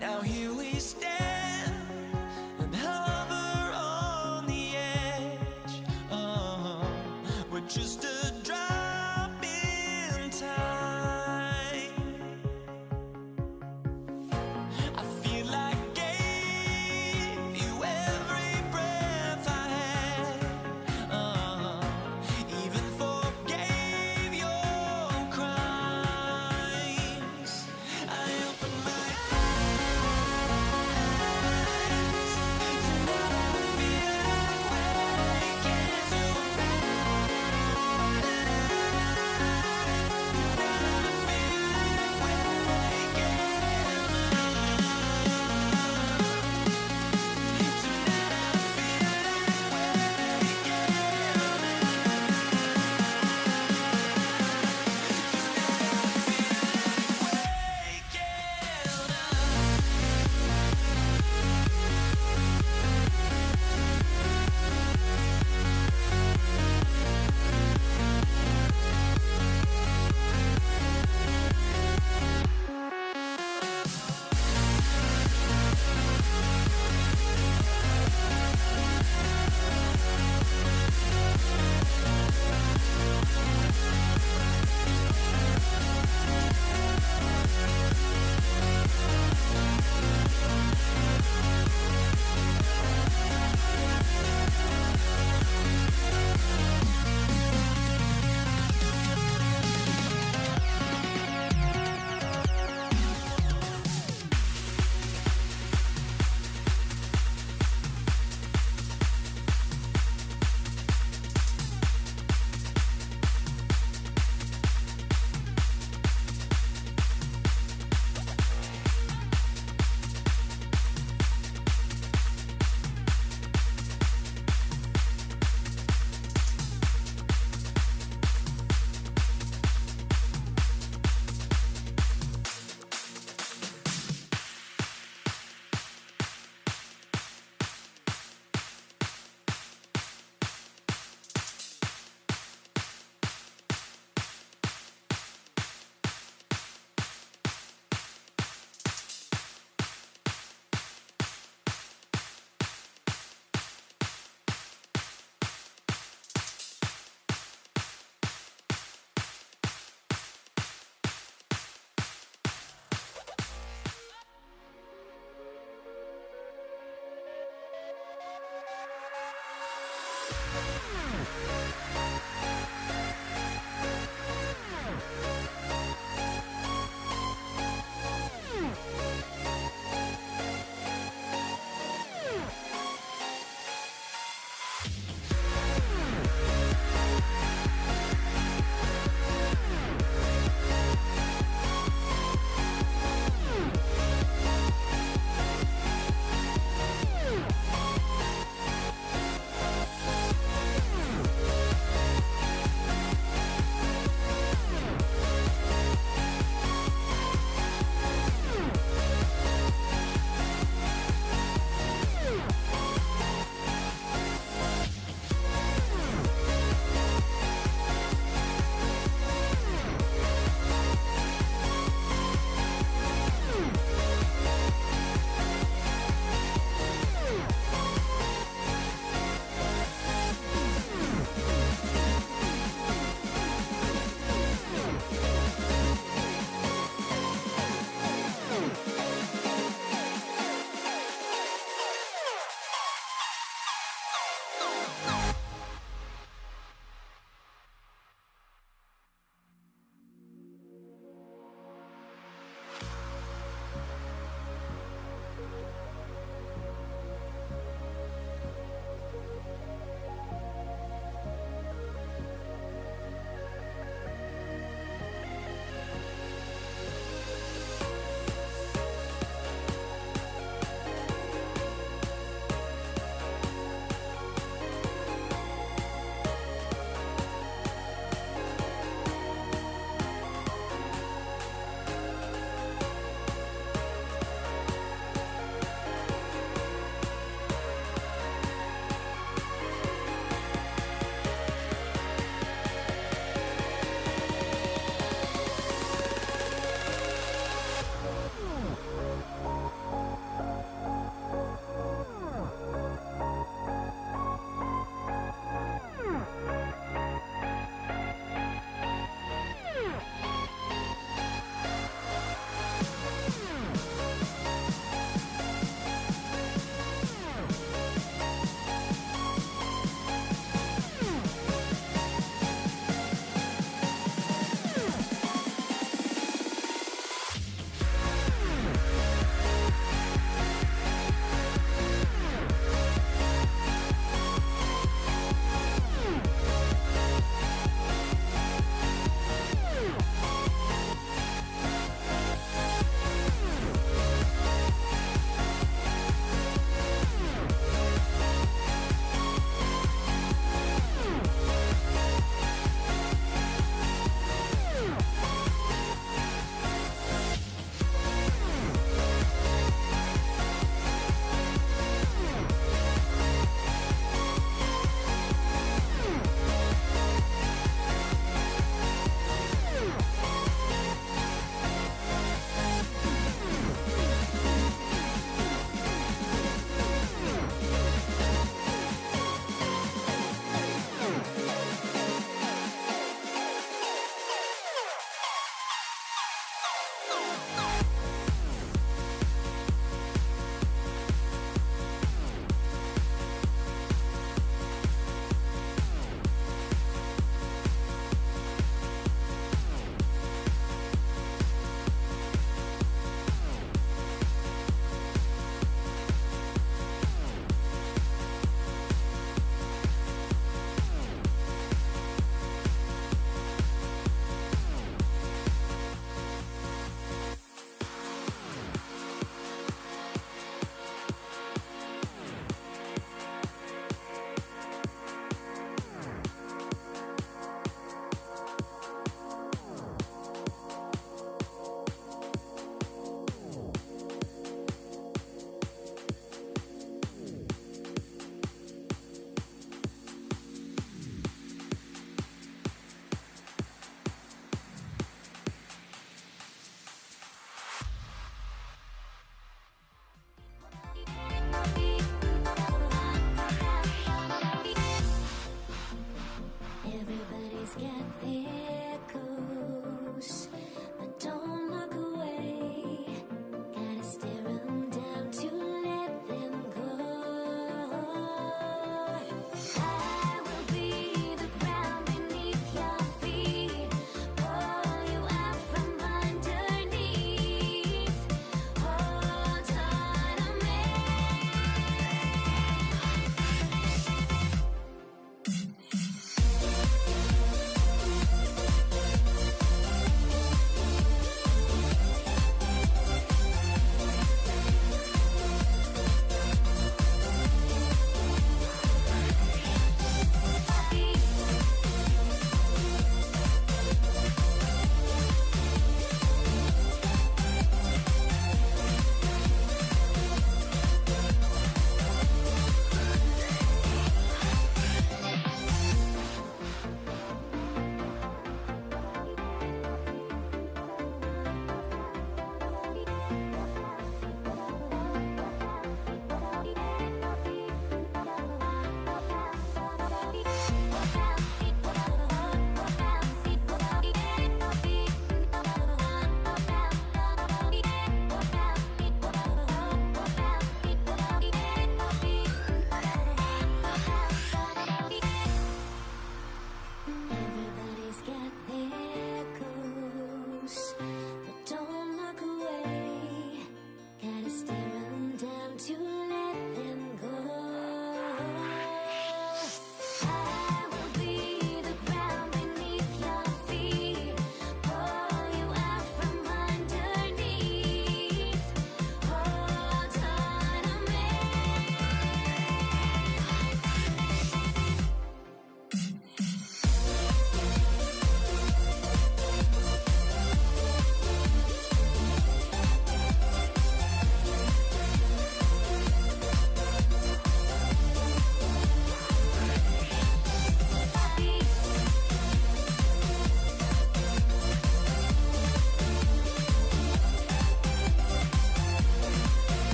Now here we stand and hover on the edge. We're just a drop in time. I feel like I gave you every breath I had. Even forgave your crimes. I open my eyes.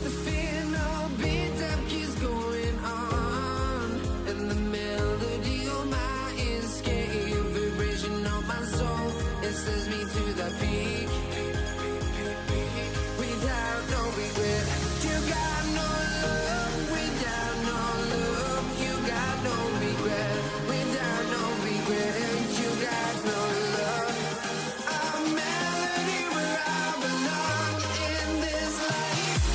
The fear no beat up keeps going on, and the melody on my escape, vibration on my soul, it sends me to the peak. Without no regret, you got no love. Without no love, you got no regret. Without no regret, you got no love. A melody where I belong in this life.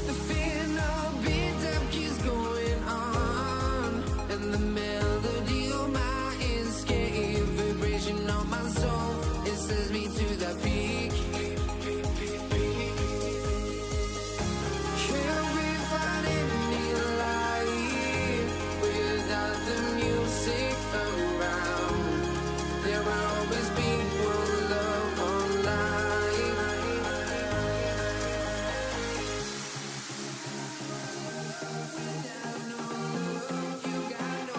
The fear no beat up keeps going on, and the melody on my escape, vibration on my soul, it sends me to the peak. Can't we find any light without the music around? There will always be one love on life. Without no love, you got no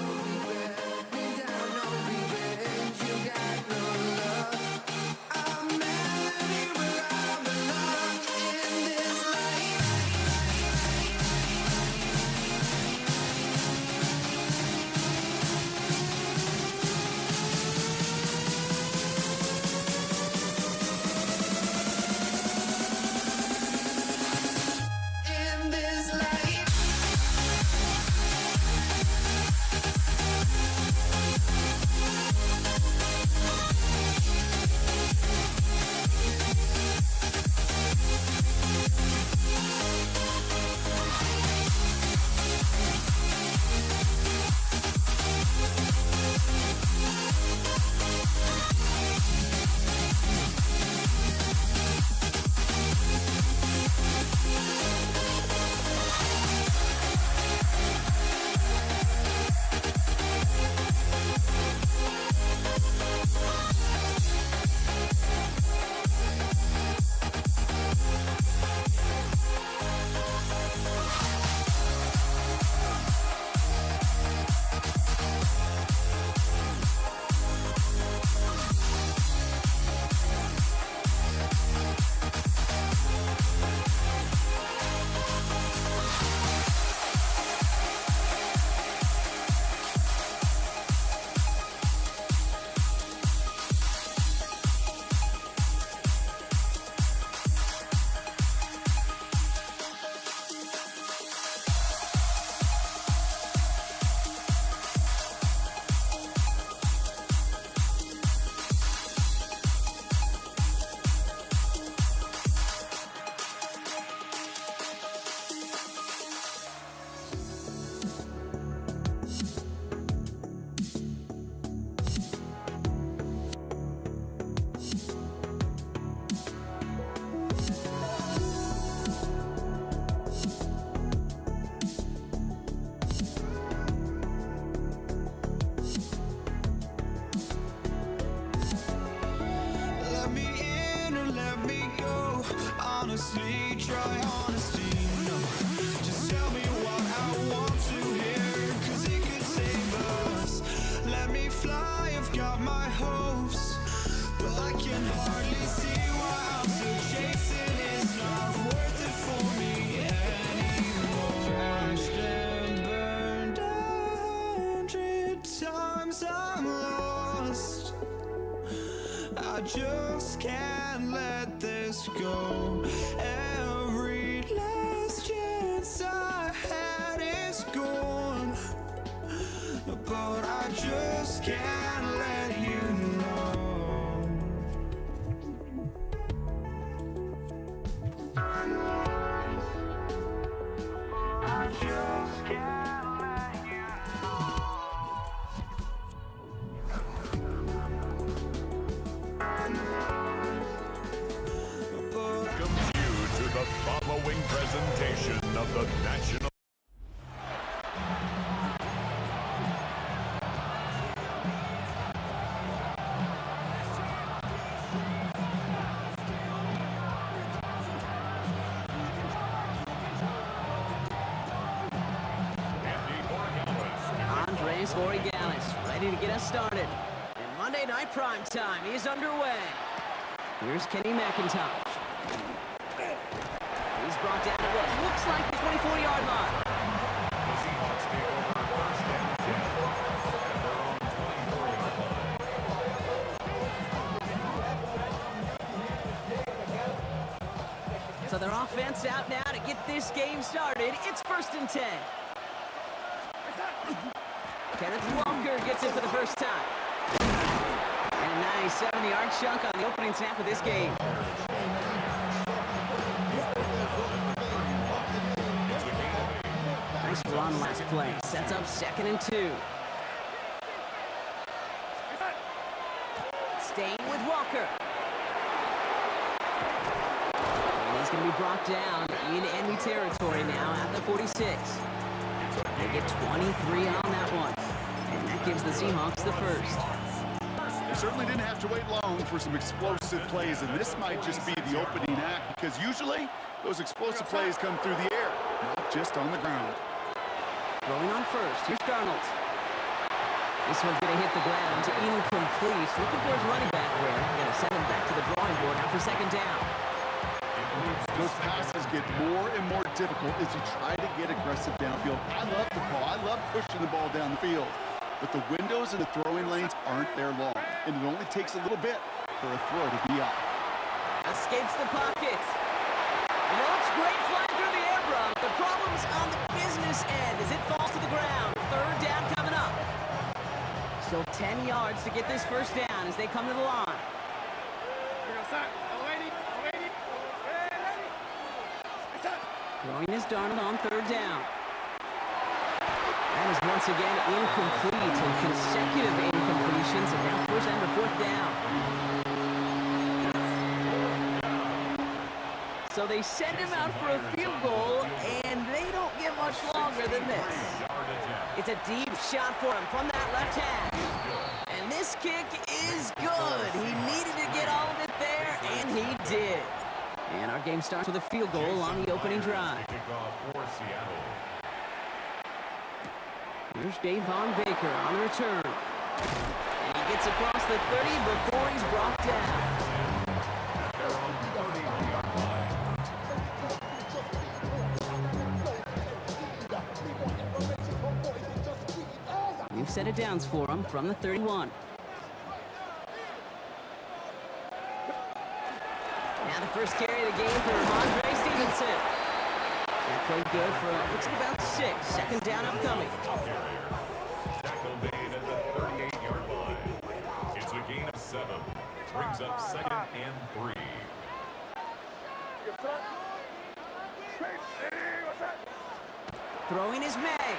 try honesty, no. Just tell me what I want to hear, 'cause it could save us. Let me fly, I've got my hopes, but I can hardly see why I'm still chasing. It's not worth it for me anymore. Crashed and burned 100 times, I'm lost. I just can't let this go. Every last chance I had is gone, but I just can't let you know. I just can't let you Welcomes you to the following presentation of the National. Andres Borregales ready to get us started. And Monday Night Prime Time is underway. Here's Kenny McIntosh. He's brought down to what looks like the 24-yard line. The Seahawks take over first and 10 at their own 24-yard line. So their offense out now to get this game started. It's first and 10. Kenneth Walker gets it for the first time. And a nice 70-yard chunk on the opening snap of this game. Nice run last play. Sets up 2nd and 2. Staying with Walker. And he's going to be brought down in enemy territory now at the 46. They get 23 on that one. And that gives the Seahawks the first. We certainly didn't have to wait long for some explosive plays, and this might just be the opening act, because usually those explosive plays come through the air, not just on the ground. Rolling on first, here's Darnold. This one's going to hit the ground, incomplete. Looking for his running back there. Going to send him back to the drawing board now for 2nd down. Those passes get more and more difficult as you try to get aggressive downfield. I love the call. I love pushing the ball down the field. But the windows in the throwing lanes aren't there long, and it only takes a little bit for a throw to be off. Escapes the pocket. And it looks great flying through the air, Brock. The problem's on the business end as it falls to the ground. 3rd down coming up. Still 10 yards to get this first down as they come to the line. Throwing is Darnold on 3rd down. That is once again incomplete, and consecutive incompletions, and now push them to 4th down. So they send him out for a field goal, and they don't get much longer than this. It's a deep shot for him from that left hash. And this kick is good. He needed to get all of it there, and he did. And our game starts with a field goal on the opening drive. Kickoff for Seattle. Here's Davon Baker on the return. And he gets across the 30 before he's brought down. Their own 31-yard line. New set of downs for him from the 31. Now the first carry of the game for Andre Stevenson. That played good for, looks like about 6. 2nd down upcoming. Tackle made at the 38-yard line. It's a gain of 7. Brings up 2nd and 3. Throwing is May.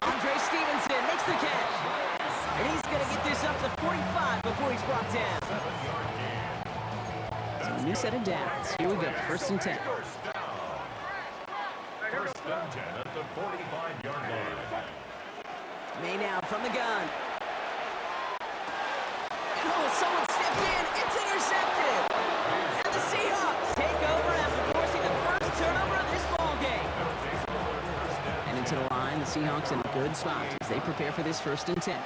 Andre Stevenson makes the catch. And he's going to get this up to 45 before he's brought down. 7-yard gain. So a new set of downs. Here we go. 1st and 10. First down. 1st and 10 at the 45-yard line. May now from the gun. And oh, someone stepped in. It's intercepted. And the Seahawks take take over after forcing the first turnover of this ball game. And into the line, the Seahawks in a good spot as they prepare for this 1st and 10.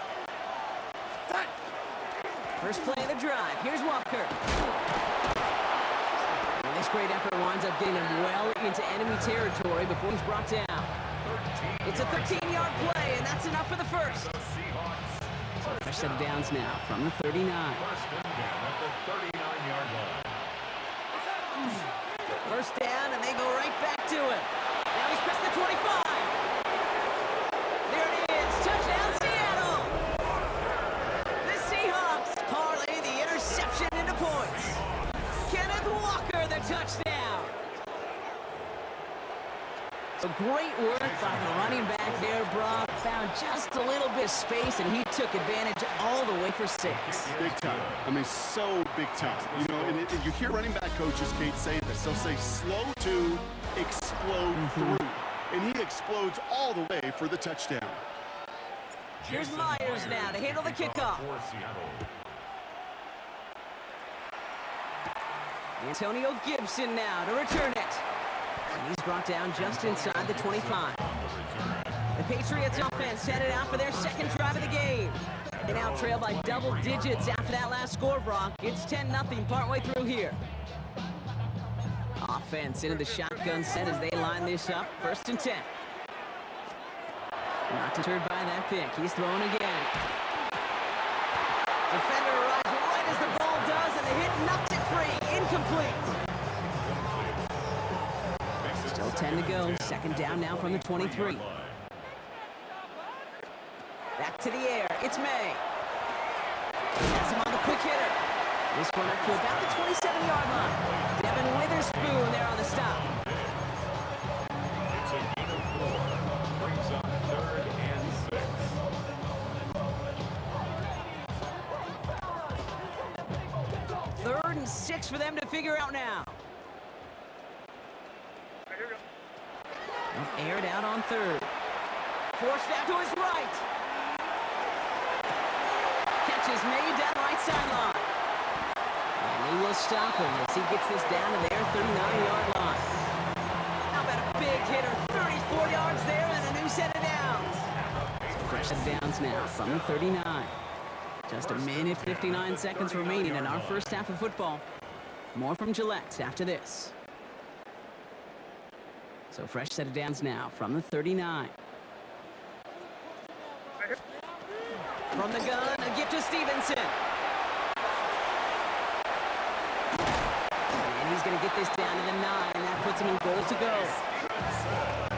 First play of the drive. Here's Walker. And this great effort winds up getting him well into enemy territory before he's brought down. It's a 13-yard play, and that's enough for the first. So a fresh set of downs now from the 39. First and 10 at the 39-yard line. First down, and they go right back to him. Now he's pressed the 25. There it is. Touchdown, Seattle. The Seahawks parlay the interception into points. Kenneth Walker, the touchdown. So great work by the running back there, Brock. Found just a little bit of space, and he took advantage all the way for 6. Big time. I mean, so big time. You know, and you hear running back coaches, Kate, say this. They'll say slow to explode through. And he explodes all the way for the touchdown. Here's Myers now to handle the kickoff. For Seattle. Antonio Gibson now to return it. And he's brought down just inside the 25. The Patriots offense headed out for their 2nd drive of the game. They now trail by double digits after that last score, Brock. It's 10-0 partway through here. Offense into the shotgun set as they line this up. 1st and 10. Not deterred by that pick. He's throwing again. Defender arrives right as the ball does, and the hit knocks it free. Incomplete. Still 10 to go. 2nd down now from the 23. Back to the air. It's May. Has him on the quick hitter. This one up to about the 27-yard line. Devin Witherspoon there on the stop. It's a gain of 4. Brings up 3rd and 6. 3rd and 6 for them to figure out now. Aired out on 3rd. Forced out to his right. Catch is made down right sideline. And they will stop him as he gets this down to their 39-yard line. How about a big hitter? 34 yards there and a new set of downs. So fresh set of downs now from the 39. Just a minute, 59 seconds remaining in our 1st half of football. More from Gillette after this. So fresh set of downs now from the 39. From the gun, a gift to Stevenson. And he's going to get this down to the 9, and that puts him in goal to go.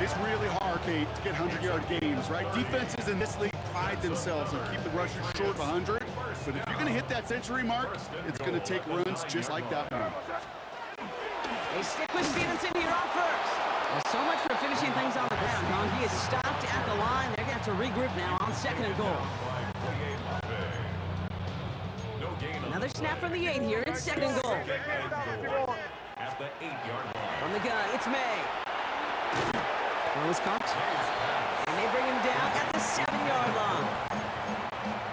It's really hard, Kate, to get 100-yard games, right? Defenses in this league pride themselves on keeping rushers short of 100. But if you're going to hit that century mark, it's going to take runs just like that one. They stick with Stevenson here on 1st. Well, so much for finishing things on the ground, huh? He is stopped at the line. They're going to have to regroup now on 2nd and goal. Another snap from the 8 here in 2nd and goal. At the 8-yard line. From the gun, it's May. Rose caught. And they bring him down at the 7-yard line.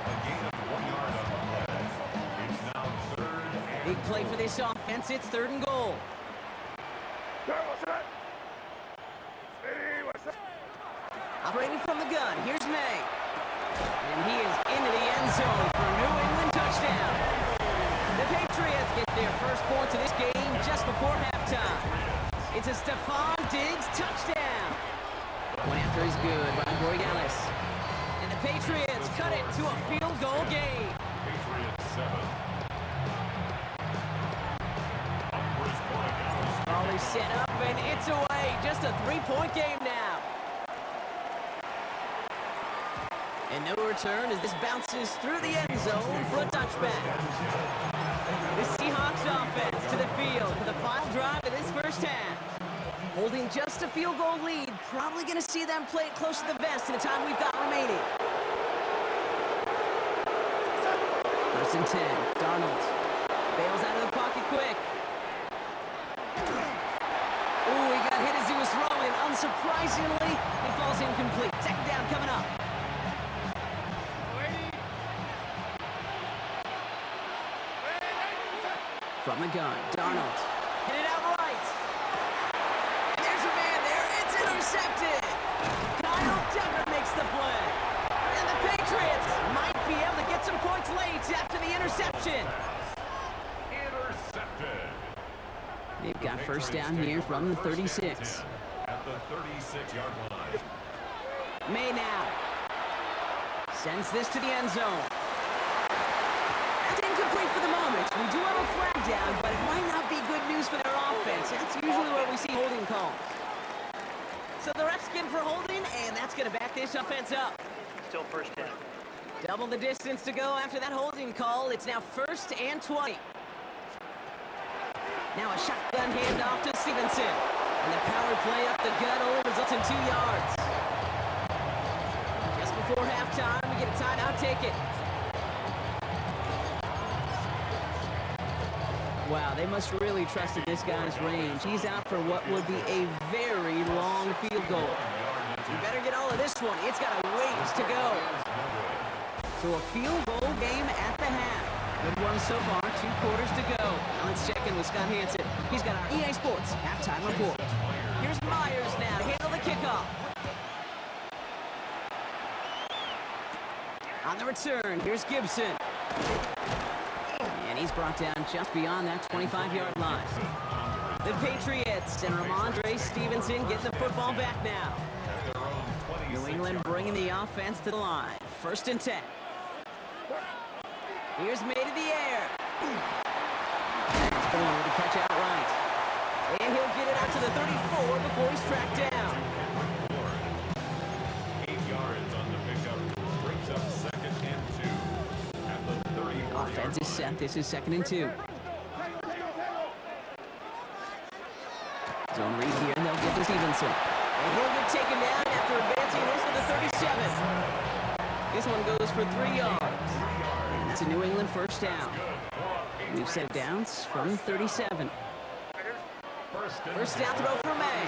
A gain of 1 yard on the play. It's now 3rd and Big play for this offense. It's 3rd and goal. Operating from the gun, here's May. And he is into the end zone for a New England touchdown. The Patriots get their first points of this game just before halftime. It's a Stephon Diggs touchdown. One after is good by Borregales. And the Patriots cut it to a field goal game. Patriots 7. Up for his Borregales. Ball is set up and it's away. Just a 3-point game now. And no return as this bounces through the end zone for a touchback. The Seahawks offense to the field for the final drive of this 1st half. Holding just a field goal lead. Probably going to see them play it close to the vest in the time we've got remaining. 1st and 10. Darnold bails out of the pocket quick. Ooh, he got hit as he was throwing. Unsurprisingly, he falls incomplete. 2nd down coming up. From the gun, Darnold. Hit it out right. the play. And the Patriots might be able to get some points late after the interception. Intercepted. They've got first down here from the 36. At the 36-yard line. May now sends this to the end zone. That's incomplete for the moment. We do have a flag down, but it might not be good news for their offense. That's usually where we see holding calls. So the ref's getting for holding, and that's going to back this offense up. Still first down. Double the distance to go after that holding call. It's now 1st and 20. Now a shotgun handoff to Stevenson. And the power play up the gut only results in 2 yards. Just before halftime, we get a timeout, take it. Wow, they must really trusted this guy's range. He's out for what would be a very long field goal. You better get all of this one. It's got a ways to go. So a field goal game at the half. Good one so far, 2 quarters to go. Now let's check in with Scott Hansen. He's got our EA Sports halftime report. Here's Myers now to handle the kickoff. On the return, here's Gibson. And he's brought down just beyond that 25-yard line. The Patriots and Ramondre Stevenson getting the football back now. New England bringing the offense to the line. 1st and 10. Here's May to the air. It's Bourne with the catch outright. And he'll get it out to the 34 before he's tracked down. 8 yards on the pickup. Brings up 2nd and 2. At the 34. Offense is set. This is 2nd and 2. Zone read here, and they'll give to Stevenson. And he'll get taken down after advancing this to the 37. This one goes for 3 yards. And that's a New England first down. We've set downs from 37. First down throw for May.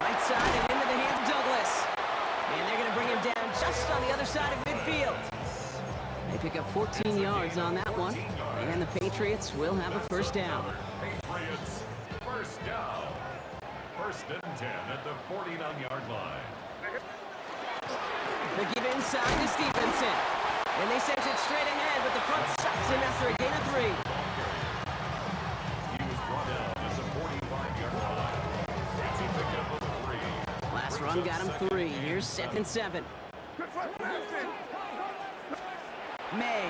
Right side and into the hands of Douglas. And they're going to bring him down just on the other side of midfield. They pick up 14 yards on that one. And the Patriots will have a first down. Patriots, first down. 1st and 10 at the 49-yard line. They give inside to Stevenson. And they send it straight ahead, but the front stops him after a gain of 3. He was brought down at the 45-yard line. It's a pickup of 3. Last run got him 3. Here's 2nd and 7. May.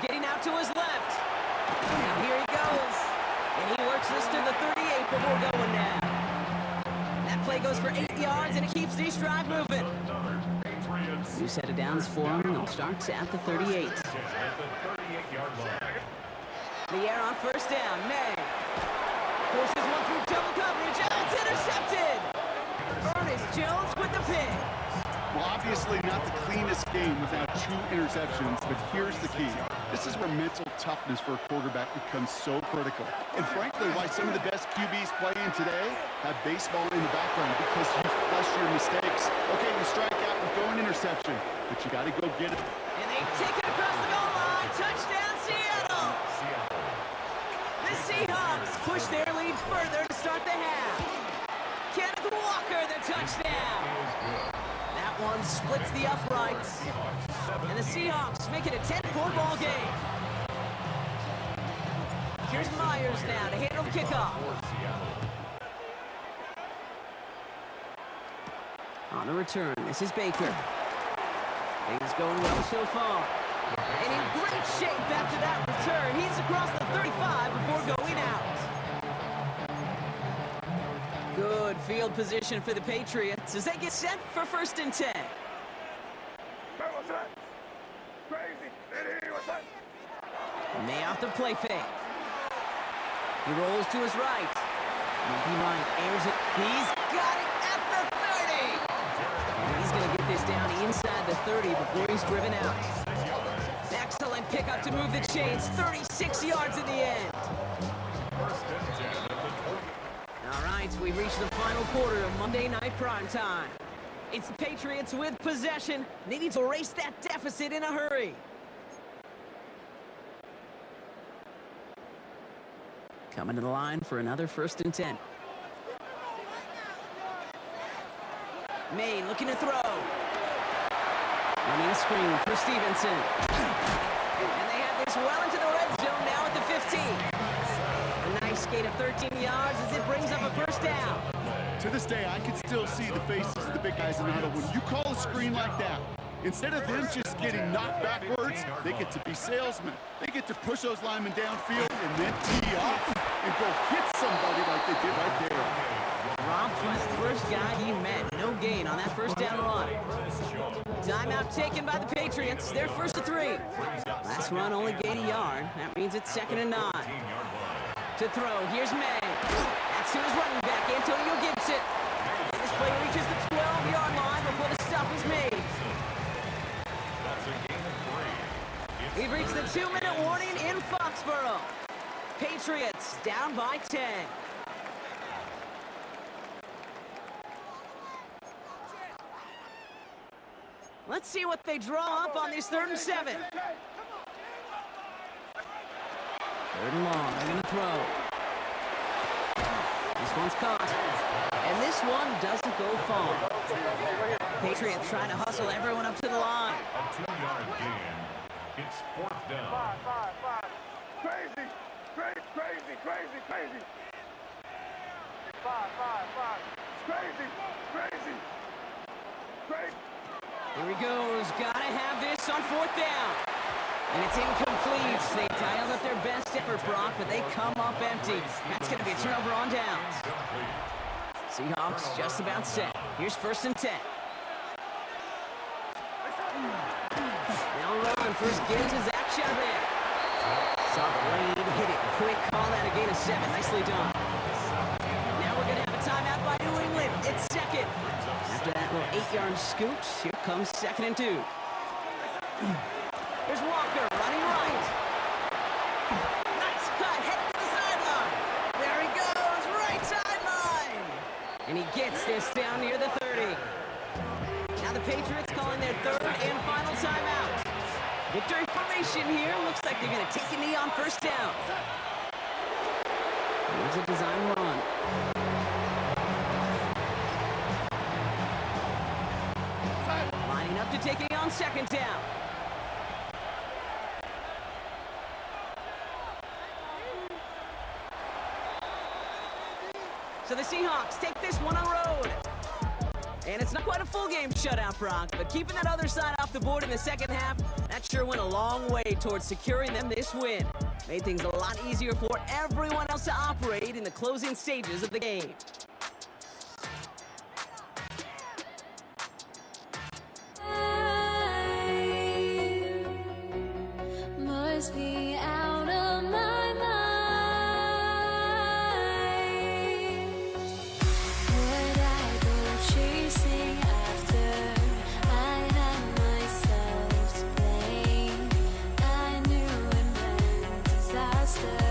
Getting out to his left. Now here he goes. And he works this to the 38 before going down. That play goes for 8 yards, and it keeps this drive moving. New set of downs for him. They'll start at the 38. At the 38-yard line. The air on first down. May forces one through double coverage. Oh, it's intercepted. Ernest Jones with the pick. Well, obviously not the cleanest game without 2 interceptions, but here's the key. This is where mental toughness for a quarterback becomes so critical. And frankly, why some of the best QBs playing today have baseball in the background, because you flush your mistakes. Okay, you strike out with throwing interception, but you got to go get it. And they take it across the goal line. Touchdown, Seattle. The Seahawks push their lead further to start the half. Kenneth Walker, the touchdown. That one splits the uprights. And the Seahawks make it a 10-point ball game. Here's Myers now to handle the kickoff. On the return, this is Baker. Things going well so far. And in great shape after that return. He's across the 35 before going out. Good field position for the Patriots as they get set for 1st and 10. May off the play fake. He rolls to his right. Moving right, airs it. He's got it at the 30. And he's going to get this down inside the 30 before he's driven out. Excellent pickup to move the chains. 36 yards in the end. All right, we reached the final quarter of Monday Night Primetime. It's the Patriots with possession. They need to erase that deficit in a hurry. Coming to the line for another 1st and 10. May looking to throw. Running a screen for Stevenson. And they have this well into the red zone now at the 15. A nice gain of 13 yards as it brings up a first down. To this day, I can still see the faces of the big guys in the huddle. When you call a screen like that, instead of them just getting knocked backwards, they get to be salesmen. They get to push those linemen downfield and then tee off and go hit somebody like they did right there. Dropped by the first guy he met. No gain on that first down run. Timeout taken by the Patriots. They're first to 3. Last run only gained a yard. That means it's 2nd and 9. To throw, here's May. That's to his running back, Antonio Gibson. And this play reaches the 12-yard line before the stop is made. We've reached the 2-minute warning in Foxborough. Patriots down by 10. Let's see what they draw up on this 3rd and 7. 3rd and long, they're gonna throw. This one's caught. And this one doesn't go far. Patriots trying to hustle everyone up to the line. A 2-yard gain. It's 4th down. Crazy. Crazy. Here he goes. Gotta have this on 4th down. And it's incomplete. They dialed up their best effort, Brock, but they come up empty. That's going to be a turnover on downs. Seahawks just about set. Here's 1st and 10. Now rolling. First give to Zach Charbonnet. Saw the lane, hit it quick. Call that a gain of 7. Nicely done. Now we're going to have a timeout by New England. It's 2nd. After that little 8-yard scoot, here comes 2nd and 2. There's Walker running right. Nice cut, headed to the sideline. There he goes, right sideline. And he gets this down near the 30. Now the Patriots calling their 3rd and final timeout. Victory formation here. Looks like they're going to take a knee on 1st down. Here's a design run. Lining up to take it on 2nd down. So the Seahawks take this one on the road. And it's not quite a full game shutout, Brock, but keeping that other side off the board in the 2nd half, that sure went a long way towards securing them this win. Made things a lot easier for everyone else to operate in the closing stages of the game. Must be out of my mind. Would I go chasing after? I had myself to blame. I knew it meant disaster.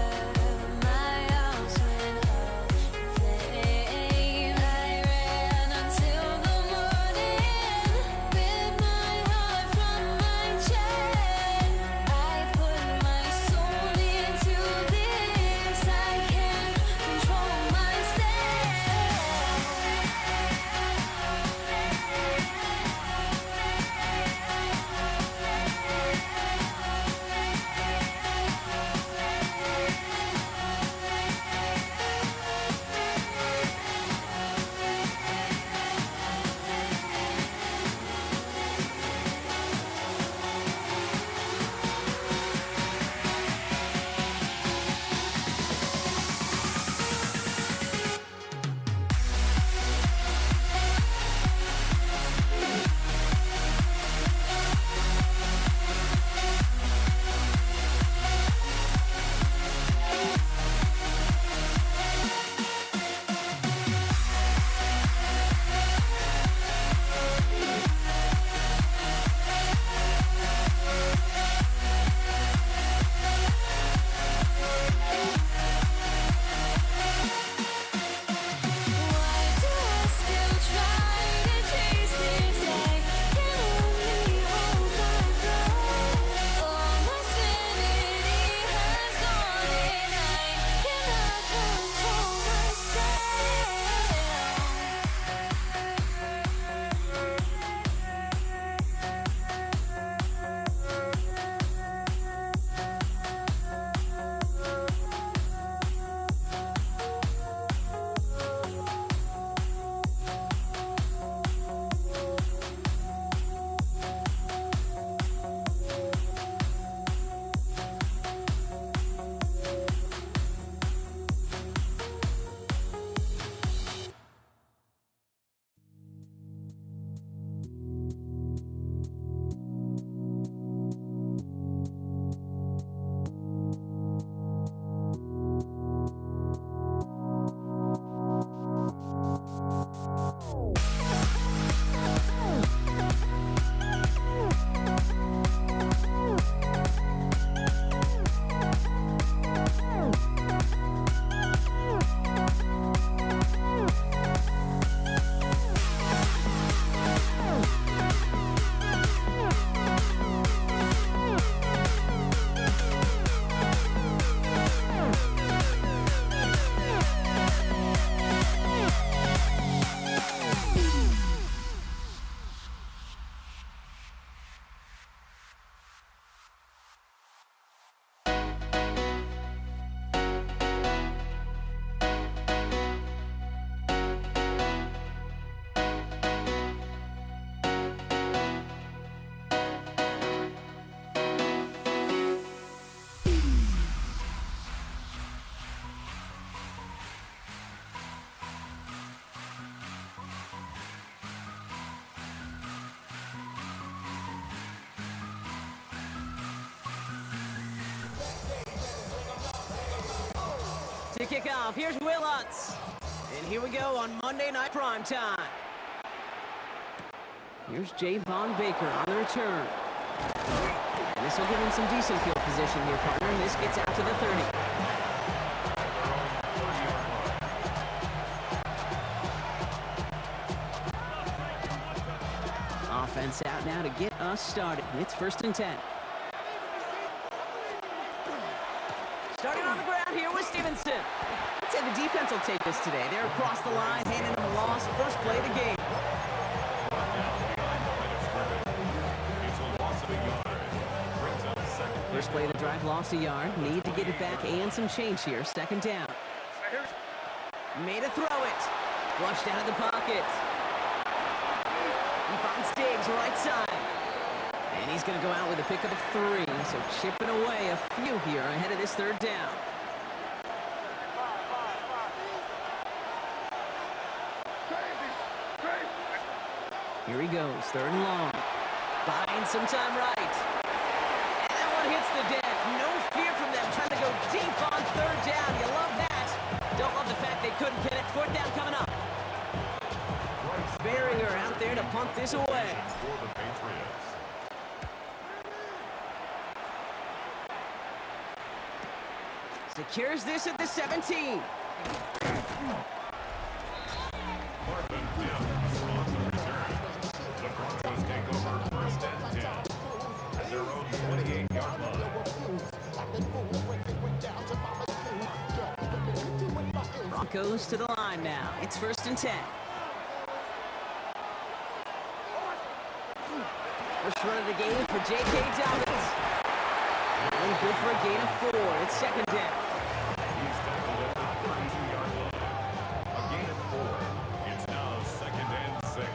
My house went up in to kick off. Here's Will Lutz. And here we go on Monday Night Primetime. Here's Javon Baker on the return. And this will give him some decent field position here, partner. And this gets out to the 30. Offense out now to get us started. It's 1st and 10. Starting on the ground here with Stevenson. I'd say the defense will take this today. They're across the line, handing them a loss. First play of the game. First play of the drive, lost a yard. Need to get it back and some change here. 2nd down. Made a throw it. Flushed out of the pocket. He finds Diggs right side. And he's going to go out with a pick of 3. So chipping away a few here ahead of this 3rd down. Here he goes, 3rd and long. Buying some time right. And that one hits the deck. No fear from them trying to go deep on 3rd down. You love that. Don't love the fact they couldn't get it. 4th down coming up. Barringer out there to punt this away. For the Patriots. Secures this at the 17. Marvin Mims on the return. The Broncos take over 1st and 10 at their own 28-yard line. Broncos to the line now. It's 1st and 10. First run of the game for J.K. Dobbins. And good for a gain of 4. It's 2nd down. He's tackled at the 32-yard line. A gain of 4. It's now 2nd and 6.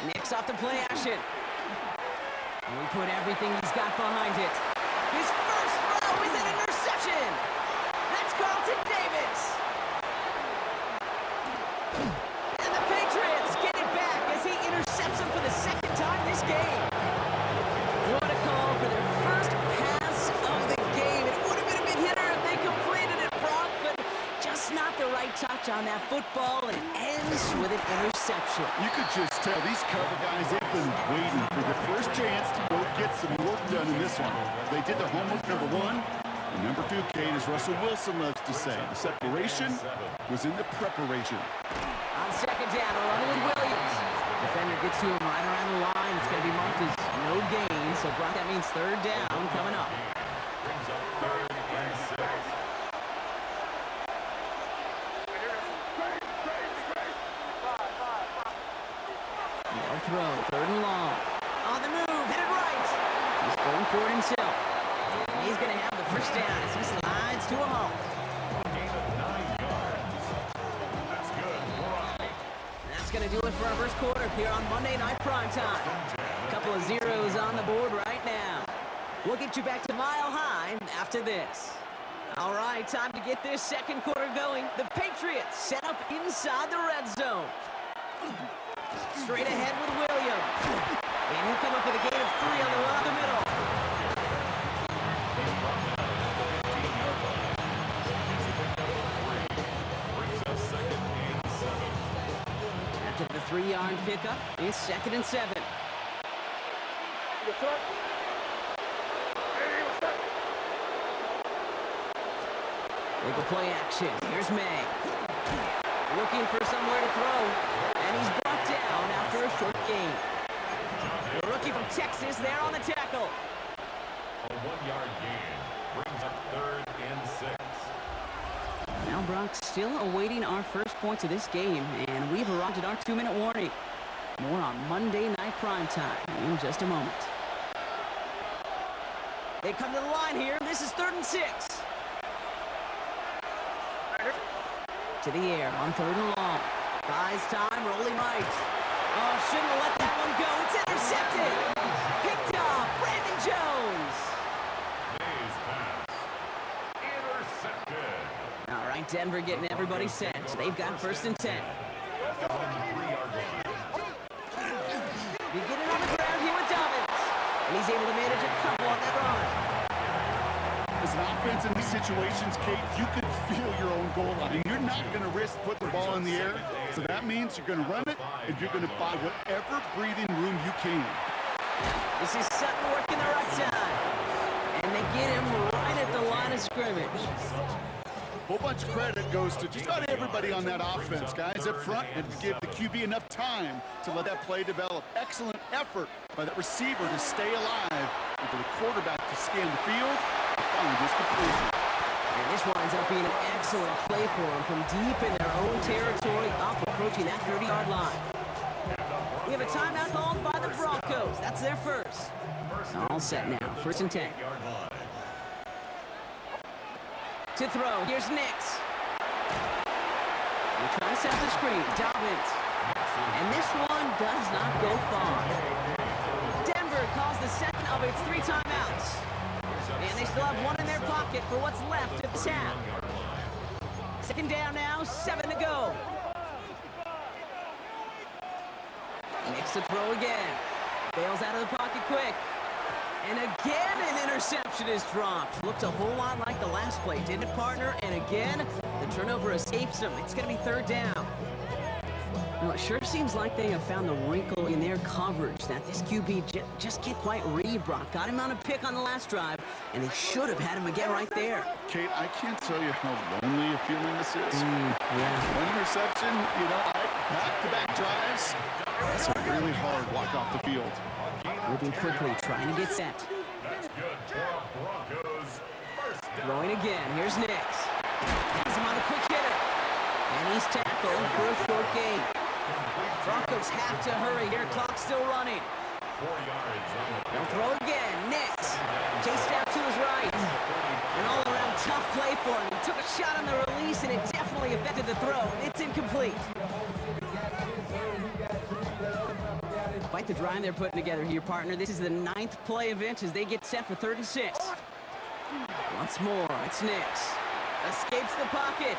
Nick's off the play action. And we put everything he's got behind it. His first throw is an interception. That's Carlton Davis. And the Patriots get it back as he intercepts him for the 2nd time this game. What a call for their first pass of the game. It would have been a big hitter if they completed it, Brock, but just not the right touch on that football, and it ends with an interception. You could just tell these cover guys, they've been waiting for the first chance to go get some work done in this one. They did their homework, number 1. And number 2, Kate, as Russell Wilson loves to say, the separation was in the preparation. On 2nd down, a run with Williams. Defender gets to him right around the line. It's going to be marked as no gain. So, Brock, that means 3rd down coming up. Brings up 3rd and 6. No throw, 3rd and long. On the move, hit it right. He's going for it himself. He's going to have the first down as he slides to a halt. Gain of 9 yards. That's good. That's going to do it for our first quarter here on Monday Night Primetime. A couple of zeros on the board right now. We'll get you back to Mile High after this. All right, time to get this 2nd quarter going. The Patriots set up inside the red zone. Straight ahead with Williams. And he'll come up with a gain of 3 on the run up the middle. Brings up 2nd and 7. After the 3-yard pickup, it's 2nd and 7. They go play action. Here's May. Looking for somewhere to throw. And he's brought down after a short gain. The rookie from Texas there on the tackle. A 1-yard gain. Brings up 3rd and 6. Now Brock still awaiting our first points of this game. And we've arrived at our 2-minute warning. More on Monday Night Primetime in just a moment. They come to the line here. This is 3rd and 6. To the air on 3rd and long. Buys time, rolling right. Oh, shouldn't have let that one go. It's intercepted. Picked off, Brandon Jones. May's pass. Intercepted. All right, Denver getting everybody set. They've got 1st and 10. At the 3-yard line. Beginning on the ground here with Dobbins. And he's able to manage a couple on that run. defense in these situations, Kate, you could feel your own goal line. You're not going to risk putting the ball in the air, so that means you're going to run it, and you're going to buy whatever breathing room you can. This is Sutton working the right side. And they get him right at the line of scrimmage. Whole bunch of credit goes to just about everybody on that offense. Guys up front and give the QB enough time to let that play develop. Excellent effort by that receiver to stay alive and for the quarterback to scan the field and find his completion. And this winds up being an excellent play for them from deep in their own territory, up approaching that 30-yard line. We have a timeout called by the Broncos. That's their first. All set now. 1st and 10. To throw. Here's Nix. We're trying to set the screen. Dobbins. And this one does not go far. Denver calls the second of its 3 timeouts. And they still have one in their pocket for what's left of this half. 2nd down now, 7 to go. Nix to throw again. Bails out of the pocket quick. And again, an interception is dropped. Looked a whole lot like the last play, didn't it, partner? And again, the turnover escapes him. It's going to be 3rd down. Well, it sure seems like they have found the wrinkle in their coverage that this QB just can't quite read, Brock. Got him on a pick on the last drive, and they should have had him again right there. Kate, I can't tell you how lonely a feeling this is. Yeah. One interception, back-to-back drives. That's a really hard walk off the field. Moving quickly, trying to get set. That's good for Broncos. First down. Throwing again. Here's Nix. Has him on a quick hitter. And he's tackled for a short gain. Broncos have to hurry. Their clock's still running. 4 yards on the They'll throw again. Nix. Chased out to his right. An all-around tough play for him. He took a shot on the release, and it definitely affected the throw. It's incomplete. Quite the drive they're putting together here, partner. This is the 9th play of it as they get set for 3rd and 6. Once more, it's Nix. Escapes the pocket.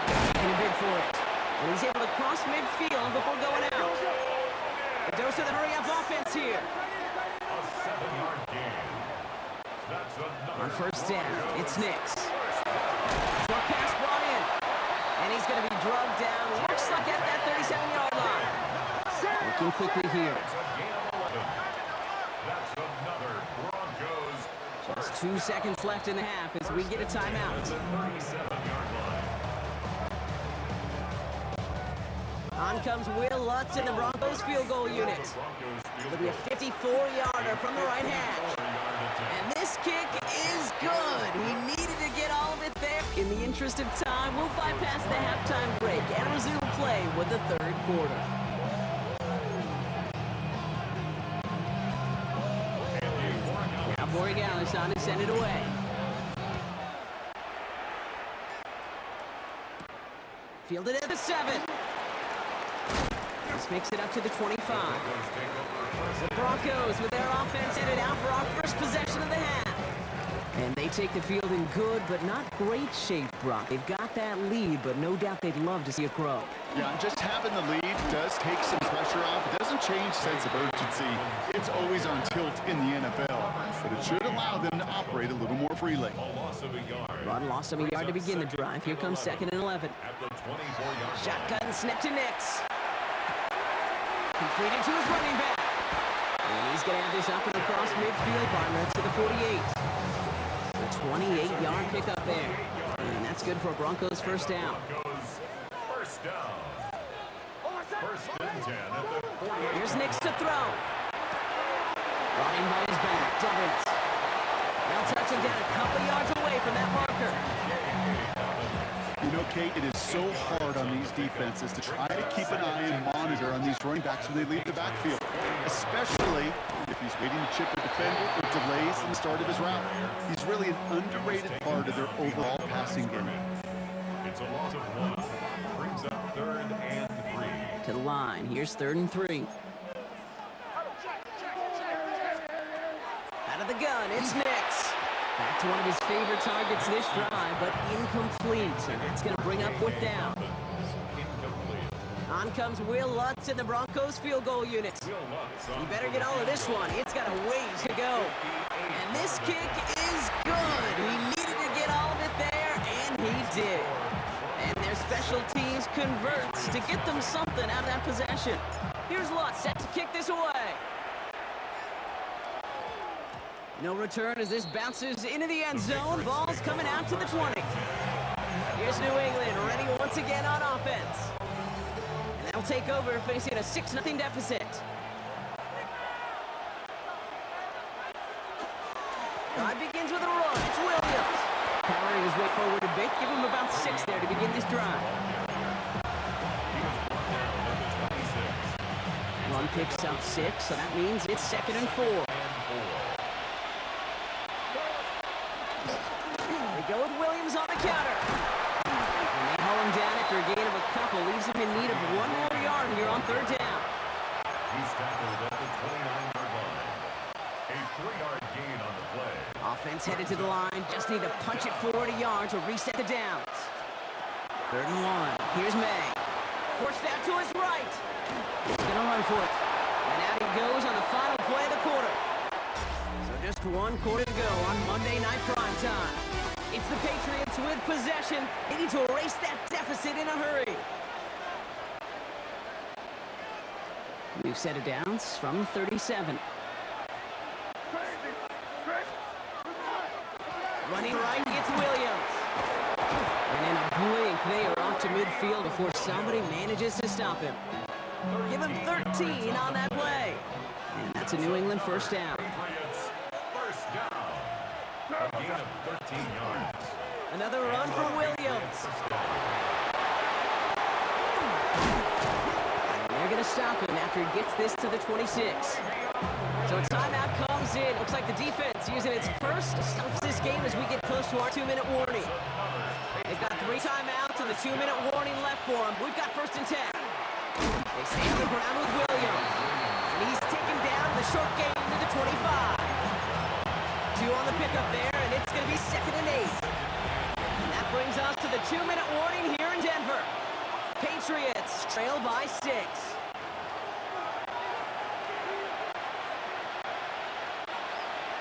Taking a bid for it. And he's able to cross midfield before going out. A dose of the hurry-up offense here. A 7-yard gain. That's another. On 1st down, it's Nix. Short pass brought in. And he's going to be drugged down. Looks like at that 37-yard line. Working quickly here. That's another Broncos. Just 2 seconds left in the half as we get a timeout. 37-yard line. On comes Will Lutz in the Broncos field goal unit. It'll be a 54-yarder from the right hash. And this kick is good. He needed to get all of it there. In the interest of time, we'll bypass the halftime break and resume play with the 3rd quarter. Now Borregales on to send it away. Fielded at the 7. This makes it up to the 25. The Broncos with their offense headed out for our first possession of the half. And they take the field in good but not great shape, Brock. They've got that lead, but no doubt they'd love to see it grow. Yeah, just having the lead does take some pressure off. It doesn't change sense of urgency. It's always on tilt in the NFL, but it should allow them to operate a little more freely. A loss of a yard. Run lost him a yard to begin the drive. Here comes 2nd and 11. At the 24-yard Shotgun snap to Nix. Completed to his running back. And he's going to have this up and across midfield, partner, to the 48. A 28-yard pickup there. And that's good for Broncos first down. Broncos. First down. 1st and 10 at the 48. Here's Nix to throw. Running by his back, Dobbins. They'll touch him down a couple yards away from that marker. You know, Kate, it is so hard on these defenses to try to keep an eye and monitor on these running backs when they leave the backfield, especially if he's waiting to chip a defender or delays in the start of his route. He's really an underrated part of their overall passing game. It's a loss of 1. Brings up 3rd and 3. To the line. Here's 3rd and 3. Out of the gun, it's Nix. Back to one of his favorite targets this drive, but incomplete. And that's going to bring up 4th down. Incomplete. On comes Will Lutz in the Broncos field goal unit. He better get all of this one. It's got a ways to go. And this kick is good. He needed to get did. And their special teams converts to get them something out of that possession. Here's Lutz set to kick this away. No return as this bounces into the end zone. Ball's coming out to the 20. Here's New England ready once again on offense. And they'll take over facing a 6-0 deficit. Drive begins with a run. It's Williams. Powering his way forward a bit. Give him about 6 there to begin this drive. Run picks up 6, so that means it's 2nd and 4. They go with Williams on the counter. And they haul him down after a gain of a couple. Leaves him in need of 1 more yard here on 3rd down. He's tackled at the 29-yard line. A 3-yard gain on the play. Offense headed to the line. Just need to punch it forward a yard to reset the downs. 3rd and 1. Here's May. Forced out to his right. He's going to run for it. And out he goes on the final play of the quarter. So just 1 quarter to go on Monday Night Prime Time. It's the Patriots with possession. They need to erase that deficit in a hurry. New set of downs from 37. Running right, it's Williams. And in a blink, they are off to midfield before somebody manages to stop him. Give him 13 on that play. And that's a New England 1st down. Patriots, 1st down. A gain of 13 yards. Another run for Williams. And they're going to stop him after he gets this to the 26. So a timeout comes in. Looks like the defense using its first stops this game as we get close to our 2-minute warning. They've got 3 timeouts and the 2-minute warning left for them. We've got 1st and 10. They stay on the ground with Williams. And he's taken down the short gain to the 25. 2 on the pickup there, and it's going to be 2nd and 8. And that brings us to the 2-minute warning here in Denver. Patriots trail by 6.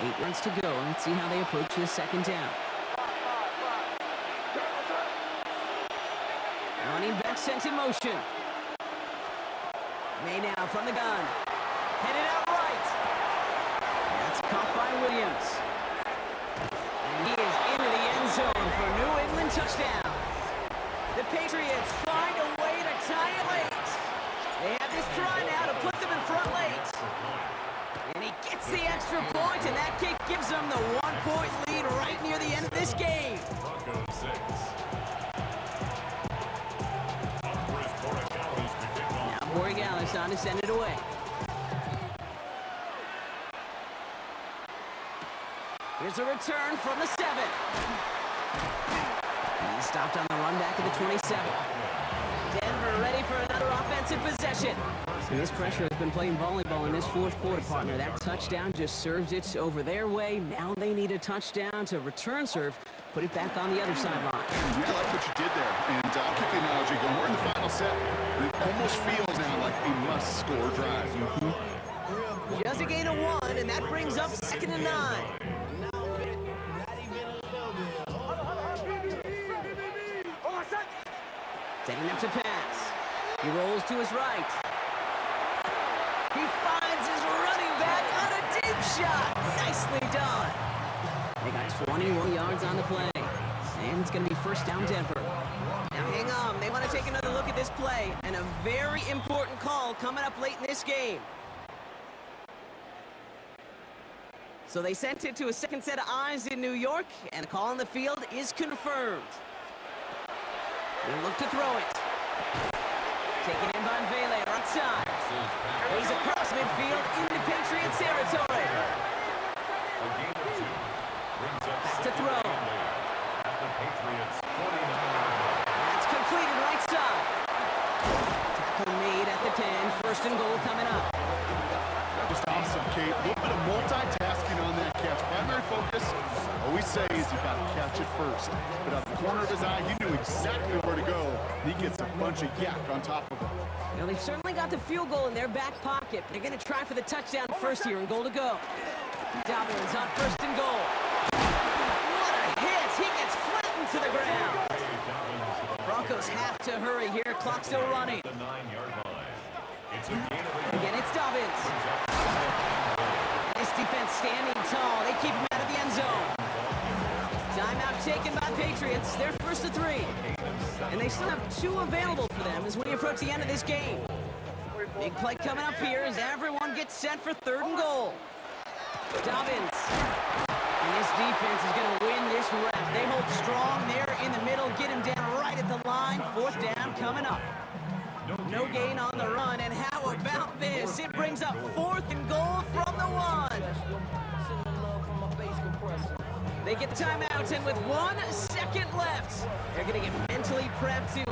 Eight runs to go. Let's see how they approach this 2nd down. Running back sent in motion. May now from the gun. Headed out right. That's caught by Williams. And he is into the end zone for a New England touchdown. The Patriots find a way to tie it late. They have this try now to put them in front late. And he gets the extra point, and that kick gives them the 1-point lead right near the end of this game. Broncos 6. Now Borregales on to send it away. Here's a return from the 7. And he stopped on the run back of the 27. Denver ready for another offensive possession. And this pressure has been playing volleyball in this 4th quarter, partner. That touchdown just serves it over their way. Now they need a touchdown to return serve, put it back on the other sideline. Yeah, I like what you did there. And I'll kick the analogy going. We're in the final set. It almost feels now like a must-score drive. Just a gain of 1, and that brings up 2nd and 9. Setting up to pass. He rolls to his right. He finds his running back on a deep shot. Nicely done. They got 21 yards on the play. And it's going to be 1st down Denver. Now hang on. They want to take another look at this play. And a very important call coming up late in this game. So they sent it to a 2nd set of eyes in New York. And the call on the field is confirmed. They look to throw it. Taken in by Vele, right side. He's across midfield into Patriots territory. Back to throw. That's completed right side. Tackle made at the 10. 1st and goal coming up. Just awesome, Kate. A little bit of multitasking on that catch. Primary focus, I always say, is you got to catch it first. But out the corner of his eye, he knew exactly where to go. He gets a bunch of yak on top of him. You know, they've certainly got the field goal in their back pocket. They're going to try for the touchdown first here and goal to go. Dobbins on 1st and goal. What a hit! He gets flattened to the ground. Broncos have to hurry here. Clock still running. The 9-yard line. It's a gain of Again, it's Dobbins. This defense standing tall. They keep him out of the end zone. Timeout taken by Patriots. They're first to 3. And they still have 2 available for them as we approach the end of this game. Big play coming up here as everyone gets set for 3rd and goal. Dobbins. And this defense is going to win this rep. They hold strong there in the middle. Get him down right at the line. 4th down coming up. No gain on the run, and how about this? It brings up 4th and goal from the 1. They get the timeout, and with 1 second left, they're going to get mentally prepped to,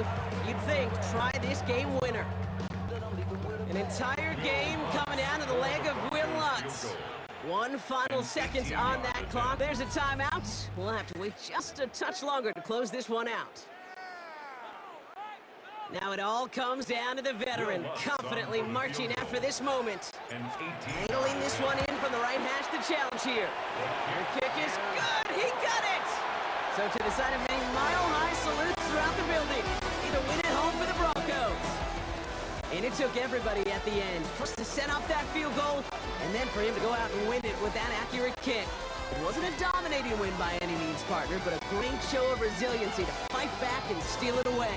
you'd think, try this game winner. An entire game coming down to the leg of Will Lutz. 1 final second on that clock. There's a timeout. We'll have to wait just a touch longer to close this one out. Now it all comes down to the veteran, confidently marching after this moment. Angling this one in from the right hash to challenge here. Their kick is good. He got it! So to the side of many mile-high salutes throughout the building. Either win at home for the Broncos. And it took everybody at the end. First to set up that field goal, and then for him to go out and win it with that accurate kick. It wasn't a dominating win by any means, partner, but a great show of resiliency to fight back and steal it away.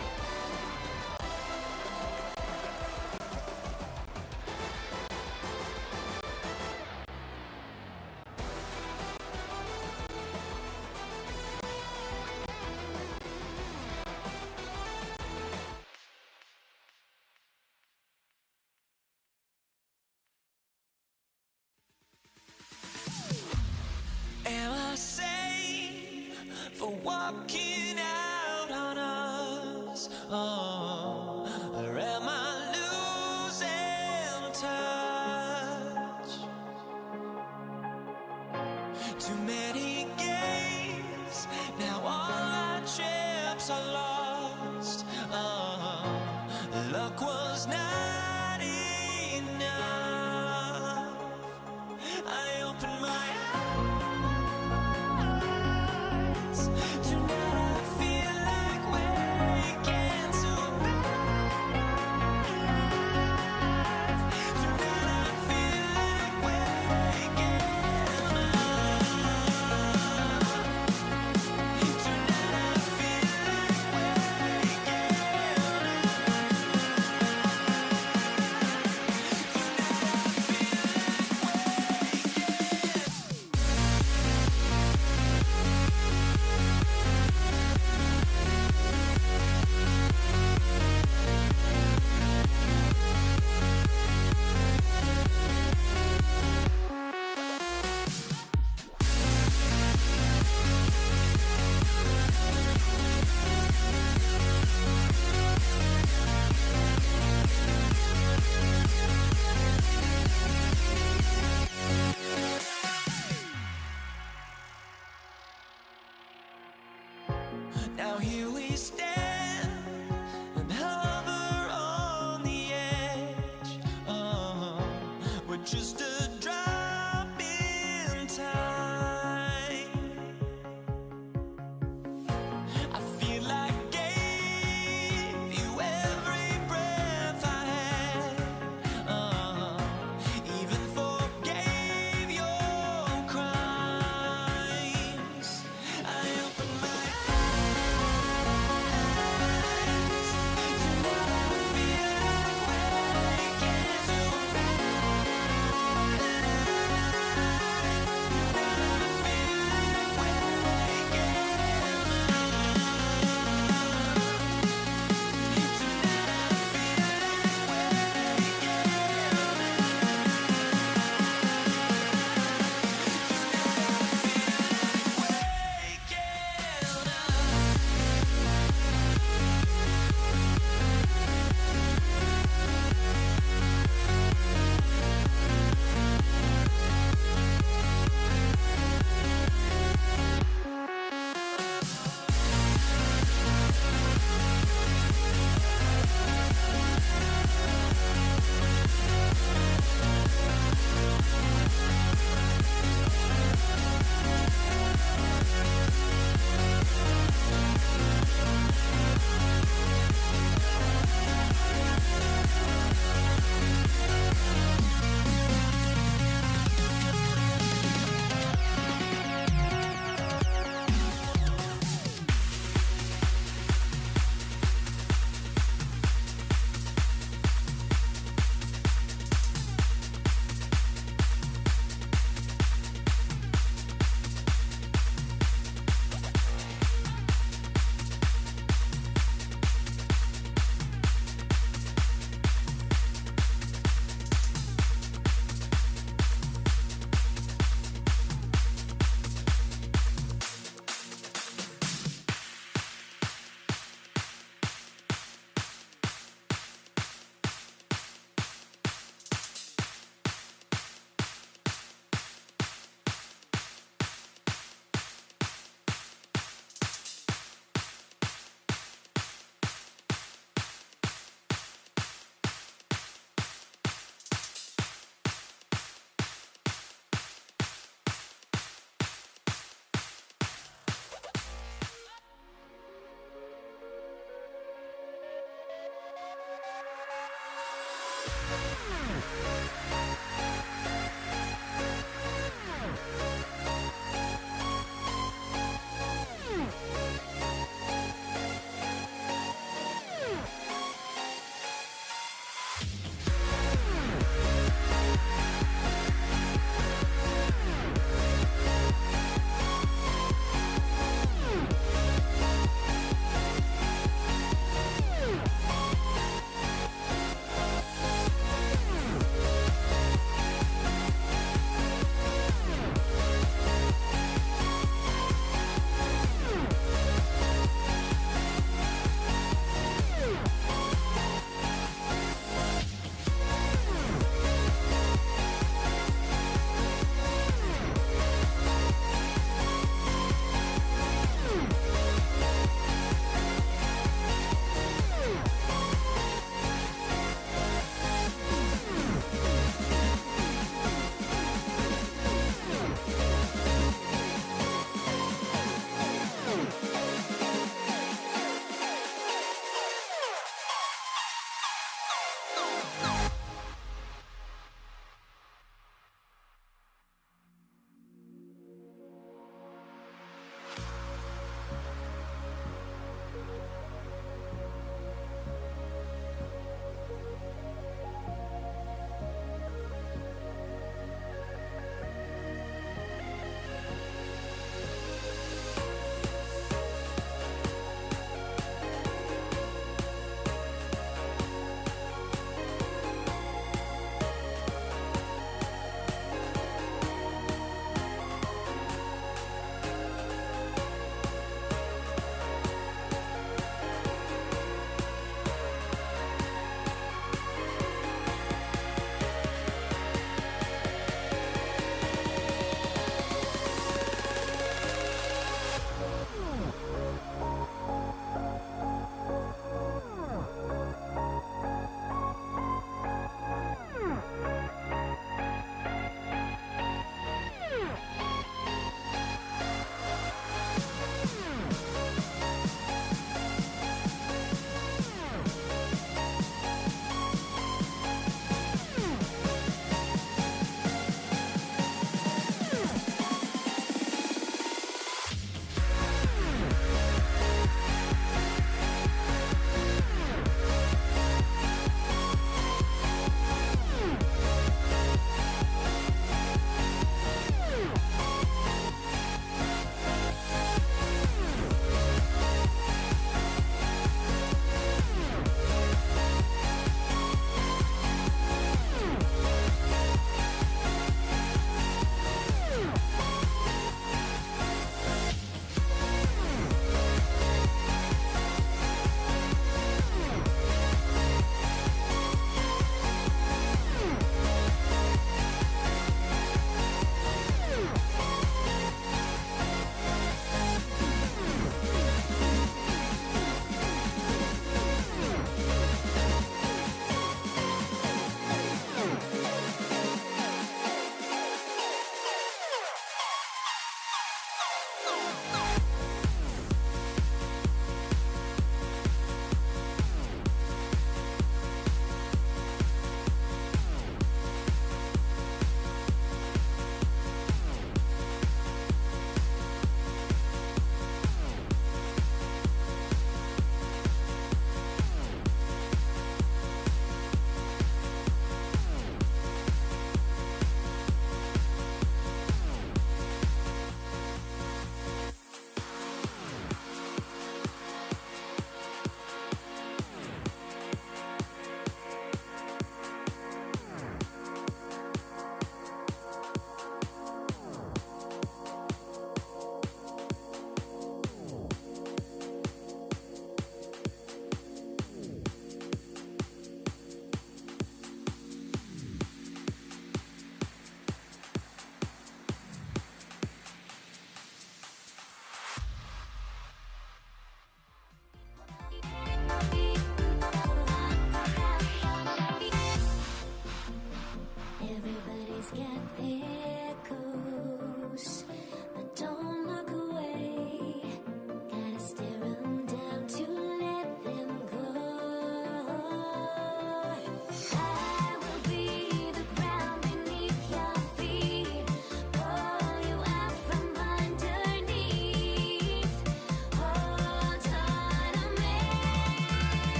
Am I safe for walking out on us? Oh, or am I losing touch? Too many games, now all our chips are lost. Oh, luck was not enough. I opened my eyes. Tonight I feel like waking to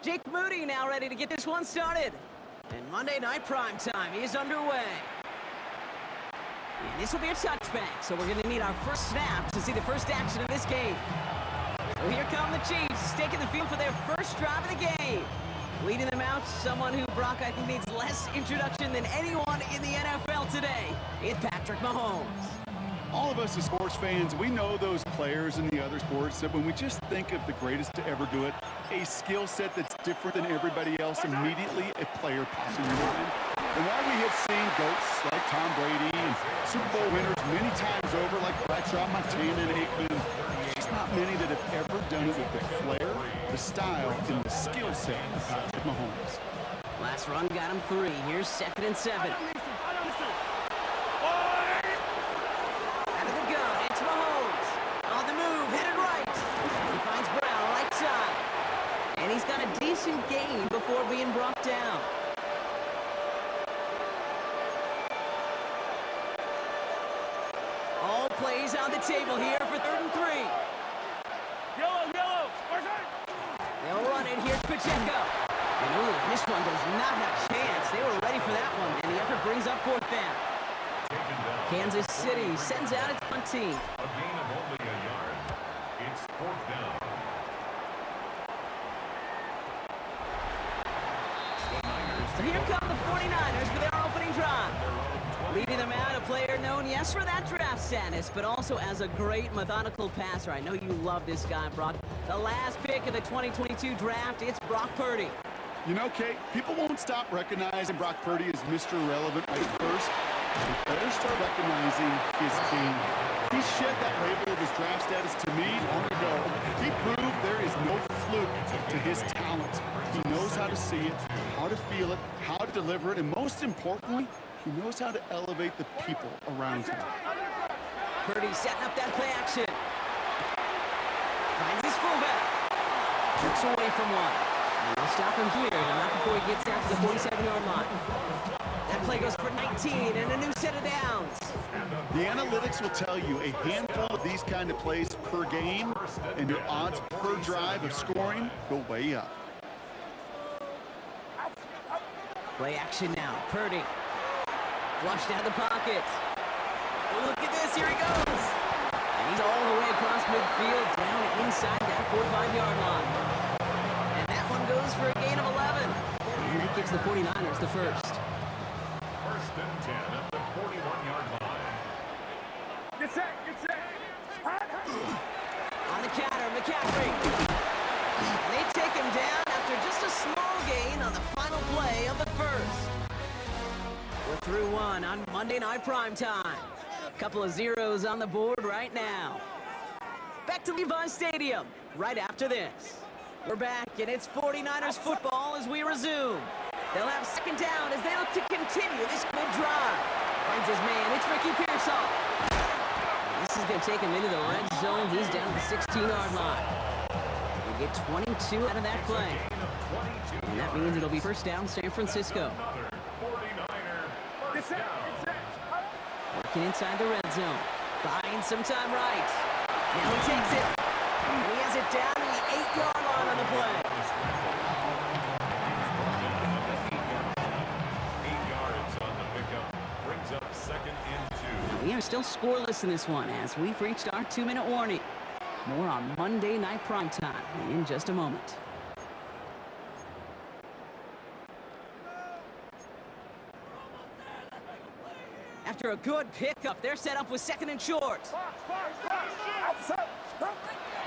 Jake Moody now ready to get this one started. And Monday Night Primetime is underway. And this will be a touchback, so we're going to need our first snap to see the first action of this game. So here come the Chiefs, taking the field for their first drive of the game. Leading them out, someone who, Brock, I think needs less introduction than anyone in the NFL today. It's Patrick Mahomes. All of us as sports fans, we know those players in the other sports that when we just think of the greatest to ever do it, a skill set that's different than everybody else, immediately a player pops in your mind. And while we have seen GOATs like Tom Brady and Super Bowl winners many times over like Bradshaw, Montana, and Aikman, there's just not many that have ever done it with the flair, the style, and the skill set of Patrick Mahomes. Last run got him 3. Here's 2nd and 7. And he's got a decent gain before being brought down. All plays on the table here for 3rd and 3. Yellow. They'll run it. Here's Pacheco. And ooh, this one does not have a chance. They were ready for that one, and the effort brings up 4th down. Kansas City sends out its punt team. A gain of only a yard. It's 4th down. So here come the 49ers for their opening drive. Leading them out, a player known, yes, for that draft status, but also as a great methodical passer. I know you love this guy, Brock. The last pick of the 2022 draft, it's Brock Purdy. You know, Kate, people won't stop recognizing Brock Purdy as Mr. Irrelevant right first. They better start recognizing his game. He shed that label of his draft status to me long ago. He proved there is no fluke to his talent. He knows how to see it, how to feel it, how to deliver it, and most importantly, he knows how to elevate the people around him. Purdy setting up that play action. Finds his fullback. Jerks away from one. And we'll stop him here, but not before he gets out to the 47-yard line. That play goes for 19 and a new set of downs. The analytics will tell you a handful of these kind of plays per game, and your odds per drive of scoring go way up. Play action now. Purdy. Flushed out the pocket. Look at this. Here he goes. And he's all the way across midfield, down inside that 45-yard line. And that one goes for a gain of 11. And he gives the 49ers the first. 1st and 10 at the 41-yard line. Get set. On the counter, McCaffrey. And they take him down after just a small gain on the final play of the first. We're through one on Monday Night Primetime. Couple of zeros on the board right now. Back to Levi's Stadium right after this. We're back, and it's 49ers football as we resume. They'll have 2nd down as they look to continue this good drive. Finds his man, it's Ricky Pearsall. This is going to take him into the red zone. He's down to the 16-yard line. They get 22 out of that play. And that means it'll be 1st down San Francisco. Working inside the red zone. Buying some time right. Now he takes it. And he has it down to the 8-yard line on the play. 8 yards on the pickup. Brings up 2nd and 2. We are still scoreless in this one as we've reached our 2-minute warning. More on Monday Night Primetime in just a moment. After a good pickup, they're set up with 2nd and short.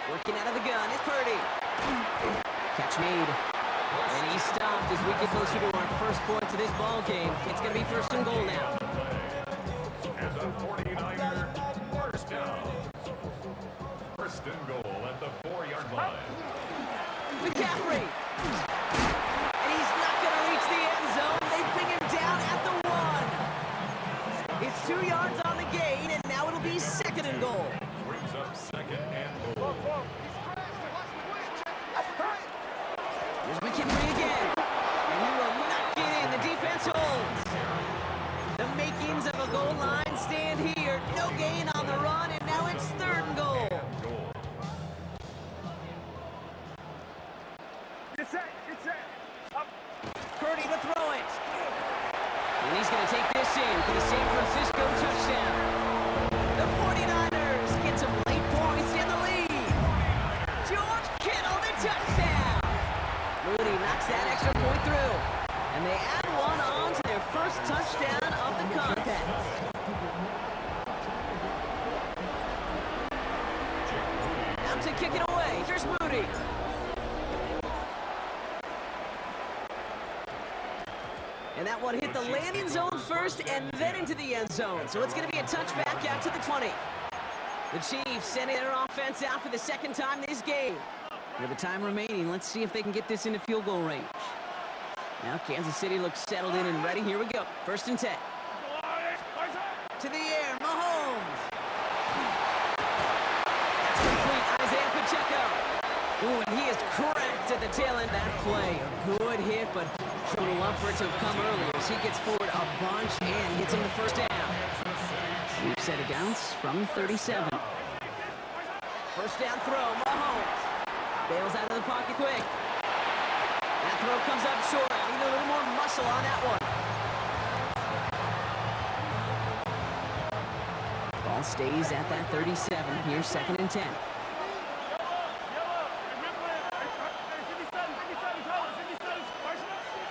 Working out of the gun is Purdy. Catch made. And he's stopped as we get closer to our first points of this ball game. It's going to be 1st and goal now. And the 49er, first down. 1st and goal at the 4-yard line. McCaffrey. And he's not going to reach the end zone. They bring him down at the 1. It's 2 yards on the gain, and now it'll be 2nd and goal. Brings up 2nd and goal. Here's McKinley again. And he will not get in. The defense holds. The makings of a goal line stand here. No gain on the run, and now it's 3rd and goal. Purdy to throw it. And he's going to take this in for the San Francisco touchdown. The 49ers get some late points in the lead. George Kittle, the touchdown. Moody knocks that extra point through. And they add one on to their first touchdown of the contest. Out to kick it away. Here's Moody. And that one hit the landing zone first and then into the end zone. So it's going to be a touchback out to the 20. The Chiefs sending their offense out for the 2nd time this game. With the time remaining, let's see if they can get this into field goal range. Now Kansas City looks settled in and ready. Here we go. 1st and 10. To the air, Mahomes. That's complete. Isaiah Pacheco. Ooh, and he is cracked at the tail end of that play. A good hit, but showed a love for it to have come earlier as he gets forward a bunch and gets him the 1st down. We've set it down from 37. 1st down throw, Mahomes. Bails out of the pocket quick. That throw comes up short. Need a little more muscle on that one. Ball stays at that 37. Here's 2nd and 10.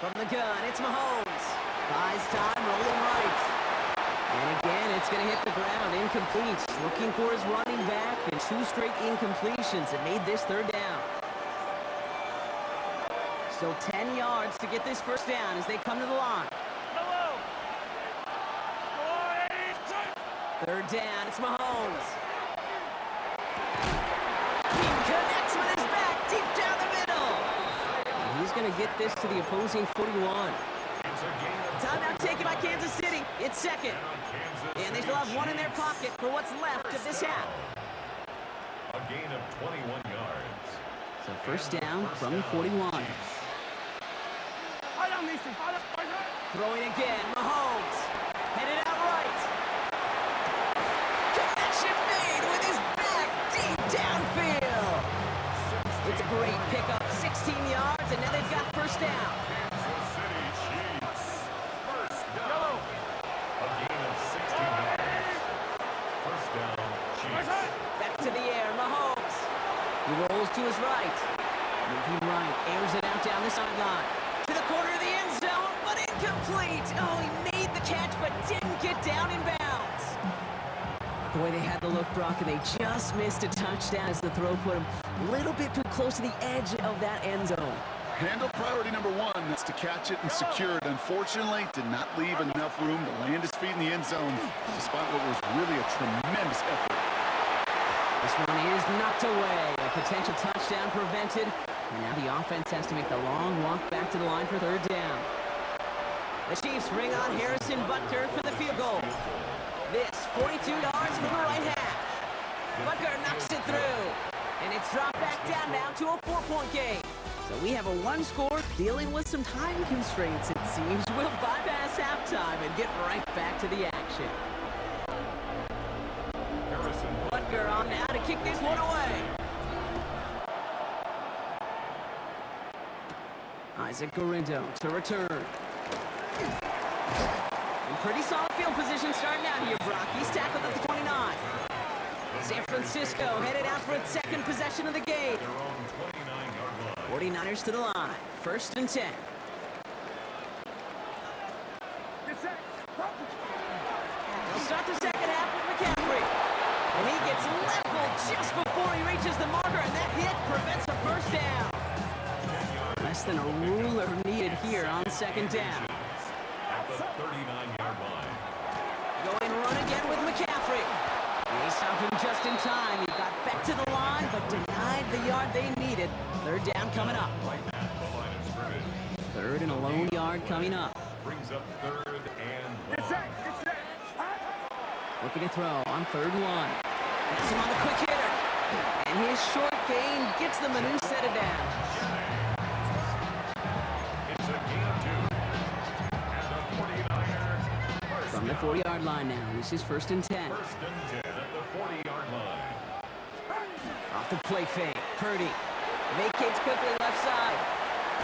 From the gun, it's Mahomes. Buys time, rolling right. And again, it's going to hit the ground. Incomplete. Looking for his running back, and 2 straight incompletions. It made this 3rd down. Still 10 yards to get this 1st down as they come to the line. 3rd down, it's Mahomes. He connects with his back deep down the middle. And he's going to get this to the opposing 41. Timeout taken by Kansas City. It's 2nd. And they still have 1 in their pocket for what's left of this half. A gain of 21 yards. So 1st down from the 41. Throwing again, Mahomes. Headed out right. Connection made with his back deep downfield. It's a great pickup, 16 yards, and now they've got 1st down. Kansas City Chiefs. 1st down. A gain of 16 yards. 1st down, Chiefs. Back to the air, Mahomes. He rolls to his right. Moving right, airs it out down the sideline. To the corner of the end zone, but incomplete. Oh, he made the catch, but didn't get down in bounds. Boy, they had the look, Brock, and they just missed a touchdown as the throw put him a little bit too close to the edge of that end zone. Handle priority number 1, that's to catch it and secure it. Unfortunately, did not leave enough room to land his feet in the end zone, despite what was really a tremendous effort. This one is knocked away. A potential touchdown prevented. And now the offense has to make the long walk back to the line for 3rd down. The Chiefs bring on Harrison Butker for the field goal. This 42 yards from the right hash. Butker knocks it through. And it's dropped back down now to a 4-point game. So we have a one score dealing with some time constraints, it seems. We'll bypass halftime and get right back to the action. Harrison Butker on now to kick this one away. Isaac Gorindo to return. In pretty solid field position starting out here, Brock. He's tackled at the 29. San Francisco headed out for its second possession of the game. their own 29-yard line. 49ers to the line. 1st and 10. Get set. They'll start the second half with McCaffrey. And he gets leveled just before he reaches the marker, and that hit prevents a first down. Less than a ruler needed here on second down. At the 39-yard line. Going run again with McCaffrey. They stopped him just in time. He got back to the line, but denied the yard they needed. Third down coming up. Right at the line of scrimmage. Third and a lone yard coming up. Brings up 3rd and Get 1. set. Get set. Looking to throw on 3rd and 1. That's him on the quick hitter. And his short gain gets them a new set of downs. It's a gain of 2. And the 49er first From the down. 40-yard line now. This is 1st and 10. 1st and 10 at the 40-yard line. Off the play fake. Purdy vacates quickly left side.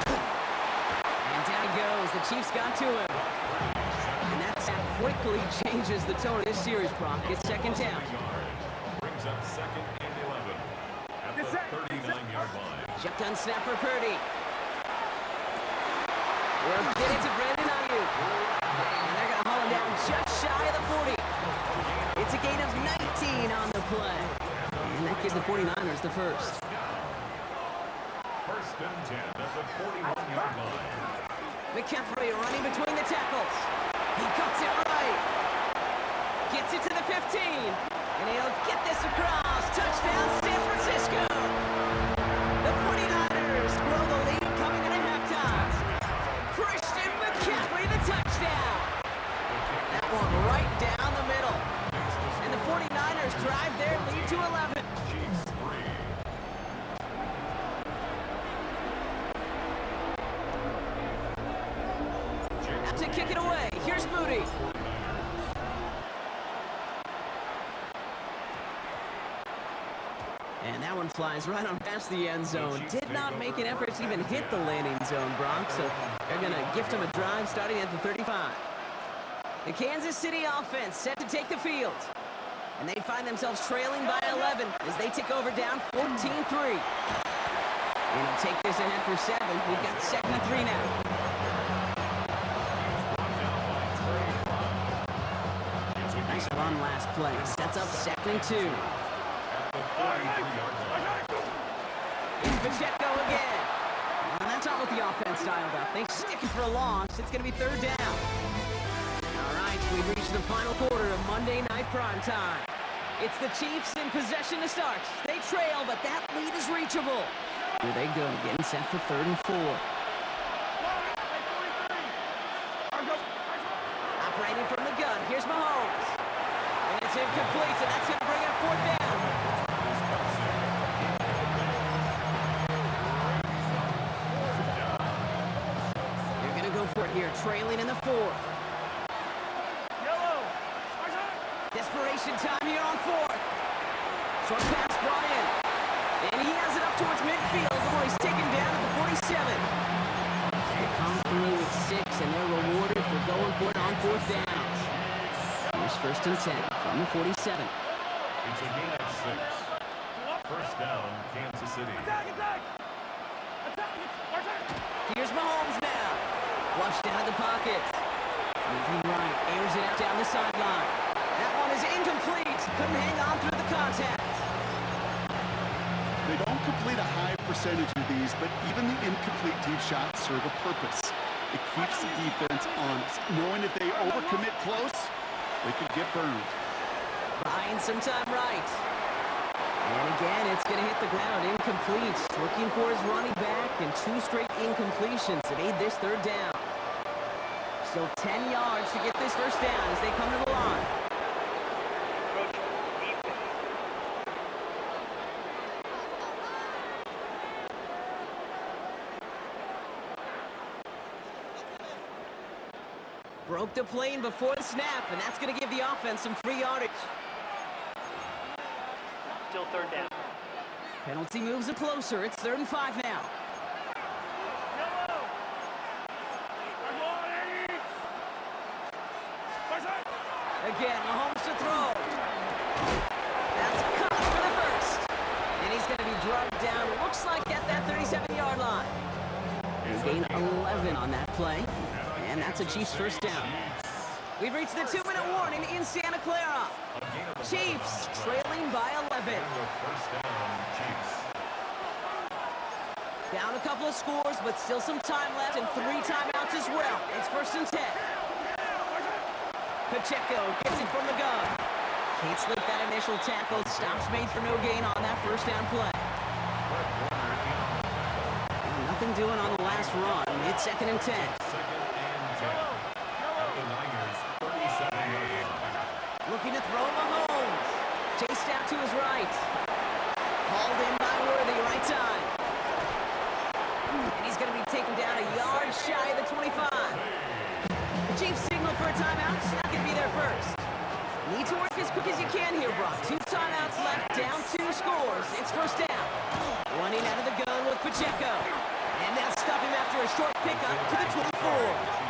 And down he goes. The Chiefs got to him. And that quickly changes the tone of this series, Brock. It's 2nd down. Brings up 2nd and 11 at the 39-yard line. Shotgun snap for Purdy. We'll get it to Brandon Ayuk. And they're going to haul him down just shy of the 40. It's a gain of 19 on the play. And that gives the 49ers the first. 1st and 10 at the 41-yard line. McCaffrey running between the tackles. He cuts it right. Gets it to the 15. And he'll get this across. Touchdown, San Francisco. The 49ers grow the lead coming into halftime. Christian McCaffrey, the touchdown. That one right down the middle. And the 49ers drive their lead to 11. Chiefs 3. Out to kick it away. Here's Moody. And that one flies right on past the end zone. Did not make an effort to even hit the landing zone, Bronx. So they're going to gift him a drive starting at the 35. The Kansas City offense set to take the field. And they find themselves trailing by 11 as they take over down 14-3. And he'll take this ahead for 7. We've got 2nd and 3 now. Nice run last play. Sets up 2nd and 2. It's Pacheco again. And that's not what the offense styled up. They stick it for a loss. It's going to be 3rd down. All right, we've reached the final quarter of Monday Night Primetime. It's the Chiefs in possession to start. They trail, but that lead is reachable. Here they go, getting set for 3rd and 4. Operating from the gun, here's Mahomes. And it's incomplete, and that's going to bring up 4th down. They're going to go for it here, trailing in the 4th. Desperation time here on 4th. Short pass brought in. And he has it up towards midfield before he's taken down at the 47. They come through with 6, and they're rewarded for going for it on 4th down. Here's 1st and 10 from the 47. It's a gain of 6. 1st down, Kansas City. Here's Mahomes now. Flushed out of the pocket. Moving right, airs it out down the sideline. That one is incomplete. Couldn't hang on through the contact. They don't complete a high percentage of these, but even the incomplete deep shots serve a purpose. It keeps the defense honest, knowing if they overcommit close, they could get burned. Buying some time right. And again, it's going to hit the ground. Incomplete. Looking for his running back, and 2 straight incompletions to made this 3rd down. Still 10 yards to get this 1st down as they come to the line. Broke the plane before the snap, and that's going to give the offense some free yardage. Still third down. Penalty moves it closer. It's 3rd and 5 now. Again, Mahomes to throw. That's caught for the first. And he's going to be drugged down, looks like at that 37-yard line. They gain 11 on that play. And that's a Chiefs first down. We've reached the 2-minute warning in Santa Clara. Chiefs trailing by 11. Down a couple of scores, but still some time left and 3 timeouts as well. It's 1st and 10. Pacheco gets it from the gun. Can't slip that initial tackle. Stops made for no gain on that first down play. And nothing doing on the last run. It's 2nd and 10. Looking to throw Mahomes. Chased out to his right. Hauled in by Worthy, right side. And he's going to be taken down a yard shy of the 25. The Chiefs signal for a timeout. It's not going to be their first. Need to work as quick as you can here, Brock. 2 timeouts left, down 2 scores. It's 1st down. Running out of the gun with Pacheco. And they'll stop him after a short pickup to the 24.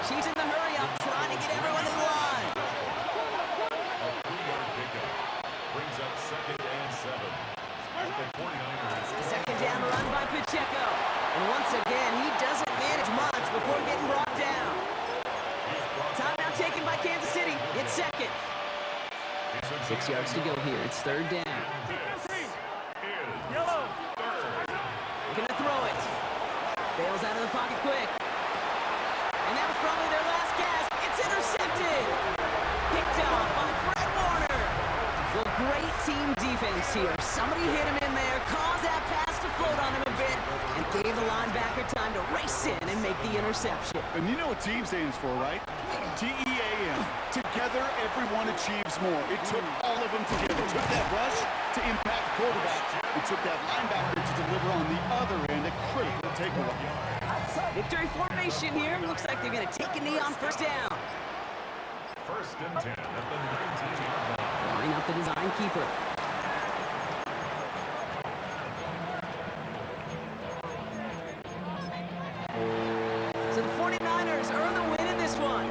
Chiefs in the hurry up, trying to get everyone in line. Brings up 2nd and 7. At the 49ers. 2nd down run by Pacheco. And once again, he doesn't manage much before getting brought down. Timeout taken by Kansas City. It's 2nd. 6 yards to go here. It's 3rd down. Looking to throw it. Bails out of the pocket quick. And that was probably their last gasp. It's intercepted. Picked off by Fred Warner. So great team defense here. Somebody hit him in there, caused that pass to float on him a bit, and gave the linebacker time to race in and make the interception. And you know what team stands for, right? T-E-A-M. Together, everyone achieves more. It took all of them together. It took that rush to impact the quarterback. It took that linebacker to deliver on the other end, a critical takeaway. Victory formation here. Looks like they're going to take a knee on 1st down. 1st and 10 at the 19-yard line. Line up the design keeper. So the 49ers earn the win in this one.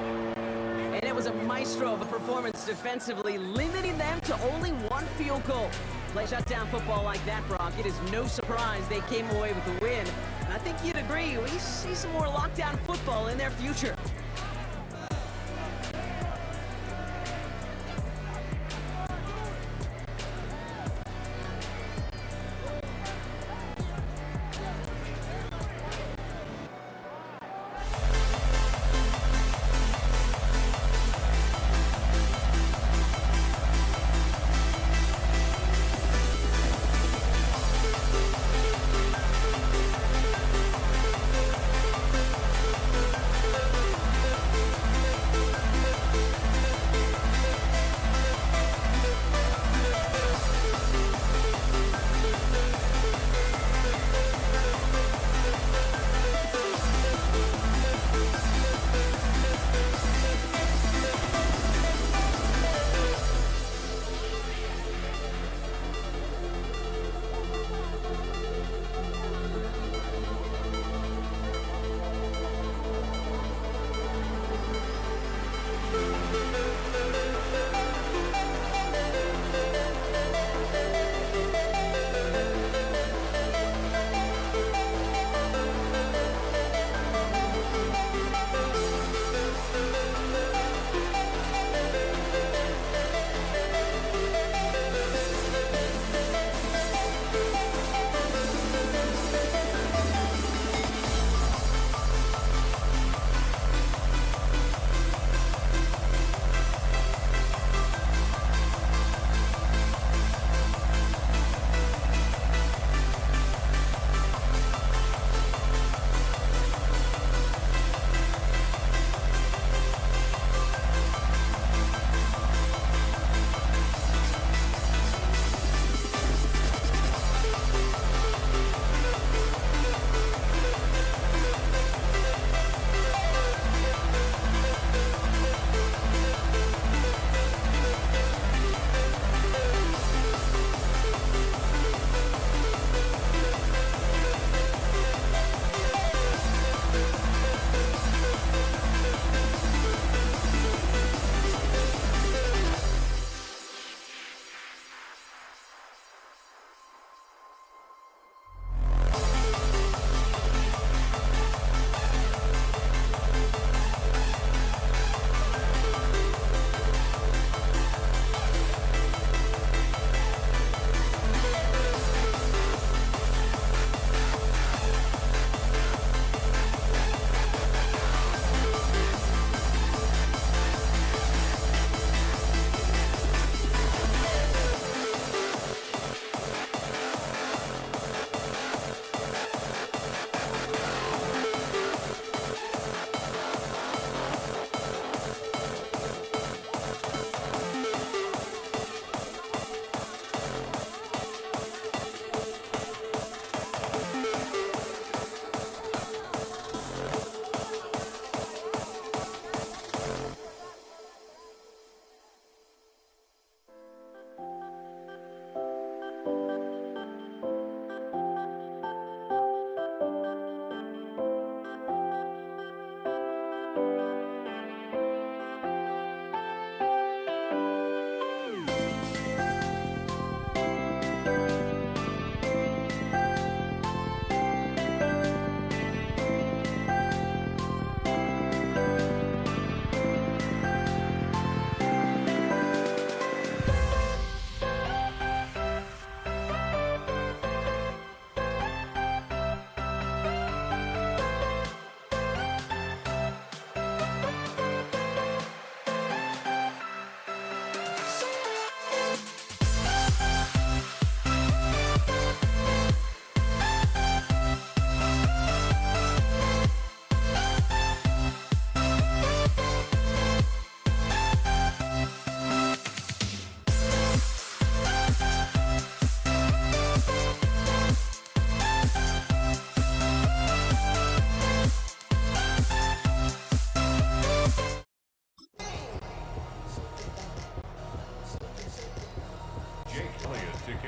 And it was a maestro of a performance defensively, limiting them to only 1 field goal. Play shutdown football like that, Brock, it is no surprise they came away with the win. And I think you'd agree, we see some more lockdown football in their future.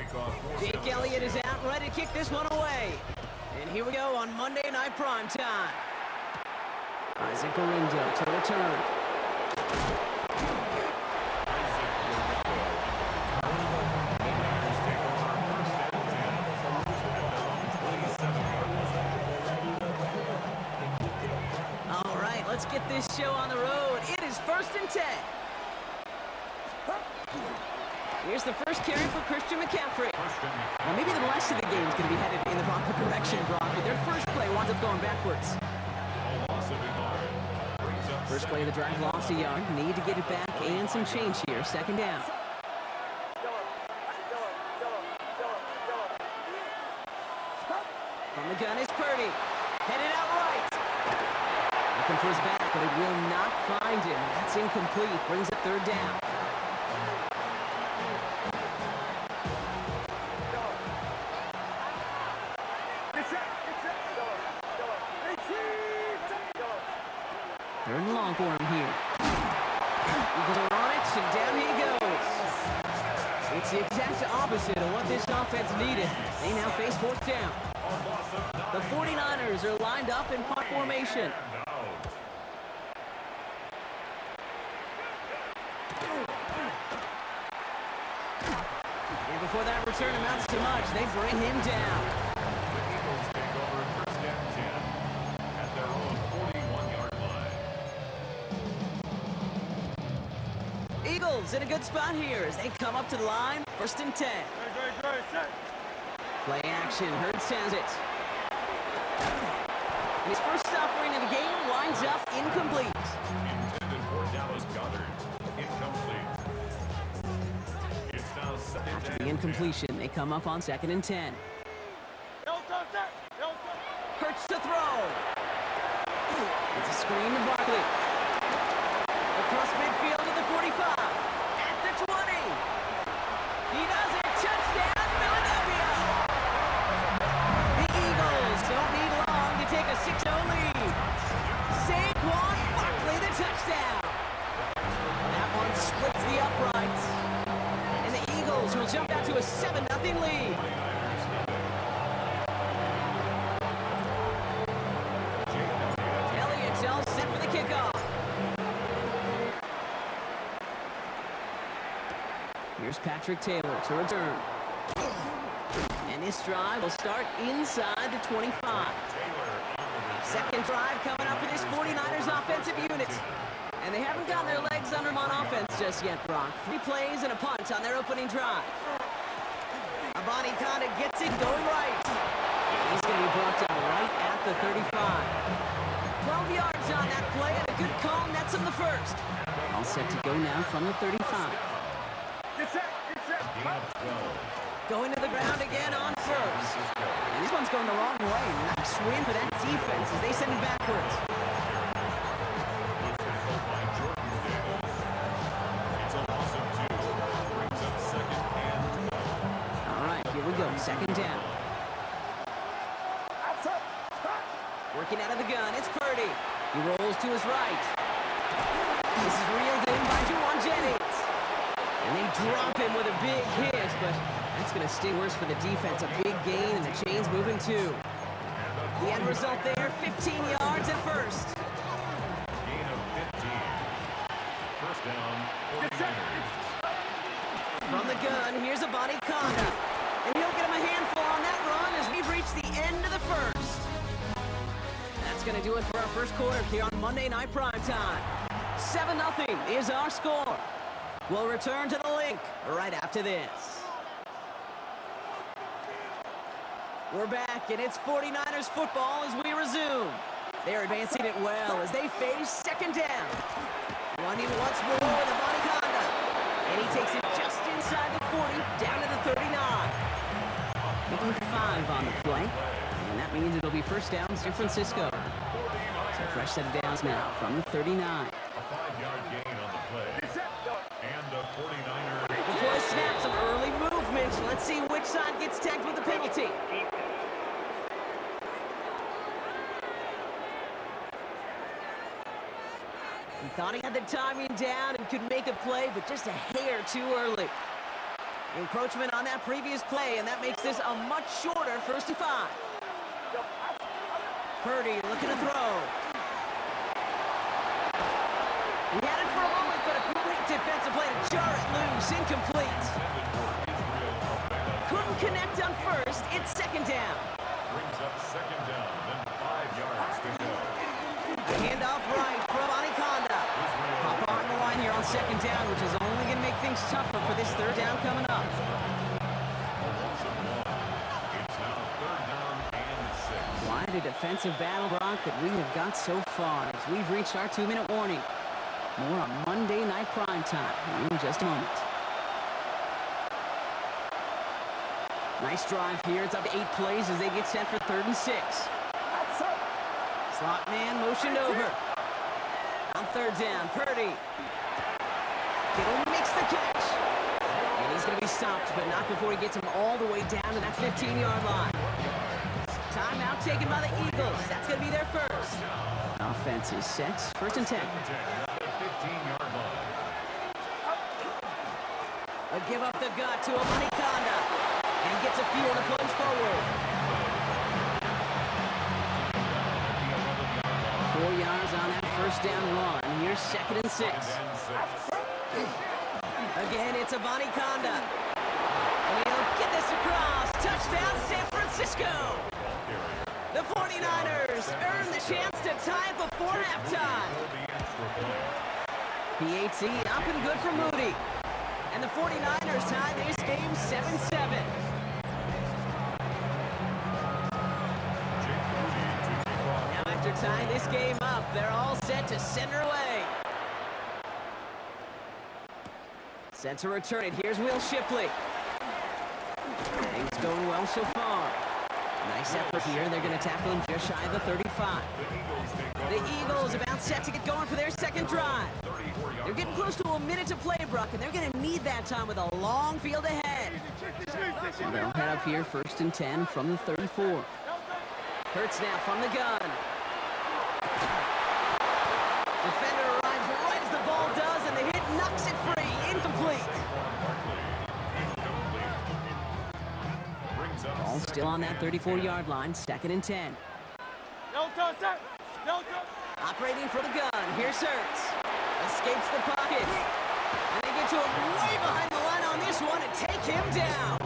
kickoff for Jake Elliott is out, ready to kick this one away. And here we go on Monday Night Primetime. Isaac Galindo to return. All right, let's get this show on the road. It is 1st and 10. Here's the first carry for Christian McCaffrey. Well, maybe the rest of the game's going to be headed in the proper direction, Brock, but their first play winds up going backwards. First play of the drive, lost a yard. Need to get it back and some change here. Second down. From the gun is Purdy. Headed out right. Looking for his back, but it will not find him. That's incomplete. Brings it third down. Third and long for him here. Eagles are on it, and down he goes. It's the exact opposite of what this offense needed. They now face fourth down. The 49ers are lined up in punt formation. And before that return amounts to much, they bring him down. The Eagles take over first and 10 at their own 41-yard line. Eagles in a good spot here as they come up to the line. 1st and 10. Play action. Hurts sends it. And his first offering of the game winds up incomplete. Intended for Dallas Goedert. Incomplete. It's now second After and the incompletion, they come up on 2nd and 10. Hurts to throw. It's a screen to Barkley. Across midfield to the 45. At the 20. He does it. Touchdown, Philadelphia. The Eagles don't need long to take a 6-0 lead. Saquon Barkley, the touchdown. That one splits the uprights. And the Eagles will jump out to a 7-0 lead. Elliott's all set for the kickoff. Here's Patrick Taylor to return. And this drive will start inside the 25. Second drive coming up for this 49ers offensive unit. And they haven't gotten their legs under them on offense just yet, Brock. 3 plays and a punt on their opening drive. Abani Kanda gets it going right. He's going to be brought down right at the 35. 12 yards on that play and a good call nets him the first. All set to go now from the 35. Going to the ground again on first. And this one's going the wrong way. Nice win for that defense as they send it backwards. All right, here we go. Second down. Working out of the gun, it's Purdy. He rolls to his right. This is reeled in by Juwan Jennings. And they drop him with a big hit, but that's going to sting worse for the defense. A big gain, and the chain's moving too. The end result there, 15 yards at first. Gain of 15. First down, 49ers. From the gun, here's Abani Kanda. And he'll get him a handful on that run as we've reached the end of the first. That's going to do it for our first quarter here on Monday Night Primetime. 7-0 is our score. We'll return to the link right after this. We're back, and it's 49ers football as we resume. They're advancing it well as they face second down. Running once more with Abani Kanda. And he takes it just inside the 40, down to the 39. Looking 5 on the play. And that means it'll be first down San Francisco. So fresh set of downs now from the 39. A 5-yard gain on the play. And the 49ers. Before the snap, some early movement. Let's see which side gets tagged with the penalty. He thought he had the timing down and could make a play, but just a hair too early. Encroachment on that previous play, and that makes this a much shorter 1st and 5. Purdy looking to throw. He had it for a moment, but a great defensive play to jar it loose. Incomplete. Couldn't connect on 1st. It's 2nd down. Brings up 2nd down, then 5 yards to go. The handoff right from Anaconda. Pop on the line here on 2nd down, which is only going to make things tougher for this 3rd down coming up. It's now 3rd down and 6. Quite a defensive battle, Brock, that we have got so far as we've reached our 2-minute warning. More on Monday Night Prime Time in just a moment. Nice drive here. It's up to 8 plays as they get set for 3rd and 6. Slot man motioned over. On 3rd down, Purdy. Kittle makes the catch. And he's going to be stopped, but not before he gets him all the way down to that 15-yard line. Timeout taken by the Eagles. That's going to be their first. Offense is set. 1st and 10. 15-yard line. A give up the gut to Anaconda. And he gets a few on the plunge forward. 4 yards on that 1st down run. Here's 2nd and 6. Again, it's Anaconda. And he'll get this across. Touchdown, San Francisco. The 49ers earn the chance to tie before halftime. PAT up and good for Moody. And the 49ers tie this game 7-7. Now after tying this game up, they're all set to send her away. Set to return it. Here's Will Shipley. Things going well so far. Nice effort here. They're going to tackle him just shy of the 35. The Eagles about set to get going for their 2nd drive. They're getting close to a minute to play, Brock, and they're going to need that time with a long field ahead. So they'll head up here 1st and 10 from the 34. Hurts now from the gun. Defender arrives right as the ball does, and the hit knocks it free. Incomplete. Ball still on that 34-yard line. 2nd and 10. Operating for the gun. Here's Hurts. Escapes the pocket. And they get to him way behind the line on this one and take him down.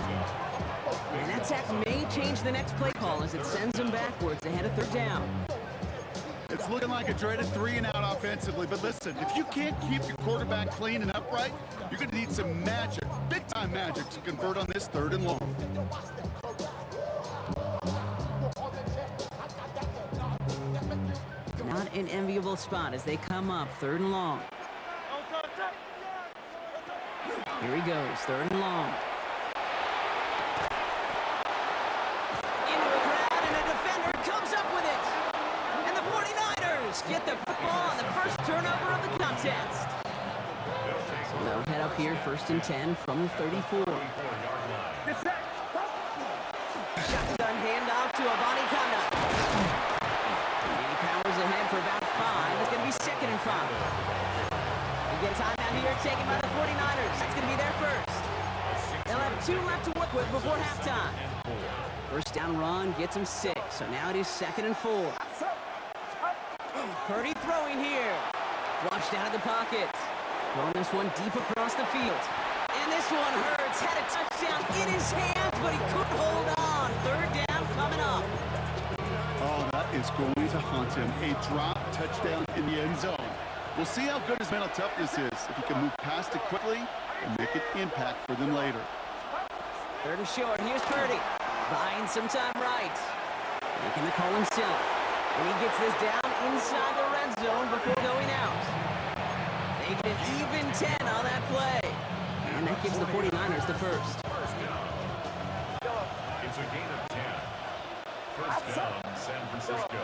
And that sack may change the next play call as it sends him backwards ahead of 3rd down. It's looking like a dreaded 3-and-out offensively, but listen, if you can't keep your quarterback clean and upright, you're going to need some magic, big-time magic, to convert on this 3rd and long. Not an enviable spot as they come up 3rd and long. Here he goes, 3rd and long. Into the crowd, and a defender comes up with it. And the 49ers get the football on the first turnover of the contest. So they'll head up here 1st and 10 from the 34. Shotgun handoff to Anaconda. He powers ahead for about 5. It's going to be 2nd and 5. We get a timeout here taken by the 49ers. That's going to be their first. They'll have 2 left to work with before halftime. 1st down run gets them 6. So now it is 2nd and 4. Purdy throwing here. Flushed out of the pocket. Throwing this one deep across the field. And this one hurts. Had a touchdown in his hands, but he couldn't hold on. 3rd down coming up. Oh, that is going to haunt him. A drop touchdown in the end zone. We'll see how good his mental toughness is, if he can move past it quickly and make an impact for them later. 3rd and short. Here's Purdy. Buying some time right. Making the call himself. And he gets this down inside the red zone before going out. Making an even 10 on that play. And that gives the 49ers the first. It's a gain of 10. 1st down, San Francisco.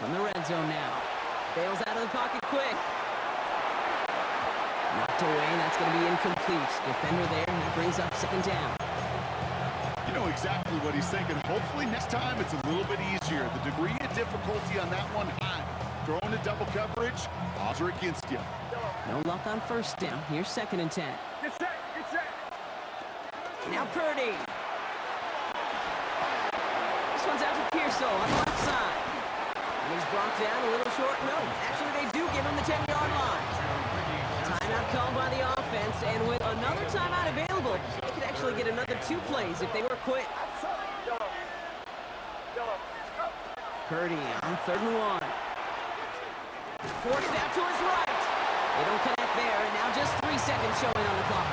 From the red zone now. Bails out of the pocket quick. Knocked away, and that's going to be incomplete. Defender there, and that brings up 2nd down. You know exactly what he's thinking. Hopefully next time it's a little bit easier. The degree of difficulty on that one high. Throwing a double coverage, odds are against you. No luck on 1st down. Here's 2nd and 10. Now Purdy. This one's out to Pearsall on the left side. And he's brought down a little short. No, actually they do give him the 10-yard line. Timeout called by the offense, and with another timeout available, they could actually get another 2 plays if they were quick. Purdy on 3rd and 1. Forced out to his right. They don't connect there, and now just 3 seconds showing on the clock.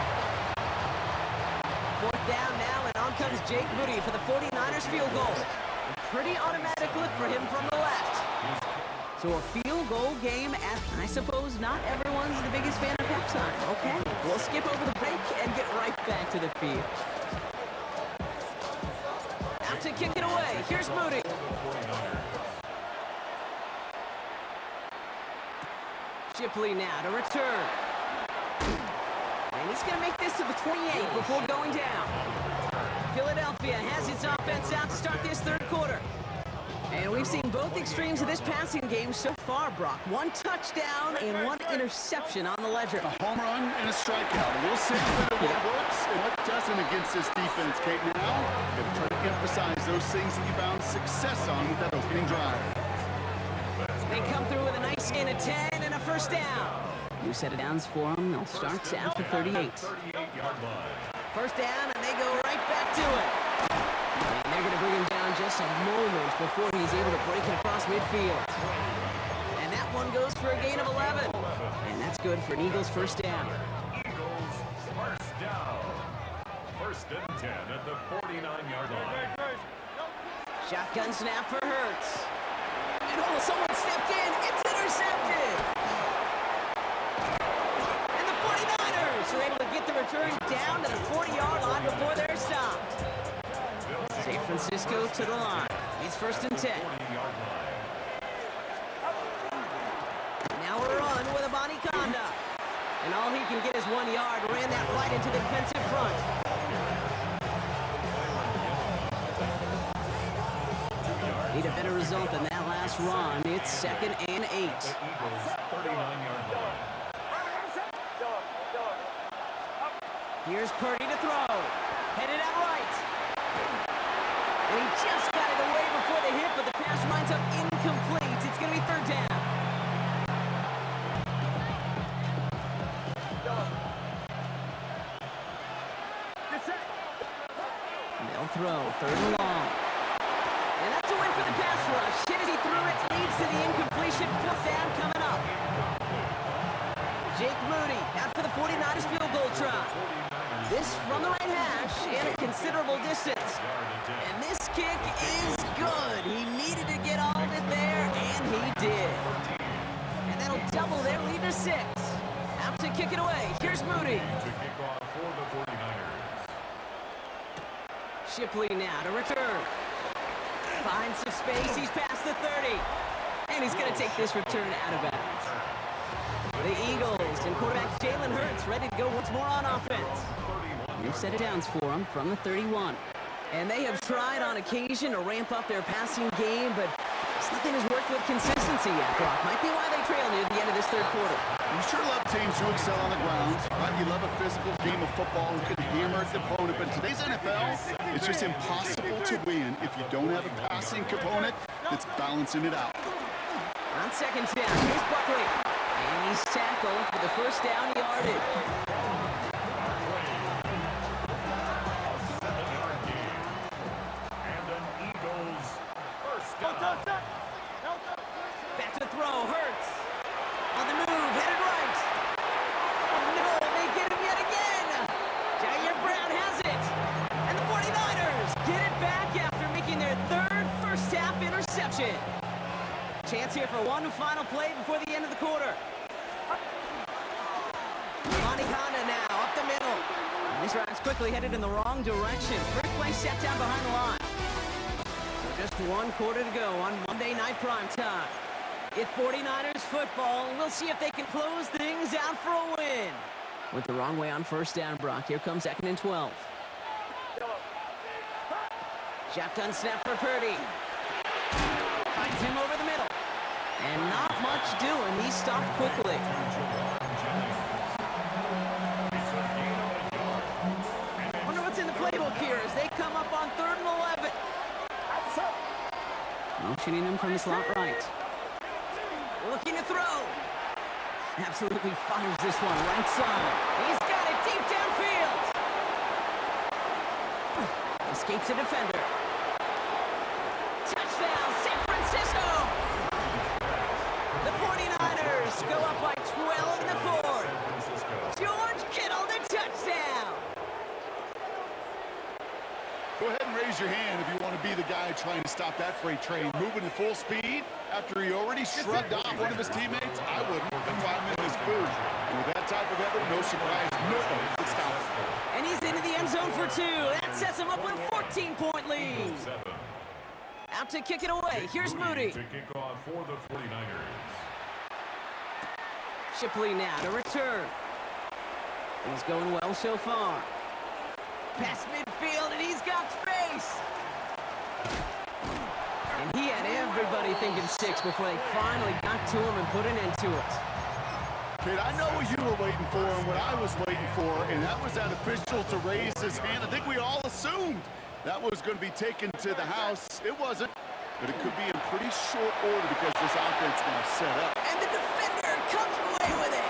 4th down now, and on comes Jake Moody for the 49ers field goal. A pretty automatic look for him from the left. So a field goal game at, I suppose, not everyone's the biggest fan of halftime. Okay, we'll skip over the break and get right back to the field. Out to kick it away. Here's Moody. Shipley now to return. And he's going to make this to the 28 before going down. Philadelphia has its offense out to start this 3rd quarter. And we've seen both extremes of this passing game so far, Brock. 1 touchdown and 1 interception on the ledger. A home run and a strikeout. We'll see what works and what doesn't against this defense, Kate. Now, going to try to emphasize those things that you found success on with that opening drive. They come through with a nice gain of 10 and a 1st down. New set of downs for them. They'll start at the 38. 1st down, and they go right back to it. And they're going to bring him down just a moment before he's able to break it across midfield. And that one goes for a gain of 11. And that's good for an Eagles 1st down. Eagles first down. 1st and 10 at the 49-yard line. Shotgun snap for Hurts. And oh, someone stepped in. It's intercepted. And the 49ers are able to get the return down to the 40-yard line before they're stopped. San Francisco to the line. It's 1st and 10. Now a run with a Bonnie Conda. And all he can get is 1 yard. Ran that right into the defensive front. Need a better result than that last run. It's 2nd and 8. Eagles 39-yard line. Here's Purdy to throw. Headed out right. And he just got it away before the hit, but the pass winds up incomplete. It's going to be 3rd down. They'll throw. 3rd and long. And that's a win for the pass rush. Hit as he threw it, leads to the incompletion. 4th down coming up. Jake Moody out for the 49ers field goal try. This from the right hash and a considerable distance. And this kick is good. He needed to get all of it there, and he did. And that'll double their lead to 6. Out to kick it away. Here's Moody. To kick off for the 49ers. Shipley now to return. Finds some space. He's past the 30. And he's going to take this return out of bounds. The Eagles and quarterback Jalen Hurts ready to go once more on offense. New set of downs for him from the 31. And they have tried on occasion to ramp up their passing game, but nothing has worked with consistency yet, Brock. Might be why they trail near the end of this 3rd quarter. You sure love teams who excel on the ground, right? You love a physical game of football who can hammer the opponent, but in today's NFL, it's just impossible to win if you don't have a passing component that's balancing it out. On 2nd down, here's Buckley. And he's tackled for the 1st down yardage. Back to throw, Hurts. On the move, headed right. Oh no, they get him yet again. Jair Brown has it. And the 49ers get it back after making their 3rd first-half interception. Chance here for one final play before the end of the quarter. Bonnie Conda now, up the middle. And this drive's quickly headed in the wrong direction. First play set down behind the line. Just 1 quarter to go on Monday Night Primetime. It's 49ers football. We'll see if they can close things out for a win. Went the wrong way on 1st down, Brock. Here comes 2nd and 12. Shotgun snap for Purdy. Finds him over the middle. And not much doing. He stopped quickly. Wonder what's in the play positioning him from the slot right. Looking to throw. Absolutely fires this one right side. He's got it deep downfield. Escapes a defender. Touchdown, San Francisco. The 49ers go up by 12 in the fourth. George Kittle, the touchdown. Go ahead and raise your hand if you want to be the guy trying to stop that freight train moving at full speed after he already shrugged off one of his teammates. I wouldn't. That's why I'm in this booth. And with that type of effort, no surprise, no one can stop it. And he's into the end zone for 2. That sets him up with a 14-point lead. Out to kick it away. Here's Moody. To kick off for the 49ers. Shipley now to return. He's going well so far. Past midfield, and he's got space. And he had everybody thinking 6 before they finally got to him and put an end to it. Kid, I know what you were waiting for and what I was waiting for, and that was that official to raise his hand. I think we all assumed that was going to be taken to the house. It wasn't, but it could be in pretty short order because this offense now set up. And the defender comes away with it.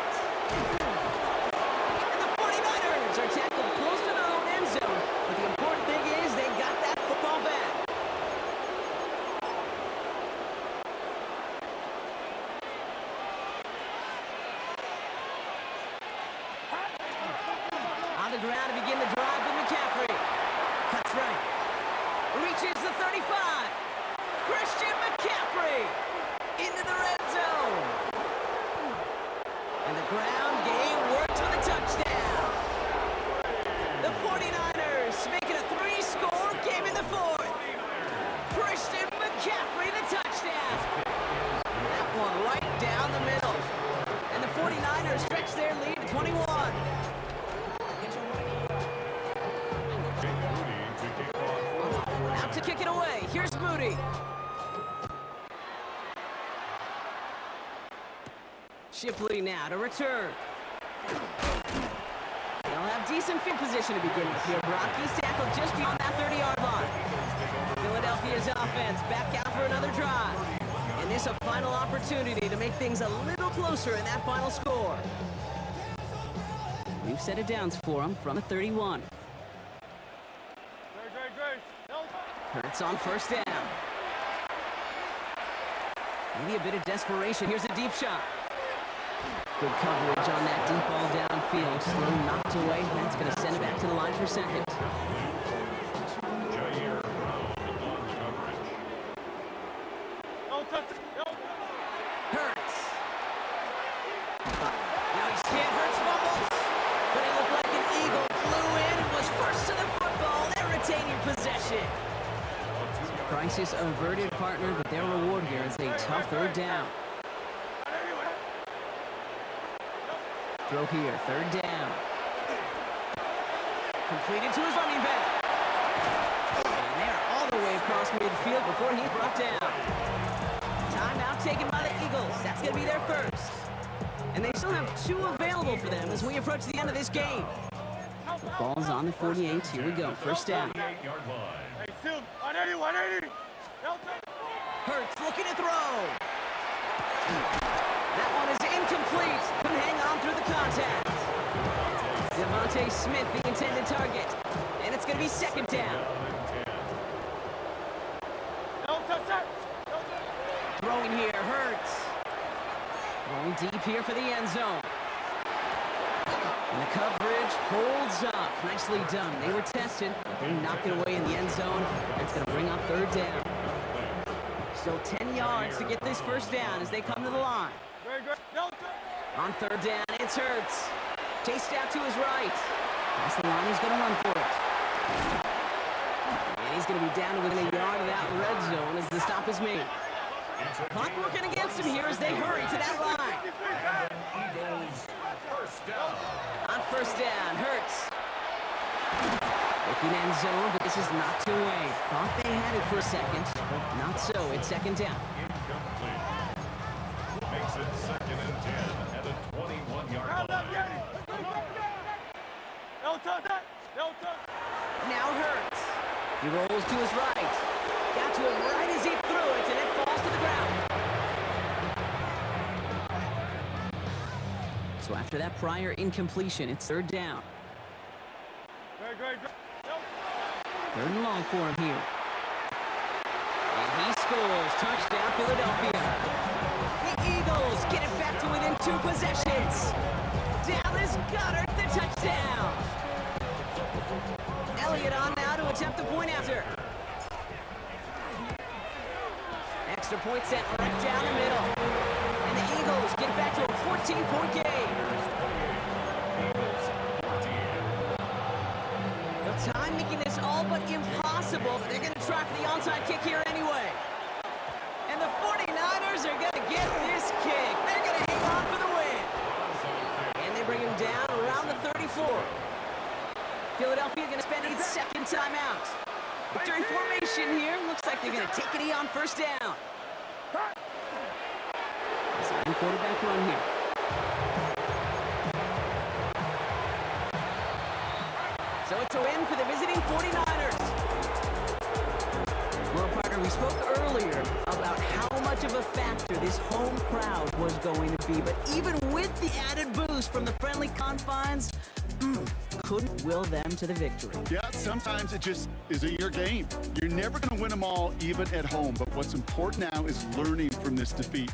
And the 49ers are tackled close to their own end zone. But the important thing is they got that football back. On the ground to begin the drive with McCaffrey. Cuts right. Reaches the 35. Christian McCaffrey into the red zone. And the ground game works for the touchdown. The 49ers make it a 3-score game in the fourth. Christian McCaffrey, the touchdown. That one right down the middle. And the 49ers stretch their lead to 21. Out to kick it away. Here's Moody. Shipley now to return. They'll have decent field position to begin with here. Brock, he's tackled just beyond that 30-yard line. Philadelphia's offense back out for another drive. And this a final opportunity to make things a little closer in that final score. We've set it down for him from the 31. Hurts on first down. Maybe a bit of desperation. Here's a deep shot. Good coverage on that deep ball downfield. Slow knocked away. That's going to send it back to the line for second. Jair Brown on coverage. Hurts. Now he's hit. Hurts fumbles. But it looked like an eagle flew in and was first to the football. They're retaining possession. Crisis averted, partner, but their reward here is a tough third down. Throw here, third down. Completed to his running back. And they're all the way across midfield before he's brought down. Timeout taken by the Eagles. That's going to be their first. And they still have 2 available for them as we approach the end of this game. The ball's on the 48. Here we go. First down. 48-yard line. Hurts looking to throw. That one is incomplete. Couldn't hang on through the contact. Devontae Smith, the intended target. And it's going to be second down. Throwing here, Hurts. Throwing deep here for the end zone. And the coverage holds up. Nicely done. They were tested, but they knocked it away in the end zone. That's going to bring up third down. Still 10 yards to get this first down as they come to the line. On third down, it's Hurts. Chased out to his right. Past the line, he's going to run for it. And he's going to be down to within a yard of that red zone as the stop is made. Clock working against him here as they hurry to that line. Eagles first down. On first down, Hurts. Looking end zone, but this is knocked away. Thought they had it for a second, but not so. It's second down. Incomplete. Makes it second and 10 at the 21-yard line. Now Hurts. He rolls to his right. Got to him right as he threw it, and it falls to the ground. So after that prior incompletion, it's third down. Third and long for him here. And he scores. Touchdown, Philadelphia. The Eagles get it back to within 2 possessions. Dallas Goedert, the touchdown. Elliott on now to attempt the point after. Extra point set right down the middle. And the Eagles get back to a 14-point game. The time making this all but impossible, but they're going to try for the onside kick here anyway. And the 49ers are going to get this kick. They're going to hang on for the win. And they bring him down around the 34. Philadelphia going to spend its second timeout. Victory formation here. Looks like they're going to take it on first down. Second quarterback run here. So it's a win for the visiting 49ers. Well, partner, we spoke earlier about how much of a factor this home crowd was going to be. But even with the added boost from the friendly confines, couldn't will them to the victory. Yeah, sometimes it just isn't your game. You're never going to win them all, even at home. But what's important now is learning from this defeat.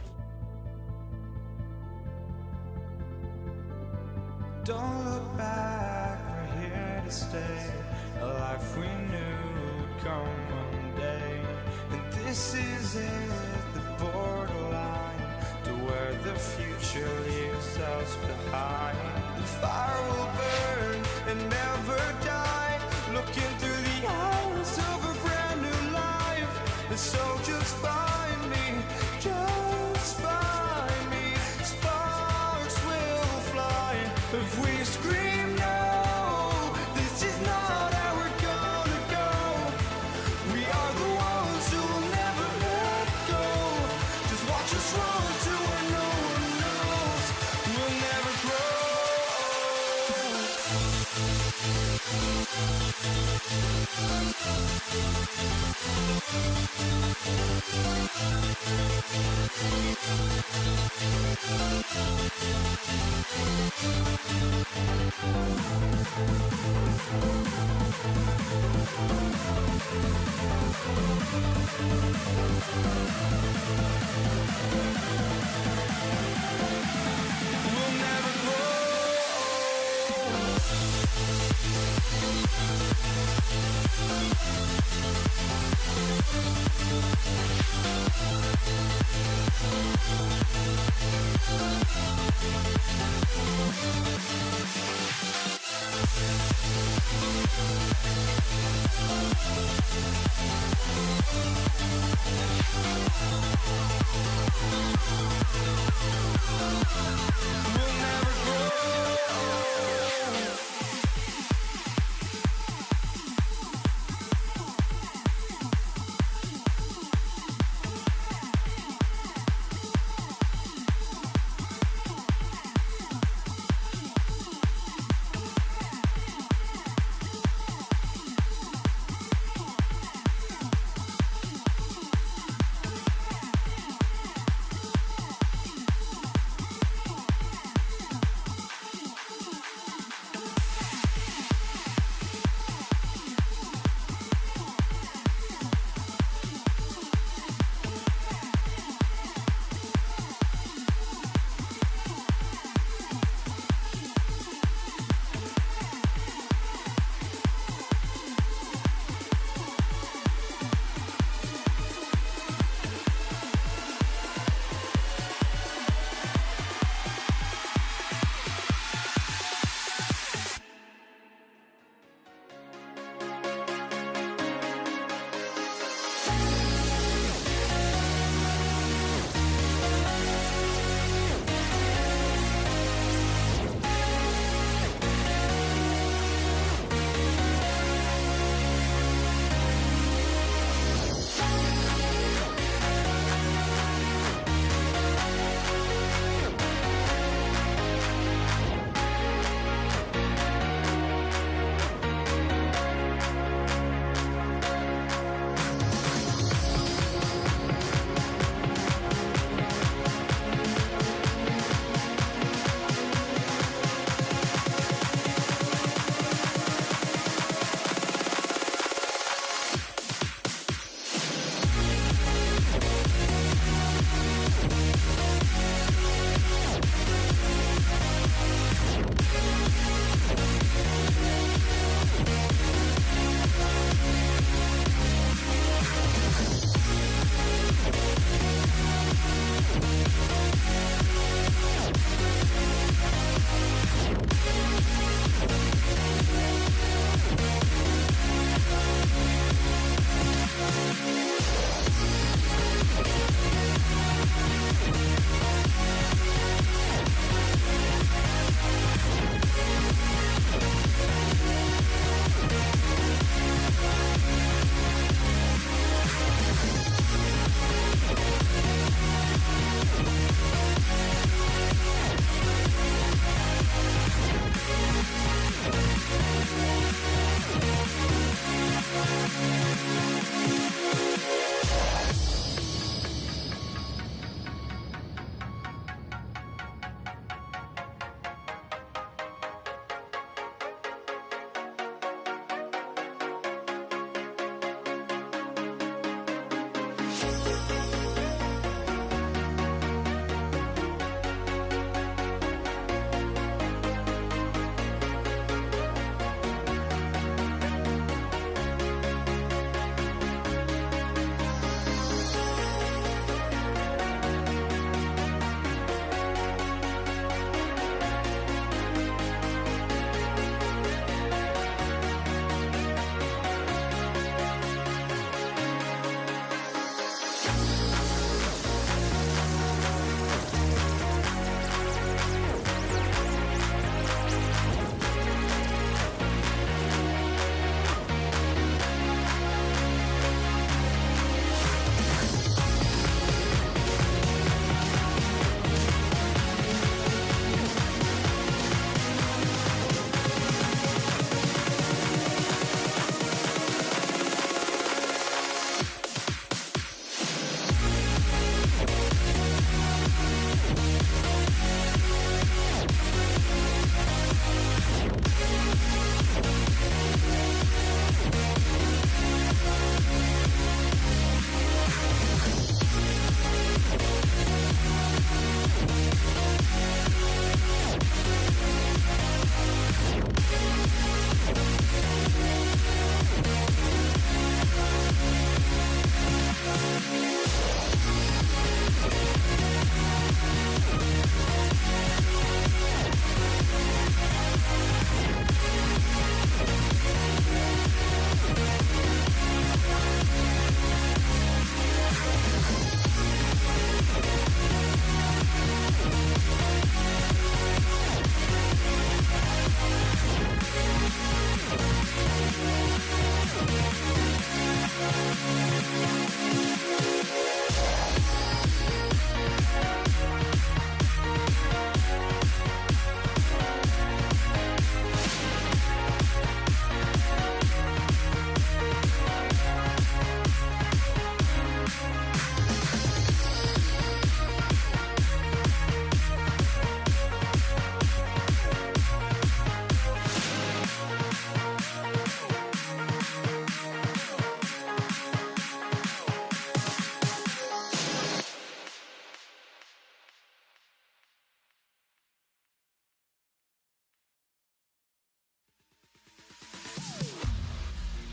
Don't look back, we're here to stay. A life we knew would come one day. And this is it, the borderline to where the future leaves us behind. The fire will burn and never die, looking through the eyes of a brand new life. And so just find me, just find me. Sparks will fly if we scream no. This is not how we're gonna go. We are the ones who will never let go. Just watch us run to where no one knows. We'll never grow. We'll never grow. We'll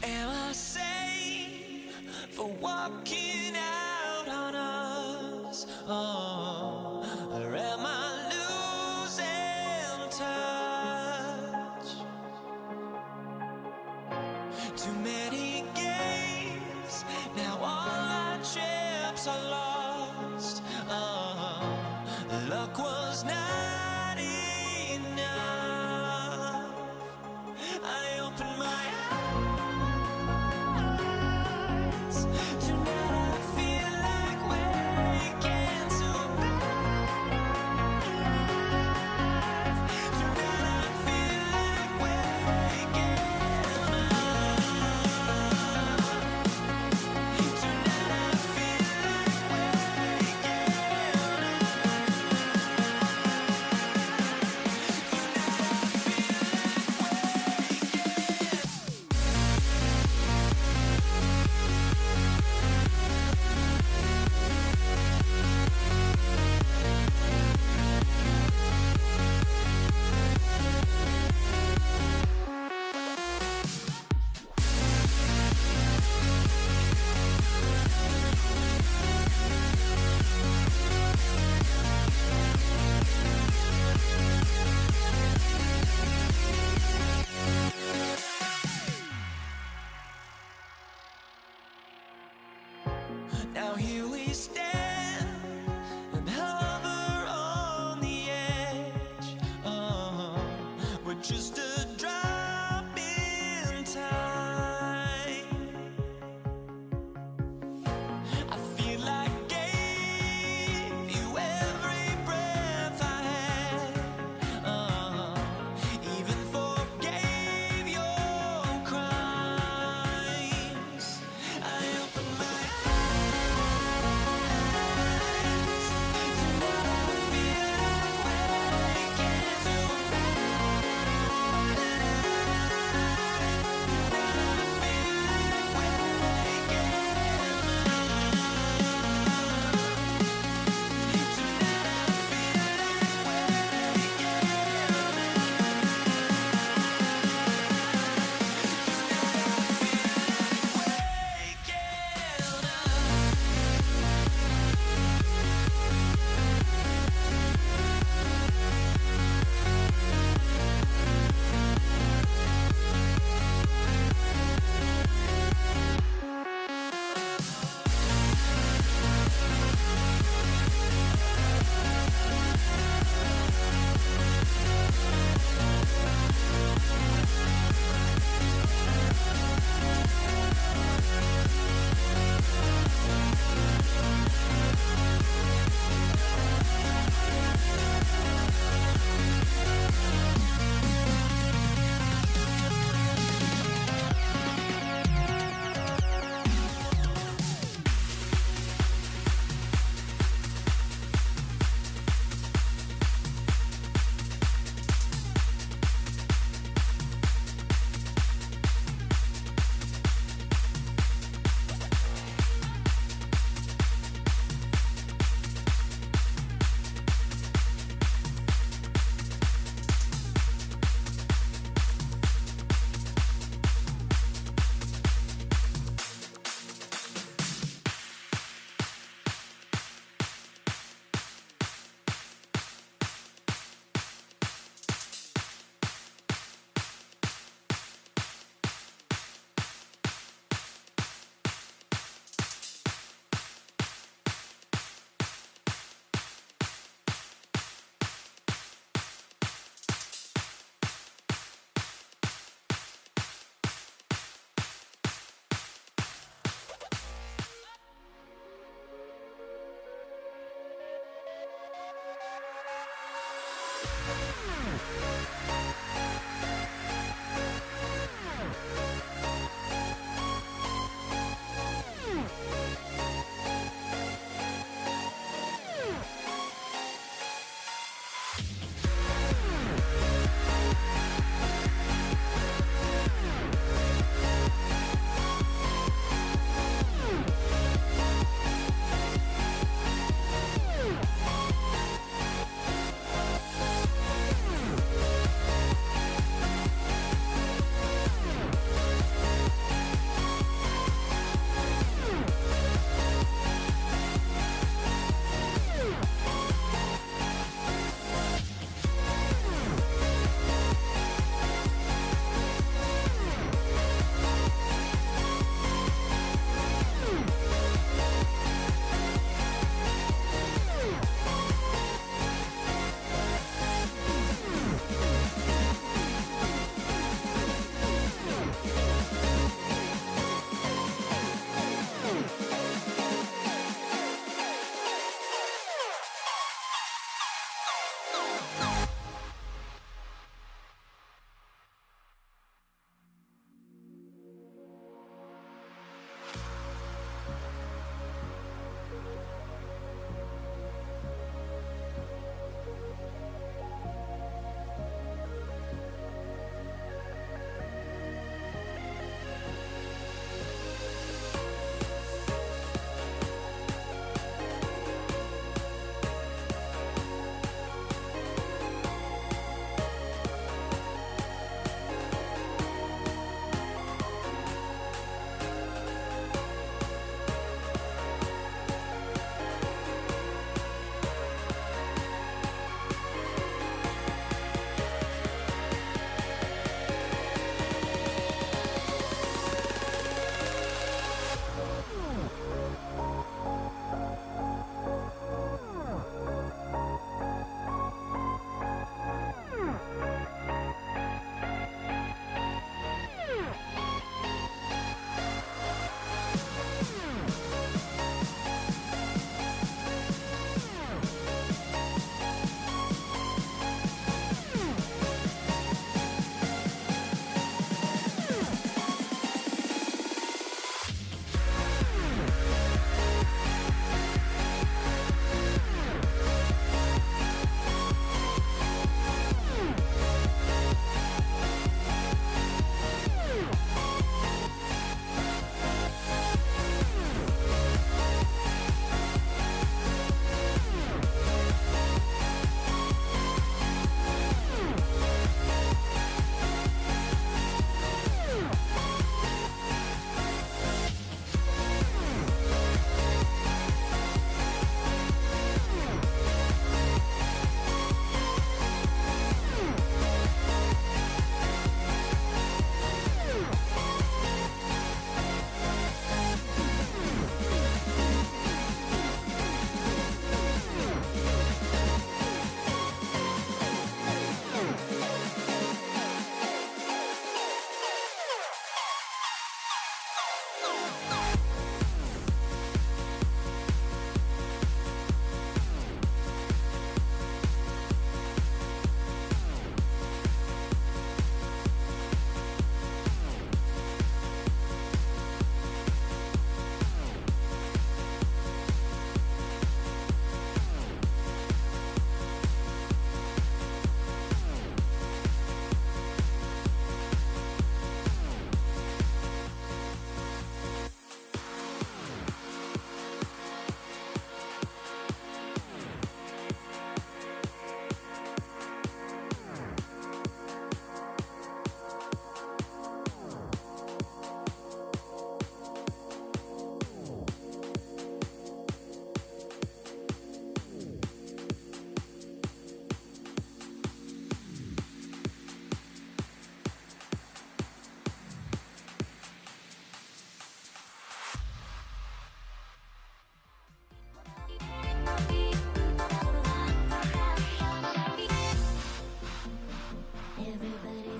Am I sane for walking out on us? Oh, or am I losing touch? Too many games, now all our chips are lost. Oh, luck was not enough. I opened my eyes. Tonight I feel like waking to a better life. Tonight I feel like waking up.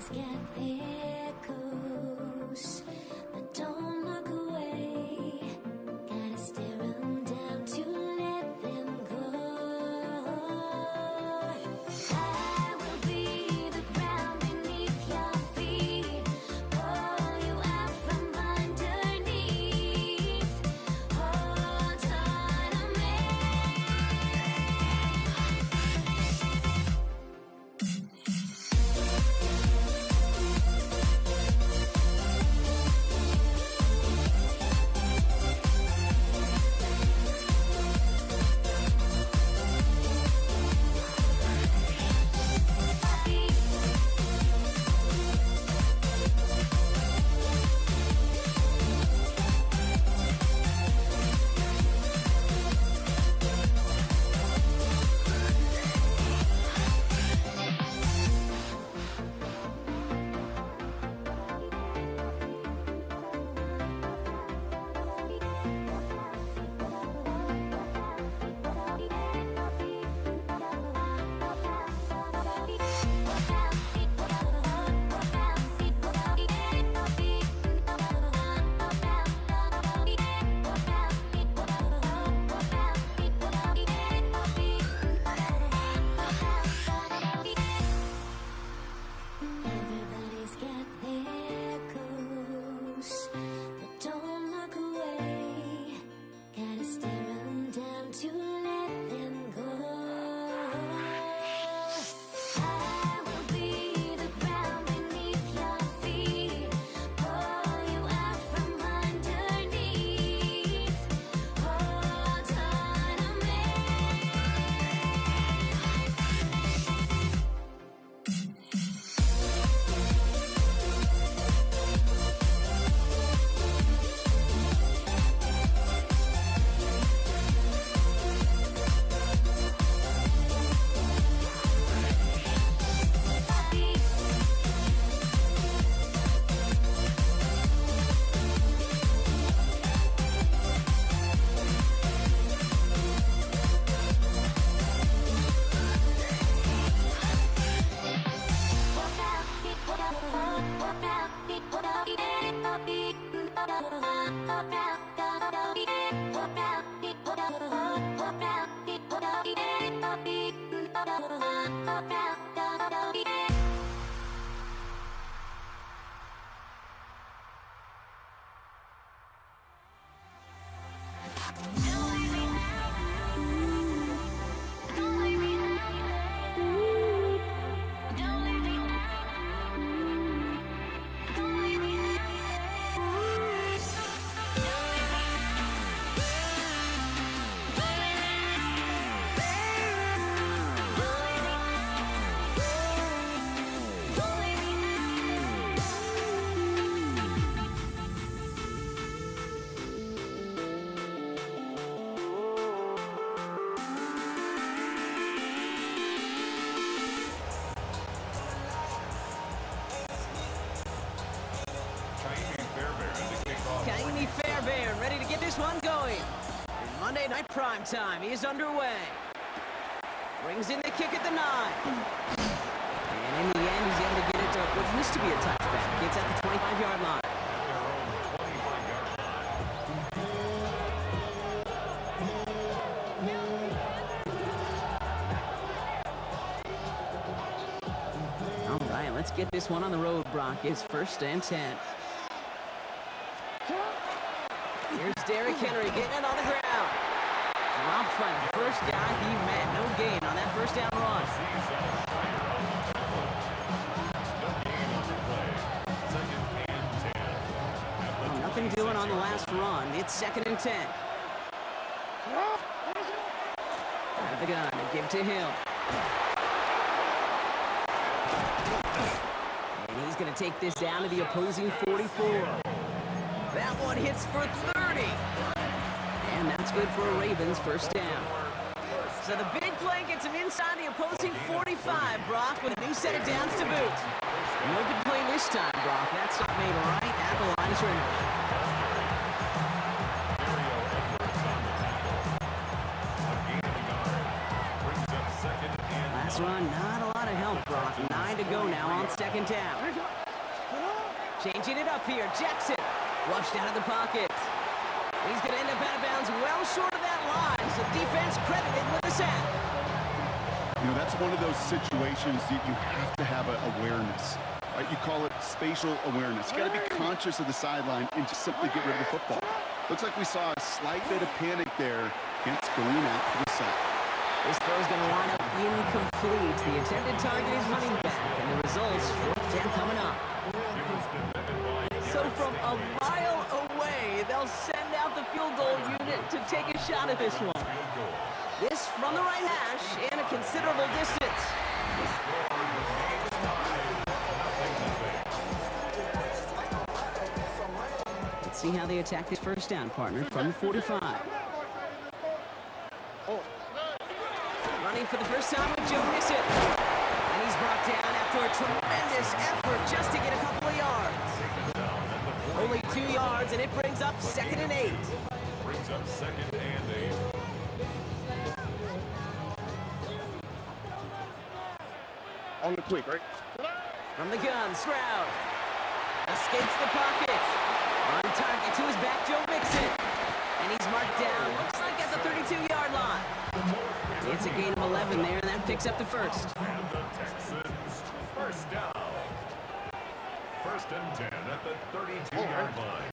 Everybody's got their goals, but don't look away. Gotta stare 'em down to let them go. I will be the ground beneath your feet, pull you out from underneath. Hold on to me. Everybody's got their goals, but don't look away. Gotta stare 'em down to let them go. I will be the ground beneath your feet, pull you out from underneath. Hold on to me. Kaimi Fairbairn ready to get this one going. In Monday Night Prime Time is underway. Brings in the kick at the 9. And in the end, he's able to get it to what used to be a touchback. It's at the 25-yard line. All right, let's get this one on the road, Brock. It's 1st and 10. Here's Derrick Henry getting it on the ground. Dropped by the first guy he met. No gain on that first down run. Well, nothing doing on the last run. It's 2nd and 10. Out of the gun to give to Hill. And he's going to take this down to the opposing 44. That one hits for 30. And that's good for a Ravens 1st down. So the big play gets him inside the opposing 45, Brock, with a new set of downs to boot. No good play this time, Brock. That's not made right at the line of scrimmage. Last run, not a lot of help, Brock. 9 to go now on second down. Changing it up here. Jackson flushed out of the pocket. He's going to end up out of bounds well short of that line, so defense credited with the sack. You know, that's one of those situations that you have to have awareness. Right? You call it spatial awareness. You got to be conscious of the sideline and just simply get rid of the football. Looks like we saw a slight bit of panic there. Hence going out for the sack. This throw's going to line up incomplete. The intended target is running back, and the results, 4th down coming up. So from a mile away, they'll send out the field goal unit to take a shot at this one. This from the right hash and a considerable distance. Let's see how they attack this first down, partner, from the 45. Running for the first time with Joe Mixon. And he's brought down after a tremendous effort just to get a couple of yards. Only 2 yards, and it brings up 2nd and 8. Brings up 2nd and 8. On the quick, right? From the gun, Stroud escapes the pocket. On target to his back, Joe Mixon. And he's marked down, looks like at the 32-yard line. It's a gain of 11 there, and that picks up the first. And the Texans, first down. 1st and 10 at the 32-yard line.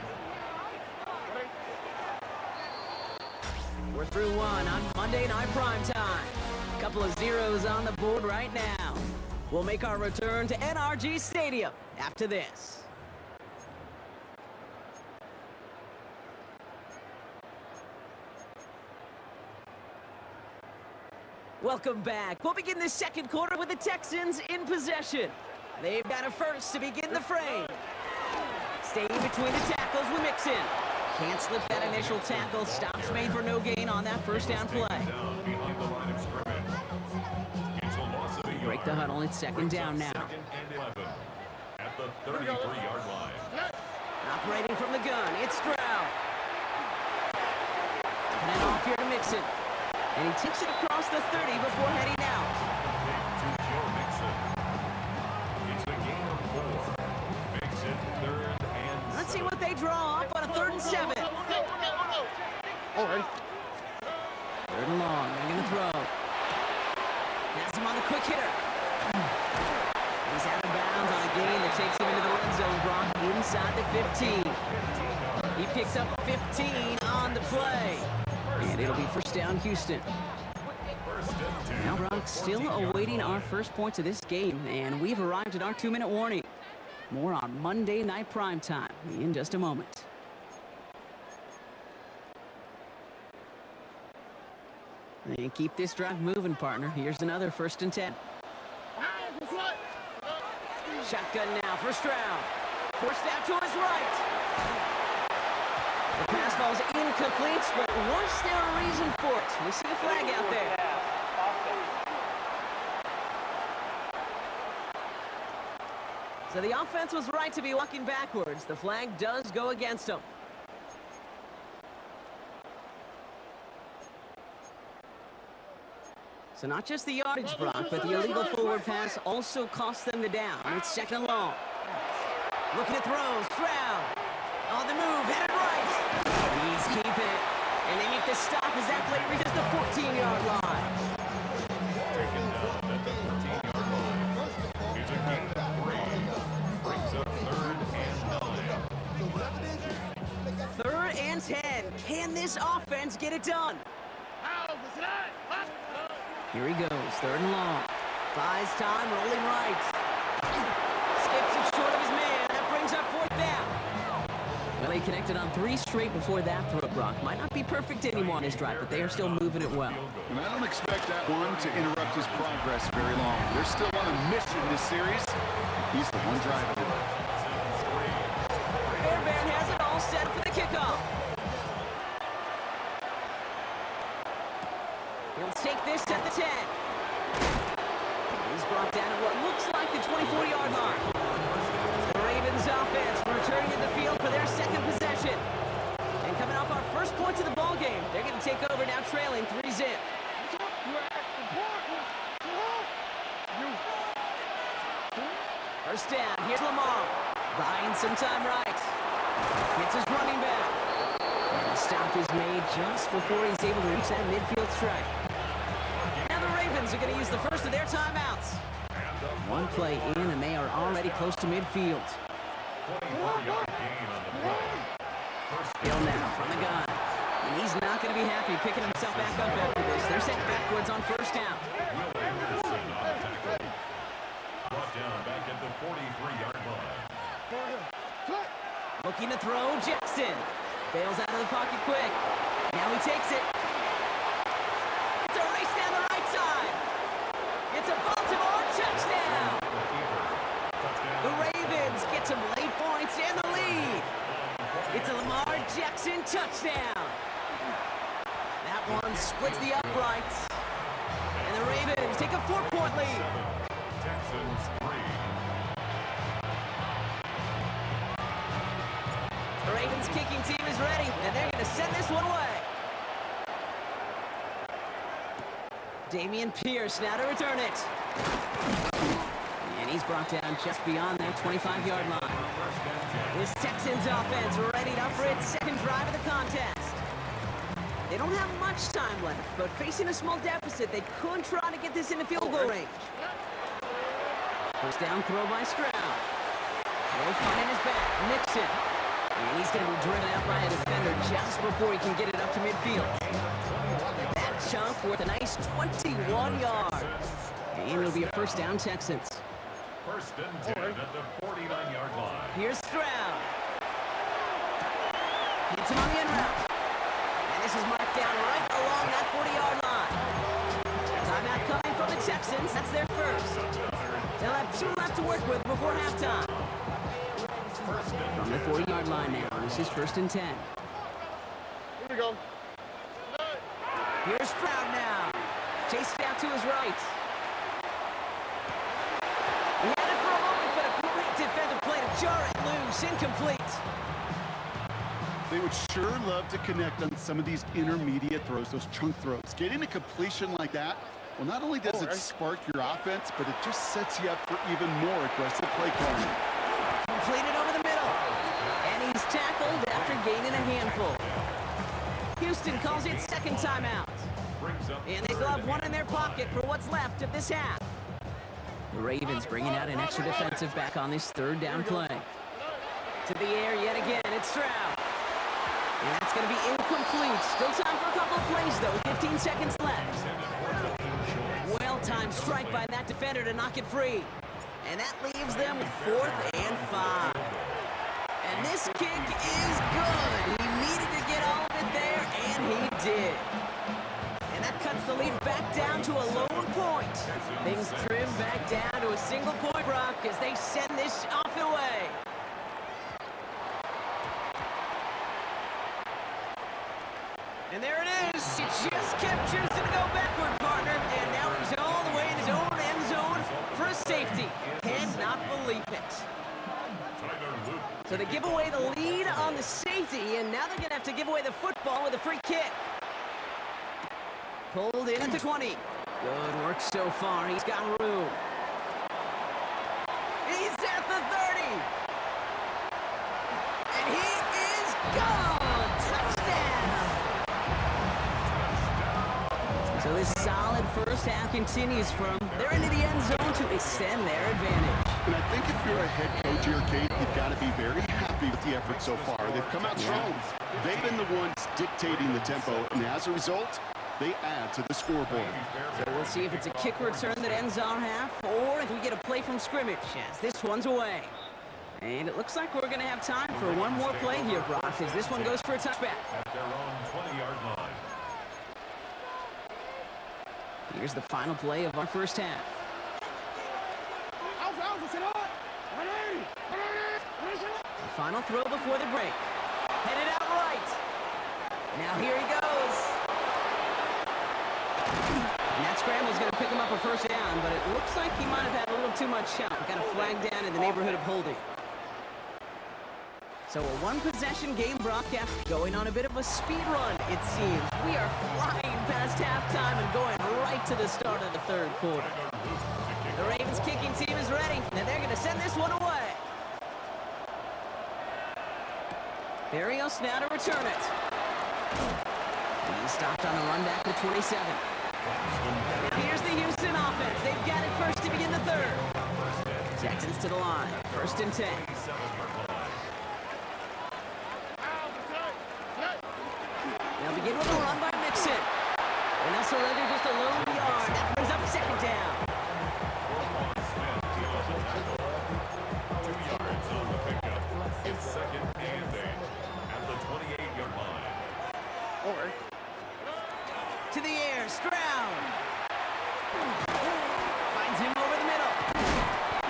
We're through one on Monday Night Primetime. A couple of zeros on the board right now. We'll make our return to NRG Stadium after this. Welcome back. We'll begin the second quarter with the Texans in possession. They've got a first to begin the frame. Staying between the tackles with Mixon. Can't slip that initial tackle. Stops made for no gain on that first down play. Down behind the line of scrimmage. It's a loss of a yard. Break the huddle. It's second down now. 2nd and 11 at the 33-yard line. Operating from the gun, it's Stroud. And then off here to Mixon. And he takes it across the 30 before heading out. To Joe Mixon. It's a gain of 4. Makes it 3rd and Let's see what they draw up on a 3rd and 7. All right. 3rd and long, they're going to throw. Has him on the quick hitter. He's out of bounds on a gain that takes him into the red zone, Brock, inside the 15. He picks up 15 on the play. And it'll be first down, Houston. Now, Brock, still awaiting our first points of this game, and we've arrived at our 2-minute warning. More on Monday Night Primetime in just a moment. And keep this drive moving, partner. Here's another 1st and 10. Shotgun now for Stroud. Forced out to his right. The pass falls incomplete, but was there a reason for it? We see a flag out there. So the offense was right to be walking backwards. The flag does go against them. So not just the yardage, Brock, but the illegal forward pass also cost them the down. It's 2nd and long. Looking at throws, Stroud. On the move, headed right. He's keeping it. And they make the stop as that play reaches the 14-yard line. taken down at the 13-yard line. Here's a gain of 3. Brings up 3rd and 9. 3rd and 10. Can this offense get it done? Here he goes, 3rd and long. Buys time, rolling right. Skips it short of his man. That brings up 4th down. Well, he connected on 3 straight before that throw, Brock. Might not be perfect anymore on his drive, but they are still moving it well. And I don't expect that one to interrupt his progress very long. They're still on a mission this series. He's the one driving it. Fairbairn has it all set for the kickoff. He'll take this at the 10. He's brought down at what looks like the 24-yard line. The Ravens offense returning to the field for their 2nd possession. And coming off our first points of the ball game, they're going to take over now trailing 3-0. here's Lamar. Buying some time right. It's his running back. And the stop is made just before he's able to reach that midfield strike. Now the Ravens are going to use the first of their timeouts. One play in, and they are already close to midfield. 24-yard gain on the play. Hill now from the gun. And he's not going to be happy picking himself back up after this. They're sent backwards on first down. Will Anderson on the tackle. Brought down back at the 43-yard line. Looking to throw, Jackson. Bails out of the pocket quick. Now he takes it. It's a race down the right side. It's a Baltimore touchdown. The Ravens get some late points and the lead. It's a Lamar Jackson touchdown. That one splits the uprights. And the Ravens take a 4-point lead. Texans 3. The Ravens kicking team is ready, and they're going to send this one away. Dameon Pierce now to return it. And he's brought down just beyond that 25-yard line. This Texans offense ready up for its second drive of the contest. They don't have much time left, but facing a small deficit, they could try to get this into field goal range. First down throw by Stroud. No finding his back. Nixon. And he's going to be driven out by a defender just before he can get it up to midfield. That chunk worth a nice 21 yards. And it'll be a first down, Texans. First and 10 at the 49-yard line. Here's Stroud. Hits him on the end route. And this is marked down right along that 40-yard line. Timeout coming from the Texans. That's their first. They'll have 2 left to work with before halftime. From the 40-yard line now, this is first and 10. Here we go. Here's Stroud now. Chased out to his right. He had it for a moment, but a great defensive play to jar it loose. Incomplete. They would sure love to connect on some of these intermediate throws, those chunk throws. Getting a completion like that, well, not only does it spark your offense, but it just sets you up for even more aggressive play calling. Completed over the middle. And he's tackled after gaining a handful. Houston calls it second timeout. And they still have one in their pocket for what's left of this half. The Ravens bringing out an extra defensive back on this third down play. To the air yet again, it's Stroud. And that's going to be incomplete. Still time for a couple of plays, though. 15 seconds left. Well-timed strike by that defender to knock it free. And that leaves them with 4th and 5. And this kick is good. He needed to get all of it there, and he did. And that cuts the lead back down to a lower point. Things trim back down to a single point, Brock, as they send this off and away. And there it is. He just kept choosing to go backward, partner. And now he's all the way in his own end zone for a safety. Cannot believe it. So they give away the lead on the safety, and now they're going to have to give away the football with a free kick. Pulled in at the 20. Good work so far. He's got room. He's at the 30. And he is gone. Touchdown. So this solid first half continues from they're into the end zone to extend their advantage. And I think if you're a head coach here, Kate, you've got to be very happy with the effort so far. They've come out strong. They've been the ones dictating the tempo, and as a result, they add to the scoreboard. So we'll see if it's a kick return that ends our half, or if we get a play from scrimmage as this one's away. And it looks like we're going to have time for one more play here, Brock, as this one goes for a touchback. At their own 20-yard line. Here's the final play of our first half. The final throw before the break. Headed out right. Now here he goes. And that scramble's going to pick him up a first down, but it looks like he might have had a little too much help. Got a flag down in the neighborhood of holding. So a one-possession game broadcast going on a bit of a speed run, it seems. We are flying past halftime and going right to the start of the third quarter. The Ravens kicking team is ready, and they're going to send this one away. Berrios now to return it. He's stopped on the run back to 27. Now here's the Houston offense. They've got it first to begin the third. Texans to the line. 1st and 10. They'll begin with a run by Mixon. And they'll surrender just a lone yard. That brings up 2nd down. 2 yards on the pickup. It's 2nd and 8 at the 28-yard line. Okay. To the air, Stroud. Finds him over the middle.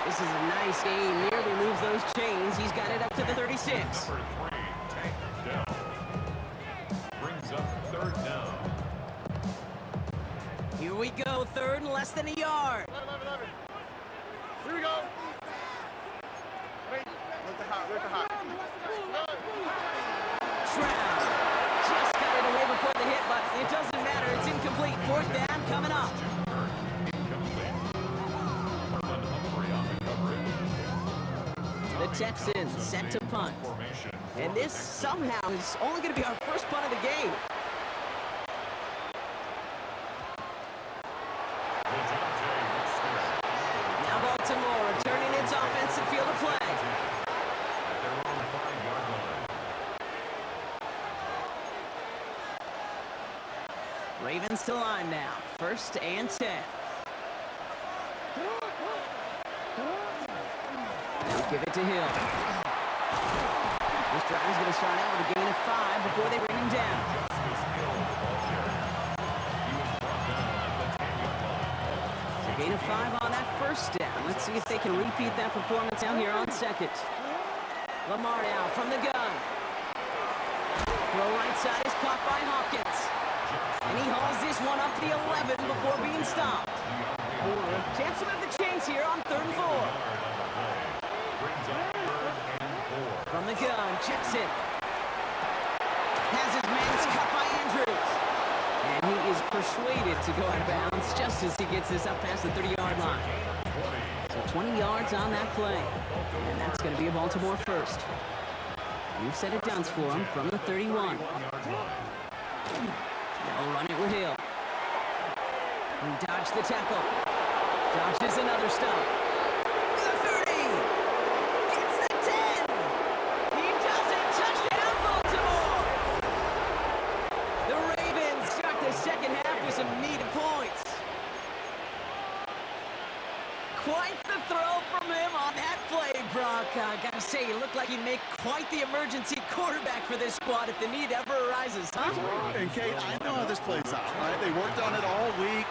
This is a nice gain. Nearly moves those chains. He's got it up to the 36. Number 3, Tank down. Brings up 3rd down. Here we go, 3rd and less than a yard. 11. Here we go. Wait. Where's the hot? Stroud just got it away before the hit, but it doesn't matter. It's incomplete. 4th down coming up. Incomplete. Marlon Humphrey on the coverage. The Texans set to punt. Formation. And this somehow is only going to be our first punt of the game. Now Baltimore returning its offensive field of play. At their own 5-yard line. Ravens to line now. 1st and 10. Now give it to Hill. This drive is going to start out with a gain of 5 before they bring him down. So gain of 5 on that 1st down. Let's see if they can repeat that performance out here on 2nd. Lamar now from the gun. Throw right side is caught by Hopkins. And he hauls this one up to the 11 before being stopped. Chance to move the chains here on 3rd and 4. From the gun, checks it. Has his man cut by Andrews. And he is persuaded to go out of bounds just as he gets this up past the 30-yard line. So 20 yards on that play. And that's going to be a Baltimore 1st. You've set it down for him from the 31. They'll run it with Hill. He dodged the tackle. Dodges another stop. The 30. Gets the 10. He does it. Touchdown, Baltimore. The Ravens start the 2nd half with some needed points. Quite the throw from him on that play, Brock. Gotta say, he looked like he'd make quite the emergency quarterback for this squad if the need ever arises, huh? And Kate, I know how this plays out, right? They worked on it all week.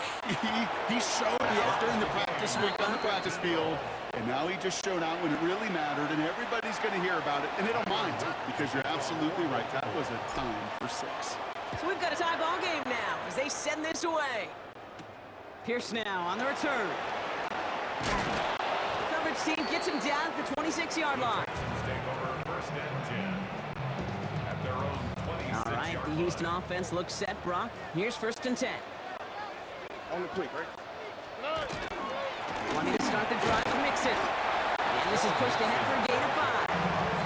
He showed out during the practice week on the practice field, and now he just showed out when it really mattered, and everybody's going to hear about it, and they don't mind, because you're absolutely right. That was a time for 6. So we've got a tie ball game now as they send this away. Pierce now on the return. Coverage team gets him down at the 26-yard line. Take over 1st and 10 at their own 26-yard All right, the Houston offense looks set, Brock. Here's 1st and 10. On the quick, right? Wanting to start the drive with Mixon. And this is pushed ahead for a gain of 5.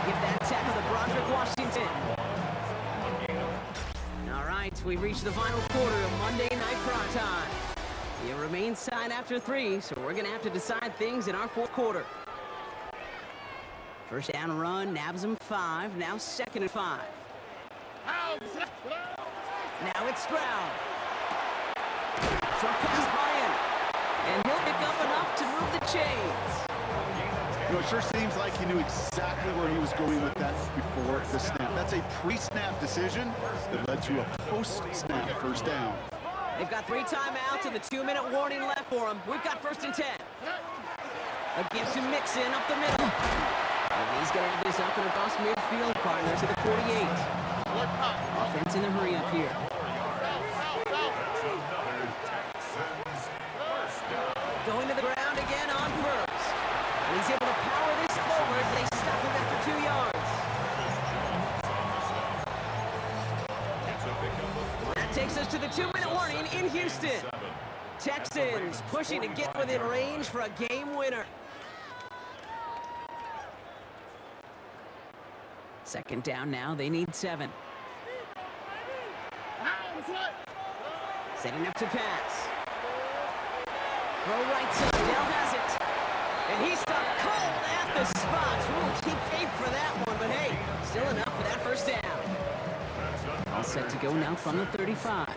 Give that tackle to Broderick Washington. All right, we've reached the final quarter of Monday Night Primetime. It remains tied after 3, so we're going to have to decide things in our 4th quarter. 1st down run, nabs him 5, now 2nd and 5. Now it's Stroud. Short pass Bryant. And he'll pick up enough to move the chains. You know, it sure seems like he knew exactly where he was going with that before the snap. That's a pre-snap decision that led to a post-snap 1st down. They've got 3 timeouts and the 2-minute warning left for them. We've got 1st and 10. A give to Mixon up the middle. And he's going to have this up and across midfield, partner to the 48. Offense in the hurry up here. Going to the ground again on 1st. And he's able to power this forward. They stop him after 2 yards. That takes us to the 2-minute warning in Houston. Texans pushing to get within range for a game winner. Second down now, they need 7. Setting up to pass. Throw right side, Dell has it. And he stopped cold at the spot. Ooh, he paid for that one, but hey, still enough for that first down. All set to go now from the 35.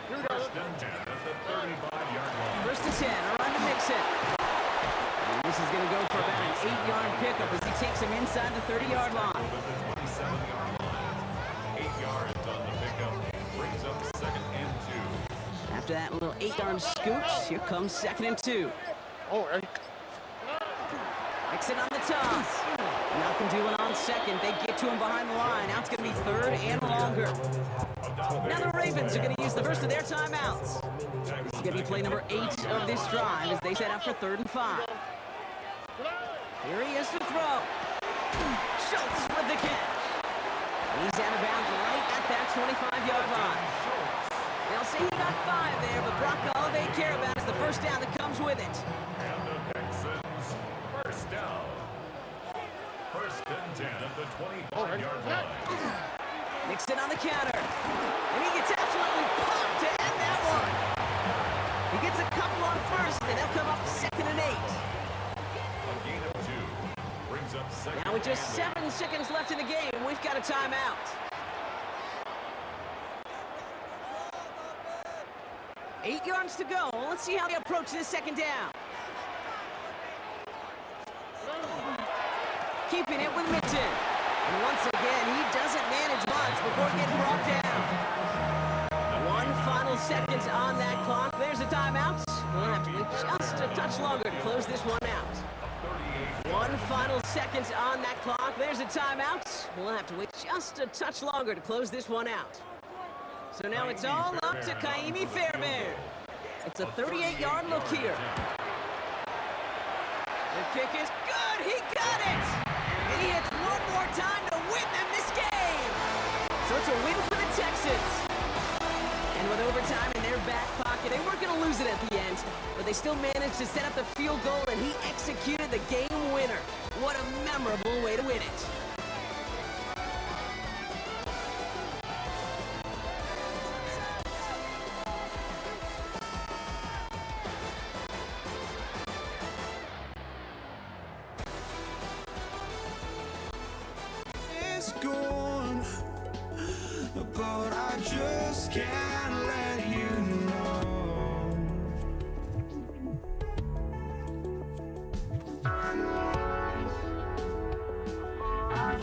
First and 10 at the 35-yard line. First and 10, around to Mixon. And this is going to go for about an 8-yard pickup as he takes him inside the 30-yard line. At the 27-yard line. 8 yards on the pickup. Brings up second and 2. After that little 8-yard scoot, here comes second and 2. Oh, right. Mixon on the toss. Nothing doing on second. They get to him behind the line. Now it's going to be third and longer. Now the Ravens are going to use the first of their timeouts. This is going to be play number 8 of this drive as they set up for 3rd and 5. Here he is to throw. Schultz with the catch. He's out of bounds right at that 25-yard line. They'll say he got 5 there, but Brock, all they care about is the first down that comes with it. And the Texans first down. First and 10 at the 25-yard line. Mixon on the counter. And he gets absolutely pumped to end that one. He gets a couple on first, and they'll come up second and 8. A gain of 2. Brings up second. Now with just 7 seconds left in the game, we've got a timeout. 8 yards to go. Let's see how they approach this second down. Keeping it with Mixon. And once again, he doesn't manage much before getting brought down. 1 final second on that clock. There's a timeout. We'll have to wait just a touch longer to close this one out. 1 final second on that clock. There's a timeout. We'll have to wait just a touch longer to close this one out. So now it's all up to Kaimi Fairbairn. It's a 38-yard look here. The kick is good. He got it. And he hits one more time to win them this game. So it's a win for the Texans. And with overtime in their back pocket, they weren't going to lose it at the end, but they still managed to set up the field goal, and he executed the game winner. What a memorable way to win it. It's gone, but I just can't let you know. I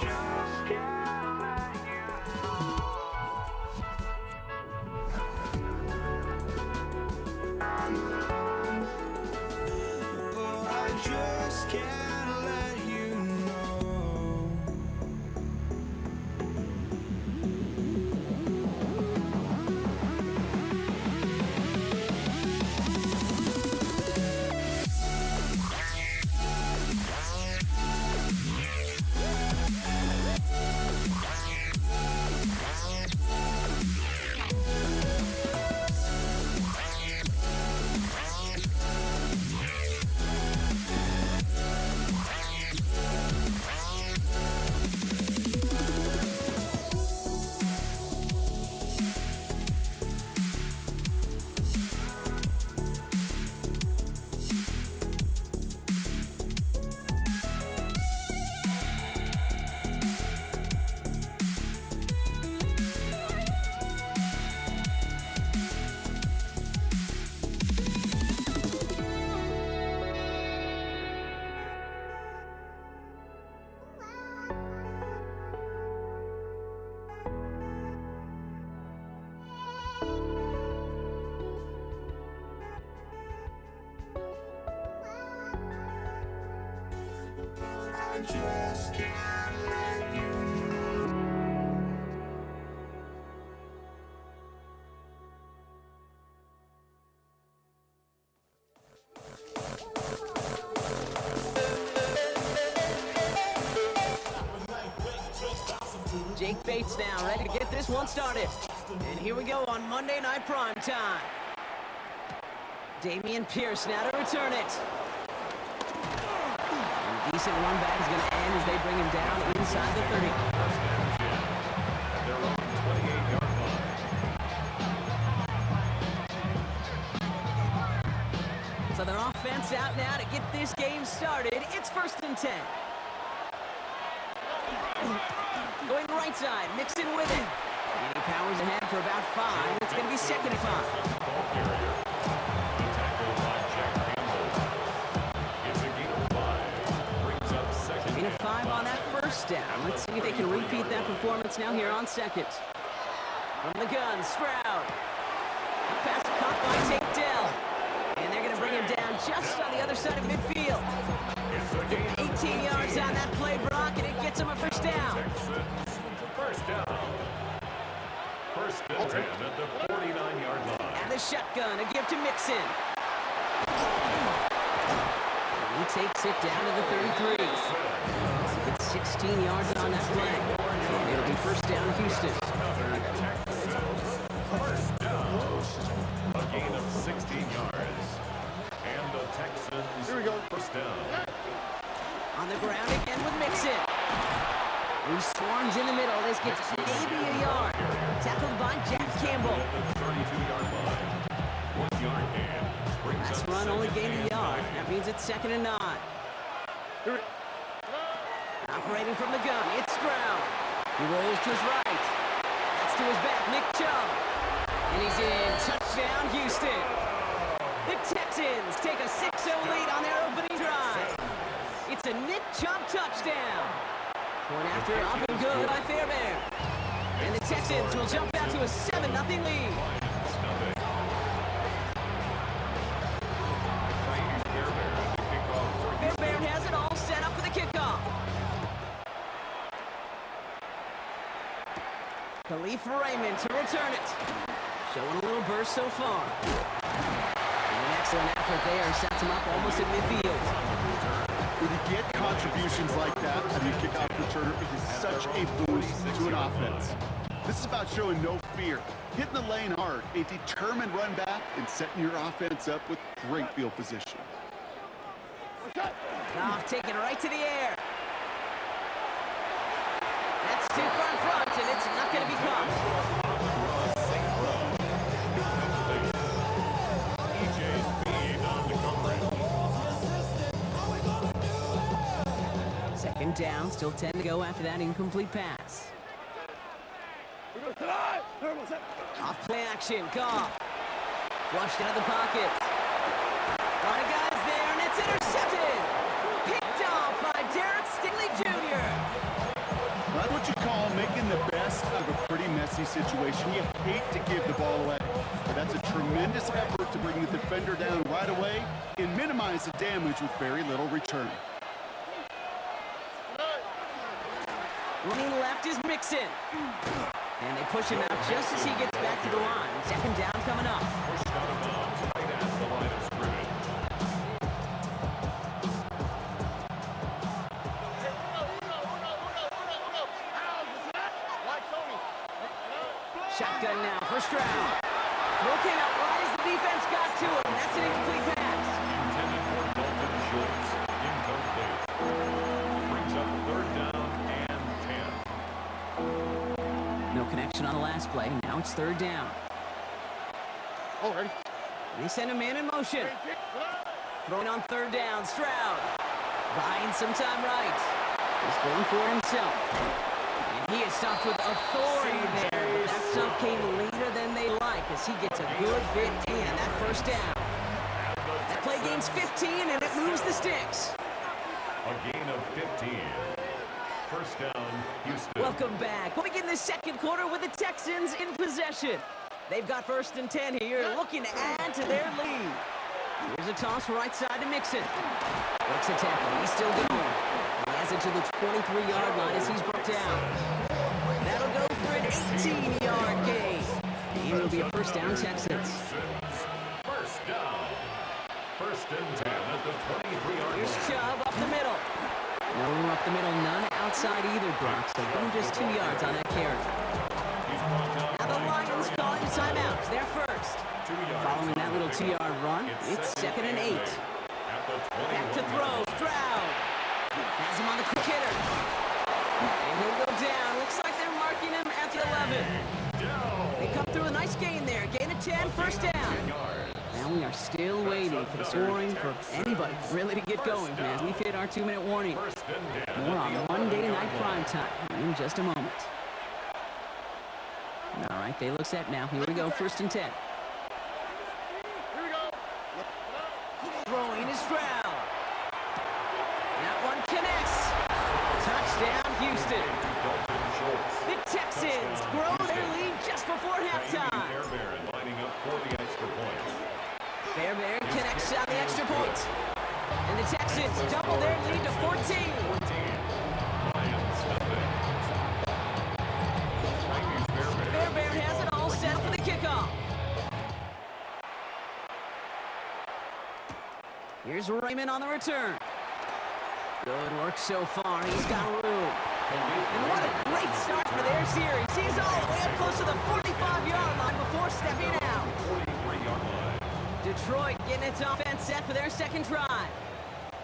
just can't let you know. But I just can't let you know. just can't let you Jake Bates now, ready to get this one started. And here we go on Monday Night Prime Time. Damian Pierce now to return it. And a decent run back is going to end as they bring him down inside the 30. Their own 28-yard line. So their offense out now to get this game started. It's 1st and 10. Going right side, Mixon with it. And he powers ahead for about 5. It's going to be 2nd and 5. Ball carrier. The tackle by Jack Campbell. It's a gain of 5. Brings up 2nd. Gain of 5 on that 1st down. Let's see if they can repeat that performance now here on 2nd. From the gun, Stroud. Pass caught by Tate Dell. And they're going to bring him down just on the other side of midfield. It's a gain of 18 yards on that play, Brock, and it gets him a 1st down. Texans. 1st down. 1st and 10 at the 49-yard line. And the shotgun, a give to Mixon. And he takes it down to the 33. It's 16 yards on that play. And it'll be 1st down, Houston. Another Texans. 1st down. A gain of 16 yards. And the Texans. Here we go. 1st down. On the ground again with Mixon. Who swarms in the middle. This gets maybe a yard. Tackled by Jack Campbell. At the 32-yard line. 1-yard gain. Brings Last up run only 2nd gained a and yard. 9. That means it's 2nd and 9. Operating from the gun, it's Stroud. He rolls to his right. That's to his back, Nick Chubb. And he's in. Touchdown, Houston. The Texans take a 6-0 lead on their opening drive. It's a Nick Chubb touchdown. Going after up and good by Fairbairn. And the Texans will jump out to a 7-0 lead. Fairbairn has it all set up for the kickoff. Khalif Raymond to return it. Showing a little burst so far. And an excellent effort there. Sets him up almost at midfield. When you get contributions like that out of your kickoff returner, it is such a boost to an offense. This is about showing no fear, hitting the lane hard, a determined run back, and setting your offense up with great field position. Goff taken right to the air. That's too far in front, and it's not going to be caught. Second down, still 10 to go after that incomplete pass. Off play action, Goff. Flushed out of the pocket. A lot of guys there, and it's intercepted. Picked off by Derek Stingley Jr. That's what you call making the best out of a pretty messy situation. You hate to give the ball away, but that's a tremendous effort to bring the defender down right away and minimize the damage with very little return. Running left is Mixon. And they push him out just as he gets back to the line. Second down coming up. Pushed out of bounds right at the line of scrimmage. Shotgun now for Stroud. Broken out wide as the defense got to him. That's an incomplete pass. Intended for Dalton Schultz. Incomplete. Brings up 3rd down and 10. No connection on the last play. Now it's 3rd down. All right. They send a man in motion. Throwing on 3rd down, Stroud. Buying some time right. He's going for it himself. And he is stopped with authority there. But that stop came later than they like as he gets a good bit in. That 1st down. That play gains 15 and it moves the sticks. A gain of 15. 1st down, Houston. Welcome back. We'll begin the second quarter with the Texans in possession. They've got 1st and 10 here, looking to add to their lead. Here's a toss right side to Mixon. Breaks a tackle. He's still going. He has it to the 23-yard line as he's brought down. That'll go for an 18-yard gain. And it'll be a first down, Texans. First down. First and 10 at the 23-yard Here's line. Chubb up the middle. No room up the middle, none outside either, Brock. So give him just 2 yards on that carry. Now the Lions calling a timeout. They're first. 2 yards. Following that little 2-yard run, it's second and 8. At the Back to 21 throw. Stroud has him on the quick hitter. And he'll go down. Looks like they're marking him at the 11. They come through a nice gain there. Gain of 10, first down. Now we are still waiting for the scoring for anybody really to get going, as we've hit our 2-minute warning. First and 10. More on Monday night prime time in just a moment. All right, they look set now. Here we go, first and 10. Here we go. Throwing is Stroud. That one connects. Touchdown, Houston. The Texans grow their lead just before halftime. Fairbairn lining up for the extra point. Fairbairn connects on the extra point. And the Texans double their lead to 14. 14. Lions nothing. Fairbairn has it all set for the kickoff. Here's Raymond on the return. Good work so far. He's got room. And what a great start for their series. He's all the way up close to the 45-yard line before stepping out. 43-yard line. Detroit getting its offense set for their second drive.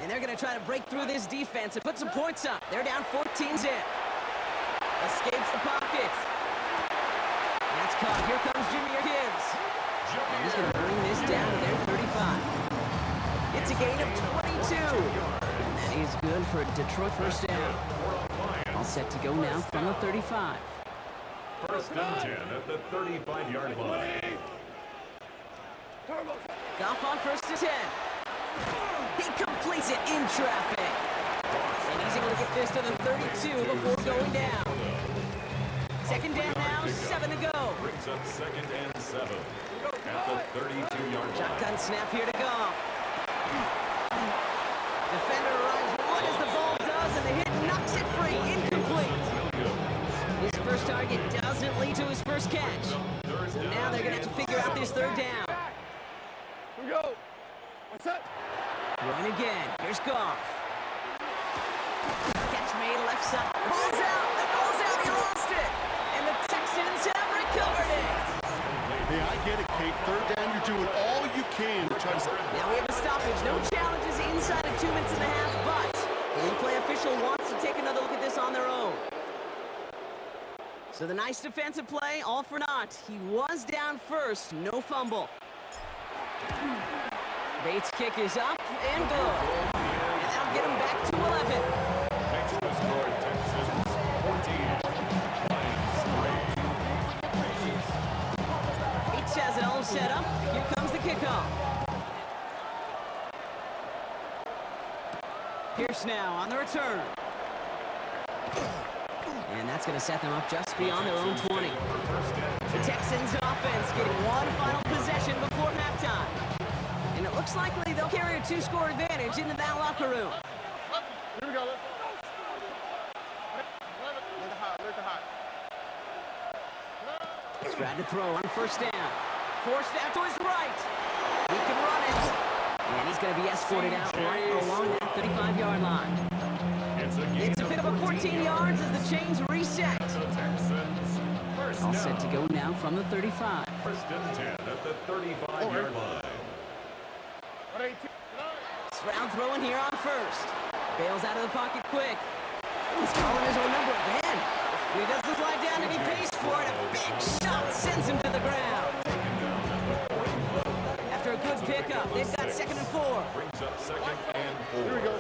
And they're going to try to break through this defense and put some points up. They're down 14-zip. Escapes the pocket. That's caught. Here comes Jahmyr Gibbs. And he's going to bring this down to their 35. It's a gain of 22. And that is good for a Detroit first down. All set to go now from the 35. First and 10 at the 35-yard line. Goff on first and 10. He completes it in traffic. And he's able to get this to the 32 before going down. Second down now, 7 to go. Brings up second and 7 at the 32-yard line. Shotgun snap here to Goff. Defender arrives right as the ball does, and the hit knocks it free, incomplete. His first target doesn't lead to his first catch. So now they're going to have to figure out this third down. Here we go. What's that? Run again. Here's Goff. Catch made left side. Ball's out. The ball's out. He lost it. And the Texans have recovered it. Hey, I get it, Kate. Third down, you're doing all you can to try to... Now we have a stoppage. No challenges inside of 2 minutes and a half, but the replay official wants to take another look at this on their own. So the nice defensive play, all for naught. He was down first, no fumble. Bates' kick is up and good. And that'll get him back to 11. Makes the score Texans 14. Bates has it all set up. Here comes the kickoff. Pierce now on the return. And that's going to set them up just beyond their own 20. The Texans offense getting one final possession before halftime. And it looks likely they'll carry a 2-score advantage into that locker room. Here we go. There's the hot. Stroud to throw on first down. Forced out to his right. He can run it. And he's going to be escorted out right along that 35-yard line. It's a bit of a 14 yards as the chains reset. All set to go now from the 35. First and 10 at the 35-yard line. Stroud throwing here on first. Bails out of the pocket quick. He's calling his own number again. He does the slide down and he pays for it. A big shot sends him to the ground. After a good pickup, they've got second and 4. Brings up second and 4. Here we go.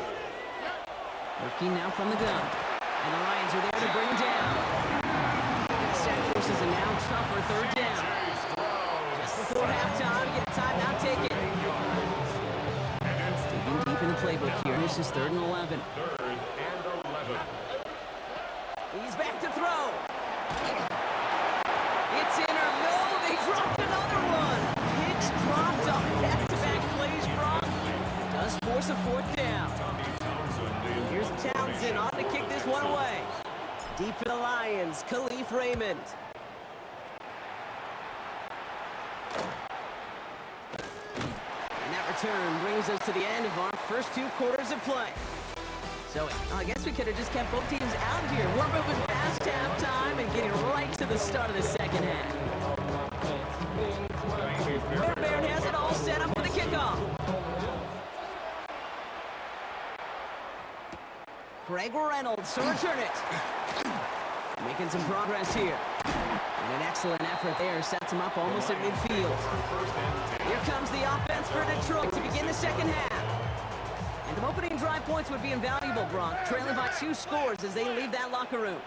Working now from the gun. And the Lions are there to bring down. And Santa Cruz is a now tougher third down. Just before halftime, get a timeout taken. Digging deep in the playbook here. This is 3rd and 11. 3rd and 11. He's back to throw. It's in or no. They dropped another one. Hicks dropped on back-to-back plays. Brock does force a 4th down. Here's Townsend on Deep for the Lions, Khalif Raymond. And that return brings us to the end of our first 2 quarters of play. So I guess we could have just kept both teams out here. We're moving past halftime and getting right to the start of the second half. Fairbairn has it all set up for the kickoff. Craig Reynolds to return it. Making some progress here. And an excellent effort there sets him up almost at midfield. Here comes the offense for Detroit to begin the second half. And the opening drive points would be invaluable, Bronk, trailing by 2 scores as they leave that locker room.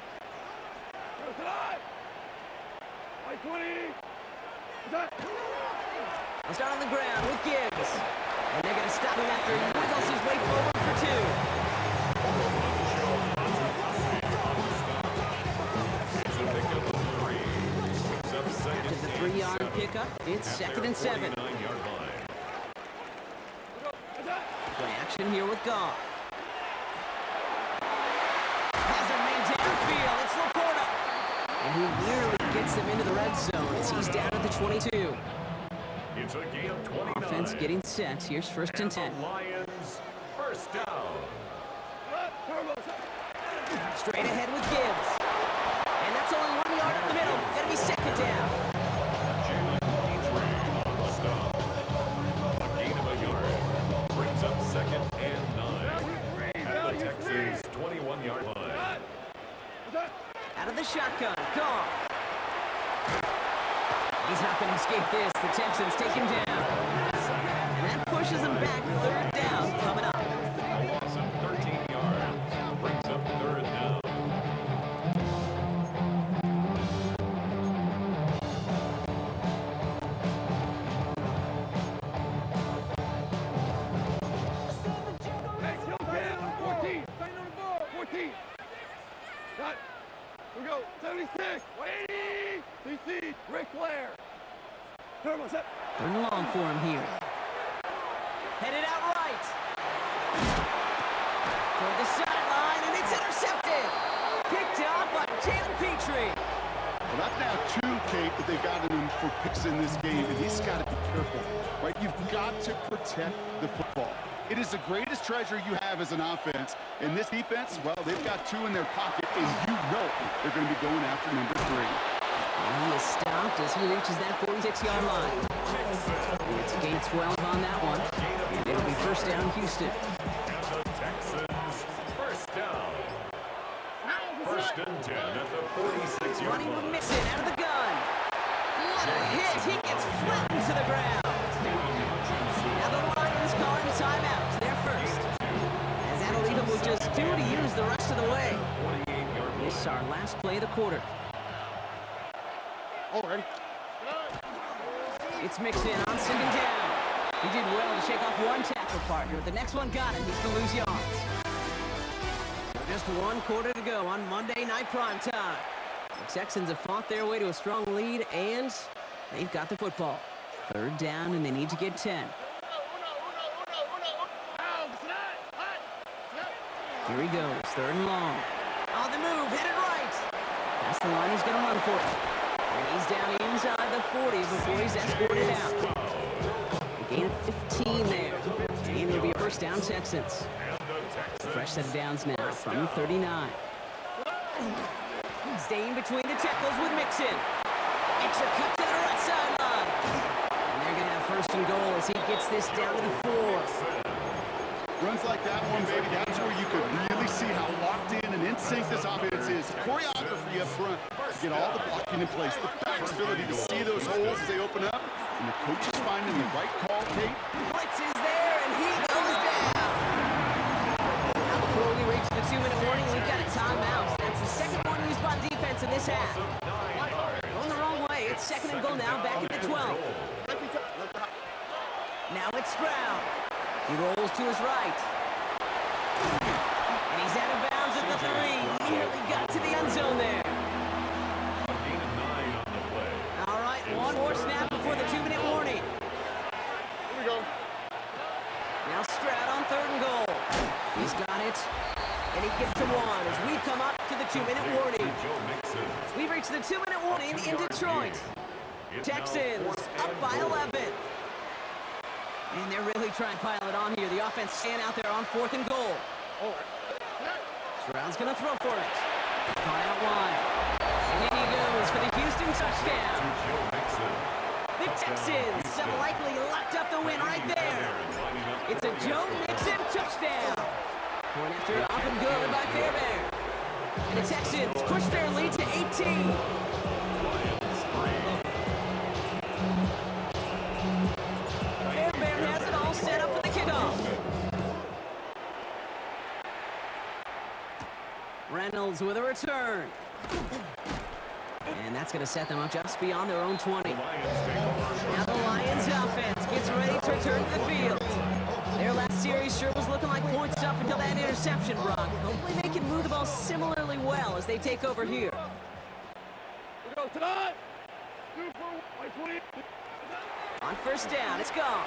I'll start on the ground with Gibbs. And they're going to stop him after he wiggles his way forward for 2. After the 3-yard pickup, it's 2nd and 7. Play action here with Goff. Has him made downfield. It's Laporta. And he nearly gets them into the red zone as he's down at the 22. It's a gain of 29. Offense getting set. Here's 1st and 10. The Lions, first down. Straight ahead with Gibbs. And that's only 1 yard up the middle. Gonna be 2nd down. Jalen Petrie on the stop. A gain of a yard. Brings up 2nd and 9. At the Texans' 21-yard line. Out of the shotgun. Goff. He's not going to escape this. The Texans take him down. And that pushes him back. 3rd down coming up. A loss of 13 yards. Brings up 3rd down. We go, 76, 180, DC, Ric Flair. Turbo set. 3rd and long for him here. Headed out right. For the sideline, and it's intercepted. Picked off by Jalen Petrie. Well, that's now 2, Kate, that they've gotten him for picks in this game, and he's got to be careful, right? You've got to protect the football. It is the greatest treasure you have as an offense. And this defense, well, they've got 2 in their pocket, and you know they're going to be going after number 3. And he is stopped as he reaches that 46-yard line. And it's a gain of 12 on that one. And it'll be 1st down, Houston. And the Texans, first down. 1st and 10 at the 46-yard Running with line. Mixon out of the gun. What a hit. He gets flattened to the ground. Now the Lions calling a timeout. They're first. As that'll leave them with just 2 to use the rest of the way. This is our last play of the quarter. Oh, ready? It's Mixon on 2nd down. He did well to shake off one tackle partner. The next one got him. He's going to lose yards. So just 1 quarter to go on Monday Night Primetime. The Texans have fought their way to a strong lead, and they've got the football. 3rd down, and they need to get 10. Here he goes, 3rd and long. On the move, headed right. That's the line he's going to run for it. And he's down inside the 40 before he's escorted out. A gain of 15 there. And it'll be a 1st down, Texans. Fresh set of downs now from the 39. Staying between the tackles with Mixon. Makes a cut to the right sideline. And they're going to have 1st and goal as he gets this down to the 4. Runs like that one, baby, that's where you could really see how locked in and in sync this offense is. Choreography up front to get all the blocking in place. The back's ability to see those holes as they open up. And the coach is finding the right call, Kate. Blitz is there, and he goes down. Now before we reach the 2-minute warning, we've got a timeout. That's the 2nd one used by defense in this half. Going the wrong way. It's 2nd and goal now, back at the 12. Now it's Stroud. He rolls to his right. And he's out of bounds at the 3. Nearly got to the end zone there. A gain of 9 on the play. All right, 1 more snap before the 2-minute warning. Here we go. Now Stroud on 3rd and goal. He's got it. And he gets to one as we've come up to the 2-minute warning. Joe Mixon. We've reached the 2-minute warning in Detroit. It's now Texans 4th up and by goal. 11. And they're really trying to pile it on here. The offense stand out there on 4th and goal. Stroud's gonna throw for it. Caught out wide. And in he goes for the Houston touchdown. Joe Mixon. The Texans have likely locked up the win right there. It's a Joe Mixon touchdown. Point after up and good by Fairbairn. And the Texans push their lead to 18. Fairbairn has it all set up for the kickoff. Reynolds with a return. And that's going to set them up just beyond their own 20. Now the Lions offense gets ready to return to the field. Their last series sure was looking like points up until that interception, Brock. Hopefully they can move the ball similarly well as they take over here. We go tonight. On first down, it's gone.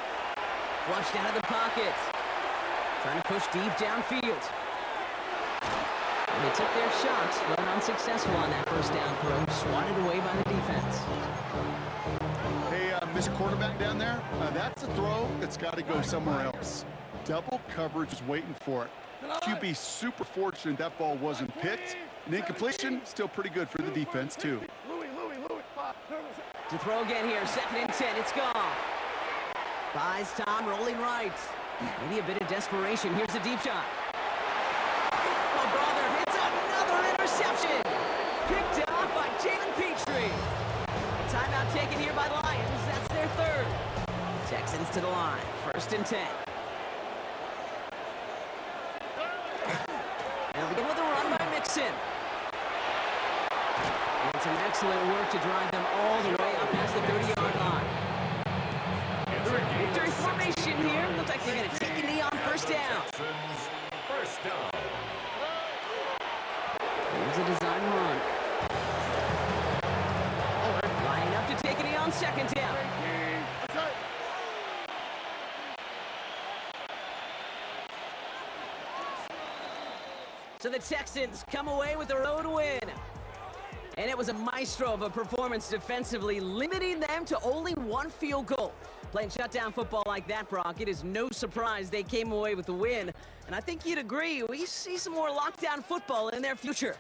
Flushed out of the pocket. Trying to push deep downfield. And they took their shots, but unsuccessful on that first down throw. Swatted away by the defense. Hey, Mr. Quarterback down there, that's a throw that's got to go somewhere else. Double coverage is waiting for it. QB super fortunate that ball wasn't picked. And incompletion, still pretty good for the defense, too. To throw again here, 2nd and 10, it's gone. Buys Tom, rolling right. Maybe a bit of desperation. Here's a deep shot. Oh, brother, it's another interception. Picked off by Jalen Petrie. Timeout taken here by the Lions. That's their 3rd. Texans to the line, 1st and 10. They'll begin with a run by Mixon. And some excellent work to drive them all the way up past the 30-yard line. Victory formation here. Looks like they're going to take a knee on first down. First down. Here's a design run. Lining up to take a knee on 2nd down. So the Texans come away with the road win. And it was a maestro of a performance defensively, limiting them to only 1 field goal. Playing shutdown football like that, Brock, it is no surprise they came away with the win. And I think you'd agree, we see some more lockdown football in their future.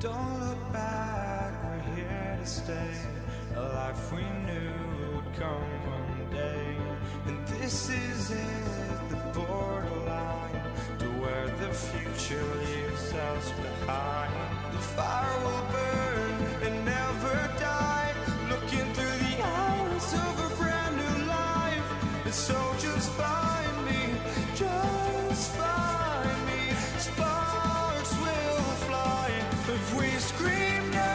Don't look back, we're here to stay. A life we knew would come one day. And this is it, the borderline to where the future leaves us behind. The fire will burn and never die, looking through the eyes of a brand new life. And so just find me, just find me. Sparks will fly if we scream no.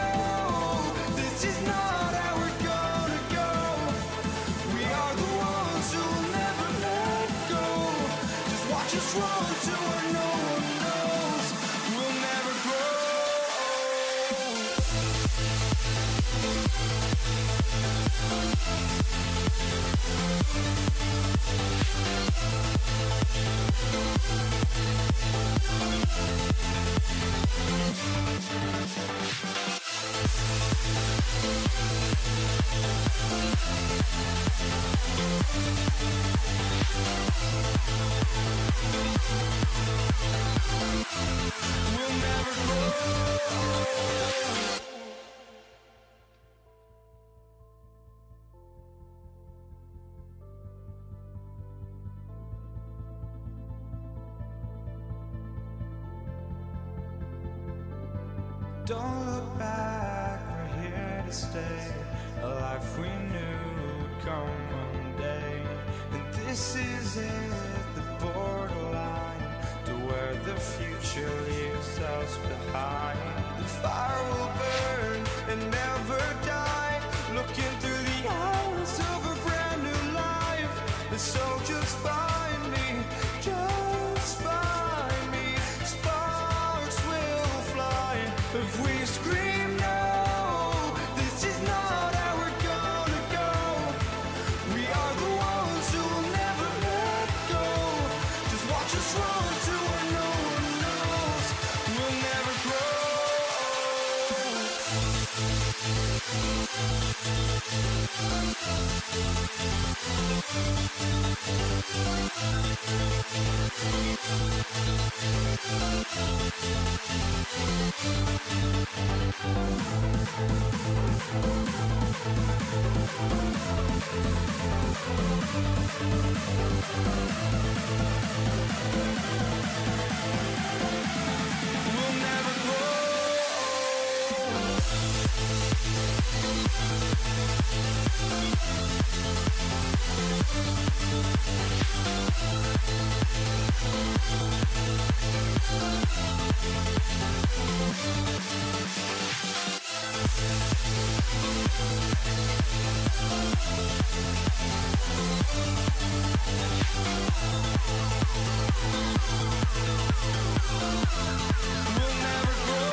This is not how we're gonna go. We are the ones who'll never let go. Just watch us run to where no one knows. We'll never grow. We'll never grow. Don't look back, we're here to stay. A life we knew would come one day. And this is it, the borderline to where the future leaves us behind. The fire will burn and never die, looking through the eyes of a brand new life. And so just find me, just find me. Sparks will fly if we scream no. This is not how we're gonna go. We are the ones who will never let go. Just watch us run to where no one knows. We'll never grow. We'll never grow. We'll never grow.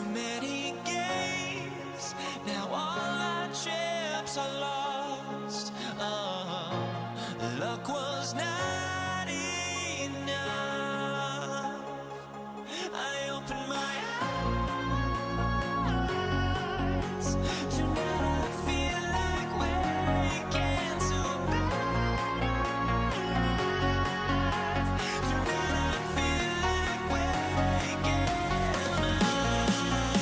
Too many games, now all our chips are lost. Luck was not enough. I opened my eyes. Tonight I feel like waking to life. Tonight I feel like waking up. Tonight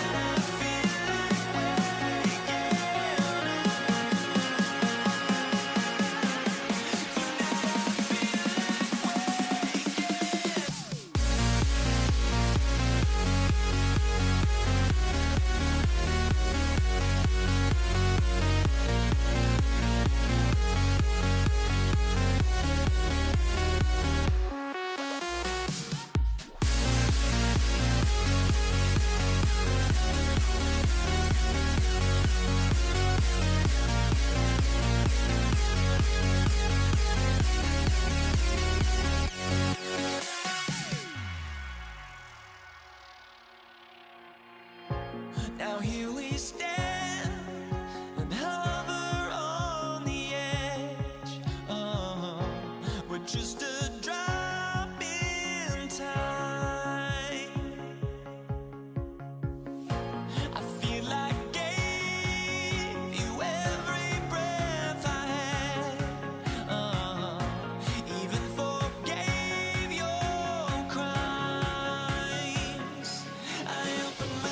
I feel like waking Now here we stand and hover on the edge. We're just a drop in time. I feel like gave you every breath I had. Even forgave your crimes. I opened my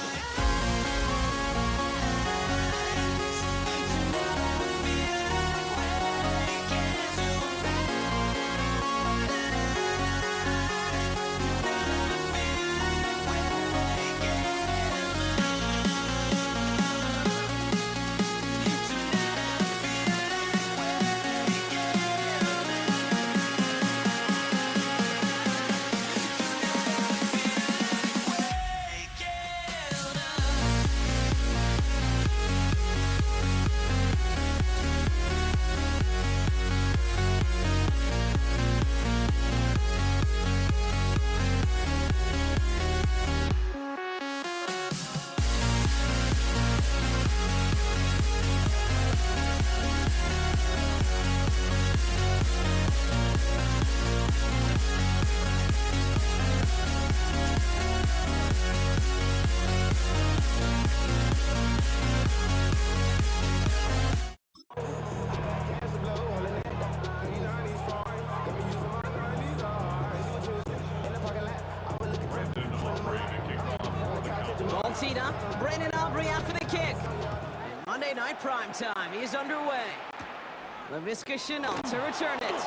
Ball teed up. Brandon Aubrey out for the kick. And Monday Night Prime Time is underway. Laviska Chanel to return it.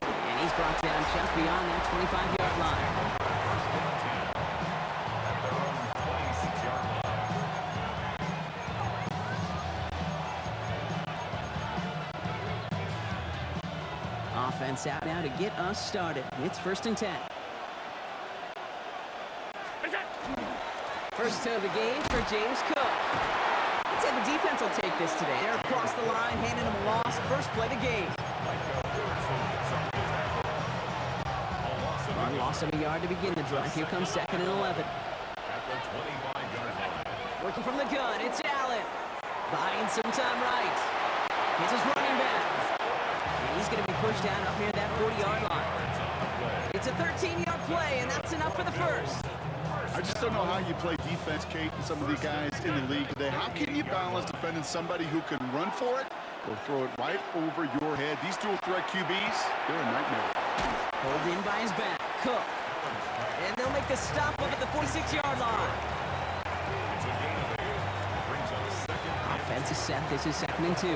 And he's brought down just beyond that 25-yard line. Offense out now to get us started. It's 1st and 10. First toe of the game for James Cook. I'd say the defense will take this today. They're across the line, handing him a loss. First play of the game. One loss of a yard to begin the drive. Here comes 2nd and 11. Working from the gun, it's Allen. Buying some time right. It's his running back. And he's going to be pushed down up near that 40-yard line. It's a 13-yard play, and that's enough for the first. I just don't know how you play defense, Kate, and some of the guys in the league today. How can you balance defending somebody who can run for it or throw it right over your head? These dual threat QBs, they're a nightmare. Pulled in by his back, Cook. And they'll make the stop up at the 46-yard line. Offense is set. This is 2nd and 2.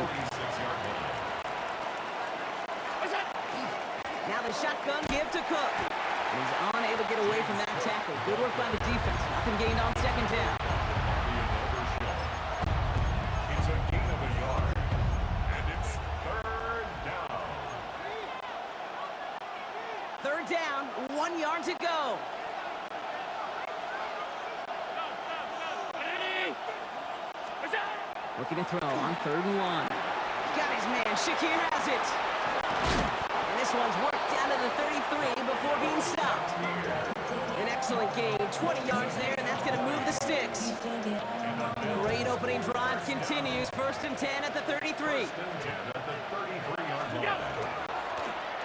Now the shotgun give to Cook. He's unable to get away from that tackle. Good work by the defense. Nothing gained on 2nd down. It's a gain of a yard, and it's 3rd down. 3rd down, 1 yard to go. Looking to throw on 3rd and 1. Got his man. Shakir has it. And this one's worked down to the 33 before being stopped. An excellent gain, 20 yards there, and that's going to move the sticks. Great opening drive continues, 1st and 10 at the 33.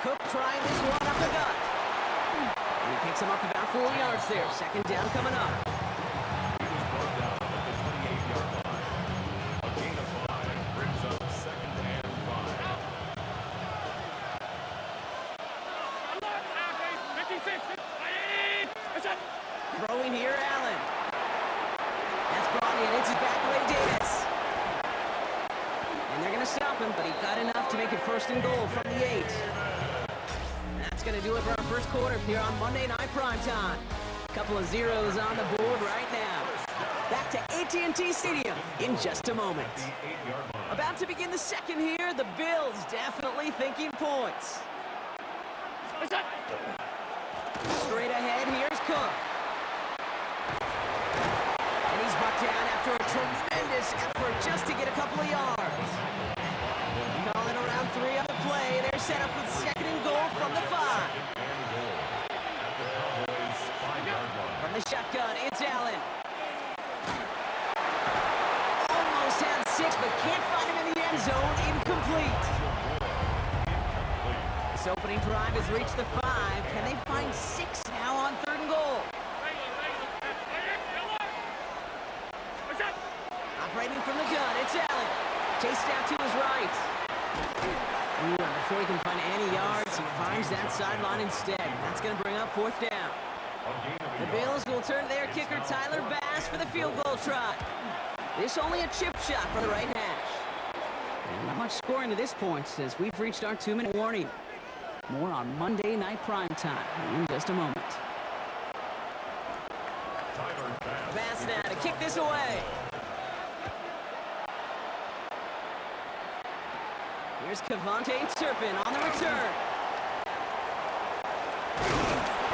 Cook trying this one up the gut. And he picks him up about 4 yards there. 2nd down coming up. Throwing here, Allen. That's brought in. It's his back away, Davis. And they're going to stop him, but he got enough to make it 1st and goal from the 8. That's going to do it for our first quarter here on Monday Night Primetime. Couple of zeros on the board right now. Back to AT&T Stadium in just a moment. About to begin the second here. The Bills definitely thinking points. Straight ahead, here's Cook. And he's brought down after a tremendous effort just to get a couple of yards. Calling around 3 on the play. They're set up with 2nd and goal from the 5. From the shotgun, it's Allen. Almost had 6, but can't find him in the end zone. Incomplete. This opening drive has reached the 5. Can they find 6 now on 3rd and goal? Operating from the gun, it's Allen. Chased out to his right. Ooh, and before he can find any yards, he finds that sideline instead. That's going to bring up 4th down. The Bills will turn to their kicker, Tyler Bass, for the field goal try. This only a chip shot for the right hash. And not much scoring to this point, as we've reached our 2-minute warning. More on Monday Night Primetime in just a moment. Bass now to kick this away. Here's Kevontae Turpin on the return.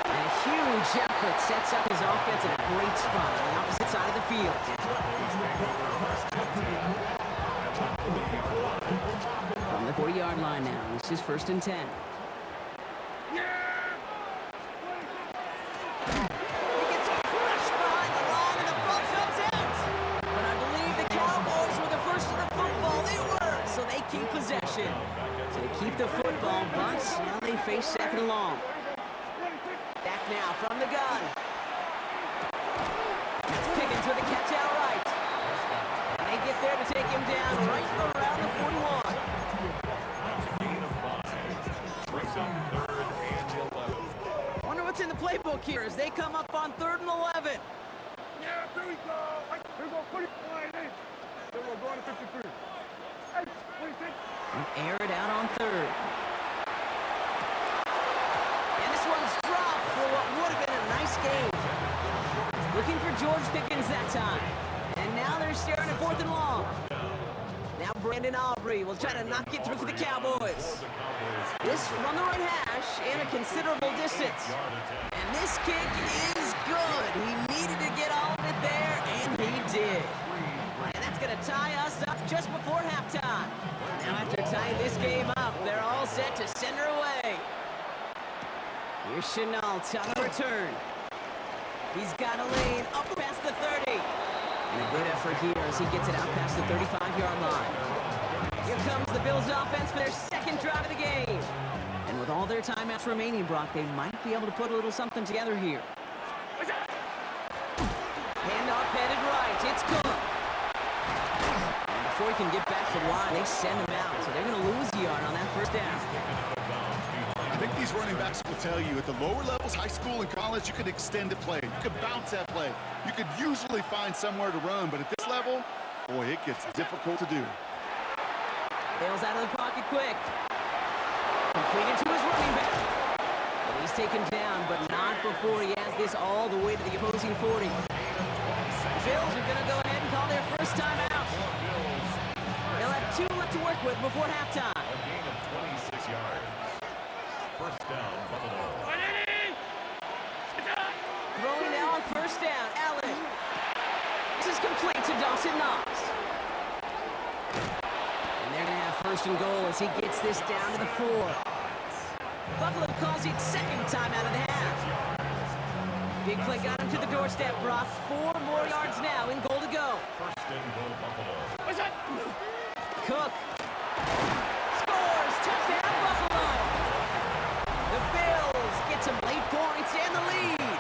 And a huge effort sets up his offense in a great spot on the opposite side of the field. From the 40-yard line now, this is 1st and 10. Keep possession. So they keep the football, but now they face 2nd and long. Back now from the gun. That's Pickens with a catch out right. And they get there to take him down right around the 41. Wonder what's in the playbook here as they come up on 3rd and 11. Yeah, here we go. Here we go. Put it wide in. Then we're going to 53. Air it out on 3rd. And this one's dropped for what would have been a nice game. Looking for George Pickens that time. And now they're staring at 4th and long. Now Brandon Aubrey will try to knock it through for the Cowboys. This from the right hash in a considerable distance. And this kick is good. He needed to get all of it there, and he did. And that's going to tie us up just before halftime. Now after tying this game up, they're all set to send her away. Here's Chenault on the return. He's got a lane up past the 30. And a good effort here as he gets it out past the 35-yard line. Here comes the Bills offense for their 2nd drive of the game. And with all their timeouts remaining, Brock, they might be able to put a little something together here. Handoff headed right. It's Cook. Before he can get back to the line, they send him out. So they're going to lose a yard on that 1st down. I think these running backs will tell you at the lower levels, high school and college, you could extend a play. You could bounce that play. You could usually find somewhere to run. But at this level, boy, it gets difficult to do. Bails out of the pocket quick. Completed to his running back. And he's taken down, but not before he has this all the way to the opposing 40. The Bills are going to go ahead and call their first time out. They'll have 2 left to work with before halftime. A gain of 26 yards. 1st down, Buffalo. Throwing now on 1st down, Allen. This is complete to Dawson Knox. And they're going to have 1st and goal as he gets this down to the 4. Buffalo calls it 2nd time out of the half. Big play got him to the doorstep, Brock. 4 more yards now, in goal to go. First and goal, Buffalo. Cook scores, touchdown Buffalo. The Bills get some late points and the lead.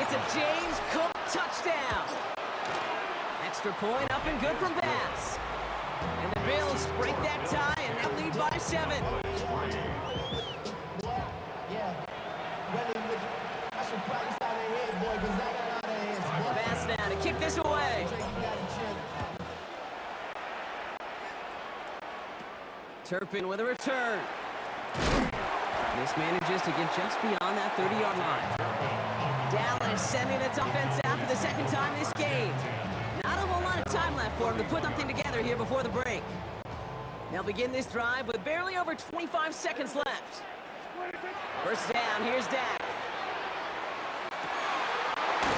It's a James Cook touchdown. Extra point up and good from Bass. And the Bills break that tie and now lead by 7. Bass now to kick this away. Turpin with a return. This manages to get just beyond that 30-yard line. Dallas sending its offense out for the second time this game. Not a whole lot of time left for them to put something together here before the break. They'll begin this drive with barely over 25 seconds left. First down, here's Dak.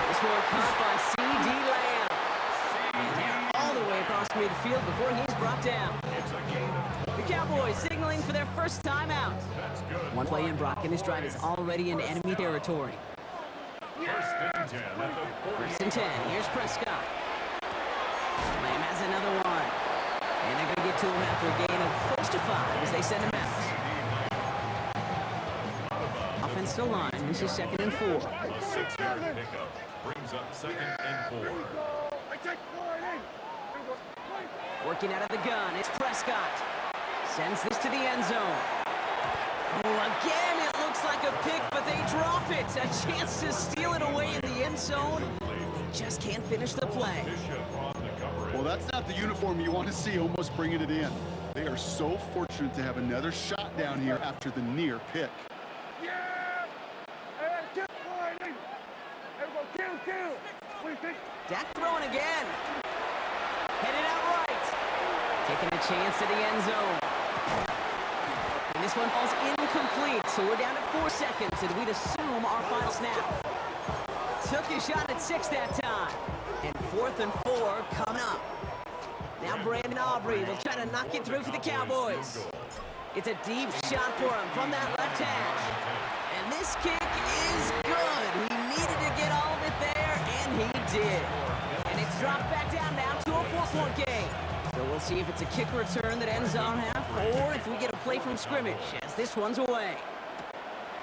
This one caught by C.D. Lamb. And they're all the way across midfield before he's brought down. The Cowboys signaling for their first timeout. One play in, Brock, and this drive is already in enemy territory. First and 10 at the 40. First and 10, here's Prescott. Lamb has another one. And they're going to get to him after a gain of close to 5 as they send him out. Offensive line, this is 2nd and 4. A 6-yard pickup brings up 2nd and 4. Working out of the gun, it's Prescott. Sends this to the end zone. Oh, again, it looks like a pick, but they drop it. A chance to steal it away in the end zone. They just can't finish the play. Well, that's not the uniform you want to see almost bringing it in. They are so fortunate to have another shot down here after the near pick. Dak throwing again. Headed out right. Taking a chance to the end zone. And this one falls incomplete, so we're down at 4 seconds, and we'd assume our final snap. Took his shot at 6 that time. And 4th and 4 coming up. Now Brandon Aubrey will try to knock it through for the Cowboys. It's a deep shot for him from that left hash. And this kick is good. He needed to get all of it there, and he did. And it's dropped back down now to a 4-point game. So we'll see if it's a kick return that ends our half, or if we get a play from scrimmage as this one's away.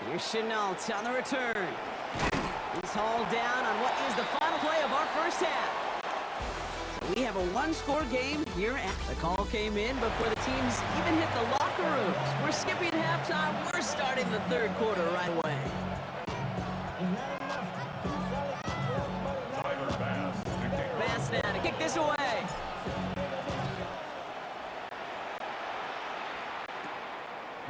Here's Chenault on the return. He's hauled down on what is the final play of our first half. So we have a 1-score game here. The call came in before the teams even hit the locker rooms. We're skipping halftime. We're starting the 3rd quarter right away. Bass now to kick this away.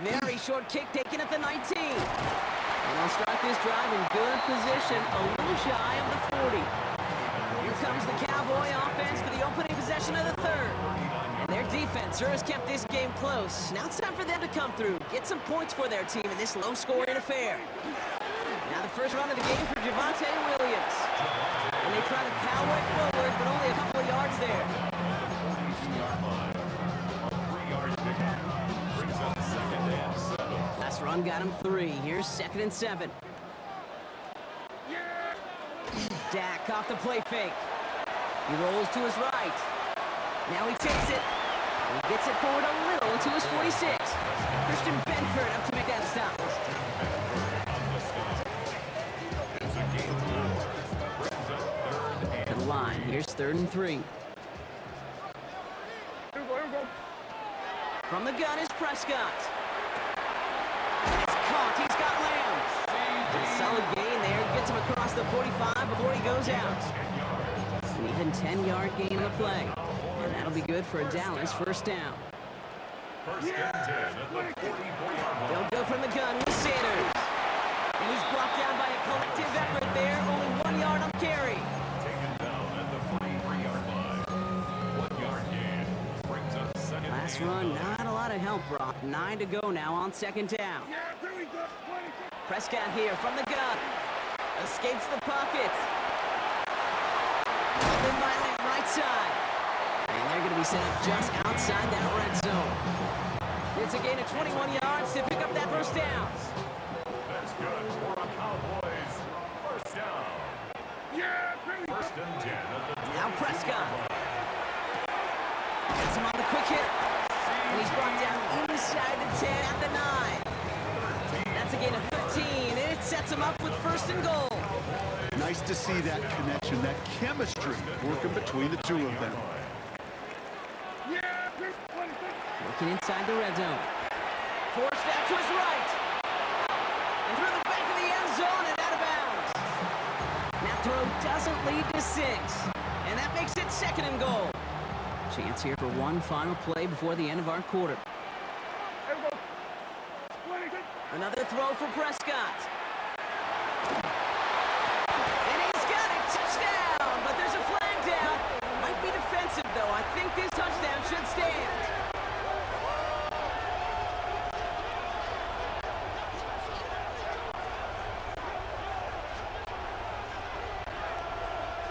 Very short kick taken at the 19. And they'll start this drive in good position, a little shy of the 40. Here comes the Cowboy offense for the opening possession of the 3rd. And their defense sure has kept this game close. Now it's time for them to come through, get some points for their team in this low-scoring affair. Now the first run of the game for Javonte Williams. And they try to power it forward, but only a couple of yards there. Last run got him 3. Here's 2nd and 7. Dak off the play fake. He rolls to his right. Now he takes it. He gets it forward a little to his 46. Christian Benford up to make that stop. To the line. Here's 3rd and 3. From the gun is Prescott. It's caught. He's got Lamb. A solid gain there. Gets him across the 45 before he goes out. An even 10-yard gain in the play. And that'll be good for a Dallas first down. First and 10 at the 44-yard line. They'll go from the gun with Sanders. And he's brought down by a collective effort there. Only 1 yard on carry. Taken down at the 43-yard line. 1-yard gain brings up 2nd. Last run, not a lot of help, Brock. 9 to go now on 2nd down. Prescott here from the gun. Escapes the pocket. Open by Lamb, right side. And they're going to be set up just outside that red zone. It's a gain of 21 yards to pick up that first down. That's good for a Cowboys first down. First and 10 at the Now Prescott. Gets him on the quick hit. And he's brought down inside the 10 at the 9. That's a gain of 13, and it sets him up with first and goal. Nice to see that connection, that chemistry working between the two of them. Working inside the red zone. Forced out to his right. And through the back of the end zone and out of bounds. That throw doesn't lead to 6. And that makes it second and goal. Chance here for one final play before the end of our quarter. Another throw for Prescott. And he's got it. Touchdown. But there's a flag down. Might be defensive, though. I think this touchdown should stand.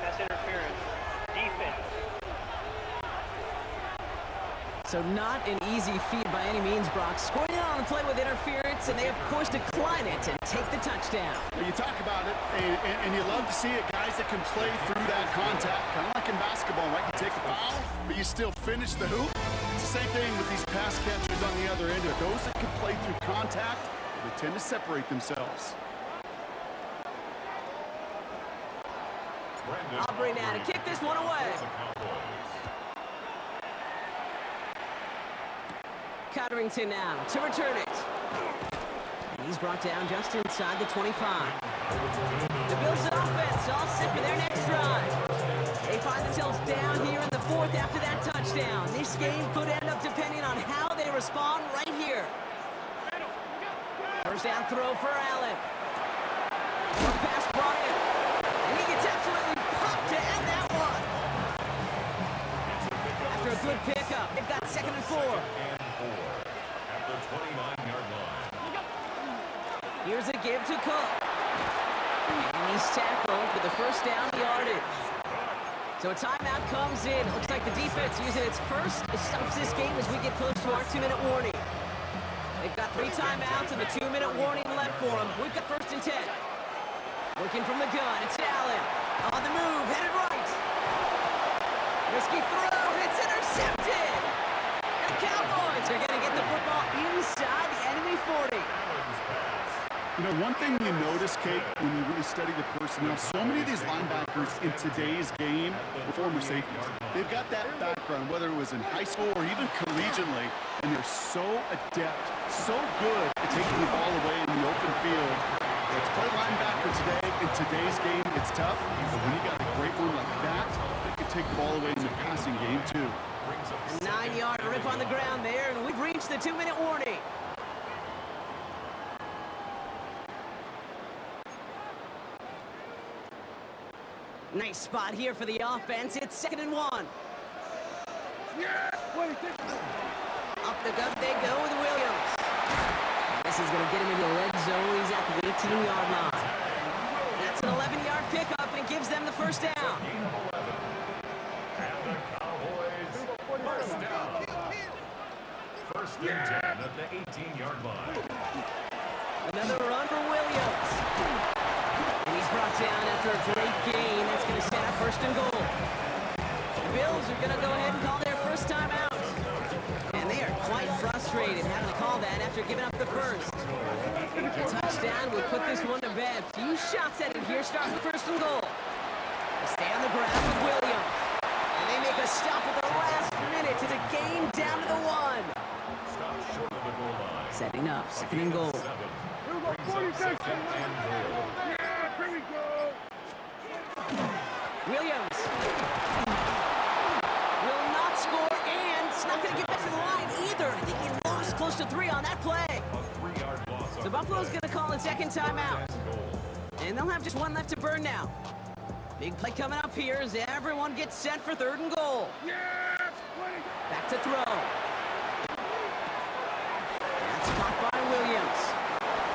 That's interference. Defense. So not an easy feat by any means, Brock. Scoring it on the play with interference, and they, of course, decline it and take the touchdown. You talk about it, and you love to see it, guys that can play through that contact. Kind of like in basketball, right? You take a foul, but you still finish the hoop. It's the same thing with these pass catchers on the other end. Those that can play through contact, they tend to separate themselves. Aubrey now to kick this one away. Codrington now to return it. And he's brought down just inside the 25. The Bills' offense all set for their next drive. They find themselves down here in the 4th after that touchdown. This game could end up depending on how they respond right here. First down throw for Allen. One pass brought in. And he gets absolutely popped to end that one. After a good pickup, they've got second and 4. At the 29-yard line. Here's a give to Cook. And he's tackled with the first down yardage. So a timeout comes in. Looks like the defense using its first stops this game as we get close to our 2-minute warning. They've got 3 timeouts and the 2-minute warning left for them. We've got first and 10. Working from the gun, it's Allen. On the move, headed right. Risky throw, it's intercepted. And the Cowboys are going to get the football inside the enemy 40. You know, one thing you notice, Kate, when you really study the personnel, so many of these linebackers in today's game are former safeties. They've got that background, whether it was in high school or even collegiately, and they're so adept, so good at taking the ball away in the open field. Let's play linebacker today. In today's game, it's tough, but when you got a great one like that, they can take the ball away in the passing game, too. A 9-yard rip on the ground there, and we've reached the 2-minute warning. Nice spot here for the offense. It's second and 1. Up the gut they go with Williams. This is going to get him into the red zone. He's at the 18-yard line. That's an 11-yard pickup and gives them the first down. And the Cowboys first down. First and 10 at the 18-yard line. Another run for Williams. And he's brought down after a great gain. That's going to set up first and goal. The Bills are going to go ahead and call their first time out. And they are quite frustrated having to call that after giving up the first. The touchdown will put this one to bed. Few shots at it here, starting first and goal. They stay on the ground with Williams. And they make a stop at the last minute to the game down to the 1. Stop short of the goal line. Setting up, second and goal. Brings up second and goal. Williams will not score, and it's not going to get back to the line either. I think he lost close to 3 on that play. A 3-yard loss. So Buffalo's going to call a second timeout. And they'll have just one left to burn now. Big play coming up here as everyone gets set for third and goal. Back to throw. That's caught by Williams.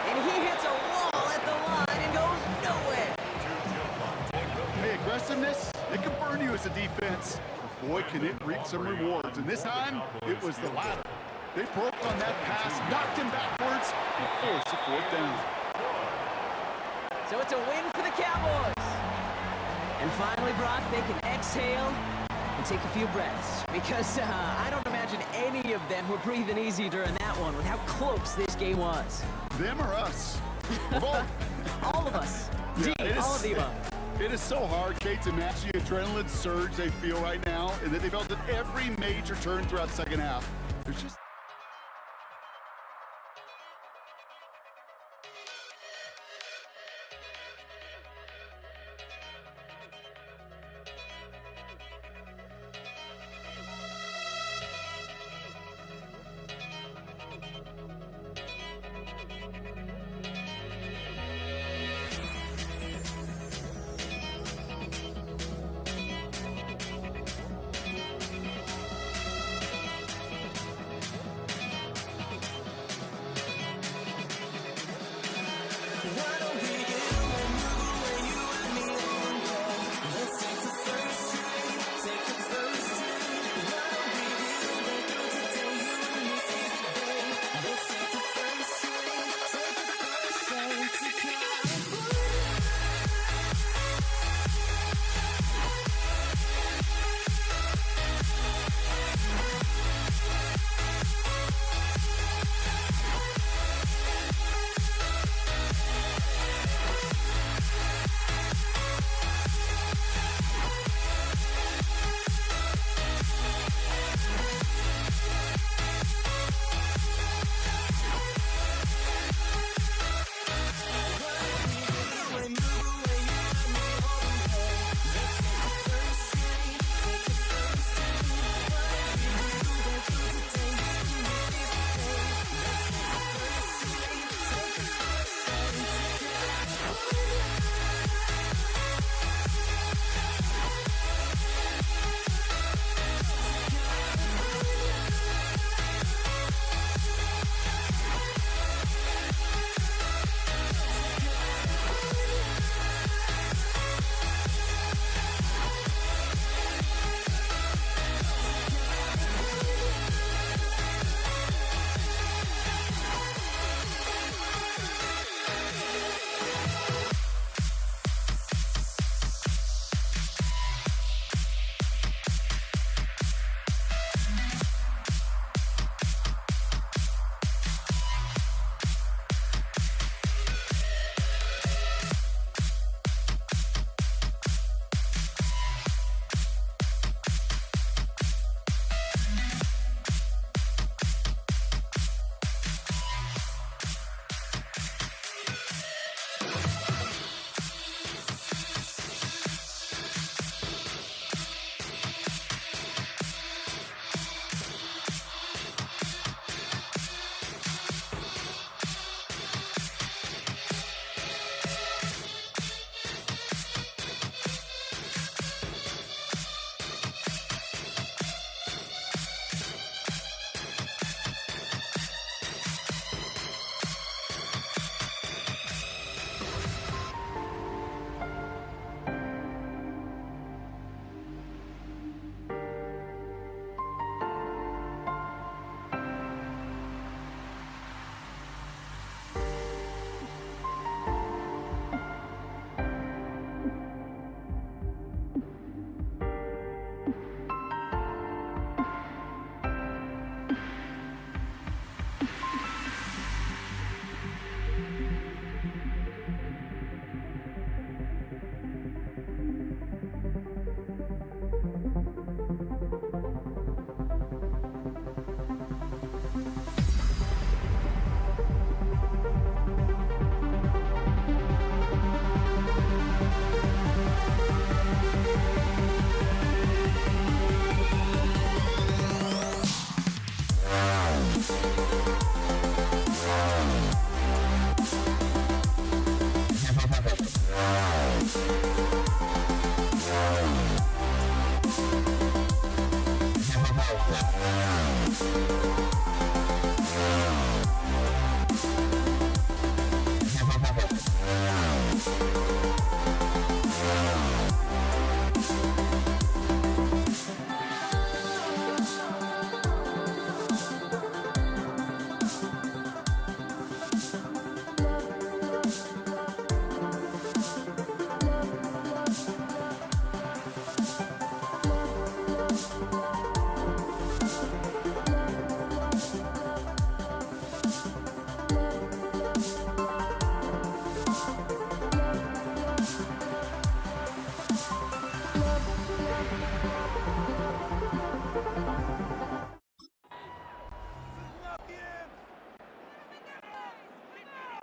And he hits a wall at the line and goes nowhere. Hey, aggressiveness, it can burn you as a defense. But boy, can it reap some rewards. And this time, it was the latter. They broke on that pass, knocked him backwards, and forced the 4th down. So it's a win for the Cowboys. And finally, Brock, they can exhale and take a few breaths. Because I don't imagine any of them were breathing easy during that one with how close this game was. Them or us? Both. All of us. D, it all is- of the above. It is so hard, Kate, to match the adrenaline surge they feel right now, and that they felt at every major turn throughout the second half. There's just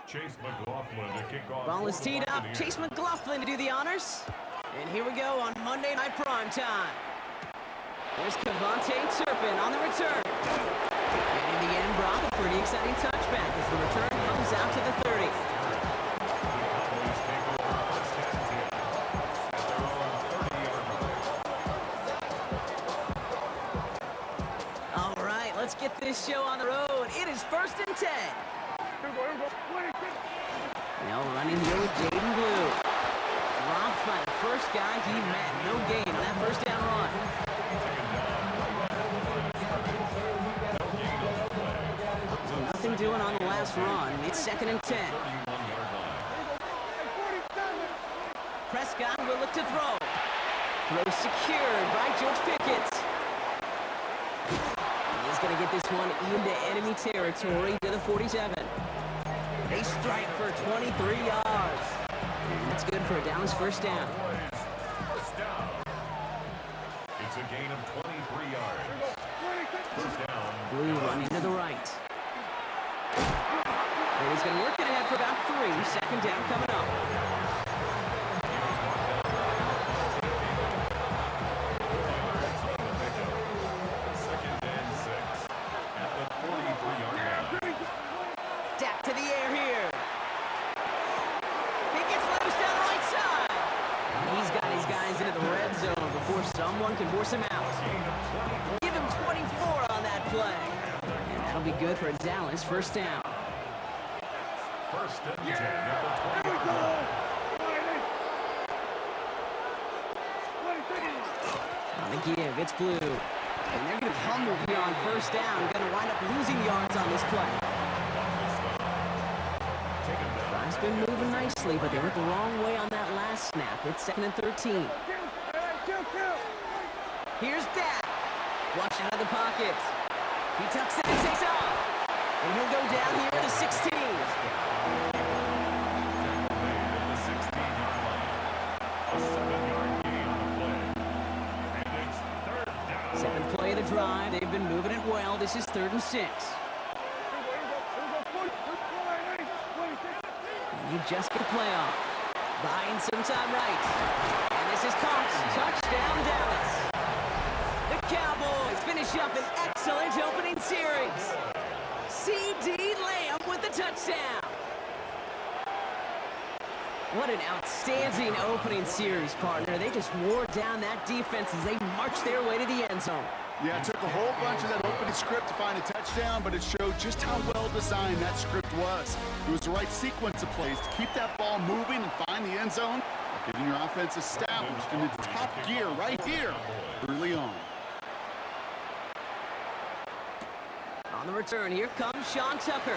Chase McLaughlin to kick off. Ball is for the teed up. Buccaneers. Chase McLaughlin to do the honors. And here we go on Monday Night Prime Time. There's Cavante Turpin on the return. And in the end, Brock, a pretty exciting touchback as the return comes out to the 30. Cowboys take over first and 10 at their own 30-yard line. All right, let's get this show on the road. It is 1st and 10. Now running here with Jaden Blue. Dropped by the first guy he met. No gain on that first down run. So nothing doing on the last run. It's 2nd and 10. 31-yard line. Prescott will look to throw. Throw secured by George Pickett. He's going to get this one into enemy territory to the 47. They strike for 23 yards. And that's good for a Dallas first down. First down. It's a gain of 23 yards. First down. Blue running to the right. And he's going to work it ahead for about 3. Second down coming up. Second and 6 at the 43-yard line. Dak to the air here. He gets loose down the right side. And he's got his guys into the red zone before someone can force him out. Give him 24 on that play. And that'll be good for a Dallas first down. First and 10 at the 20-yard line. On the give, it's Blue. And they're going to humble here on first down. Going to wind up losing yards on this play. Drive's been moving nicely, but they went the wrong way on that last snap. It's 2nd and 13. Here's Dak. Flush out of the pocket. He tucks it and takes off. And he'll go down here at the 16. The 16-yard line. A 7-yard gain on the play. And it's third down. 7th play of the drive. They've been moving it well. This is 3rd and 6. And you just get a play off. Buying some time right. And this is caught. Touchdown, Dallas. The Cowboys finish up an excellent opening series. C.D. Lamb with the touchdown. What an outstanding opening series, partner. They just wore down that defense as they marched their way to the end zone. Yeah, it took a whole bunch of that opening script to find a touchdown, but it showed just how well designed that script was. It was the right sequence of plays to keep that ball moving and find the end zone, getting your offense established in its top gear right here early on. On the return, here comes Sean Tucker.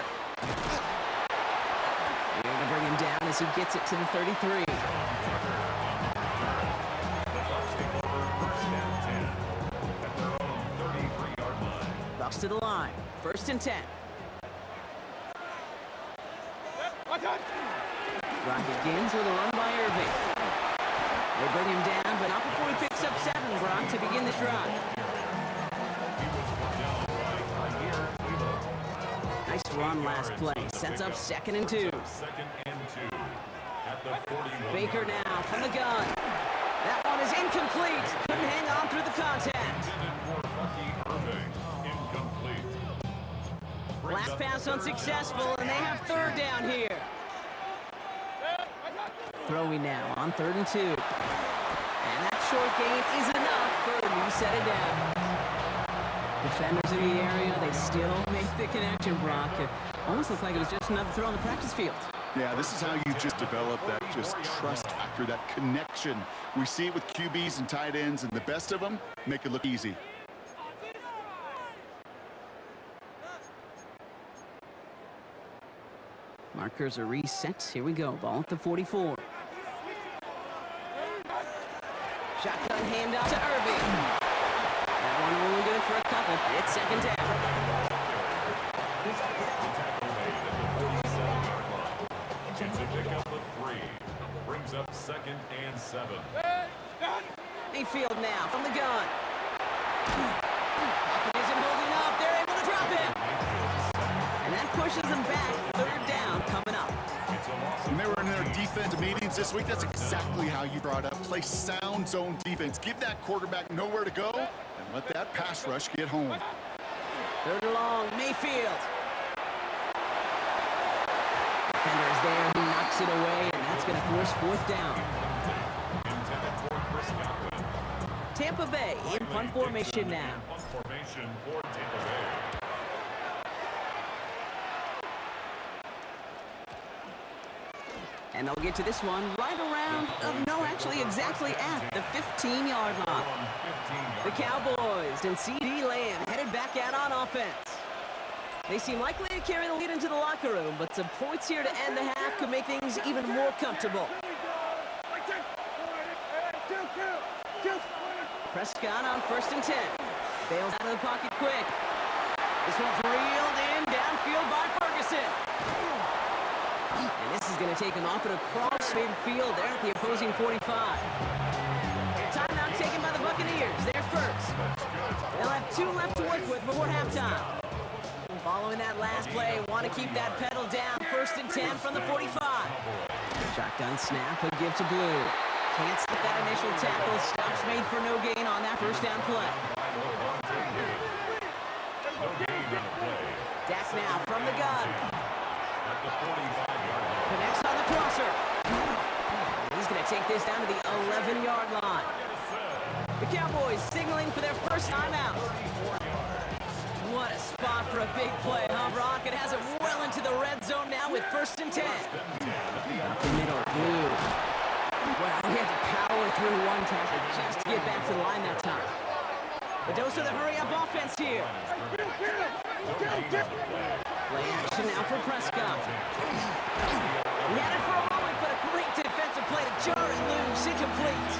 They're going to bring him down as he gets it to the 33. Bucks to the line. 1st and 10. Brock begins with a run by Irving. They bring him down, but not before he picks up 7, Brock, to begin this drive. Nice run last play. Sets up 2nd and 2. 2nd and 2 at the 41. Baker now from the gun. That one is incomplete. Couldn't hang on through the contact. For Bucky Irving, incomplete. Last pass unsuccessful, and they have 3rd down here. Throwing now on 3rd and 2. And that short gain is enough for a new set of downs. Defenders in the area, they still make the connection, Brock. It almost looked like it was just another throw on the practice field. Yeah, this is how you just develop that just trust factor, that connection. We see it with QBs and tight ends, and the best of them make it look easy. Markers are reset. Here we go. Ball at the 44. Shotgun handoff to Irving. That one only good for a couple. It's 2nd down. It's a pickup of 3. Brings up 2nd and 7. Mayfield now from the gun. Pocket isn't holding up. They're able to drop him. And that pushes them back. 3rd down coming up. When they were in their defensive meetings this week, that's exactly how you brought up. Play sound zone defense. Give that quarterback nowhere to go and let that pass rush get home. Third and long, Mayfield. Defender is there, he knocks it away, and that's going to force fourth down. Intended for Chris Godwin. Tampa Bay in punt formation now. Punt formation for Tampa Bay. And they'll get to this one right around, no, actually exactly at the 15-yard line. The Cowboys and C.D. Lamb headed back out on offense. They seem likely to carry the lead into the locker room, but some points here to end the half could make things even more comfortable. Prescott on 1st and 10. Bails out of the pocket quick. This one's reeled in downfield by Ferguson. And this is going to take him off and across midfield there at the opposing 45. Timeout taken by the Buccaneers. They're first. They'll have 2 left to work with before halftime. Following that last play, want to keep that pedal down. 1st and 10 from the 45. Shotgun snap, a give to Blue. Can't slip that initial tackle. Stops made for no gain on that first down play. Dak now from the gun. Connects on the crosser. He's going to take this down to the 11-yard line. The Cowboys signaling for their first timeout. What a spot for a big play, huh, Brock? It has it well into the red zone now with 1st and 10. Up the middle, Blue. Wow, he had to power through one tackle just to get back to the line that time. The dose of the hurry-up offense here. Play action now for Prescott. He had it for a moment, but a great defensive play to jar it loose, incomplete.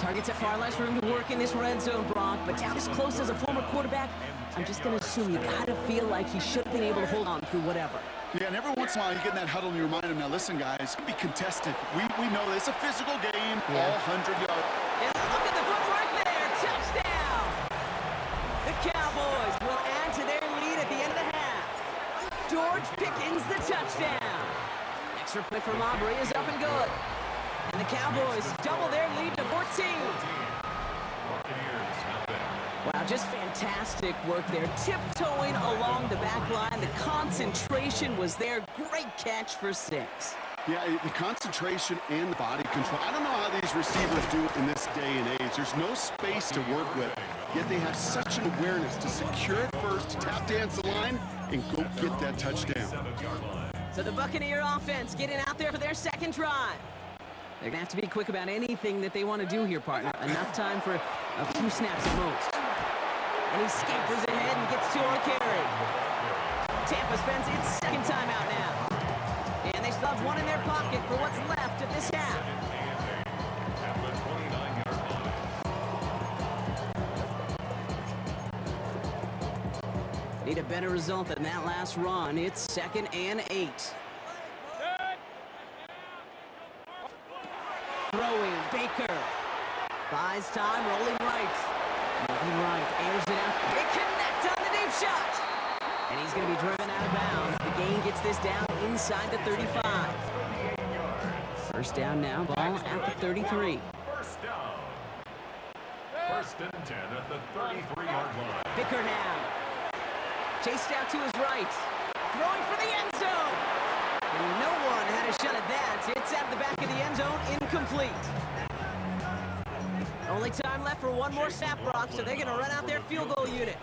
Targets at far less room to work in this red zone, Brock, but down as close as a former quarterback, I'm just going to assume you got to feel like he should have been able to hold on through whatever. Yeah, and every once in a while you get in that huddle and you remind them, now listen, guys, it's going to be contested. We know it's a physical game, all 100 yards. And look at the footwork there, touchdown! The Cowboys will add to their lead at the end of the half. George Pickens the touchdown. Extra play from Aubrey is up and good. And the Cowboys double their lead to 14. Wow, just fantastic work there. Tiptoeing along the back line. The concentration was there. Great catch for 6. Yeah, the concentration and the body control. I don't know how these receivers do it in this day and age. There's no space to work with, yet they have such an awareness to secure it first, tap dance the line, and go get that touchdown. So the Buccaneer offense getting out there for their second drive. They're going to have to be quick about anything that they want to do here, partner. Enough time for a few snaps at most. And he scampers ahead and gets 2 on the carry. Tampa spends its second timeout now. And they still have 1 in their pocket for what's left of this half. Need a better result than that last run. It's 2nd and 8. Throwing, Baker. Buys time, rolling right. Moving right, airs it out. They connect on the deep shot. And he's going to be driven out of bounds. The gain gets this down inside the 35. First down now, ball at the 33. First down. 1st and 10 at the 33-yard line. Baker now. Chased out to his right. Throwing for the end zone. And no one had a shot at that. It's at the back of the end zone, incomplete. Only time left for one more snap, Brock, so they're going to run out their field goal unit.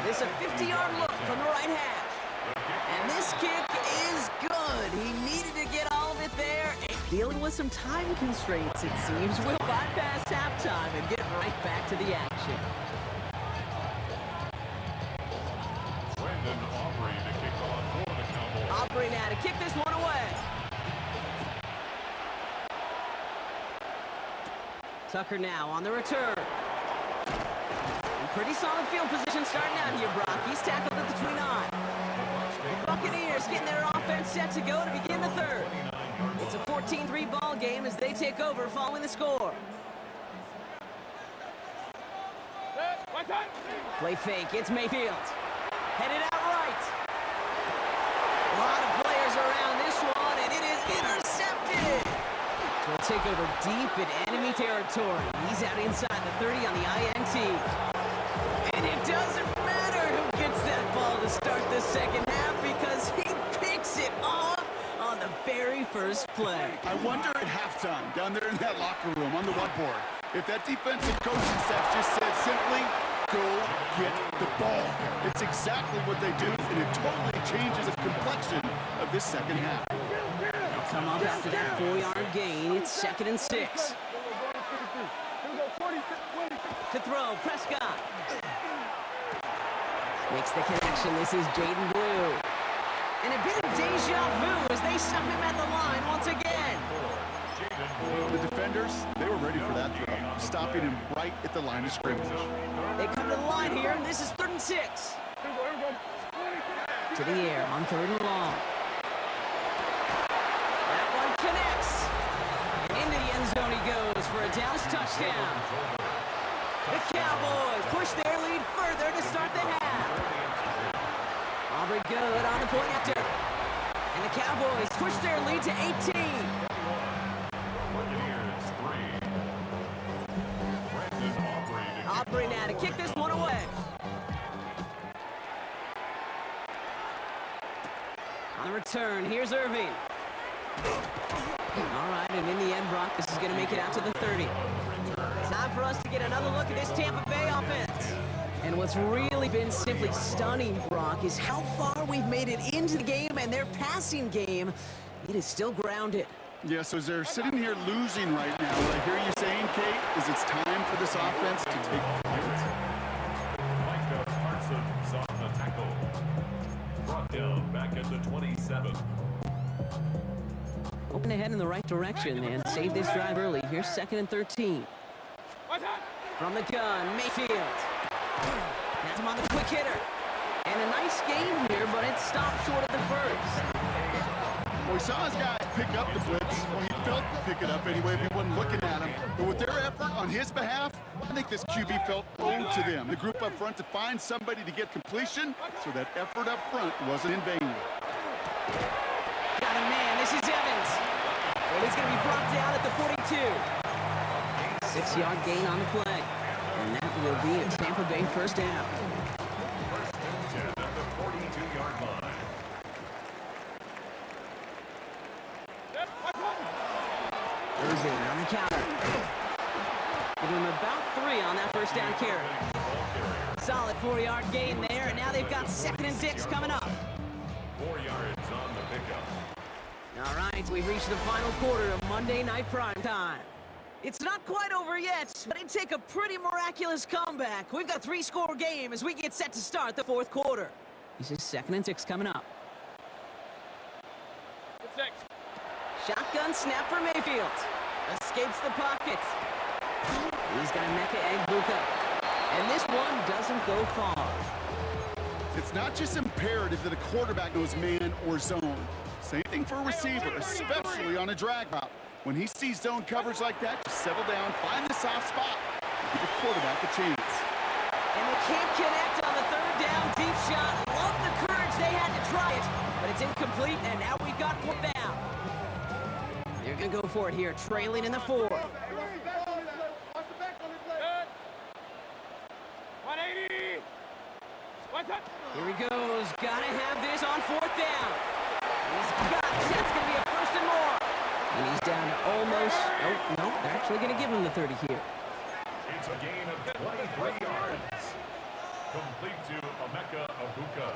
This is a 50-yard look from the right hash. And this kick is good. He needed to get all of it there. And dealing with some time constraints, it seems. We'll bypass halftime and get right back to the action. Brandon Aubrey to kick off for the Cowboys. Aubrey now to kick this one away. Tucker now on the return. And pretty solid field position starting out here, Brock. He's tackled at the 29. The Buccaneers getting their offense set to go to begin the third. It's a 14-3 ball game as they take over following the score. Play fake, it's Mayfield. Headed out right. A lot of players around this one. Intercepted! We'll take over deep in enemy territory. He's out inside the 30 on the INT. And it doesn't matter who gets that ball to start the second half because he picks it off on the very first play. I wonder at halftime, down there in that locker room on the whiteboard, if that defensive coaching staff just said simply, go get the ball. It's exactly what they do, and it totally changes the complexion of this second half. They'll come up after that 4-yard gain. It's 2nd and 6. To throw, Prescott. Makes the connection. This is Jaden Blue. And a bit of deja vu as they stop him at the line once again. The defenders, they were ready for that throw, stopping him right at the line of scrimmage. They come to the line here, and this is 3rd and 6. To the air on 3rd and long. That one connects. And into the end zone he goes for a Dallas touchdown. The Cowboys push their lead further to start the half. Aubrey good on the point after. And the Cowboys push their lead to 18. Aubrey now to kick this one away. On the return, here's Irving. All right, and in the end, Brock, this is going to make it out to the 30. Time for us to get another look at this Tampa Bay offense. And what's really been simply stunning, Brock, is how far we've made it into the game, and their passing game, it is still grounded. Yeah, so as they're sitting here losing right now, what I hear you saying, Kate, is it's time for this offense to take flight. Micah Parsons on the tackle. Brought down back at the 27. Hoping to head in the right direction and save this drive early. Here's 2nd and 13. From the gun, Mayfield. Has him on the quick hitter. And a nice game here, but it stopped short of the first. Well, we saw his guys pick up the blitz. Well, he felt to pick it up anyway if he wasn't looking at him. But with their effort on his behalf, I think this QB felt owed to them. The group up front to find somebody to get completion, so that effort up front wasn't in vain. Got a man. This is Evans. And he's going to be brought down at the 42. 6-yard gain on the play. And that will be a Tampa Bay first down. First and 10 at the 42-yard line. Irving on the counter. Give him about 3 on that first down carry. Solid 4-yard gain there, and now they've got 2nd and 6 coming up. 4 yards on the pickup. All right, we've reached the final quarter of Monday Night Primetime. It's not quite over yet, but it'd take a pretty miraculous comeback. We've got a 3-score game as we get set to start the 4th quarter. This is 2nd and 6 coming up. Shotgun snap for Mayfield. Escapes the pocket. He's got Emeka Egbuka. And this one doesn't go far. It's not just imperative that a quarterback knows man or zone. Same thing for a receiver, especially on a drag route. When he sees zone coverage like that, just settle down, find the soft spot, and give the quarterback a chance. And they can't connect on the 3rd down deep shot. Love the courage they had to try it, but it's incomplete, and now we've got 4th down. They're going to go for it here, trailing in the 4th. Here He goes. Gotta have this on 4th down. He's got it. That's going to be a 1st and more. And he's down to almost... Oh, no, they're actually going to give him the 30 here. It's a gain of 23 yards. Complete to Emeka Egbuka.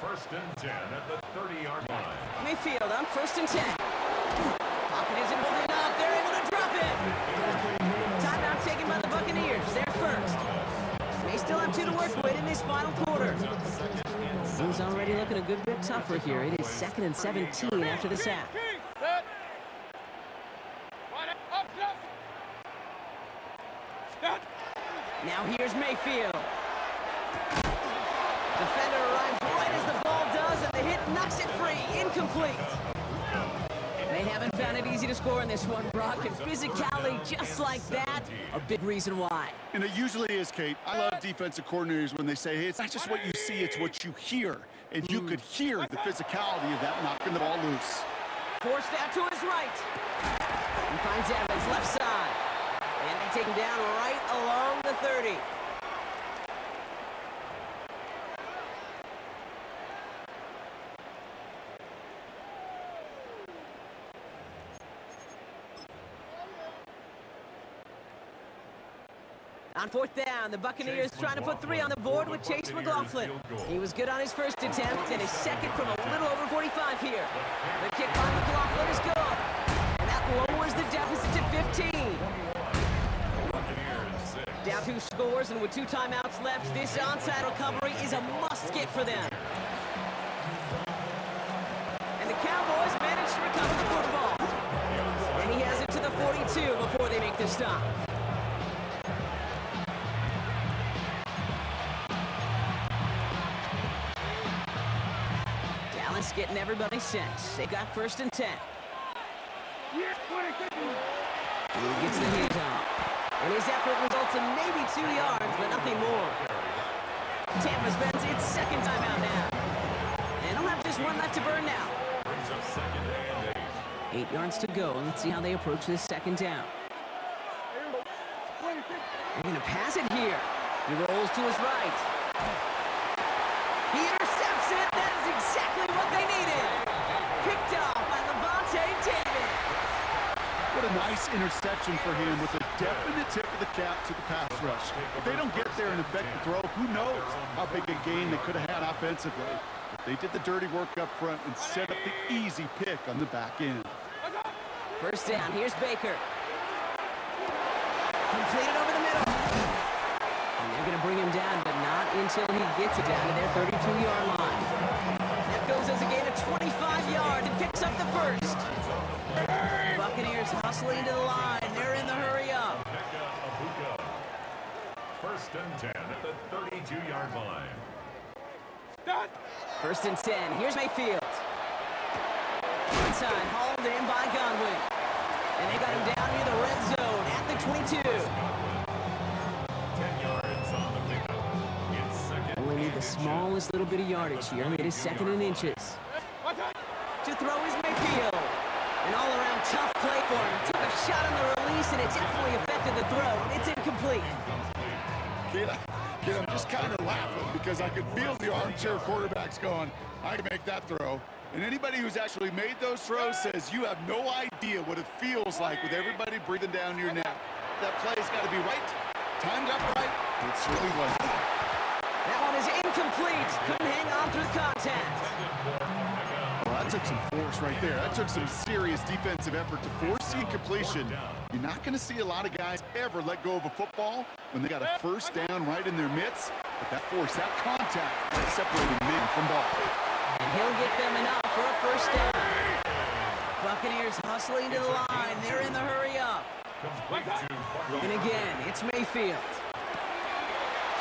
1st and 10 at the 30-yard line. Mayfield on 1st and 10. Pocket isn't holding up. They're able to drop it. Timeout taken by the Buccaneers. They're first. They still have 2 to work with in this final quarter. He's already looking a good bit tougher here. It is 2nd and 17 after the sack. Now here's Mayfield. Defender arrives right as the ball does, and the hit knocks it free. Incomplete. They haven't found it easy to score in this one, Brock, and physicality just like that, a big reason why. And it usually is, Kate. I love defensive coordinators when they say, hey, it's not just what you see, it's what you hear. And you could hear the physicality of that knocking the ball loose. Forced out to his right. He finds Evans left side. And they take him down right along the 30. On fourth down, the Buccaneers trying to put 3 on the board with Chase McLaughlin. He was good on his first attempt and his second from a little over 45 here. The kick by McLaughlin is good. And that lowers the deficit to 15. Down 2 scores, and with 2 timeouts left, this onside recovery is a must-get for them. And the Cowboys manage to recover the football. And he has it to the 42 before they make the stop. Dallas getting everybody set. They got 1st and 10. He gets the handoff. And his effort results in maybe 2 yards, but nothing more. Tampa spends its 2nd timeout now. And they'll have just 1 left to burn now. 8 yards to go. Let's see how they approach this 2nd down. They're going to pass it here. He rolls to his right. He intercepts it. That is exactly what they needed. Picked off by Levante David. What a nice interception for him with a definite tip of the cap to the pass rush. If they don't get there and affect the throw, who knows how big a gain they could have had offensively. But they did the dirty work up front and set up the easy pick on the back end. 1st down, here's Baker. Completed over the middle. And they're going to bring him down, but not until he gets it down to their 32-yard line. That goes as a gain of 25 yards and picks up the 1st. Buccaneers hustling to the line. They're in the hurry up. 1st and 10 at the 32-yard line. 1st and 10. Here's Mayfield. Inside, hauled in by Godwin. And they got him down near the red zone at the 22. 10 yards on the pickup. It's 2nd. Only need the smallest little bit of yardage here. It is 2nd and inches. To throw is Mayfield. An all-around tough play for him. Took a shot on the release, and it definitely affected the throw. It's incomplete. Kid, I'm just kind of laughing because I could feel the armchair quarterbacks going, I can make that throw. And anybody who's actually made those throws says you have no idea what it feels like with everybody breathing down your neck. That play's got to be right, timed up right. It certainly wasn't. That one is incomplete. Couldn't hang on through the contact. Well, that took some force right there. That took some serious defensive effort to force the incompletion. You're not going to see a lot of guys ever let go of a football when they got a 1st down right in their midst. But that force, that contact, that separated men from ball. And he'll get them enough for a 1st down. Buccaneers hustling to the line. They're in the hurry up. And again, it's Mayfield.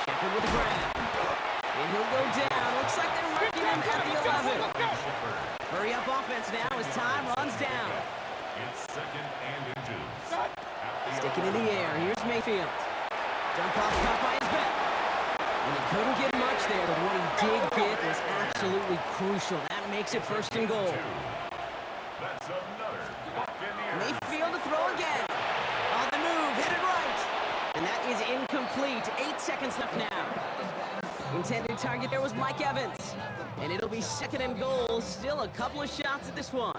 Shepard with the grab. And he'll go down. Looks like they're marking him at the 11. Hurry up offense now as time runs down. It's 2nd and inches. Sticking in the air. Here's Mayfield. Jump off caught by his back. And he couldn't get much there, but what he did get was absolutely crucial. That makes it 1st and goal. That's another Buccaneers. Mayfield to throw again. On the move, headed right. And that is incomplete. 8 seconds left now. Intended target there was Mike Evans. And it'll be 2nd and goal. Still a couple of shots at this one.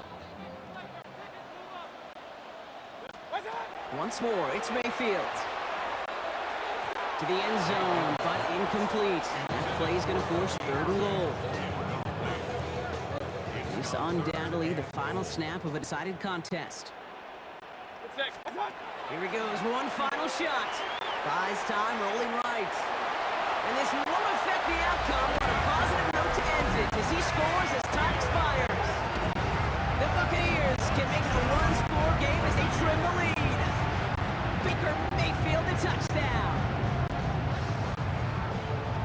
Once more, it's Mayfield. To the end zone, but incomplete. That play is going to force 3rd and goal. This undoubtedly the final snap of a decided contest. Here he goes, one final shot. Buys time, rolling right. And this won't affect the outcome, but a positive note to end it as he scores as time expires. The Buccaneers can make it a one-score game as they trim the lead. Baker Mayfield a touchdown.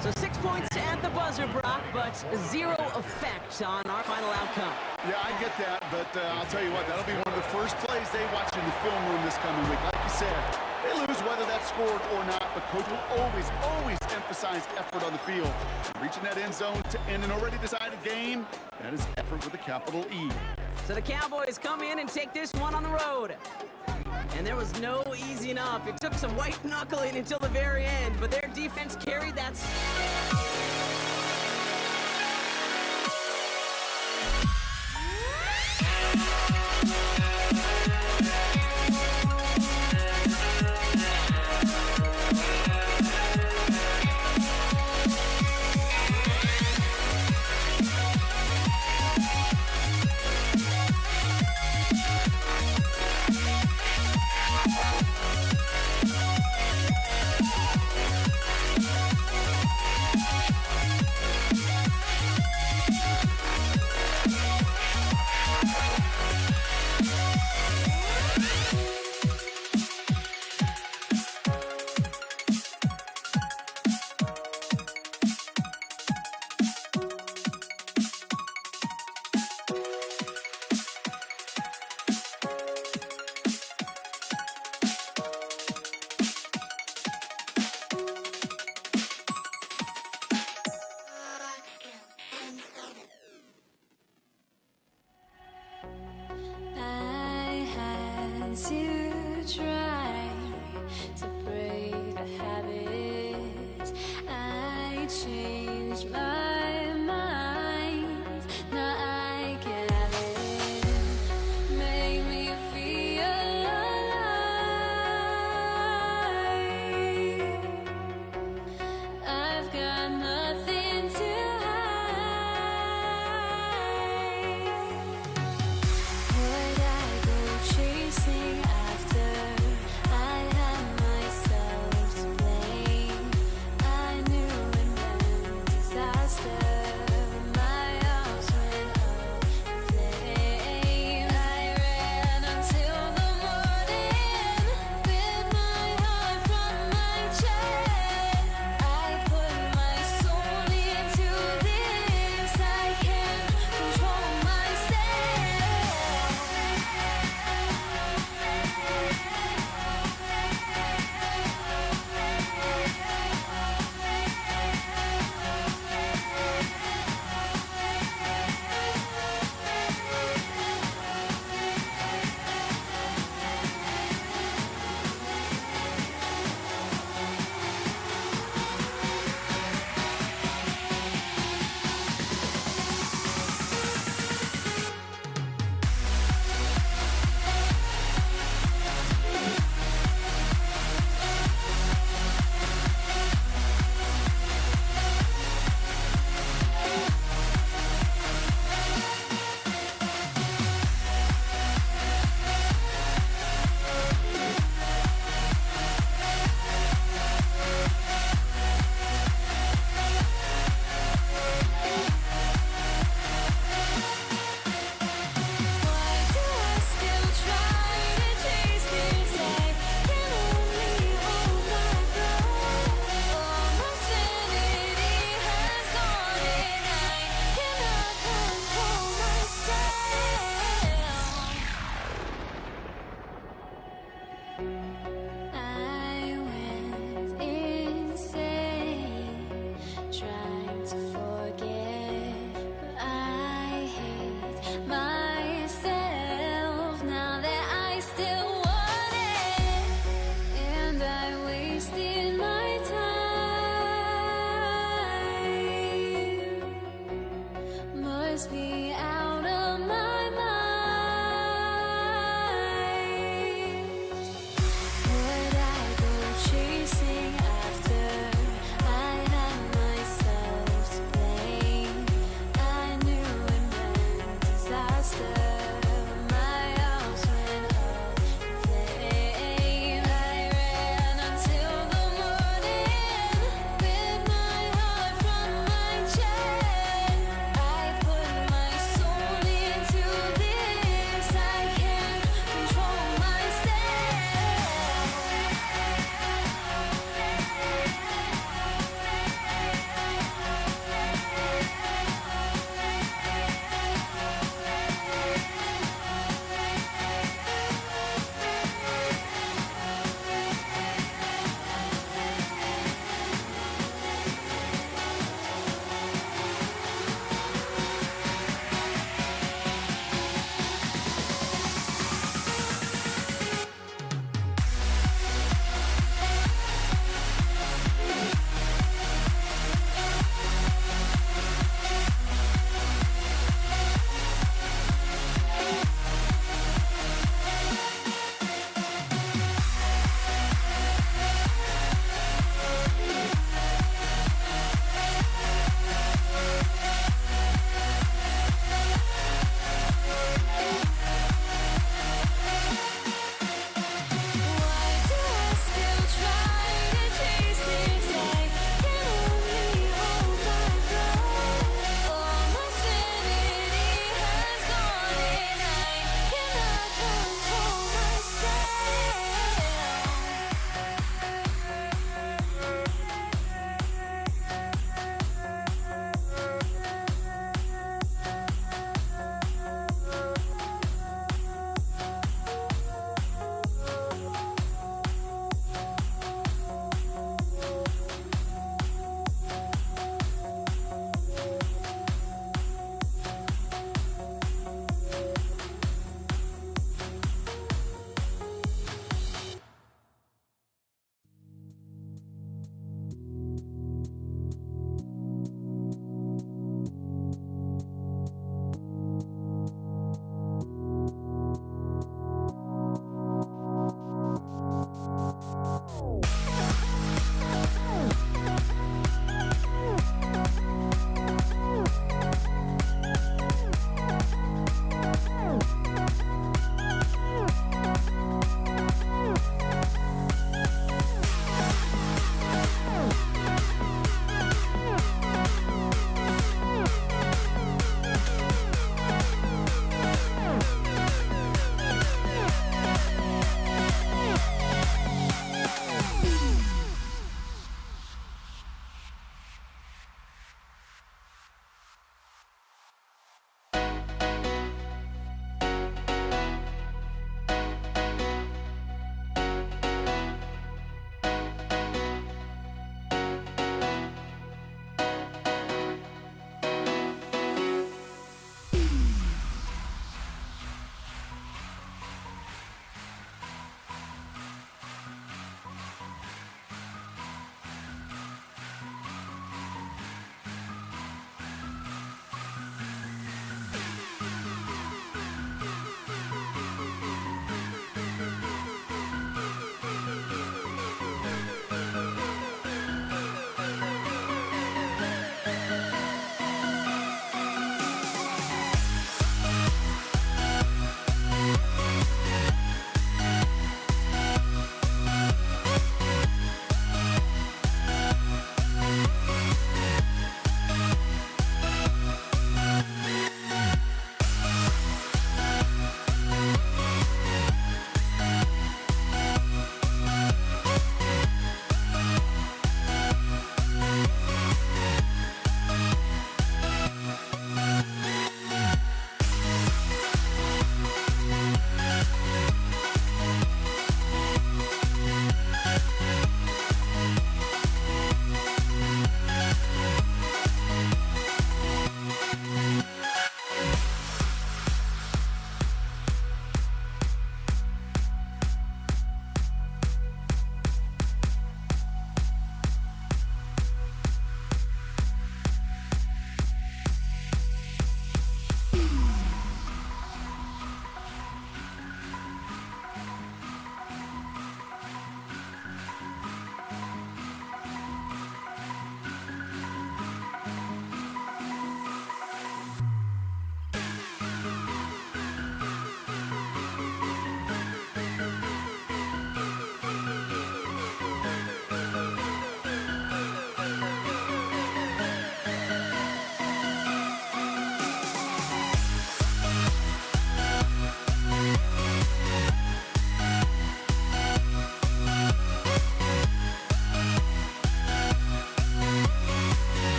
So 6 points at the buzzer, Brock, but 0 effect on our final outcome. Yeah, I get that, but I'll tell you what, that'll be one of the first plays they watch in the film room this coming week. Like you said, they lose whether that's scored or not, but coach will always emphasize effort on the field. Reaching that end zone to end an already decided game, that is effort with a capital E. So the Cowboys come in and take this one on the road. And there was no easing up. It took some white knuckling until the very end, but their defense carried that.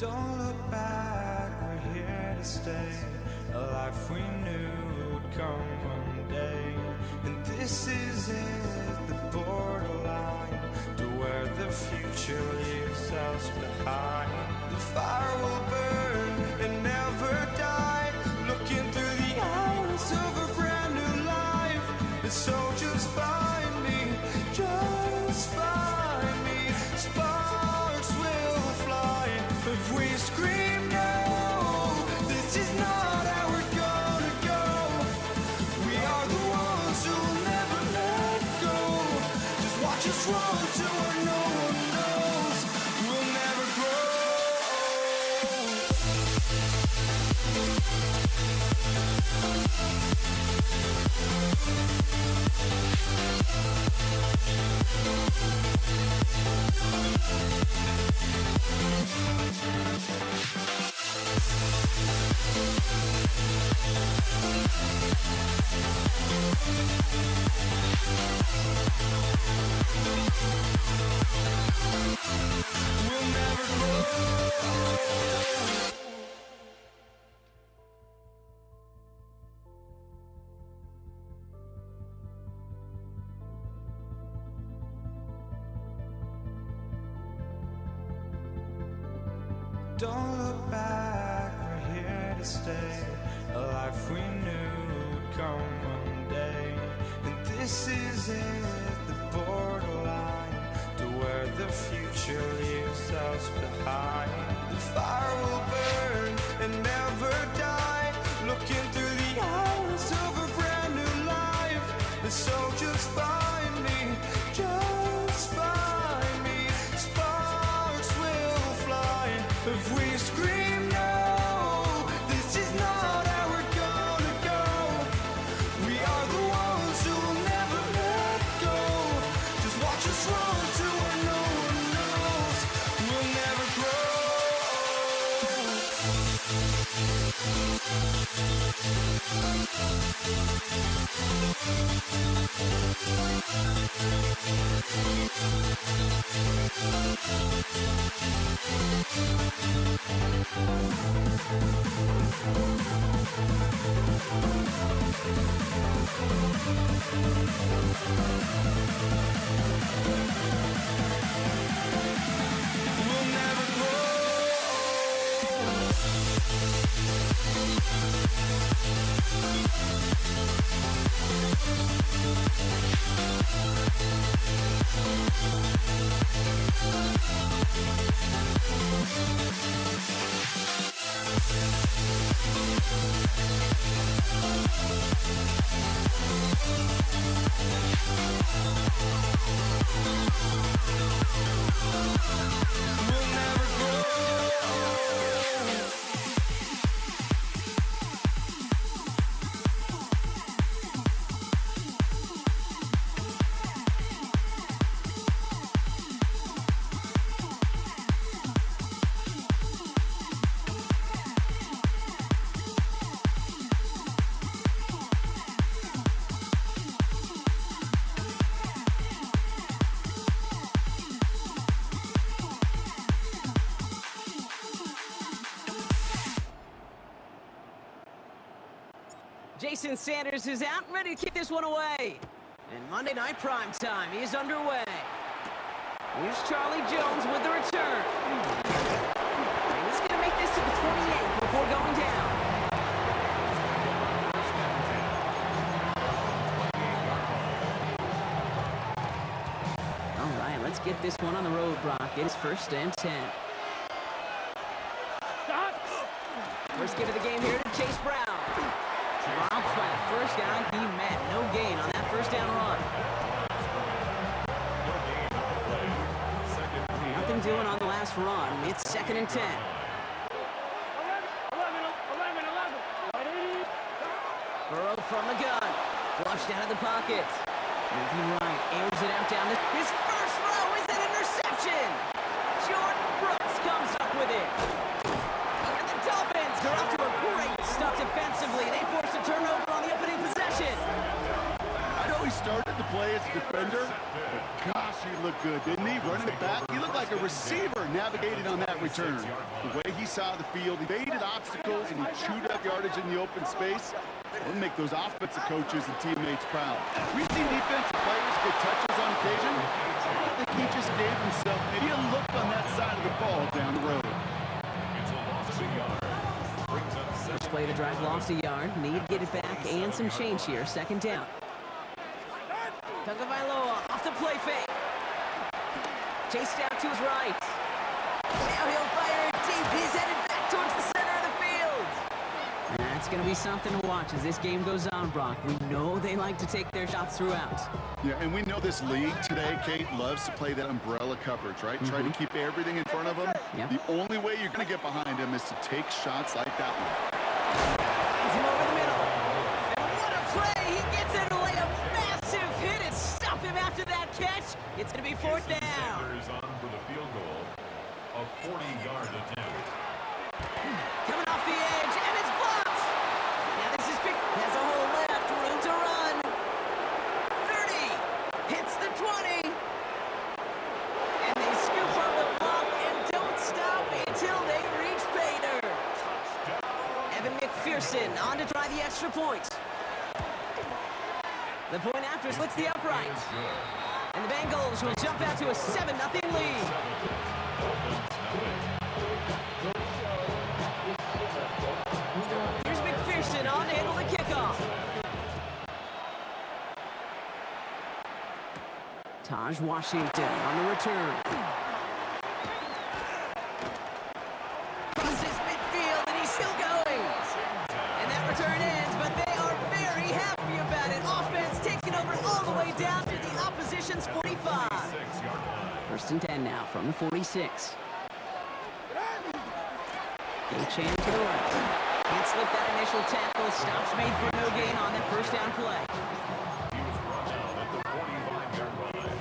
Don't look back, we're here to stay. A life we knew would come one day. And this is it, the borderline to where the future leaves us behind. The fire will burn and never die, looking through the eyes of a brand new life. And so just find me, just find me. Sparks will fly if we scream no. This is not how we're gonna go. We are the ones who'll never let go. Just watch us run to where no one knows. We'll never grow. We'll never grow. Don't look back, we're here to stay. A life we knew would come one day. And this is it, the borderline to where the future leaves us behind. The fire will burn and never die, looking through the eyes of a brand new life. And so just find me, just find me. Sparks will fly if we scream no. This is not how we're gonna go. We are the ones who'll never let go. Just watch us run to where no one knows. We'll never grow. We'll never grow. We'll never grow. Jason Sanders is out, ready to kick this one away. And Monday Night Prime Time is underway. Here's Charlie Jones with the return. And he's going to make this to the 28 before going down. All right, let's get this one on the road, Brock. It is 1st and 10. First give of the game here to Chase Brown. Dropped by the first guy he met. No gain on that first down run. Nothing doing on the last run. It's 2nd and 10. 11. Burrow from the gun. Flushed out of the pocket. Moving right. Airs it out down the... His first throw is an interception. Jordan Brooks comes up with it. And the Dolphins are off to a great start defensively. They force a turnover on the opening possession. I know he started to play as a defender, but gosh, he looked good, didn't he? Running it back, he looked like a receiver navigating on that return. The way he saw the field, he evaded obstacles, and he chewed up yardage in the open space. It'll make those offensive coaches and teammates proud. We've seen defensive players get touches on occasion. I think he just gave himself maybe a look on that side of the ball down the road. It's a loss of a yard. Brings up First play of the drive lost a yard. Need to get it back and some change here. Second down. Tagovailoa off the play fake. Chased out to his right. Now he'll fire it deep. He's headed back towards the center of the field. That's going to be something to watch as this game goes on, Brock. We know they like to take their shots throughout. Yeah, and we know this league today, Kate, loves to play that umbrella coverage, right? Try to keep everything in front of them. Yeah. The only way you're going to get behind him is to take shots like that one. Finds him over the middle. And what a play! He gets it to lay a massive hit and stop him after that catch. It's going to be fourth down. Sanders on for the field goal. A 40-yard attempt. Coming off the edge, and it's blocked. Now this is big. Has a hole left, room to run. 30, hits the 20. And they scoop on the block and don't stop until they reach pay dirt. Evan McPherson on to try the extra point. The point after splits the upright. And the Bengals will jump out to a 7-0 lead. Here's McPherson on to handle the kickoff. Taj Washington on the return. Crosses midfield and he's still going. And that return ends, but they are very happy about it. Offense taking over all the way down to the opposition's 45. First and 10 now from the 46. Chan to the right. Can't slip that initial tackle. Stops made for no gain on that first down play. He was brought down at the 45-yard line.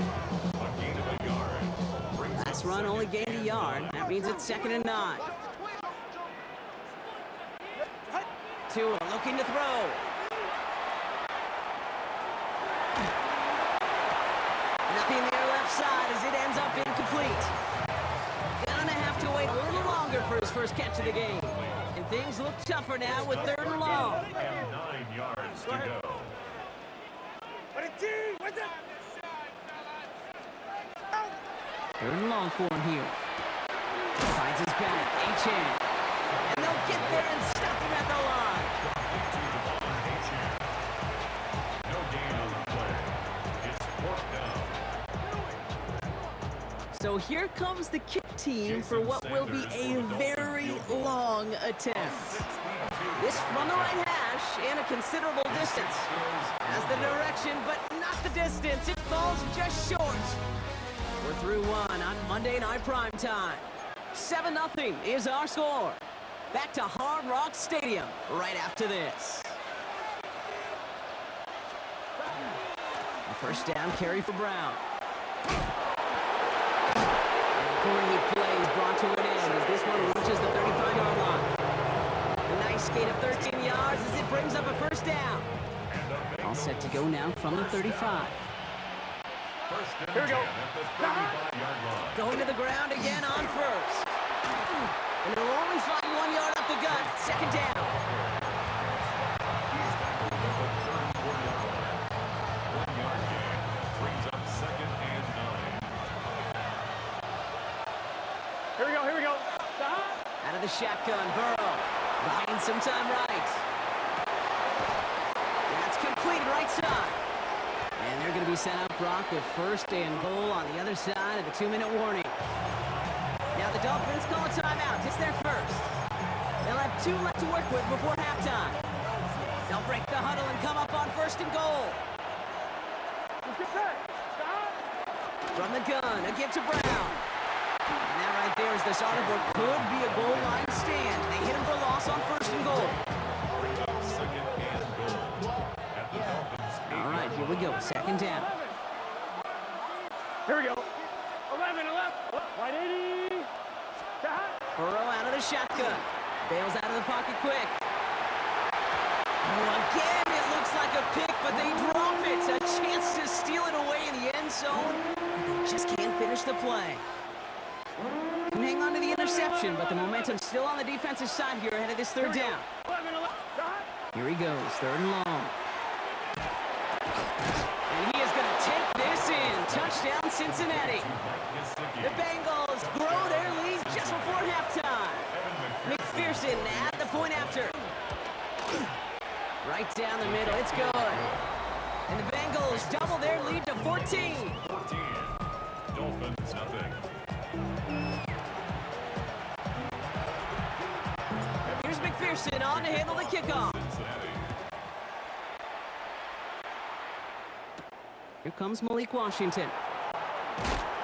A gain of a yard. Last run only gained a yard. That means it's 2nd and 9. Tua looking to throw. Nothing there left side as it ends up incomplete. Gonna have to wait a little longer for his first catch of the game. And things look tougher now with 3rd and long. And 9 yards to go. 3rd and long for him here. Finds his back, Achan. And they'll get there and stop him at the line. No gain on the play. It's 4th down. So here comes the kick team for what will be a very long attempt. This from the right hash and a considerable distance. Has the direction, but not the distance. It falls just short. We're through one on Monday Night Prime Time. 7-0 is our score. Back to Hard Rock Stadium right after this. A first down carry for Brown. Great plays brought to an end as this one reaches the 35-yard line. A nice gain of 13 yards as it brings up a first down. All set to go now from the 35. Here we go. At the 35-yard line. Going to the ground again on first. And they'll only find 1 yard up the gut. 2nd down. He's tackled at the 34-yard line. 1-yard gain brings up 2nd and 9. Here we go. Out of the shotgun, Burrow. Buying some time right. That's completed right side. And they're going to be sent out, Brock, with 1st and goal on the other side of the 2-minute warning. Now the Dolphins call a timeout. It's their first. They'll have 2 left to work with before halftime. They'll break the huddle and come up on 1st and goal. From the gun, a give to Brown. And that right there is the start of what could be a goal line stand. They hit him for loss on 1st and goal. Bring up 2nd and goal. At the Dolphins. All right, here we go. 2nd down. Here we go. 11. Right 80. Burrow out of the shotgun. Bails out of the pocket quick. Oh, again, it looks like a pick but they drop it. A chance to steal it away in the end zone. They just can't finish the play. Can hang on to the interception, but the momentum's still on the defensive side here ahead of this third down. Here he goes, third and long. And he is going to take this in. Touchdown, Cincinnati. The Bengals grow their lead just before halftime. McPherson at the point after. Right down the middle, it's good. And the Bengals double their lead to 14. 14. Dolphins, nothing. Here's McPherson on to handle the kickoff. Here comes Malik Washington.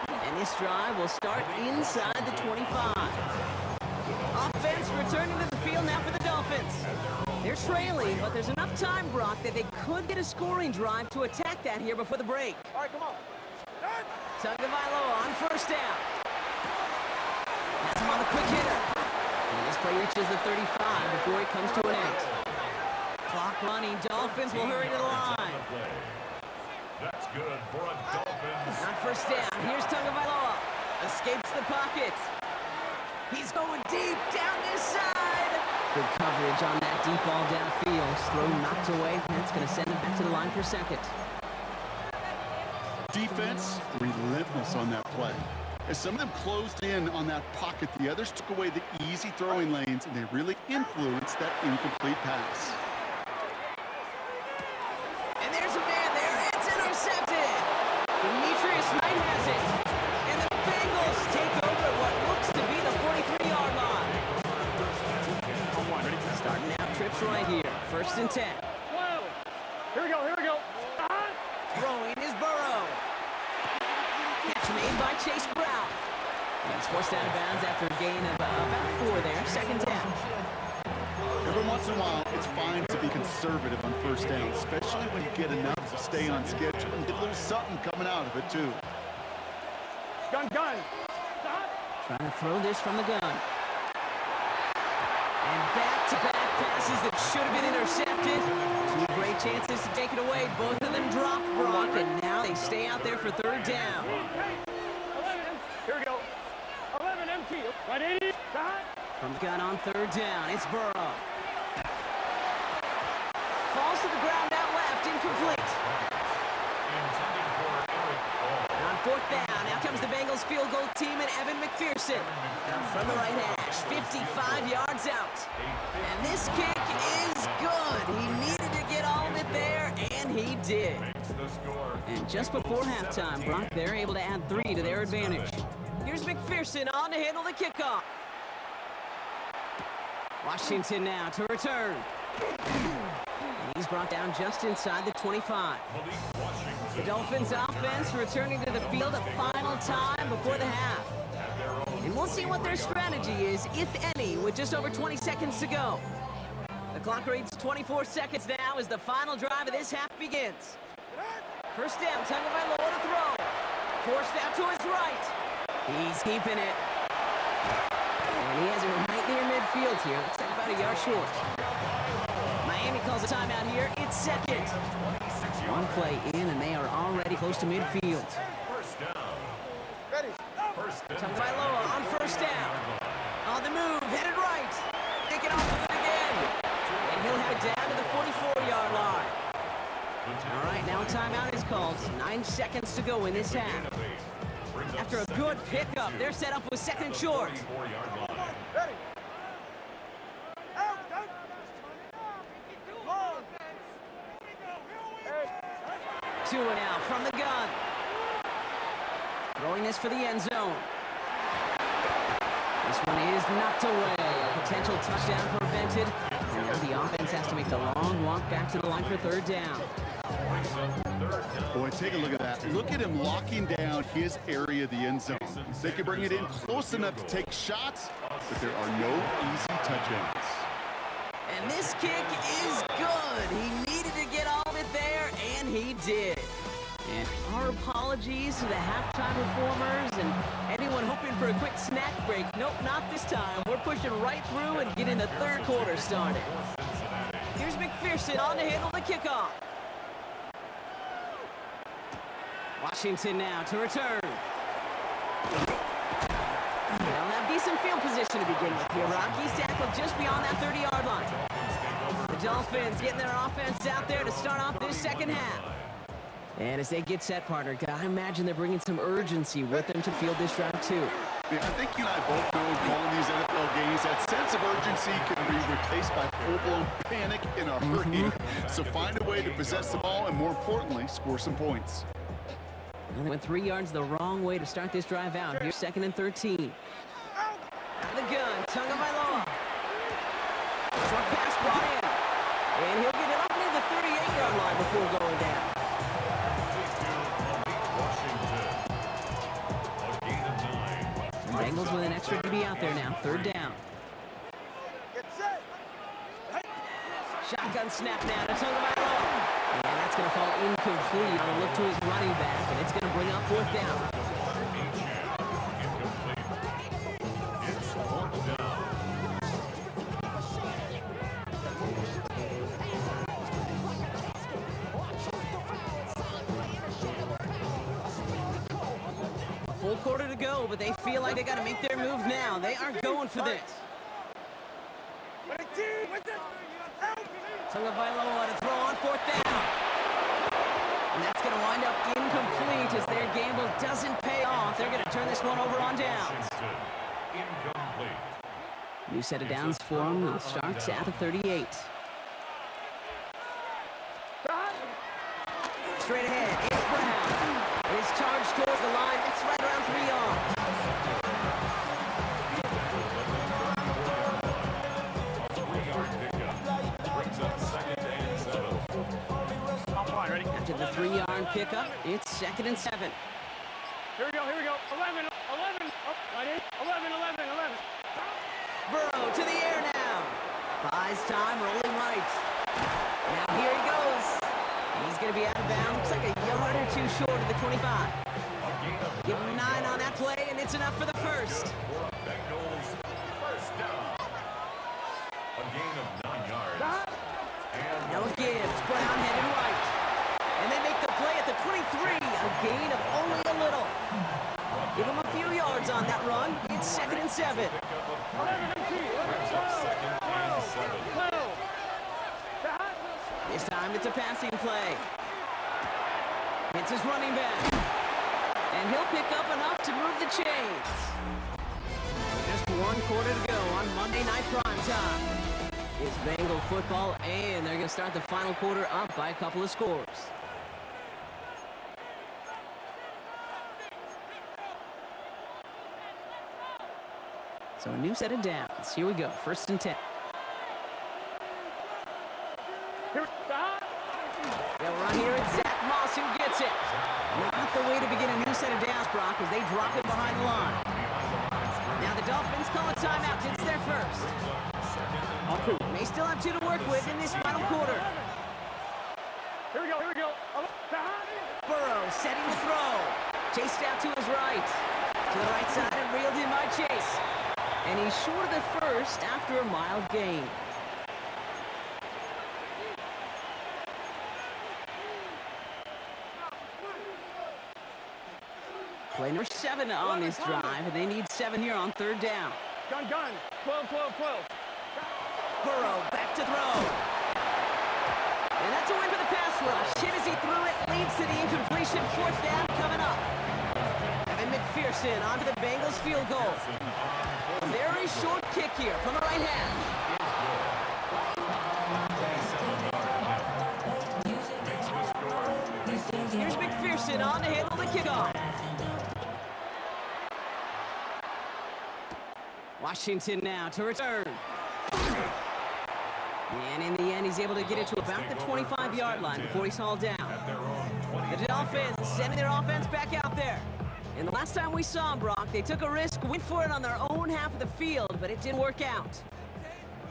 And this drive will start inside the 25. Offense returning to the field now for the Dolphins. They're trailing, but there's enough time, Brock, that they could get a scoring drive to attack that here before the break. All right, come on. Tagovailoa on first down. That's him on the quick hitter. And this play reaches the 35 before it comes to an end. Clock running. Dolphins will hurry to the line. That's good for a Dolphins. On first down, here's Tagovailoa. Escapes the pocket. He's going deep down this side. Good coverage on that deep ball downfield. Throw knocked away. That's going to send him back to the line for second. Defense relentless on that play. As some of them closed in on that pocket, the others took away the easy throwing lanes, and they really influenced that incomplete pass. And there's a man there. It's intercepted. Demetrius Knight has it. And the Bengals take over what looks to be the 43-yard line. Starting out trips right here. First and 10. Whoa. Here we go, here we go. Throwing is Burrow. Catch made by Chase Brown. He's forced out of bounds after a gain of about 4 there. Second down. Every once in a while, it's fine to be conservative on first down, especially when you get enough to stay on schedule and get a little something coming out of it, too. Gun. Trying to throw this from the gun. And back-to-back passes that should have been intercepted. 2 great chances to take it away. Both of them dropped, Brock, and now they stay out there for third down. 11. Here we go. 11 empty. Right 80. From the gun on third down, it's Burrow. Falls to the ground out left, incomplete. And on fourth down, out comes the Bengals field goal team and Evan McPherson. From the right hash, 55 yards out. And this kick is good. He needed to get all of it there, and he did. And just before halftime, Brock, they're able to add 3 to their advantage. Here's McPherson on to handle the kickoff. Washington now to return. And he's brought down just inside the 25. The Dolphins offense returning to the field a final time before the half. And we'll see what their strategy is, if any, with just over 20 seconds to go. The clock reads 24 seconds now as the final drive of this half begins. First down, Tagovailoa to throw. Forced out to his right. He's keeping it. And he has it right near midfield here. Looks like about a yard short. Miami calls a timeout here. It's second. 1 play in, and they are already close to midfield. First down. Tagovailoa on first down. On the move, headed right. Take it off of it again. And he'll have it down to the 44-yard line. All right, now a timeout is called. 9 seconds to go in this half. After a good pickup, they're set up with second short. 2 and out from the gun. Throwing this for the end zone. This one is knocked away. A potential touchdown prevented. And now the offense has to make the long walk back to the line for third down. Boy, take a look at that. Look at him locking down his area of the end zone. They can bring it in close enough to take shots, but there are no easy touchdowns. And this kick is good. He needed to get all of it there, and he did. And our apologies to the halftime performers and anyone hoping for a quick snack break. Nope, not this time. We're pushing right through and getting the third quarter started. Here's McPherson on to handle the kickoff. Washington now to return. They'll have decent field position to begin with here. Rockies tackled just beyond that 30-yard line. The Dolphins getting their offense out there to start off this second half. And as they get set, partner, I imagine they're bringing some urgency with them to field this drive too. Yeah, I think you and I both know in calling these NFL games, that sense of urgency can be replaced by full-blown panic in a hurry. So find a way to possess the ball and, more importantly, score some points. And they went 3 yards the wrong way to start this drive out. Here's 2nd and 13. Out of the gun, Tagovailoa. Short pass brought in. And he'll get it up near the 38-yard line before going down. Bengals with an extra DB out there now. 3rd down. Shotgun snap now to Tagovailoa. And that's going to fall incomplete on a look to his running back. And it's going to bring up 4th down. It's 4th down. Full quarter to go, but they feel like they got to make their move now. They are going for this. Tagovailoa to throw on 4th down. And that's going to wind up incomplete as their gamble doesn't pay off. They're going to turn this one over on downs. Incomplete. New set of downs for them. It starts at the 38. Straight ahead, it's Brown. It is charged towards the line. It's right around 3 yards. After the 3-yard pickup, it's 2nd and 7. Here we go. 11. Oh, right in. 11. Burrow to the air now. Buys time, rolling right. Now here he goes. And he's going to be out of bounds. Looks like a yard or 2 short of the 25. Give him 9 on that play, and it's enough for the first. Bengals first down. A gain of 9 yards. Now again, it's Brown headed right. And they make the play at the 23. A gain of only a little. Give him a few yards on that run. It's 2nd and 7. This time it's a passing play. It's his running back. And he'll pick up enough to move the chains. Just 1 quarter to go on Monday Night Primetime. It's Bengal football, and they're going to start the final quarter up by a couple of scores. So a new set of downs. Here we go. 1st and 10. They'll run here. It's Zach Moss who gets it. Not the way to begin a new set of downs, Brock, as they drop it behind the line. Now the Dolphins call a timeout. It's their first. They still have 2 to work with in this final quarter. Here we go. Burrow setting the throw. Chased out to his right. To the right side and reeled in by Chase. And he's short of the first after a mild gain. Play number 7 on this drive, and they need 7 here on 3rd down. Gun. 12. Burrow back to throw. And that's a win for the pass rush. Hit as he threw it, leads to the incompletion. 4th down coming up. Evan McPherson onto the Bengals field goal. A very short kick here from the right half. Here's McPherson on to handle the kickoff. Washington now to return. And in the end, he's able to get it to about the 25-yard line before he's hauled down. The Dolphins sending their offense back out there. And the last time we saw him, Brock, they took a risk, went for it on their own half of the field, but it didn't work out.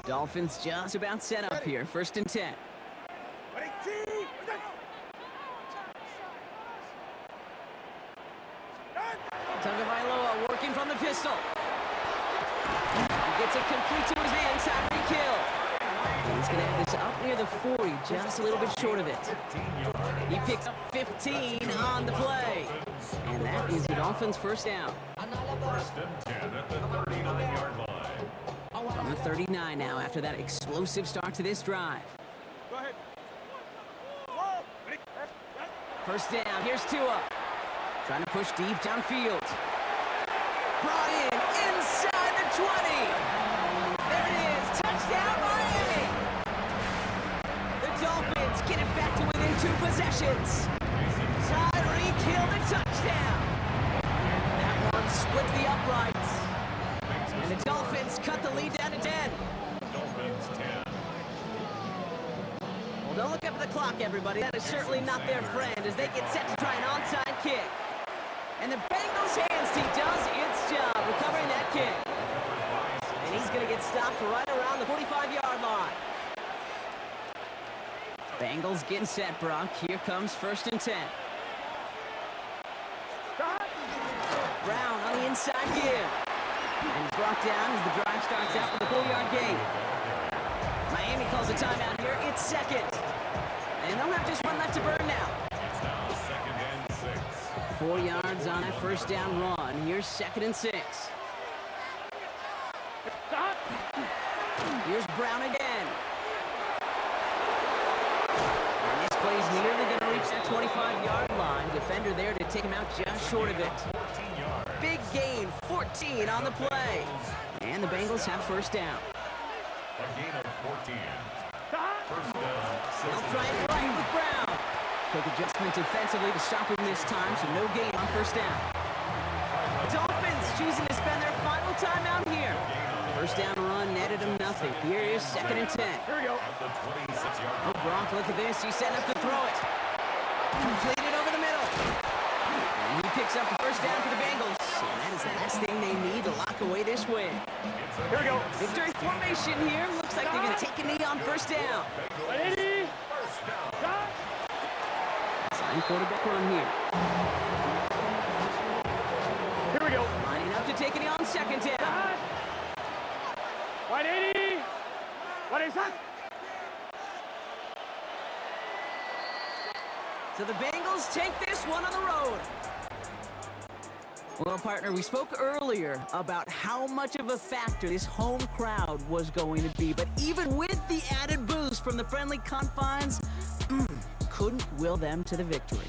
Dolphins just about set up here, 1st and 10. Tagovailoa working from the pistol. He gets it complete to his man, Tyreek Hill. And he's going to have this up near the 40, just a little bit short of it. He picks up 15 on the play. And that is the Dolphins' first down. First and 10 at the 39-yard line. From the 39 now after that explosive start to this drive. Go ahead. First down, here's Tua. Trying to push deep downfield. Brought in inside the 20. There it is, touchdown Miami. The Dolphins get it back to within 2 possessions. Tyreek Hill the touchdown. That one splits the uprights. And the Dolphins cut the lead down to 10. Dolphins 10. Well, don't look up at the clock, everybody. That is certainly not their friend as they get set to try an onside kick. And the Bengals hands team does its job recovering that kick. And he's going to get stopped right around the 45-yard line. Bengals getting set, Brock. Here comes first and 10. Brown on the inside give. And he's brought down as the drive starts out with a 4-yard gain. Miami calls a timeout here. It's second. And they'll have just one left to burn now. It's now second and 6. 4 yards on that first down run. Here's second and 6. Here's Brown again. And this play's nearly going to reach that 25-yard line. Defender there to take him out just short of it. Big gain, 14 on the play. And the Bengals have first down. A gain of 14. First down. They'll try it right with Brown. Quick adjustment defensively to stop him this time, so no gain on first down. Dolphins choosing to spend their final timeout here. First down run netted him nothing. Here is second and 10. Here we go. At the 26-yard Oh, Brock, look at this. He's setting up to throw it. Completed over the middle. And he picks up the first down for the Bengals. And that is the last thing they need to lock away this win. Here we go. Victory formation here. Looks like they're going to take a knee on first down. 180. Sign quarterback run here. Here we go. Lining up to take a knee on second down. 180. What is that? So the Bengals take this one on the road. Well, partner, we spoke earlier about how much of a factor this home crowd was going to be. But even with the added boost from the friendly confines, couldn't will them to the victory.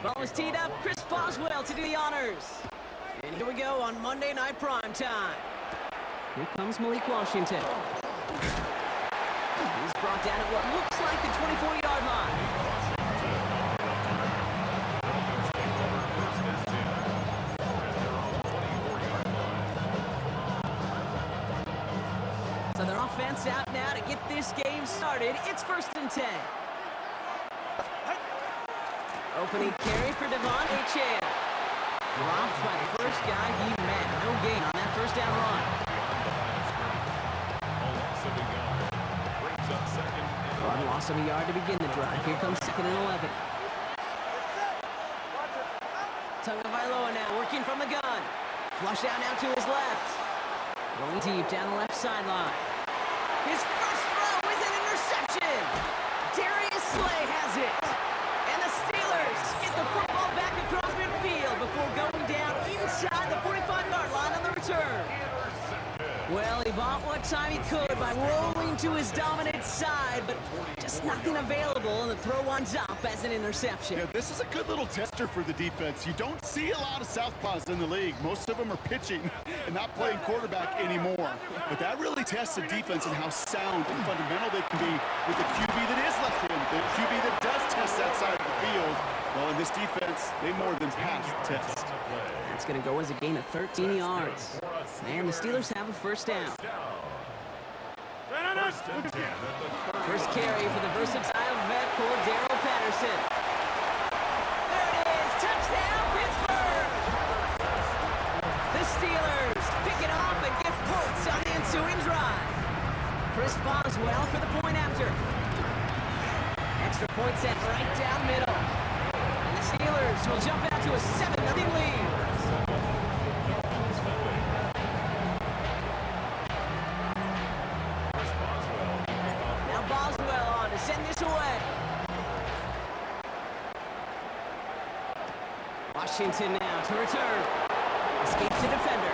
Ball is teed up. Chris Boswell to do the honors. And here we go on Monday Night Prime Time. Here comes Malik Washington. He's brought down at what looks like the 24-yard line. So their offense out now to get this game started. It's 1st and 10. Opening carry for Devon Achane. Dropped by the first guy he met. No gain on that first down run. Run loss of a yard to begin the drive. Here comes 2nd and 11. Tagovailoa now working from the gun. Flush out now to his left. Going deep down the left sideline. His first throw is an interception. Darius Slay has it. And the Steelers get the football back across midfield before going down inside the 45-yard line on the return. Well, he bought what time he could by rolling to his dominant side, but just nothing available, and the throw winds up as an interception. Yeah, this is a good little tester for the defense. You don't see a lot of southpaws in the league. Most of them are pitching and not playing quarterback anymore. But that really tests the defense and how sound and fundamental they can be with the QB that is left-handed, the QB that does test that side of the field. Well, in this defense, they more than passed the test. That's going to go as a gain of 13 yards. And the Steelers have a first down. First carry for the versatile vet, Cordero Patterson. There it is, touchdown Pittsburgh! The Steelers pick it off and get points on the ensuing drive. Chris Boswell for the point after. Extra point set right down middle. And the Steelers will jump out to a 7-0 lead. Send this away. Washington now to return. Escapes the defender.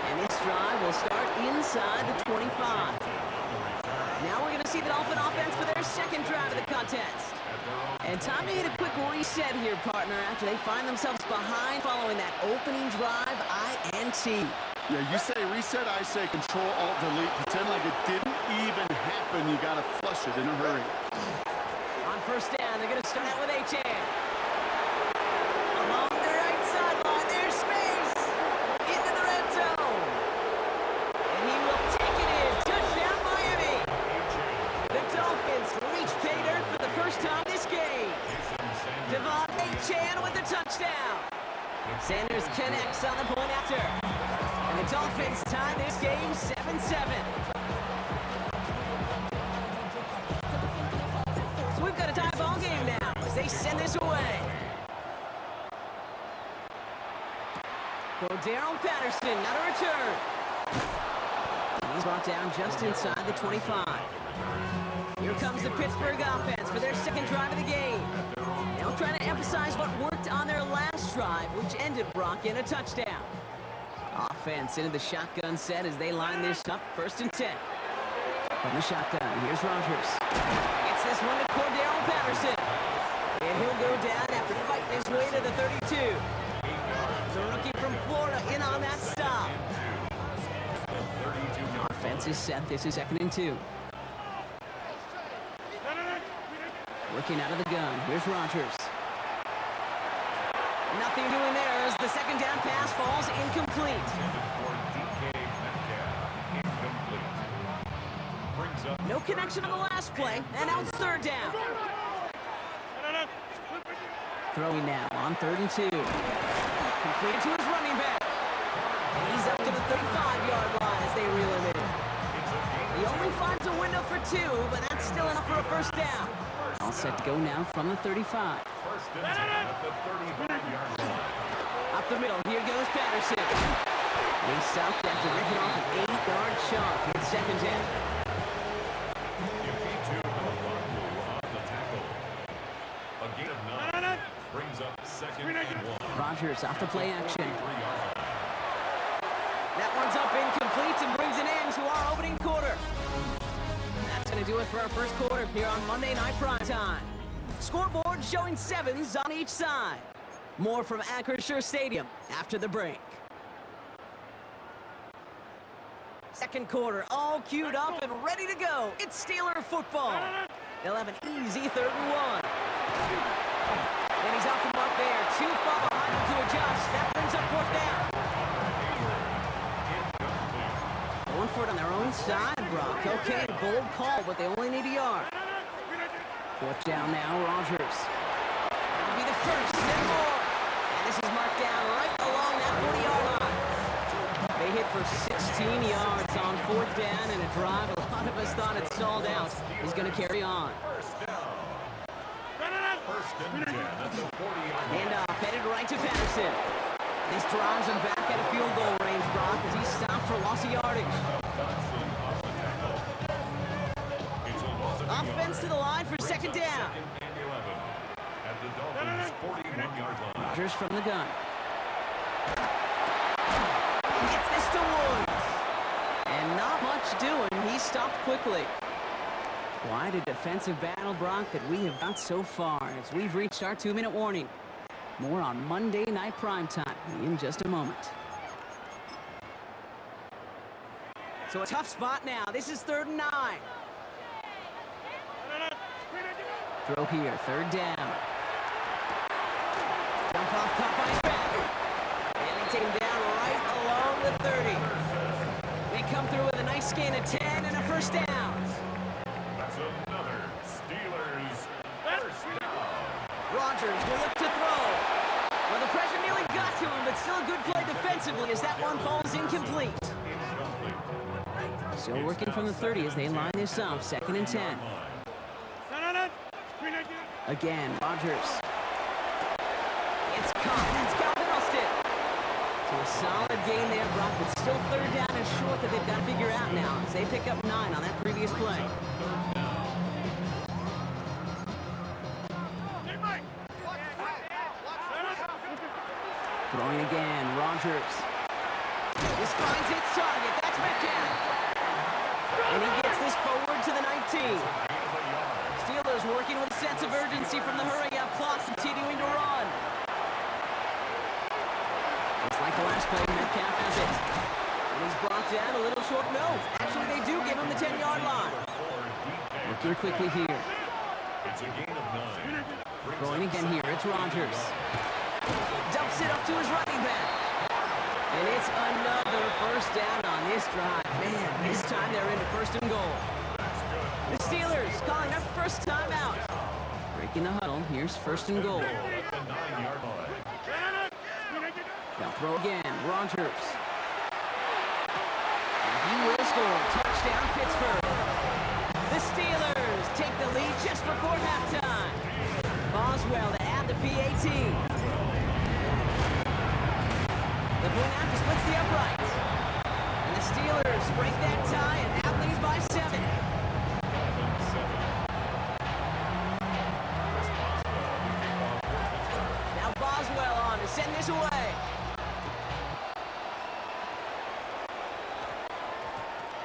And this drive will start inside the 25. Now we're going to see the Dolphin offense for their second drive of the contest. And time to hit a quick reset here, partner, after they find themselves behind following that opening drive INT. Yeah, you say reset, I say control, alt, delete. Pretend like it didn't even happen. You got to flush it in a hurry. On first down, they're going to start out with Achane. Along the right sideline, there's space. Into the red zone. And he will take it in. Touchdown, Miami. The Dolphins reach pay dirt for the first time this game. Devon Achane with the touchdown. Sanders connects on the point after. And the Dolphins tie this game 7-7. So we've got a tie ball game now as they send this away. Cordero Patterson, now to return. And he's brought down just inside the 25. Here comes the Pittsburgh offense for their second drive of the game. They'll try to emphasize what worked on their last drive, which ended Brock in a touchdown. Offense into the shotgun set as they line this up. 1st and 10. From the shotgun, here's Rodgers. Gets this one to Cordero Patterson. And he'll go down after fighting his way to the 32. The rookie from Florida in on that stop. Offense is set. This is 2nd and 2. Working out of the gun. Here's Rodgers. Nothing doing there as the second down pass falls incomplete. No connection on the last play, and now it's 3rd down. Throwing now on 3rd and 2. Completed to his running back. And he's up to the 35-yard line as they reel him in. He only finds a window for 2, but that's still enough for a first down. All set to go now from the 35. Up the middle, here goes Patterson. And he's stopped after ripping off an 8-yard chunk. It's 2nd down. A gain of 9 brings up 2nd and 1. Rodgers off the play action. That one's up incomplete and brings an end to our opening quarter. That's going to do it for our first quarter here on Monday Night Prime Time. Scoreboard showing 7s on each side. More from Acrisure Stadium after the break. Second quarter, all queued up and ready to go. It's Steeler football. They'll have an easy 3rd and 1. And he's off the mark there. Too far behind him to adjust. That brings up 4th down. Going for it on their own side, Brock. Okay, bold call, but they only need a yard. 4th down now, Rodgers. That'll be the first and more. And this is marked down right along that 40-yard line. They hit for 16 yards on 4th down, and a drive a lot of us thought it stalled out is going to carry on. Handoff headed right to Patterson. This drives him back at a field goal range, Brock, as he stopped for loss of yardage. Offense to the line for 2nd down. Rodgers from the gun. Gets this to Woods. And not much doing. He stopped quickly. Quite a defensive battle, Brock, that we have got so far as we've reached our 2-minute warning. More on Monday Night Primetime in just a moment. So a tough spot now. This is 3rd and 9. Throw here, 3rd down. Jump off, caught by his back. And they take him down right along the 30. They come through with a nice gain of 10 and a 1st down. That's another Steelers first down. Rodgers will look to throw. Well, the pressure nearly got to him, but still a good play defensively as that one falls incomplete. Still working from the 30 as they line this up, 2nd and 10. Again, Rodgers. It's caught. That's Calvin Austin. So a solid gain there, Brock, but still 3rd down and short that they've got to figure out now as they pick up 9 on that previous play. Throwing again, Rodgers. This finds its target. That's Metcalf. And he gets this forward to the 19. Steelers working with a sense of urgency from the hurry-up clock, continuing to run. Just like the last play, Metcalf has it. And he's brought down a little short. No, actually they do give him the 10-yard line. Working quickly here. It's a gain of 9. Throwing again here, it's Rodgers. Dumps it up to his running back. And it's another 1st down on this drive. Man, this time they're into 1st and goal. The Steelers calling their first timeout. Breaking the huddle, here's 1st and goal. They'll throw again, Rodgers. And he will score. Touchdown, Pittsburgh. The Steelers take the lead just before halftime. Boswell to add the PAT. The point after splits the uprights. And the Steelers break that tie and now lead by 7. Now Boswell on to send this away.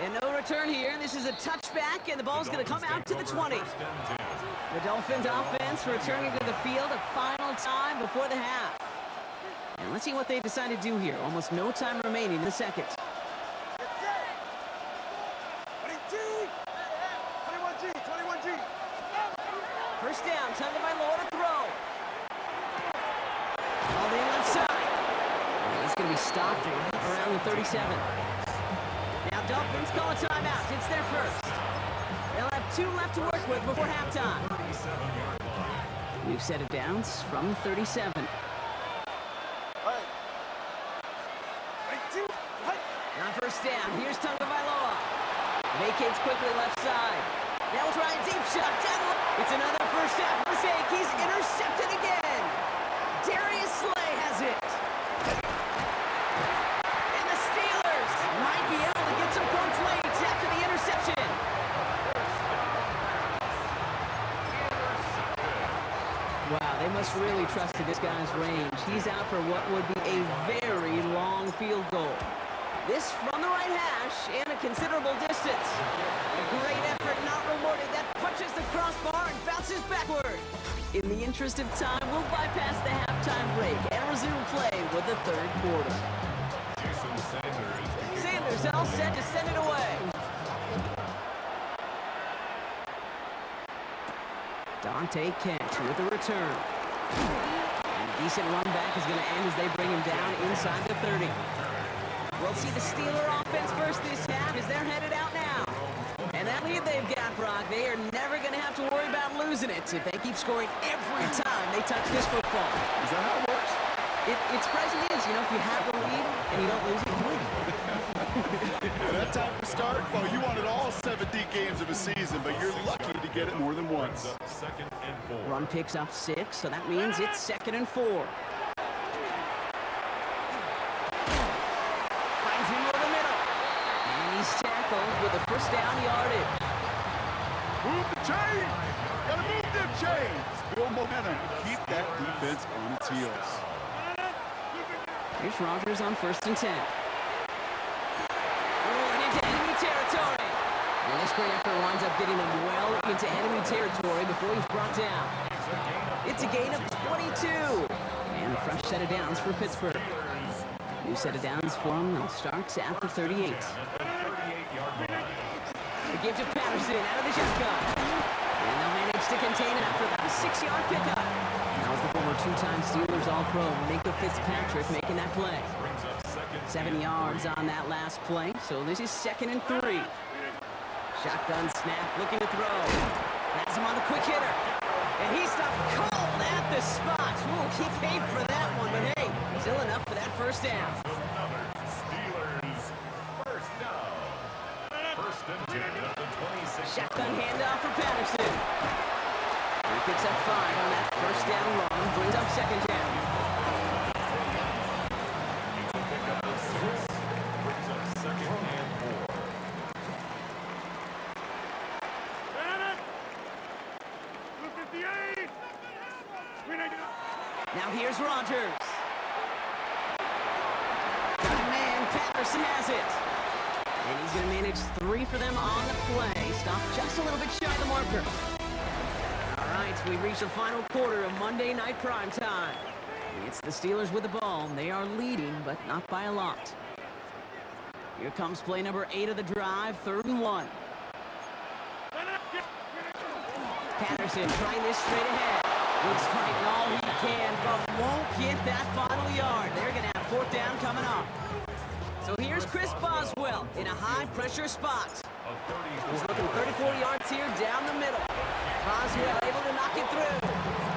And no return here. This is a touchback, and the ball's going to come out to the 20. The Dolphins offense returning to the field a final time before the half. And let's see what they decide to do here. Almost no time remaining in the second. 21G. 1st down, Tagovailoa to throw. All the left side. And he's going to be stopped right around the 37. Now Dolphins call a timeout. It's their first. They'll have 2 left to work with before halftime. We've set it down from 37. On 1st down, here's Tagovailoa. Vacates quickly left side. Now we'll try a deep shot down. It's another 1st half mistake. He's intercepted again. Darius Slay has it. And the Steelers might be able to get some points late after the interception. Wow, they must really trust in this guy's range. He's out for what would be a very long field goal. This from the right hash and a considerable distance. A great effort not rewarded. That punches the crossbar and bounces backward. In the interest of time, we'll bypass the half halftime break and resume play with the third quarter. Jason Sanders. Sanders all set to send it away. Dante Kent with the return. And a decent run back is going to end as they bring him down inside the 30. We'll see the Steeler offense first this half as they're headed out now. And that lead they've got, Brock, they are never going to have to worry about losing it if they keep scoring every time they touch this football. Is that how it works? It's present is, you know, if you have the lead and you don't lose it, you win. That time to start, well, you wanted all 70 games of a season, but you're lucky to get it more than once. Second and 4. Run picks up 6, so that means it's 2nd and 4. Finds him over the middle. And he's tackled with a first down yardage. Move the chain! Gotta move them chains! Build momentum. Keep that defense on its heels. Here's Rodgers on 1st and 10. Rolling into enemy territory. And this great effort winds up getting him well into enemy territory before he's brought down. It's a gain of 22. And a fresh set of downs for Pittsburgh. New set of downs for him. They'll start at the 38. The give to Patterson out of the shotgun. And they'll manage to contain it after about a 6-yard pickup. That was the former 2-time Steelers All-Pro, Minka Fitzpatrick, making that play. 7 yards on that last play, so this is 2nd and 3. Shotgun snap, looking to throw. Has him on the quick hitter. And he stopped cold at the spot. Ooh, he paid for that one, but hey, still enough for that first down. Steelers first down. 1st and 10 at the 26. Shotgun handoff for Patterson. He picks up 5 on that first down run, brings up 2nd down. Pick up the 6. Brings up 2nd and 4. Now here's Rodgers. Got a man, Patterson has it. And he's going to manage 3 for them on the play. Stop just a little bit shy of the marker. All right, we've reached the final quarter of Monday Night Primetime. It's the Steelers with the ball. They are leading, but not by a lot. Here comes play number 8 of the drive, 3rd and 1. Patterson trying this straight ahead. He's fighting all he can, but won't get that final yard. They're going to have 4th down coming up. So here's Chris Boswell in a high-pressure spot. He's looking 34 yards here down the middle. Boswell able to knock it through.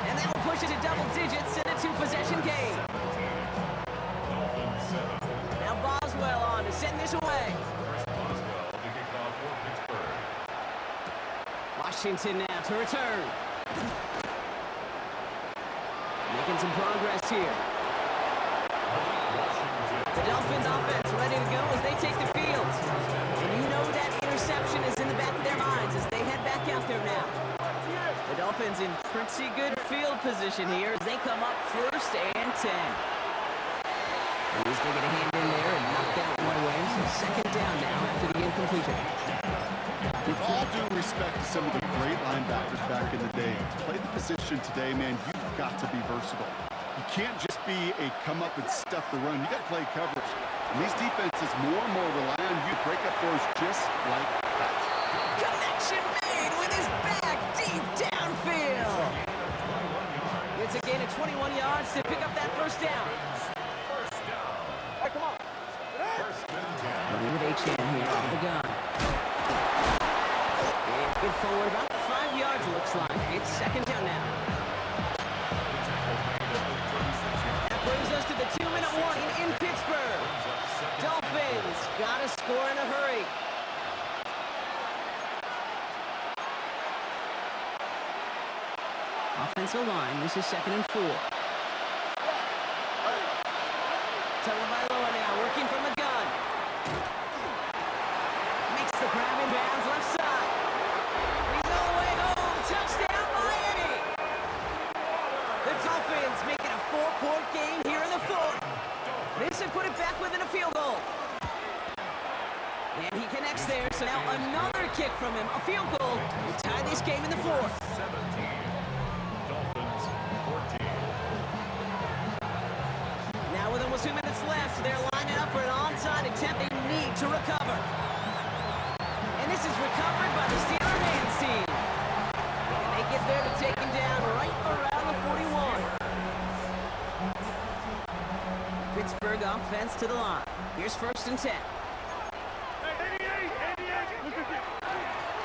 And that will push it to double digits in a 2-possession game. Now Boswell on to send this away. Washington now to return. Making some progress here. The Dolphins offense ready to go as they take the field. And you know that interception is in the back of their minds as they head back out there now. The Dolphins in pretty good field position here as they come up 1st and 10. He's going to get a hand in there and knock that one away. So 2nd down now after the incompletion. With all due respect to some of the great linebackers back in the day, to play the position today, man, you've got to be versatile. You can't just be a come up and stuff the run. You got to play coverage. And these defenses more and more rely on you to break up throws just like that. Connection made with his back deep downfield. It's a gain of 21 yards to pick up that 1st down. Hey, come on. Running with Achane here out of the gun. And good forward, about 5 yards looks like. It's 2nd down now. That brings us to the 2-minute warning in Pittsburgh. Dolphins got to score in a hurry. Offensive line, this is 2nd and 4. Tagovailoa now working from the gun. Makes the grab in bounds left side. He's all the way home. Touchdown, Miami. The Dolphins making a 4-point game here in the 4th. This would put it back within a field goal. And he connects there, so now another kick from him. A field goal to tie this game in the 4th. 17. Dolphins 14. offense to the line. Here's 1st and 10.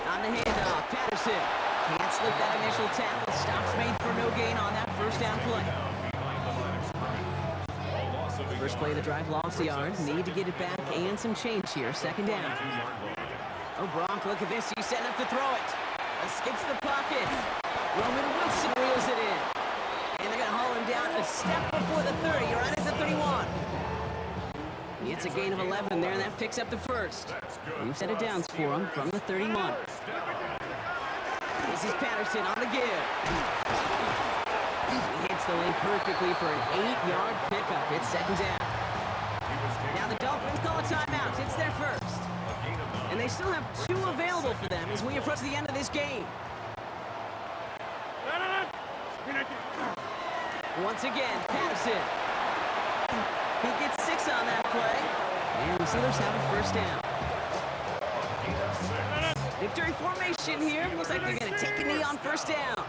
On the handoff, Patterson can't slip that initial tackle. Stops made for no gain on that 1st down play. First play of the drive, lost the yard. Need to get it back and some change here. 2nd down. Oh, Gronk, look at this. He's setting up to throw it. Skips the pocket. Roman Wilson reels it in. And they're going to haul him down a step before the 30, right at the 31. It's a gain of 11 there, and that picks up the 1st. New set of downs for him from the 31. This is Patterson on the give. He hits the lane perfectly for an 8-yard pickup. It's 2nd down. Now the Dolphins call a timeout. It's their 1st. And they still have 2 available for them as we approach the end of this game. Once again, Patterson. He gets 6 on that play. And the Steelers have a 1st down. Victory formation here. Looks like they're going to take a knee on 1st down.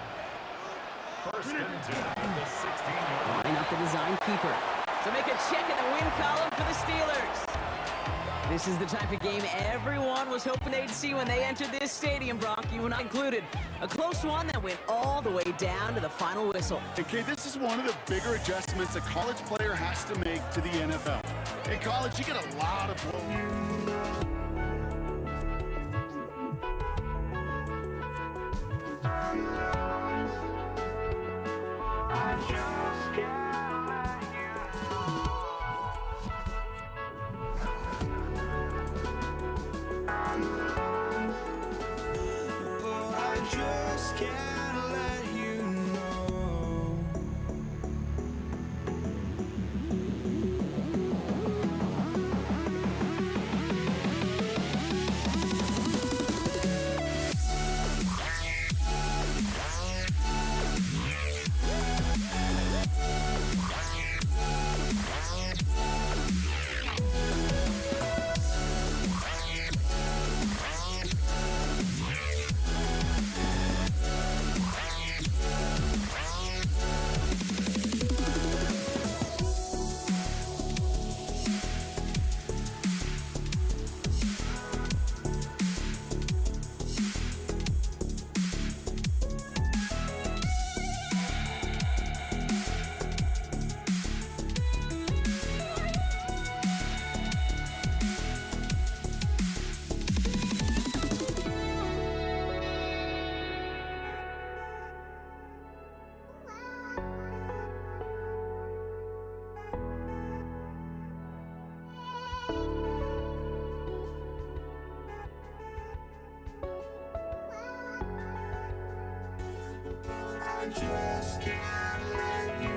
1st and 10 at the 16-yard line. Line up the design keeper. So make a check in the win column for the Steelers. This is the type of game everyone was hoping they'd see when they entered this stadium, Brock, you and I included. A close one that went all the way down to the final whistle. Okay, this is one of the bigger adjustments a college player has to make to the NFL. In college, you get a lot of just can't let you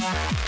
Disaster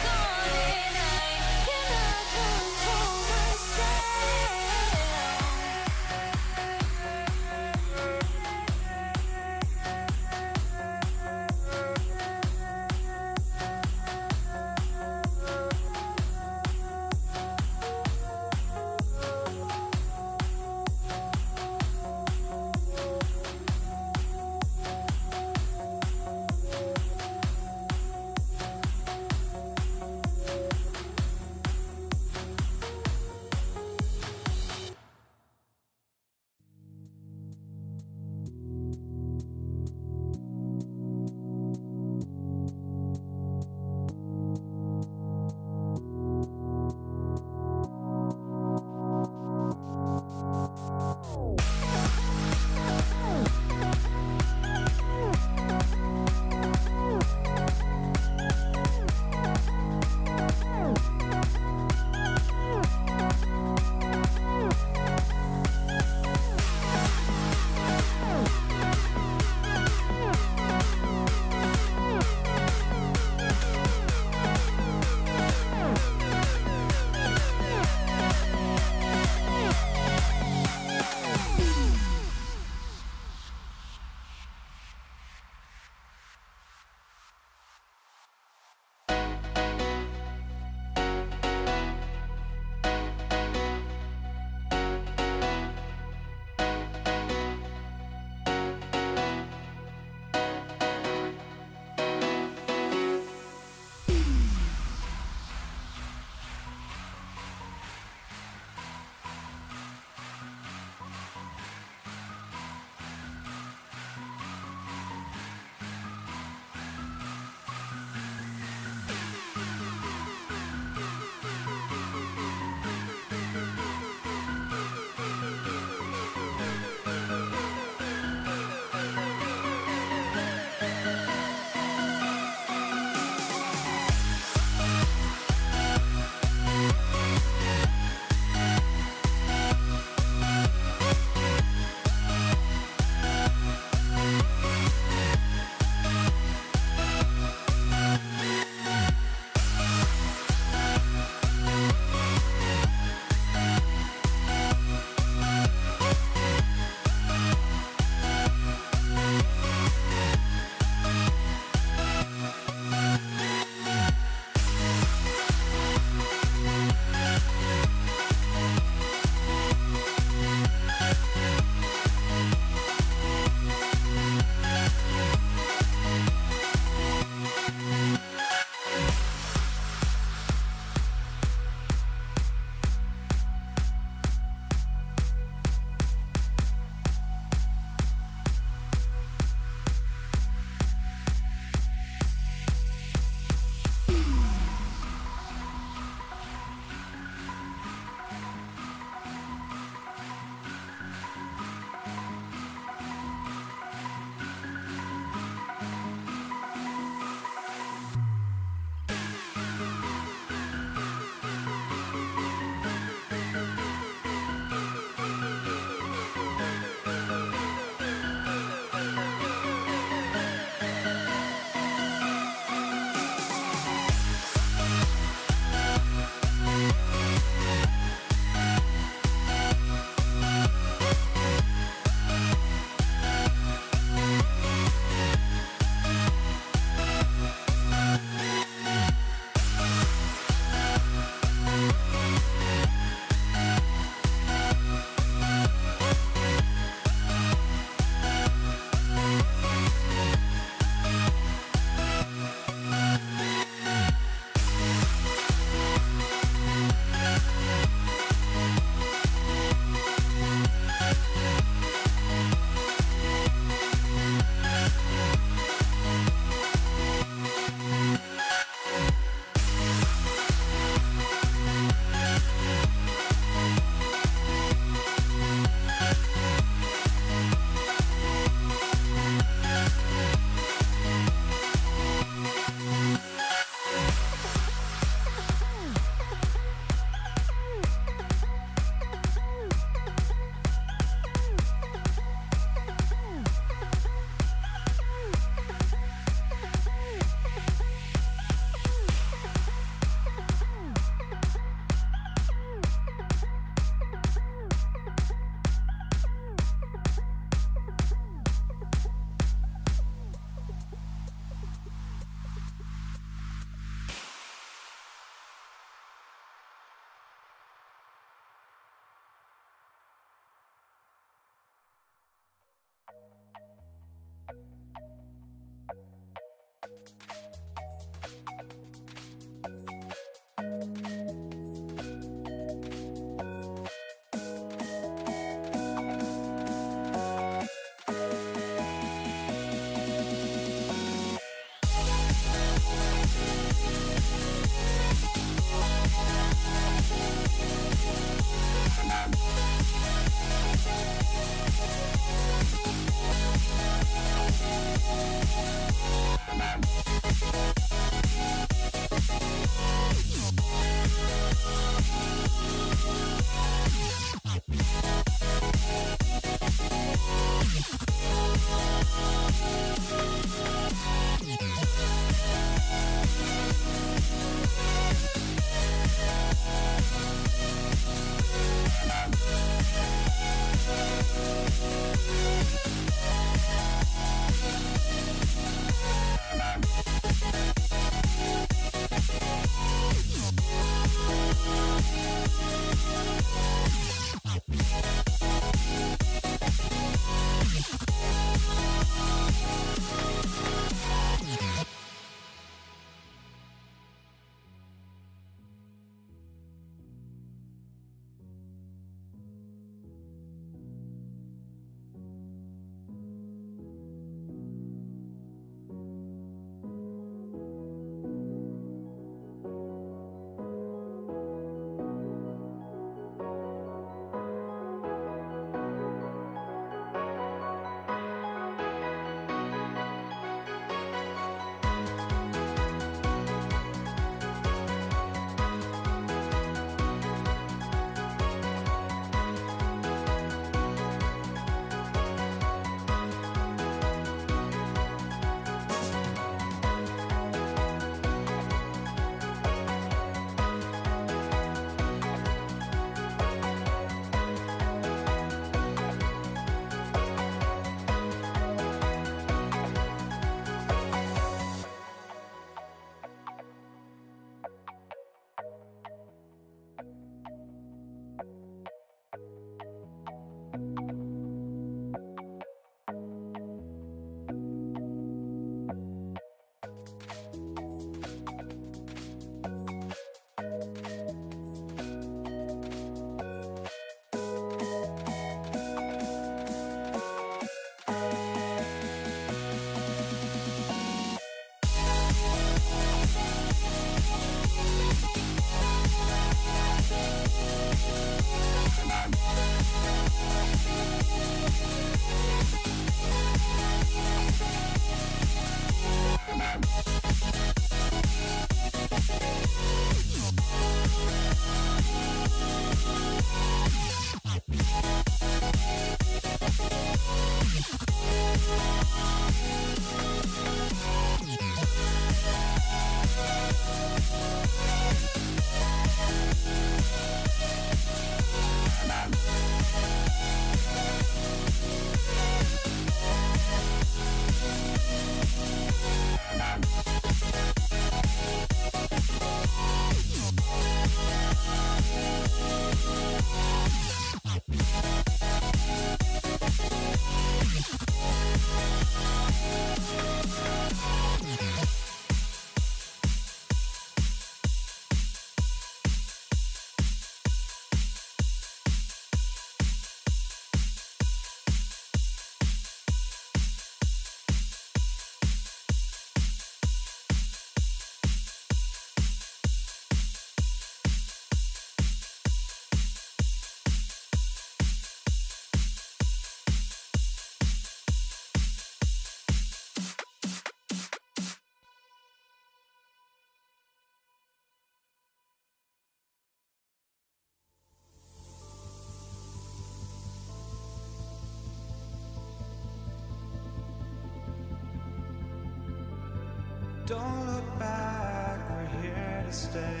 Don't look back, we're here to stay.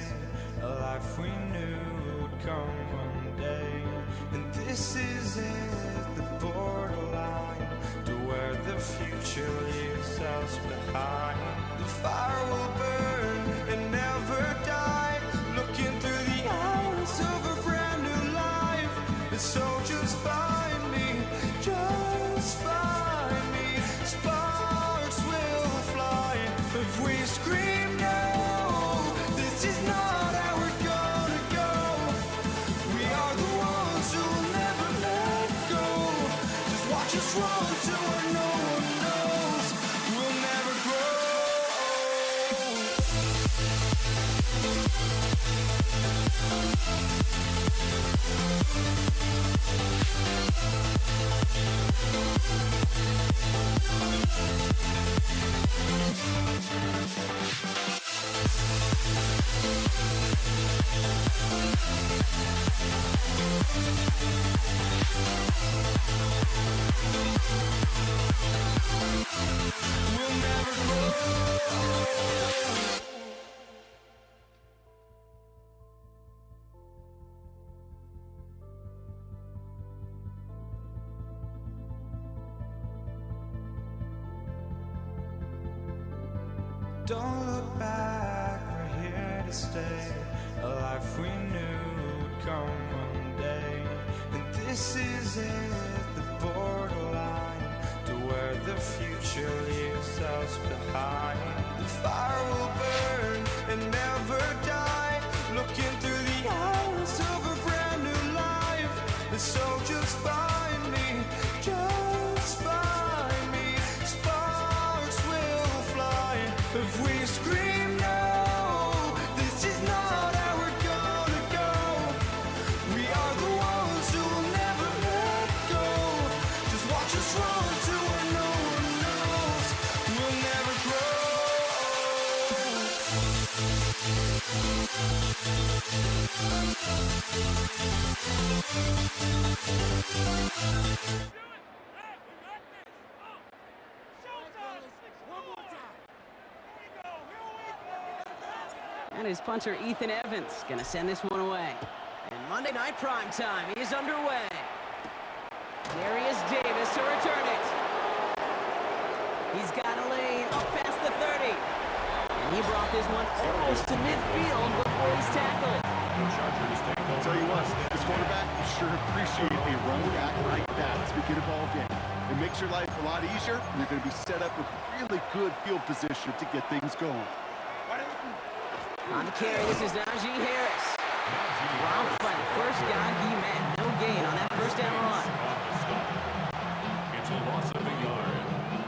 A life we knew would come one day. And this is it, the borderline to where the future leaves us behind. The fire will burn and never die, looking through the eyes of a brand new life. So just find me, just find me. Sparks will fly if we scream no. This is not how we're gonna go. We are the ones who will never let go. Just watch us run to where no one knows. We'll never grow. We'll never grow. Don't look back, we're here to stay. A life we knew would come one day. And this is it, the borderline to where the future leaves us behind. The fire will burn and never die, looking through the eyes of a brand new life. And so just find me, just find me. Sparks will fly if we scream no. This is not how we're gonna go. We are the ones who will never let go. Just watch us run to where no one knows. We'll never grow. And his punter, Ethan Evans, gonna send this one away. And Monday Night Primetime is underway. Darius Davis to return it. He's got a lane up past the 30. And he brought this one almost to midfield before he's tackled. I'll tell you what, this quarterback, you sure appreciate a run back like that as we get a ball game. It makes your life a lot easier, and you're going to be set up with really good field position to get things going. On the carry, this is Najee Harris. Dropped by the first guy he met. No gain on that first down run. It's a loss of a yard.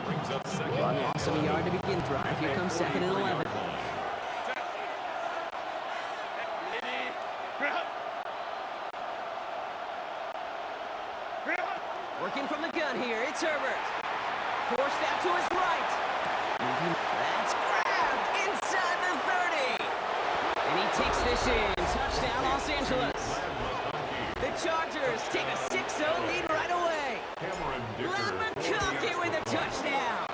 Brings up second. One loss of a yard to begin drive. Here comes 2nd and 11. Working from the gun here, it's Herbert. Forced out to his right. That's grabbed inside the 30. And he takes this in. Touchdown, Los Angeles. The Chargers take a 6-0 lead right away. Len McConkey with a touchdown.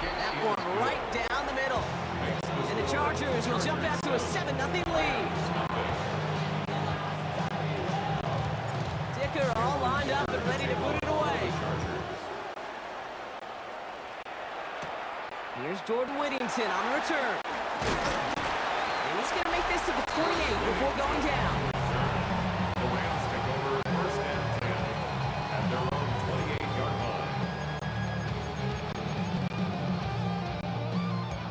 That one right down the middle. And the Chargers will jump out to a 7-0 lead. Dicker all lined up and ready to boot it away. Here's Jordan Whittington on the return. And he's going to make this to the 28 before going down. The Rams take over 1st and 10 at their own 28-yard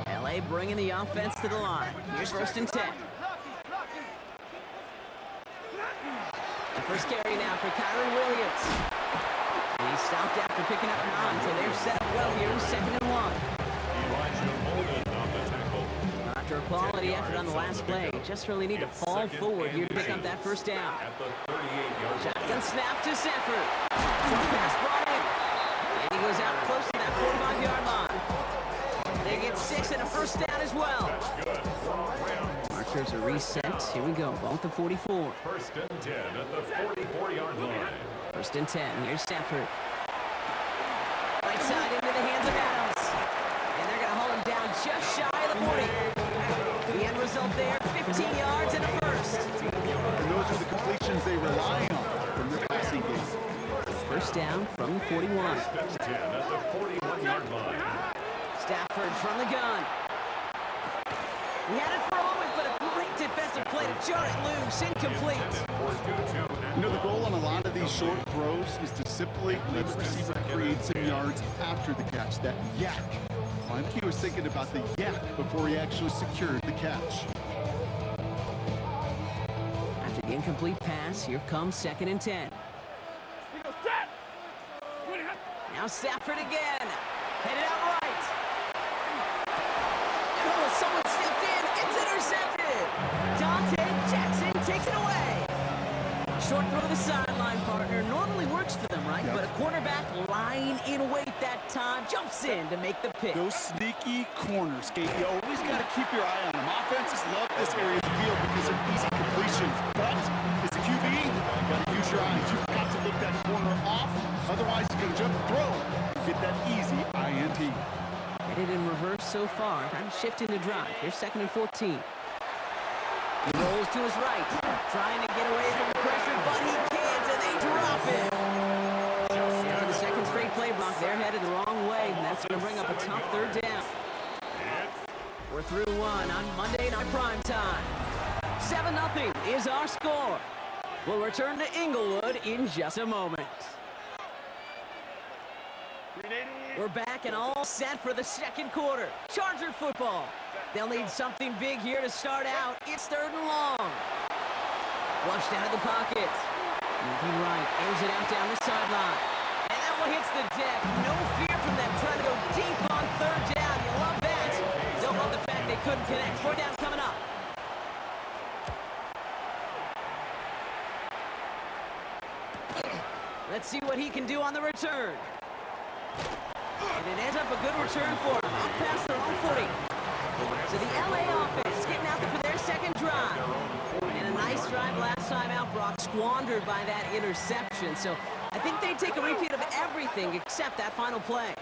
line. LA bringing the offense to the line. Here's 1st and 10. The first carry now for Kyron Williams. And he stopped after picking up 9, so they're set up well here in 2nd and 1. Elijah Molden on the tackle. After a quality effort on the last play, just really need to fall forward here to pick up that first down. At the 38-yard line. Shotgun snap to Sanford. Short pass brought in. And he goes out close to that 45-yard line. They get 6 and a first down as well. Markers are reset. Here we go. Ball at the 44. 1st and 10 at the 44-yard line. 1st and 10. Here's Sanford. Right side into the hands of Adams. And they're going to hold him down just shy 40. The end result there, 15 yards and a first. And those are the completions they rely on from their passing game. First down from the 41. First and 10 at the 41-yard line. Stafford from the gun. He had it for Owen, but a great defensive play to jar it loose, incomplete. You know, the goal on a lot of these short throws is to simply let the receiver create some yards after the catch, that yak. Well, I think he was thinking about the yak before he actually secured the catch. After the incomplete pass, here comes 2nd and 10. Now Stafford again. Headed out right. And oh, someone stepped in. It's intercepted. Dante Jackson takes it away. Short throw to the sideline partner. Normally works for them, right? Yep. But a quarterback lying in wait that time jumps in to make the pick. Those sneaky corners, Kate, you always got to keep your eye on them. Offenses love this area of the field because of easy completions. But as a QB, you got to use your eyes. You've got to look that corner off. Otherwise, he's going to jump the throw and get that easy INT. Headed in reverse so far. Time to shift into drive. Here's 2nd and 14. He rolls to his right, trying to get away from the pressure, but he can't, and they drop it. And for the second straight play block, they're headed the wrong way, and that's going to bring up a tough 3rd down. We're through one on Monday Night Prime Time. 7-0 is our score. We'll return to Inglewood in just a moment. We're back and all set for the 2nd quarter. Charger football. They'll need something big here to start out. It's 3rd and long. Flushed out of the pocket. Moving right, airs it out down the sideline. And that one hits the deck. No fear from them trying to go deep on 3rd down. You love that. Don't love the fact they couldn't connect. 4th down coming up. Let's see what he can do on the return. And it ends up a good return for him. Up past their own 40. So the LA offense getting out there for their 2nd drive. And a nice drive last time out, Brock, squandered by that interception. So I think they take a repeat of everything except that final play.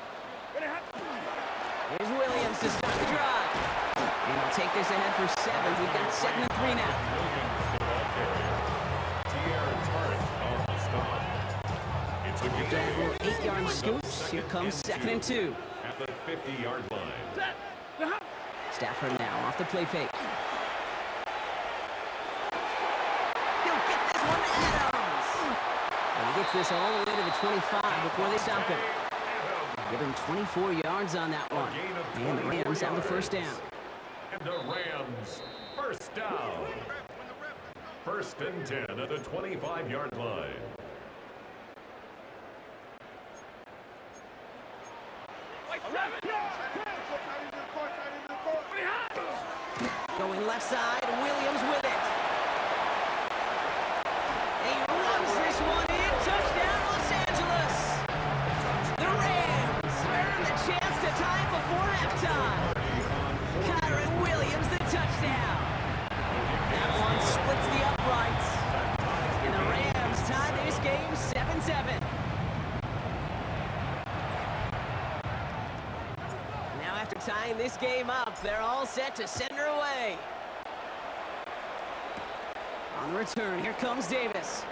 Here's Williams to start the drive. And he'll take this ahead for 7. We've got 2nd and 3 now. After that little 8-yard scooch, here comes 2nd and 2. At the 50-yard line. Stafford now off the play fake. He'll get this one to Adams. And he gets this all the way to the 25 before they stop him. Give him 24 yards on that one. And the Rams have the 1st down. And the Rams, 1st down. 1st and 10 at the 25-yard line. Going left side, Williams with it. And he runs this one in. Touchdown, Los Angeles. The Rams earn the chance to tie before halftime. Kyron Williams, the touchdown. That one splits the uprights. And the Rams tie this game 7-7. After tying this game up, they're all set to send her away. On the return, here comes Davis.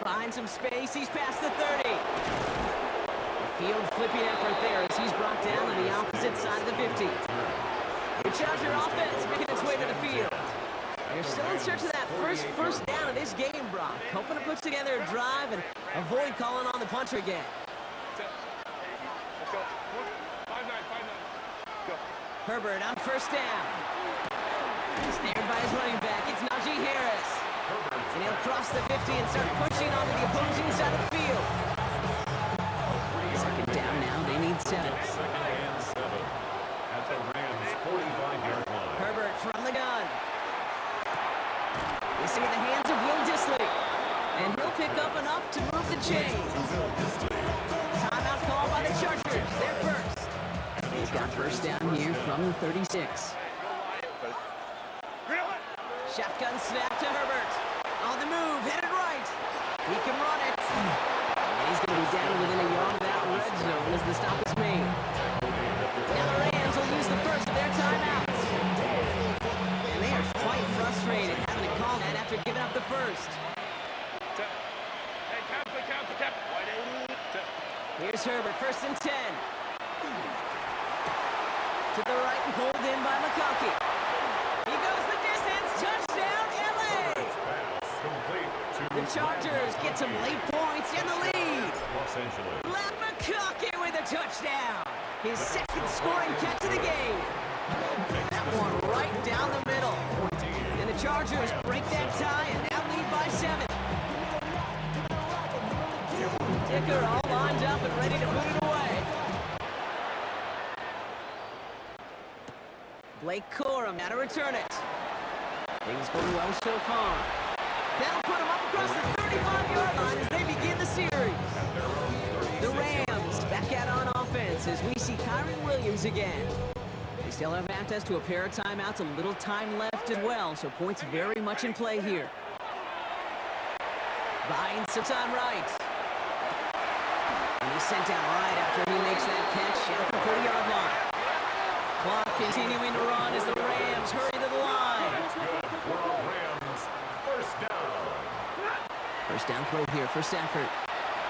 Finds some space, he's past the 30. A field flipping effort there as he's brought down on the opposite side of the 50. The Charger offense making its way to the field. They're still in search of that first down of this game, Brock. Hoping to put together a drive and avoid calling on the punter again. Herbert on 1st down. Snared by his running back. It's Najee Harris. And he'll cross the 50 and start pushing onto the opposing side of the field. 2nd down now. They need 7. 2nd and 7 at the Rams' 45-yard line. Herbert from the gun. This in the hands of Will Dissly. And he'll pick up enough to move the chains. Timeout call by the Chargers. They're first. They've got 1st down here from the 36. Shotgun snap to Herbert. On the move, headed right. He can run it. And he's going to be down within a yard of that red zone as the stop is made. Now the Rams will use the first of their time. first. Here's Herbert, 1st and 10. To the right and pulled in by McConkey. He goes the distance, touchdown LA! The Chargers get some late points in the lead. Los Angeles. Lat McConkey with a touchdown. His 2nd scoring catch of the game. That one right down the middle. And the Chargers break that tie and now lead by 7. Ticker all lined up and ready to put it away. Blake Corum now to return it. Things going well so far. That'll put him up across the 35-yard line as they begin the series. The Rams back out on offense as we see Kyron Williams again. They still have access to a pair of timeouts, a little time left as well, so points very much in play here. Buying some time right. And he's sent down right after he makes that catch at the 40-yard line. Clock continuing to run as the Rams hurry to the line. That's good for the Rams. First down. First down throw here for Stafford.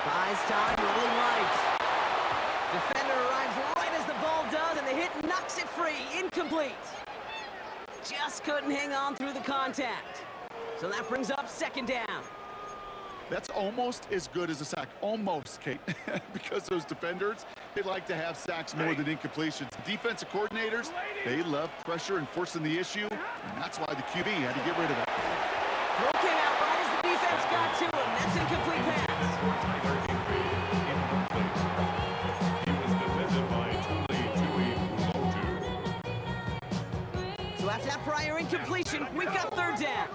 Buys time, rolling right. Defender arrives right as the ball does, and the hit knocks it free. Incomplete. Just couldn't hang on through the contact. So that brings up 2nd down. That's almost as good as a sack. Almost, Kate. Because those defenders, they like to have sacks more than incompletions. Defensive coordinators, they love pressure and forcing the issue, and that's why the QB had to get rid of it. Throw came out right as the defense got to him. That's incomplete pass. He was defended by Tuli Tuipulotu. So after that prior incompletion, we've got 3rd down.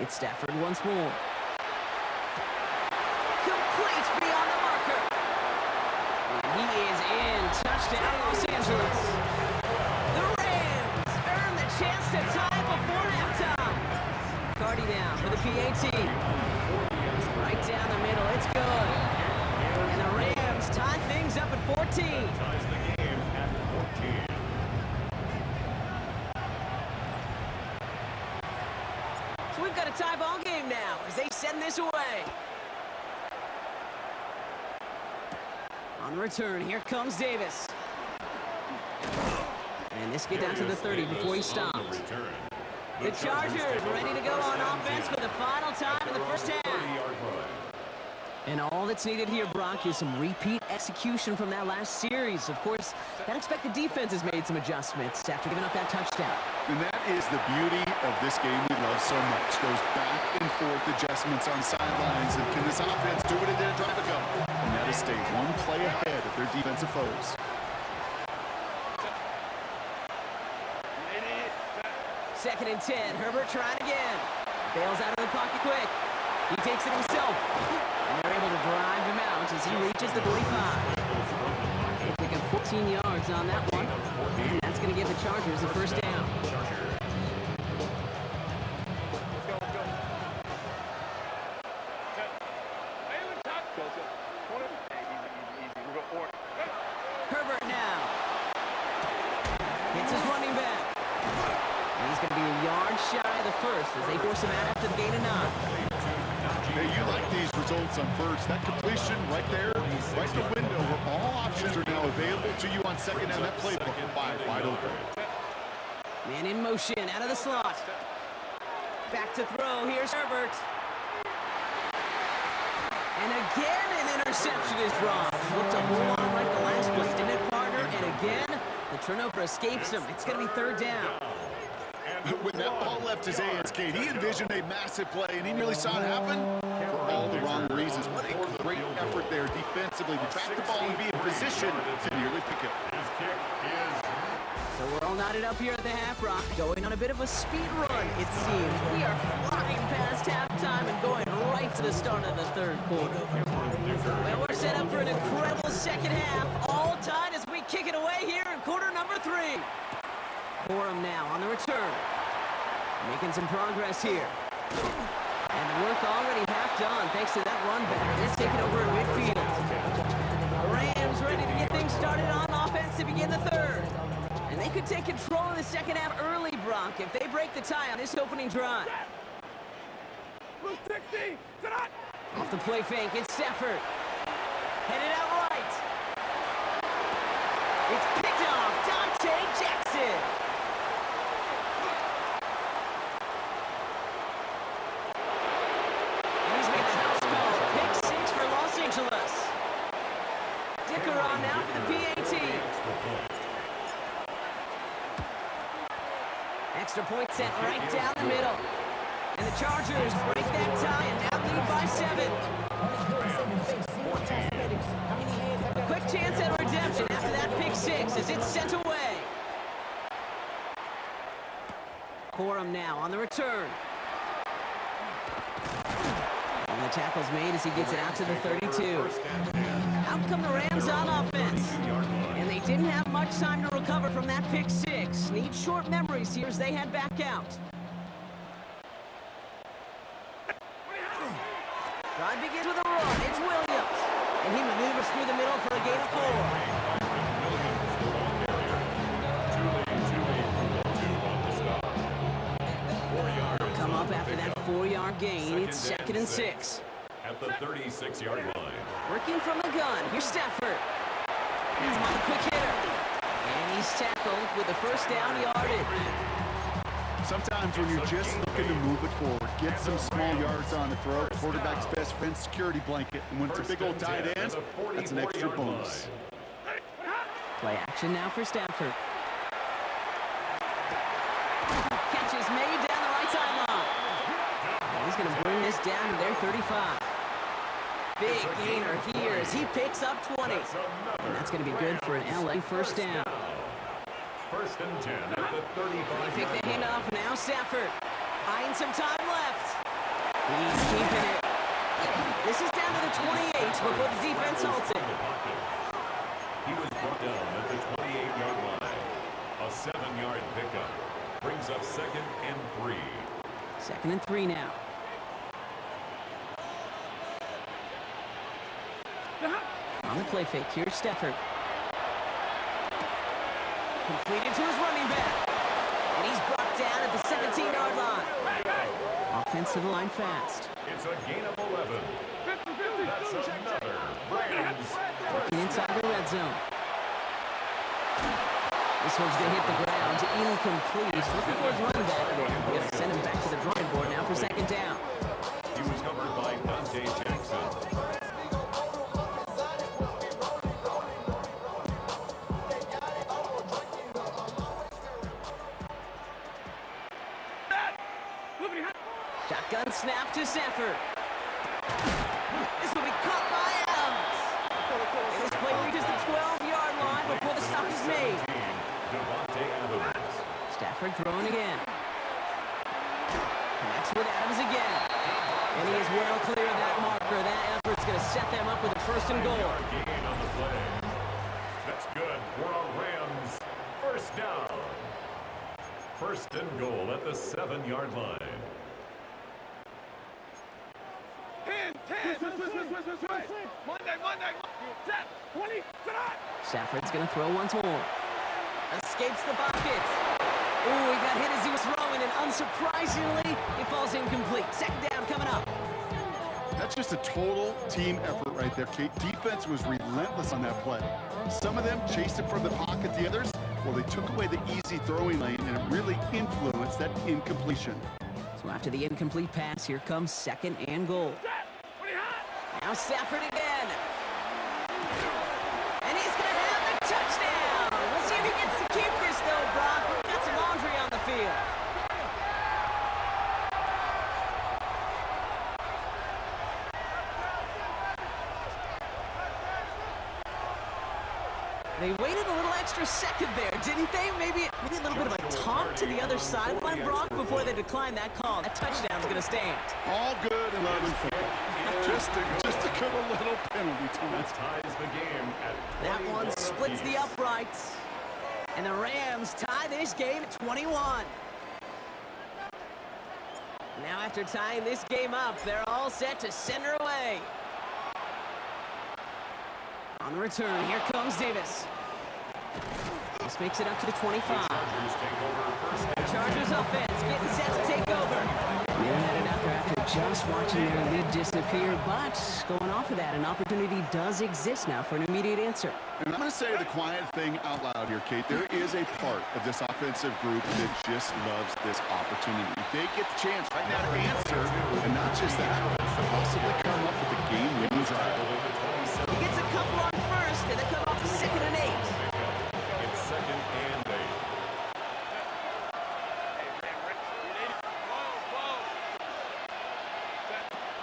It's Stafford once more. Complete beyond the marker. And he is in. Touchdown, Los Angeles. The Rams earn the chance to tie before halftime. Cardi down for the PAT. Right down the middle. It's good. And the Rams tie things up at 14. Ties the game at 14. So we've got a tie ball game now as they send this away. On the return, here comes Davis. And this get down to the 30 before he stopped. The Chargers ready to go on offense for the final time in the first half. And all that's needed here, Brock, is some repeat execution from that last series. Of course, that expected defense has made some adjustments after giving up that touchdown. And that is the beauty of this game we love so much. Those back and forth adjustments on sidelines. And can this offense do what it did a drive ago? And that is stay one play ahead of their defensive foes. Second and 10. Herbert trying again. Bails out of the pocket quick. He takes it himself. And they're able to drive him out as he reaches the 45. They pick up 14 yards on that one. And that's going to give the Chargers the first down. Herbert now. Hits his running back. And he's going to be a yard shy of the first as they force him out after the gain of 9. Hey, you like these results on first. That completion right there, right in the window where all options are now available to you on second down. That playbook wide open. Man in motion, out of the slot. Back to throw, here's Herbert. And again, an interception is dropped. Looked a whole lot like the last play, didn't it, partner? And again, the turnover escapes him. It's going to be 3rd down. When that ball left his hands, Kate, he envisioned a massive play, and he nearly saw it happen for all the wrong reasons. What a great effort there defensively to track the ball and be in position to nearly pick it. So we're all knotted up here at the half, Rock, going on a bit of a speed run, it seems. We are flying past halftime and going right to the start of the 3rd quarter. Well, we're set up for an incredible second half, all tied as we kick it away here in quarter number 3. Corum now on the return. Making some progress here. And the work already half done thanks to that run back. They're taking over in midfield. The Rams ready to get things started on offense to begin the 3rd. And they could take control of the second half early, Brock, if they break the tie on this opening drive. Blue 60, tonight. Off the play fake, it's Stafford. Headed out right. It's picked off, Dante Jackson. And he's made the house call. Pick 6 for Los Angeles. Dicker on now for the PAT. Extra point sent right down the middle. And the Chargers break that tie and now lead by 7. A quick chance at redemption after that pick 6 as it's sent away. Corum now on the return. And the tackle's made as he gets it out to the 32. Out come the Rams on offense. And they didn't have much time to recover from that pick 6. Need short memories here as they head back out. Drive begins with a run. It's Williams. And he maneuvers through the middle for a gain of 4. They'll come up after that 4-yard gain. It's 2nd and 6. At the 36-yard line. Working from the gun. Here's Stafford. He's on the quick hitter. And he's tackled with the first down yardage. Sometimes when you're just looking to move it forward, get some small yards on the throw, quarterback's best friend, security blanket. And when it's a big old tight end, that's an extra bonus. Play action now for Stafford. Catch is made down the right sideline. And he's going to bring this down to their 35. Big gainer here as he picks up 20. And that's going to be good for an LA first down. 1st and 10 at the 35. They pick the handoff now. Stafford buying some time left. He's keeping it. This is down to the 28 before the defense halts it. He was brought down at the 28-yard line. A 7-yard pickup brings up 2nd and 3. 2nd and 3 now. On the play fake, here's Stafford. Completed to his running back. And he's brought down at the 17-yard line. Offense to the line fast. It's a gain of 11. That's another Rams. Working inside the red zone. This one's going to hit the ground. Incomplete. He's looking for his running back there. We're going to send him back to the drawing board now for 2nd down. He was covered by Dante Jackson. Shotgun snap to Stafford. This will be caught by Adams. And this play reaches the 12-yard line before the stop is made. Stafford throwing again. Connects with Adams again. And he is well clear of that marker. That effort's going to set them up with a 1st and goal. Gain on the play. That's good for a Rams. 1st down. 1st and goal at the 7-yard line. 10. Monday. 20. Tonight. Stafford's going to throw once more. Escapes the pocket. Ooh, he got hit as he was throwing, and unsurprisingly, it falls incomplete. 2nd down coming up. That's just a total team effort right there, Kate. Defense was relentless on that play. Some of them chased it from the pocket. The others, well, they took away the easy throwing lane, and it really influenced that incompletion. So after the incomplete pass, here comes 2nd and goal. Now Stafford again. And he's going to have the touchdown. We'll see if he gets to keep this, though, Brock. We've got some laundry on the field. They waited a little extra second there, didn't they? Maybe a little bit of a taunt to the other sideline, Brock, before they declined that call. That touchdown's going to stand. All good in love and football. Just to give a little penalty taunt. Ties the game at That one splits the uprights. And the Rams tie this game at 21. Now after tying this game up, they're all set to send her away. On the return, here comes Davis. This makes it up to the 25. Chargers take over first and Chargers offense getting set to take over. They're headed out there after just watching their lead disappear, but going off of that, an opportunity does exist now for an immediate answer. And I'm going to say the quiet thing out loud here, Kate. There is a part of this offensive group that just loves this opportunity. They get the chance right now to answer, and not just that, possibly come up with a game-winning drive. He gets a couple on first, and they come up 2nd and 8. It's 2nd and 8.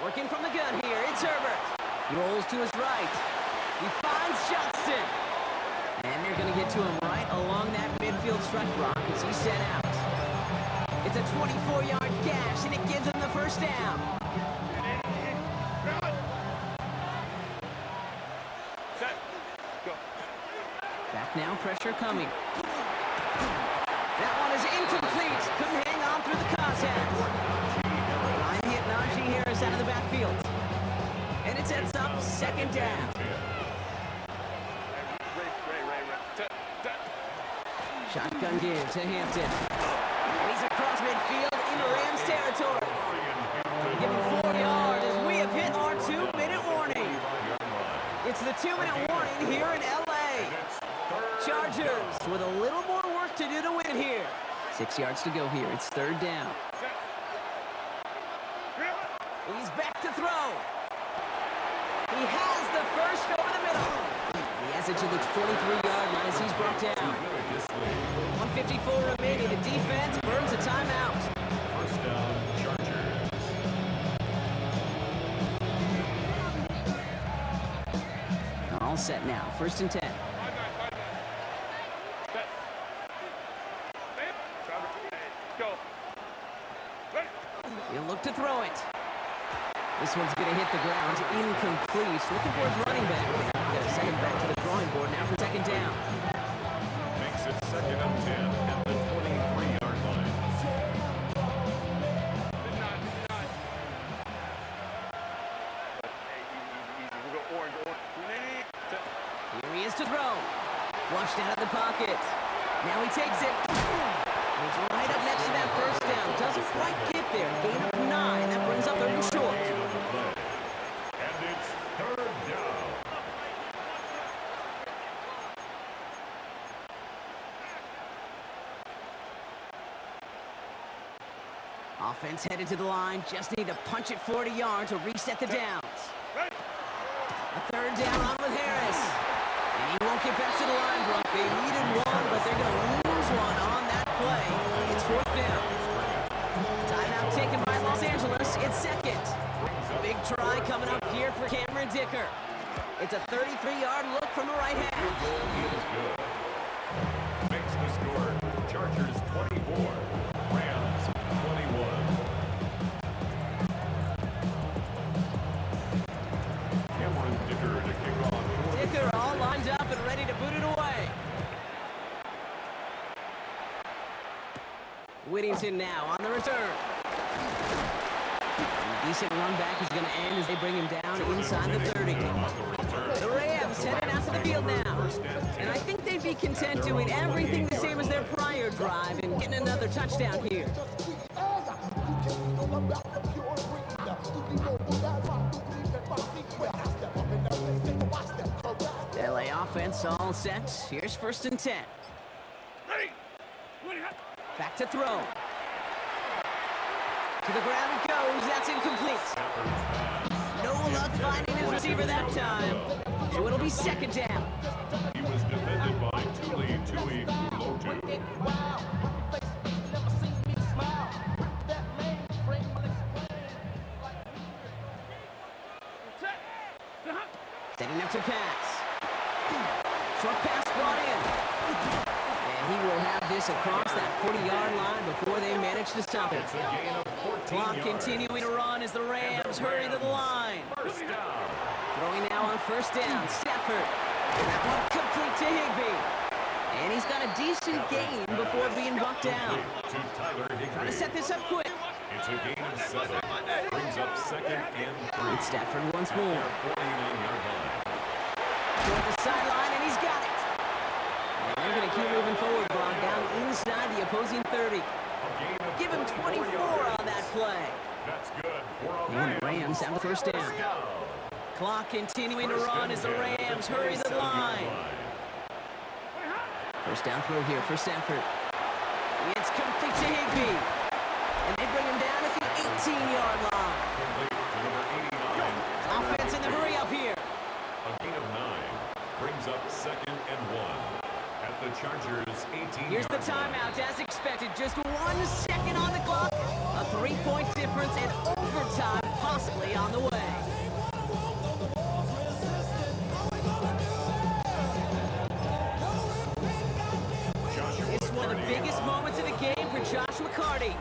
Working from the gun here, it's Herbert. He rolls to his right. He finds Johnston. And they're going to get to him right along that midfield strike block as he's set out. It's a 24-yard gash, and it gives him the first down. Back now, pressure coming. That one is incomplete. Couldn't hang on through the contact. Line hit Najee Harris out of the backfield. And it sets up 2nd down. Shotgun give to Hampton. And he's across midfield into Rams territory. Give him 4 yards as we have hit our 2-minute warning. It's the 2-minute warning here in L.A. Chargers with a little more work to do to win here. 6 yards to go here. It's 3rd down. He's back to throw. He has the first over the middle. He has it to the 23-yard line as he's brought down. 1:54 remaining. The defense burns a timeout. First down, Chargers. All set now. 1st and 10. He'll look to throw it. This one's going to hit the ground. Incomplete. Looking for his running back. Got to send him back to the drawing board now for 2nd down. Makes it 2nd and 10 at the 23-yard line. Here he is to throw. Flushed out of the pocket. Now he takes it. He's right up next to that first down. Doesn't quite get there. Gain of 9. That brings up 3rd and short. And it's 3rd down. Offense headed to the line. Just need to punch it 40 yards to reset the downs. A 3rd down on with Harris. And he won't get back to the line, Brock. They needed one, but they're going to lose one on that play. It's 4th down. Timeout taken by Los Angeles. It's 2nd. Big try coming up here for Cameron Dicker. It's a 33-yard look from the right half. Makes the score. Chargers 24. Rams 21. Cameron Dicker to kick off. Dicker all lined up and ready to boot it away. Whittington now on the return. And a decent run back is going to end as they bring him down inside the 30. The Rams heading out to the field now. And I think they'd be content doing everything the same as their prior drive and getting another touchdown here. LA offense all set. Here's 1st and 10. Back to throw. To the ground it goes. That's incomplete. No luck finding his receiver that time. So it'll be 2nd down. He was defended by Tuli Tuipulotu. Setting up to pass. Short pass brought in. And he will have this across that 40-yard line before they manage to stop it. It's a gain of 14 Clock yards. continuing to run as the Rams hurry to the line. First down. Throwing now on 1st down. Stafford. That one complete to Higbee. And he's got a decent gain before being bucked down. To Tyler Trying to Higbee. set this up quick. It's a gain of 7. Brings up 2nd and 3. It's Stafford once more. 49-yard line. Toward the sideline, and he's got it. And Rams have the first down. Clock continuing to run as the Rams hurry the line. First down throw here for Stafford. It's complete to Higbee. And they bring him down at the 18-yard line. Offense in the hurry up here. A gain of 9 brings up 2nd and 1 at the Chargers' 18-yard Here's the timeout as expected. Just 1 second on the clock. A 3-point difference and overtime possibly on the way. It's one of the biggest moments of the game for Josh McCarty.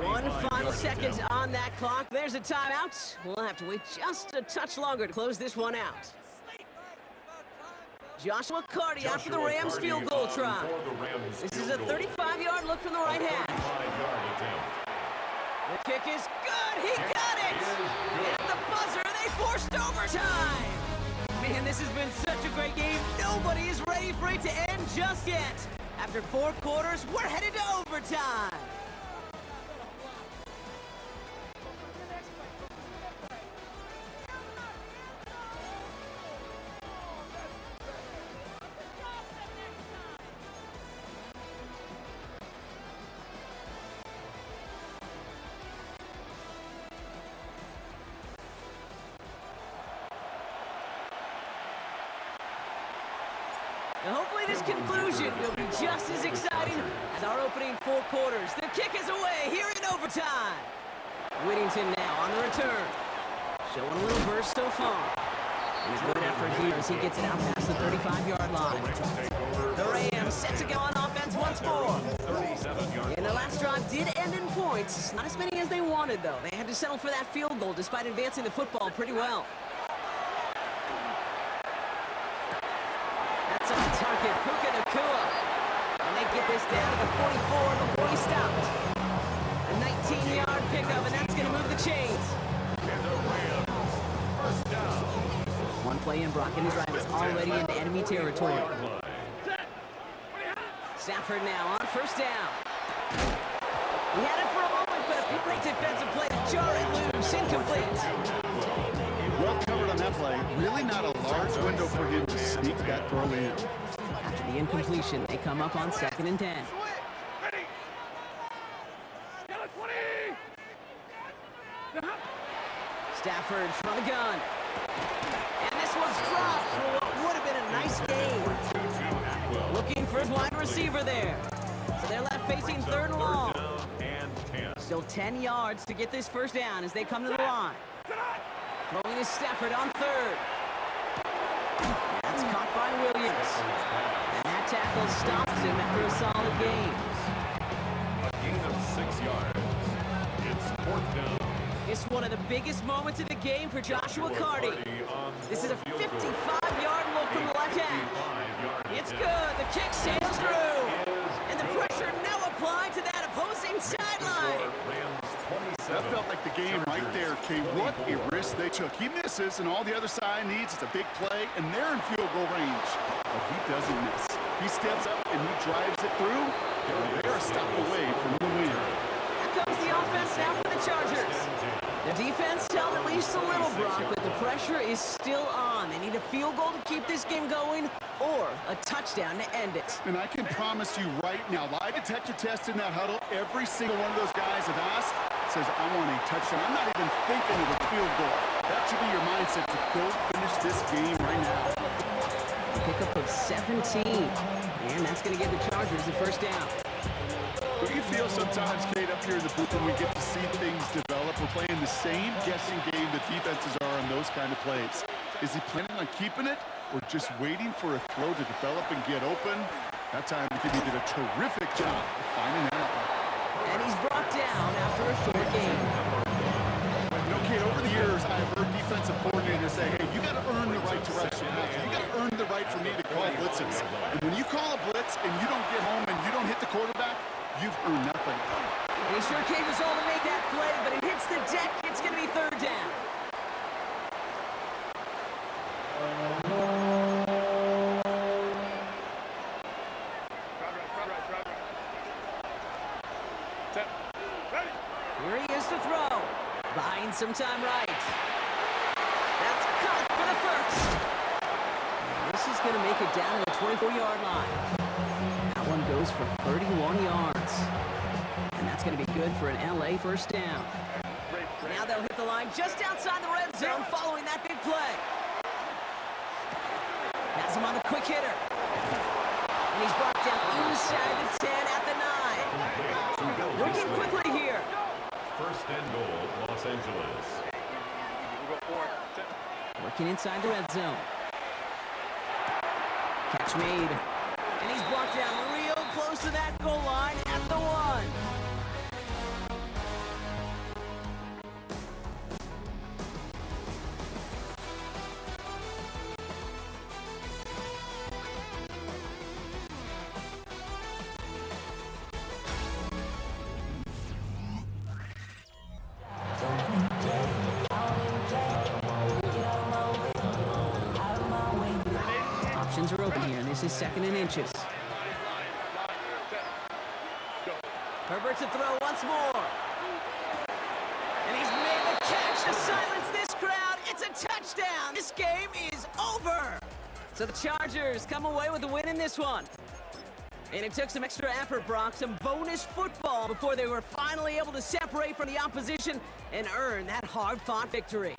1 final second on that clock. There's a timeout. We'll have to wait just a touch longer to close this one out. Joshua McCarty after the Rams field goal try. This is a 35-yard look from the right hand. The kick is good. He got it. And at the buzzer, they forced overtime. Man, this has been such a great game. Nobody is ready for it to end just yet. After 4 quarters, we're headed to overtime. Now hopefully this conclusion will be just as exciting as our opening 4 quarters. The kick is away here in overtime. Whittington now on the return. Showing a little burst so far. And a good effort here as he gets it out past the 35-yard line. The Rams set to go on offense once more. And the last drive did end in points. Not as many as they wanted, though. They had to settle for that field goal despite advancing the football pretty well. That's on target, Puka Nacua. And they get this down to the 44 before he stopped. A 19-yard pickup, and that's going to move the chains. One play in, Brock and his rivals already into enemy territory. Stafford now on first down. He had it for a moment, but a great defensive play to jar it loose, incomplete. Well covered on that play. Really not a large window for him to sneak that throw in. After the incompletion, they come up on 2nd and 10. Stafford from the gun. And this one's dropped for what would have been a nice game. Looking for his wide receiver there. So they're left facing 3rd and long. Still 10 yards to get this first down as they come to the line. Throwing is Stafford on 3rd. That's caught by Williams. And that tackle stops him after a solid gain. A gain of 6 yards. It's 4th down. It's one of the biggest moments of the game for Joshua McCarty. This is a 55-yard look from the left hand. It's good. The kick sails through. And the pressure now applied to that opposing sideline. That felt like the game right there, Kate. What a risk they took. He misses, and all the other side needs is a big play, and they're in field goal range. But he doesn't miss. He steps up, and he drives it through. They're a stop away from the win. Here comes the offense now for the Chargers. The defense held at least a little, Brock, but the pressure is still on. They need a field goal to keep this game going or a touchdown to end it. And I can promise you right now, lie detector test in that huddle, every single one of those guys have asked, says, I want a touchdown. I'm not even thinking of a field goal. That should be your mindset to go finish this game right now. A pickup of 17. And that's going to give the Chargers the first down. What do you feel sometimes, Kate, up here in the booth when we get to see things develop? We're playing the same guessing game that defenses are on those kind of plays. Is he planning on keeping it or just waiting for a throw to develop and get open? That time, he did a terrific job of finding that out. And he's brought down after a short game. You know, Kate, over the years, I've heard defensive coordinators say, hey, you got to earn the right direction. You got to earn the right for me to call blitzes. And when you call a blitz and you don't get home and you don't hit the quarterback, you've earned nothing. And he sure came his all to make that play, but it hits the deck. It's going to be 3rd down. Here he is to throw. Buying some time right. going to make it down to the 24-yard line. That one goes for 31 yards. And that's going to be good for an LA first down. Now they'll hit the line just outside the red zone following that big play. Has him on the quick hitter. And he's brought down inside the 10 at the 9. Working quickly here. First and goal, Los Angeles. Working inside the red zone. Catch made. And he's brought down real close to that goal line at the 1. Options are open here, and this is 2nd and inches. Herbert to throw once more. And he's made the catch to silence this crowd. It's a touchdown. This game is over. So the Chargers come away with a win in this one. And it took some extra effort, Brock, some bonus football before they were finally able to separate from the opposition and earn that hard-fought victory.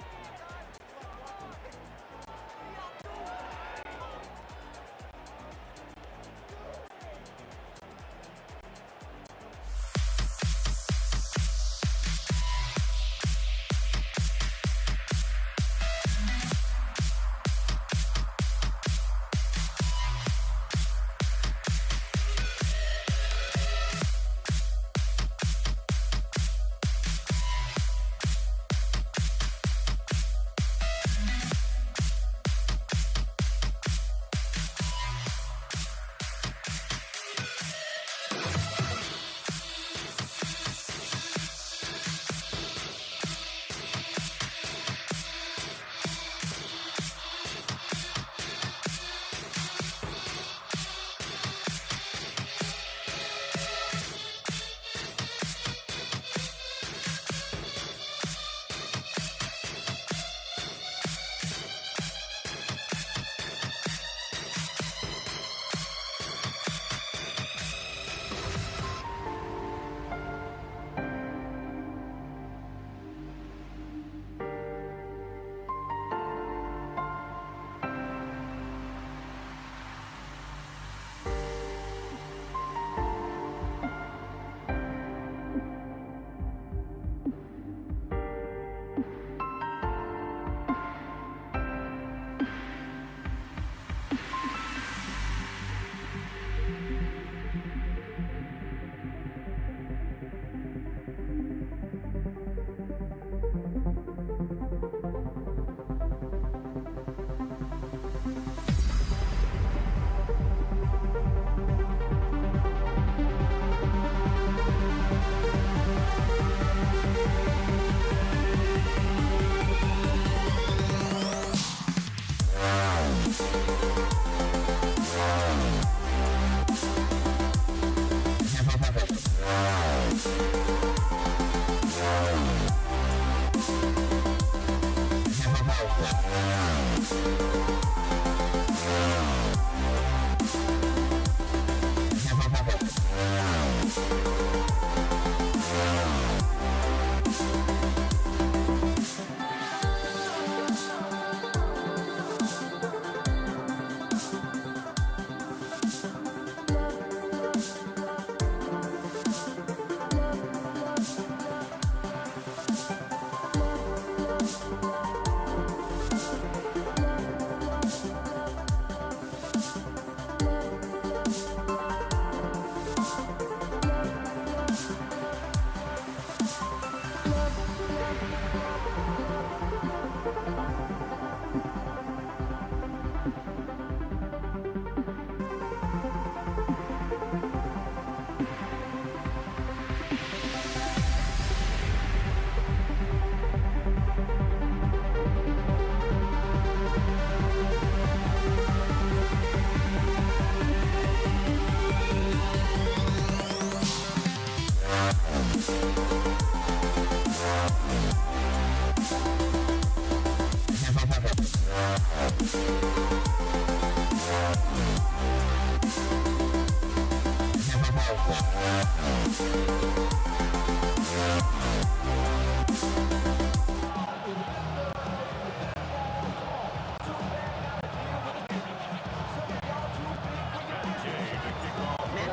Matt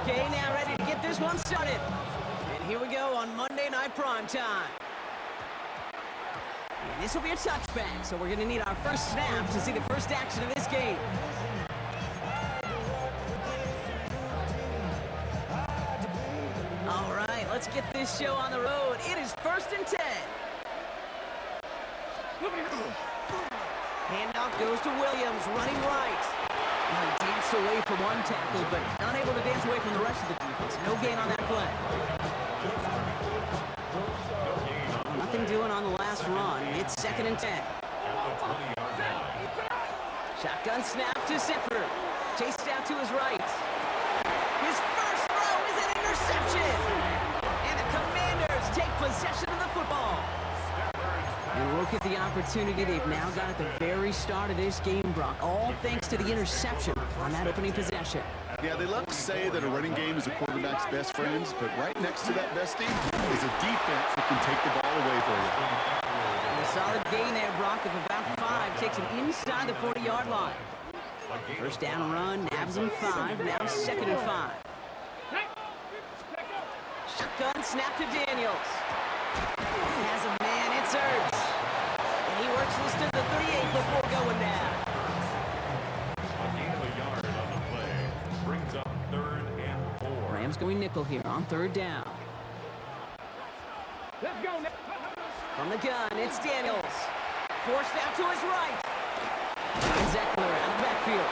Gay now ready to get this one started. And here we go on Monday Night Primetime. And this will be a touchback, so we're going to need our first snap to see the first action of this game. All right, let's get this show on the road. It is 1st and 10. Handoff goes to Williams, running right. He danced away from one tackle, but unable to dance away from the rest of the defense. No gain on that play. Nothing doing on the last run. It's 2nd and 10. Shotgun snap to Zipper. Chased out to his right. His first throw is an interception. And the Commanders take possession of the football. And look at the opportunity they've now got at the very start of this game, Brock. All thanks to the interception on that opening possession. Yeah, they love to say that a running game is a quarterback's best friends, but right next to that bestie is a defense that can take the ball away from you. And a solid gain there, Brock, of about 5. Takes him inside the 40-yard line. First down run, nabs him 5. Now 2nd and 5. Shotgun snap to Daniels. Has a man, it's Ertz. And he works this to the 38 before going down. A gain of a yard on the play brings up 3rd and 4. Rams going nickel here on 3rd down. Let's go. From the gun, it's Daniels. Forced out to his right. Zeckler out of the backfield.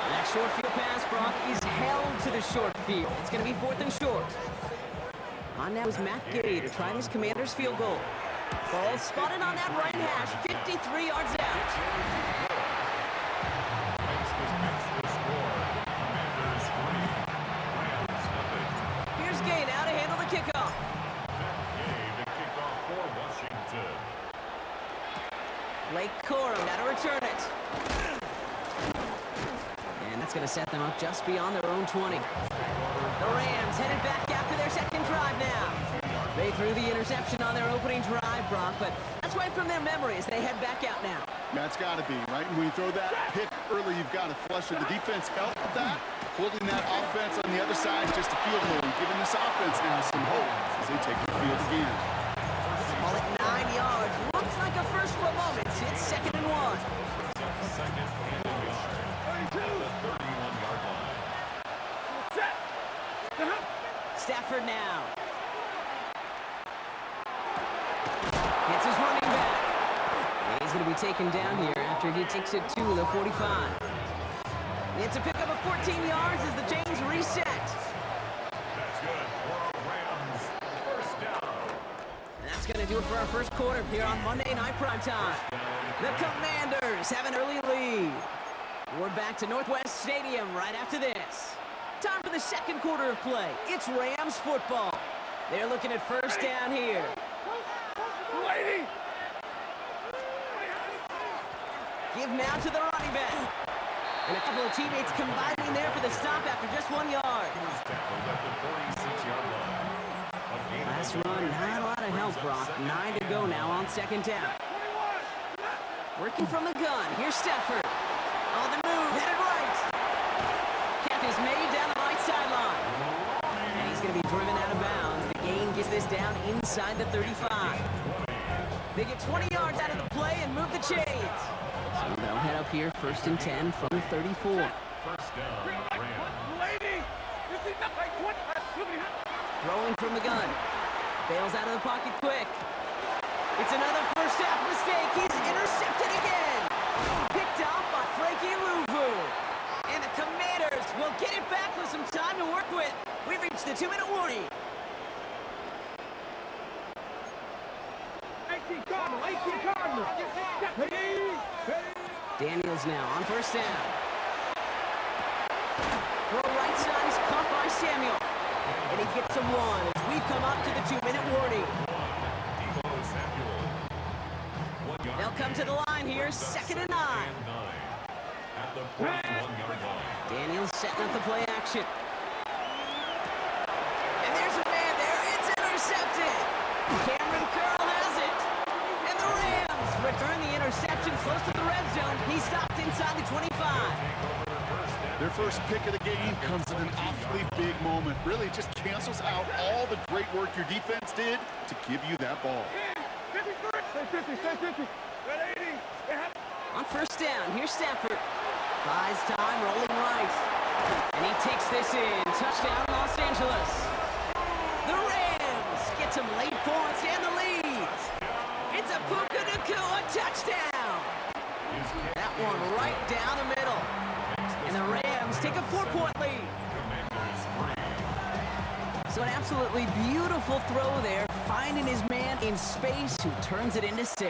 And that short field pass, Brock, is held to the short field. It's going to be 4th and short. On now is Matt Gay to try his Commanders field goal. Ball spotted on that right hash, 53 yards out. Here's Gay now to handle the kickoff. Blake Corum now to return it. And that's going to set them up just beyond their own 20. The Rams headed back after their second drive now. They threw the interception on their opening drive, Brock, but that's right from their memory as they head back out now. That's got to be, right? When you throw that pick early, you've got to flush it. The defense helped with that. Holding that offense on the other side just a field goal and giving this offense now some hope as they take the field again. Ball at 9 yards. Looks like a first for a moment. It's 2nd and 1. Second and a yard. 32. The 31-yard line. Set. Stafford now. It's his running back. He's going to be taken down here after he takes it to the 45. It's a pickup of 14 yards as the chains reset. That's good for our Rams. First down. And that's going to do it for our first quarter here on Monday Night Primetime. The Commanders have an early lead. We're back to Northwest Stadium right after this. Time for the second quarter of play. It's Rams football. They're looking at first down here. Lady. Give now to the running back. And a couple of teammates combining there for the stop after just 1 yard. Tackled at the 46-yard line. Last run, not a lot of help, Brock. 9 to go now on 2nd down. Working from the gun. Here's Stafford. On the move, headed right. Cap is made down the right sideline. And he's going to be driven out of bounds. The gain gets this down inside the 35. They get 20 yards out of the play and move the chains. So they'll head up here, 1st and 10 from the 34. First down, Rams. Lady. Throwing from the gun. Bails out of the pocket quick. It's another first half mistake. He's intercepted again. Picked off by Frankie Louvu. And the Commanders will get it back with some time to work with. We've reached the 2-minute warning. 18 Cardinals. Daniels now on first down. Throw right side is caught by Samuel. And he gets him 1 as we've come up to the 2-minute warning. They'll come to the line here, 2nd and 9. At the 41-yard line. Daniels setting up the play action. And there's a man first pick of the game comes at an awfully big moment. Really just cancels out all the great work your defense did to give you that ball. 53. Stay 50. Got 80. On first down, here's Stafford. Buys time, rolling right. And he takes this in. Touchdown, Los Angeles. The Rams get some late points and the lead. It's a Puka Nacua touchdown. That one right down the middle. And the Rams take a 4-point lead. So an absolutely beautiful throw there, finding his man in space who turns it into 6.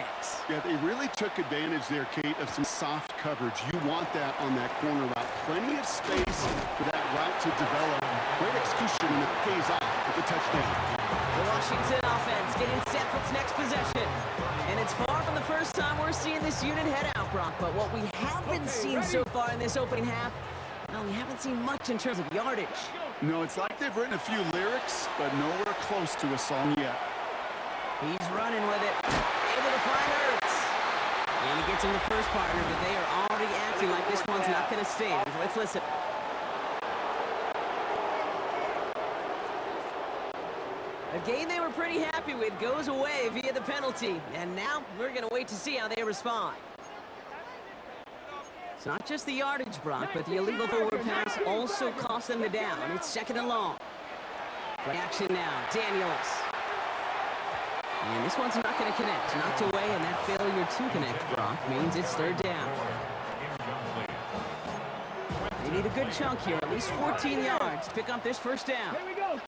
Yeah, they really took advantage there, Kate, of some soft coverage. You want that on that corner route. Plenty of space for that route to develop. Great execution, and it pays off with the touchdown. The Washington offense getting set for its next possession. And it's far from the first time we're seeing this unit head out, Brock. But what we haven't seen so far in this opening half, well, we haven't seen much in terms of yardage. No, it's like they've written a few lyrics, but nowhere close to a song yet. He's running with it, able to find Ertz. And he gets him the first partner, but they are already acting like this one's not going to stand. Let's listen. A game they were pretty happy with goes away via the penalty. And now we're going to wait to see how they respond. It's not just the yardage, Brock, but the illegal forward pass also cost them the down. It's 2nd and long. Play action now, Daniels. And this one's not going to connect. Knocked away, and that failure to connect, Brock, means it's 3rd down. They need a good chunk here, at least 14 yards to pick up this 1st down. Here we go.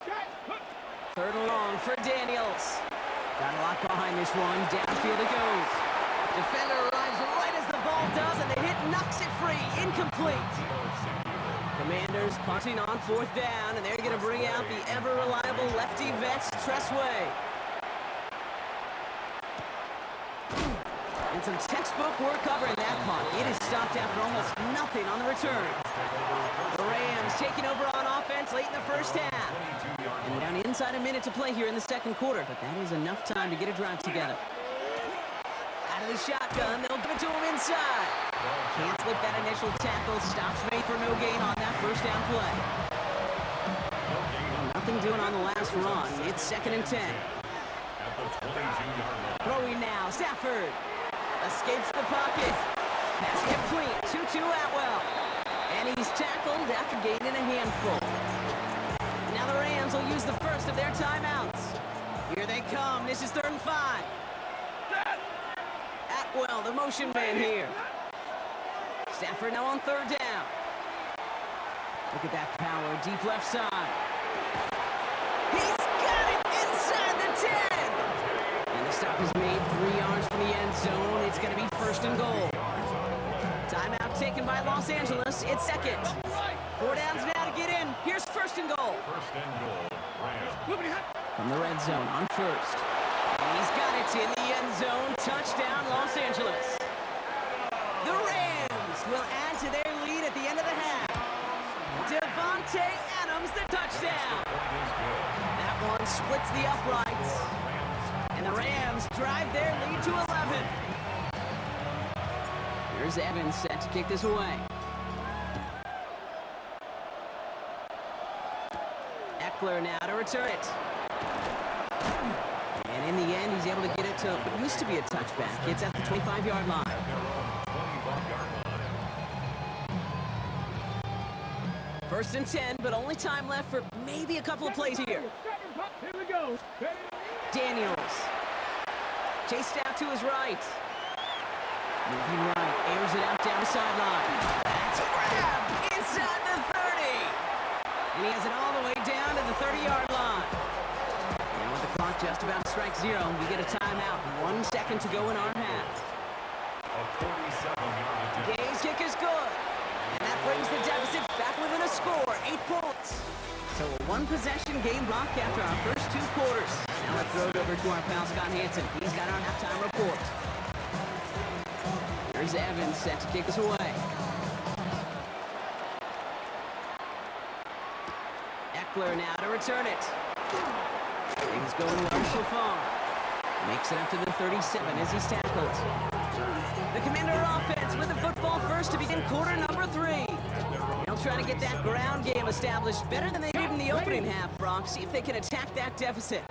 3rd and long for Daniels. Got a lot behind this one. Downfield it goes. Defender arrives right as the ball does, and the hit knocks it free. Incomplete. Commanders punting on 4th down, and they're going to bring out the ever-reliable lefty vets, Tressway. And some textbook work covering that punt. It is stopped after almost nothing on the return. The Rams taking over on offense late in the 1st half. And down inside a minute to play here in the 2nd quarter, but that is enough time to get a drive together. Out of the shotgun, they'll give it to him inside. Can't slip that initial tackle. Stops made for no gain on that 1st down play. Well, nothing doing on the last run. It's 2nd and 10. Throwing now, Stafford. Escapes the pocket. Pass complete. 2-2 Atwell. And he's tackled after gaining a handful. Now the Rams will use the first of their timeouts. Here they come. This is 3rd and 5. Atwell, the motion man here. Stafford now on 3rd down. Look at that power. Deep left side. He's got it inside the 10. And the stop is made 3 yards from the end zone. It's going to be 1st and goal. Timeout taken by Los Angeles. It's 2nd. 4 downs now to get in. Here's 1st and goal. 1st and goal. Rams. From the red zone on 1st. And he's got it in the end zone. Touchdown, Los Angeles. The Rams will add to their lead at the end of the half. Devontae Adams, the touchdown. That one splits the uprights. And the Rams drive their lead to 11. Here's Evans set to kick this away. Eckler now to return it. And in the end, he's able to get it to what used to be a touchback. It's at the 25-yard line. First and 10, but only time left for maybe a couple of plays here. Here we go. Daniels. Chased out to his right. Moving right, airs it out down the sideline. That's a grab inside the 30. And he has it all the way down to the 30-yard line. And with the clock just about to strike 0, we get a timeout. 1 second to go in our half. Game's kick is good. And that brings the deficit back within a score, 8 points. So a 1-possession game block after our first 2 quarters. Now let's throw it over to our pal Scott Hansen. He's got our halftime report. Here's Evans set to kick us away. Eckler now to return it. Things going well so far. Makes it up to the 37 as he's tackled. The Commander offense with the football first to begin quarter number 3. They'll try to get that ground game established better than they did in the opening half, Brock. See if they can attack that deficit.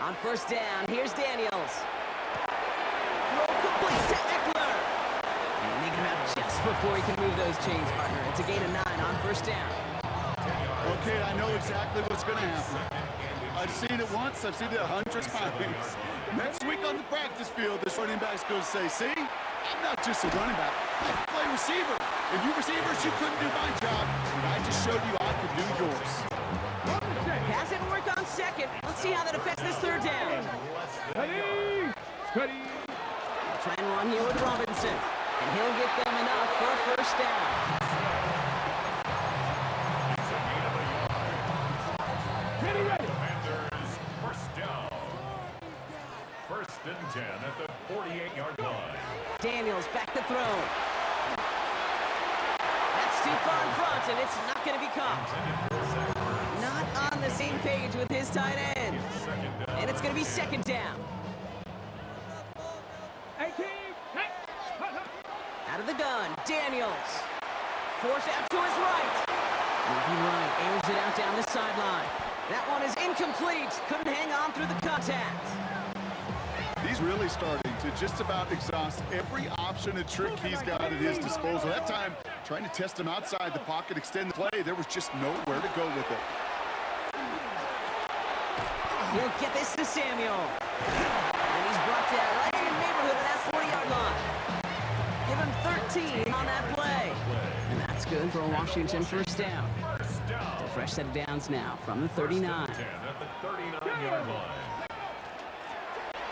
On first down, here's Daniels. Throw complete to Eckler. And making him out just before he can move those chains, partner. It's a gain of 9 on first down. Okay, I know exactly what's going to happen. I've seen it once, I've seen it 100 times. Next week on the practice field, this running back's going to say, see, I'm not just a running back, I can play receiver. And you receivers, you couldn't do my job, but I just showed you I could do yours. Pass didn't work on second. Let's see how that affects this third down. Try and run here with Robinson. And he'll get them enough for a first down. Commanders, first down. First and 10 at the 48-yard line. Daniels back to throw. That's too far in front, and it's not going to be caught. Not on the same page with his tight end. And it's going to be second down. Out of the gun, Daniels. Forced out to his right. Moving right, airs it out down the sideline. That one is incomplete. Couldn't hang on through the contact. He's really starting to just about exhaust every option and trick he's got at his disposal. That time, trying to test him outside the pocket, extend the play, there was just nowhere to go with it. He'll get this to Samuel. And he's brought down right in the neighborhood of that 40-yard line. Give him 13 on that play. And that's good for a Washington first down. A fresh set of downs now from the 39. At the 39-yard line.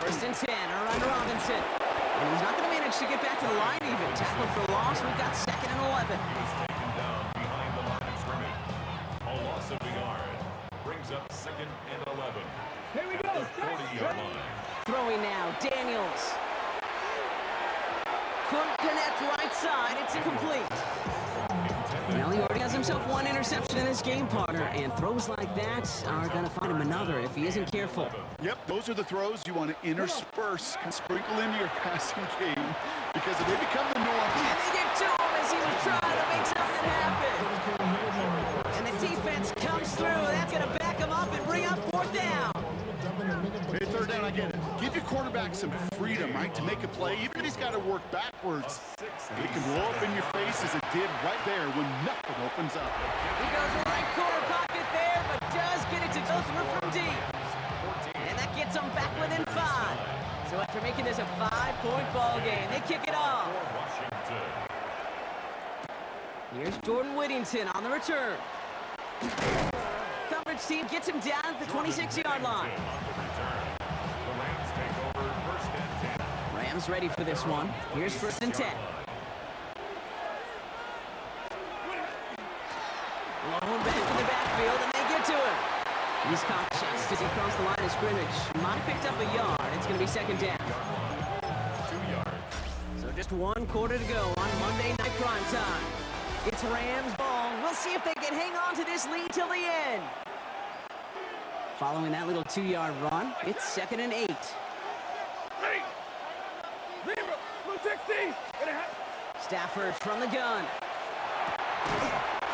First and 10, around Robinson. And he's not going to manage to get back to the line even. Tackle for loss. We've got second and 11. He was taken down behind the line of scrimmage. A loss of a yard. Brings up second and 11. Here we go. 40-yard line. Throwing now, Daniels. Couldn't connect right side. It's incomplete. Well, he already has himself one interception in this game, partner, and throws like that are going to find him another if he isn't careful. Yep, those are the throws you want to intersperse, kind of sprinkle into your passing game, because if they become the norm. And they get to him as he was trying to make something happen. And the defense comes through. That's going to back him up and bring up fourth down. Hey, third down, I get it. Give your quarterback some freedom, right, to make a play, even if he's got to work backwards. It can blow up in your face as it did right there when nothing opens up. He goes right corner pocket there, but does get it to go through from deep. And that gets him back within 5. So after making this a 5-point ball game, they kick it off. Here's Jordan Whittington on the return. Coverage team gets him down at the 26-yard line. Rams ready for this one. Here's first and 10. Lone back in the backfield, and they get to him. He's caught just as he crossed the line of scrimmage. Might have picked up a yard. It's going to be second down. 2 yards. So just 1 quarter to go on Monday Night Prime Time. It's Rams ball. We'll see if they can hang on to this lead till the end. Following that little 2-yard run, it's second and 8. Stafford from the gun.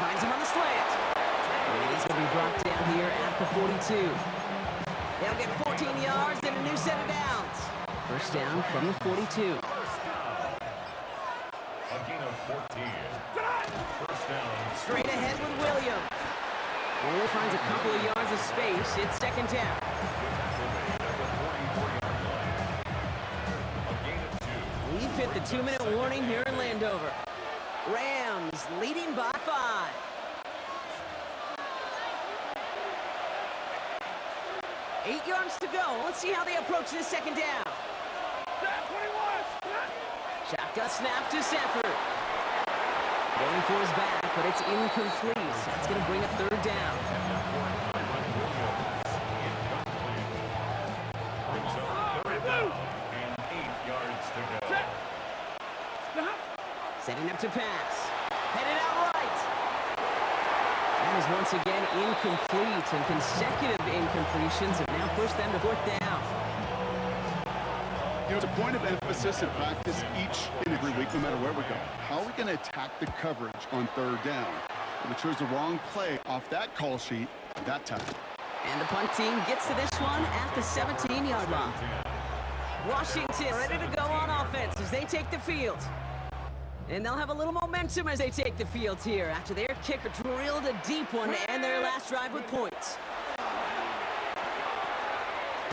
Finds him on the slant. And he's going to be brought down here at the 42. They'll get 14 yards and a new set of downs. First down from the 42. A gain of 14. First down. Straight ahead with Williams. Only finds a couple of yards of space. It's second down. We've hit the 2-minute warning here in Landover. Rams leading by 5. Eight yards to go. Let's see how they approach this second down. Shotgun snap to Stafford. Going for his back, but it's incomplete. That's going to bring up third down. And 8 yards to go. Setting up to pass. Headed out right. That is once again incomplete, and consecutive incompletions have now pushed them to fourth down. You know, it's a point of emphasis in practice each and every week, no matter where we go. How are we going to attack the coverage on third down? We chose the wrong play off that call sheet that time. And the punt team gets to this one at the 17-yard line. Washington ready to go on offense as they take the field. And they'll have a little momentum as they take the field here after their kicker drilled a deep one to end their last drive with points.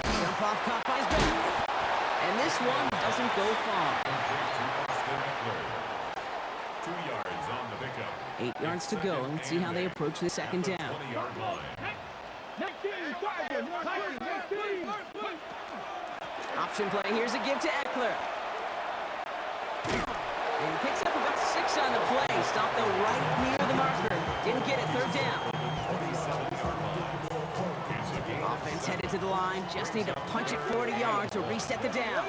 Jump off caught by his back. And this one doesn't go far. 2 yards on the pickup. 8 yards to go. Let's see how they approach the second down. 20-yard line. Option play. Here's a give to Eckler. And he picks up about 6 on the play. Stopped though right near the marker. Didn't get it. Third down. Offense headed to the line. Just need to punch it 40 yards to reset the downs.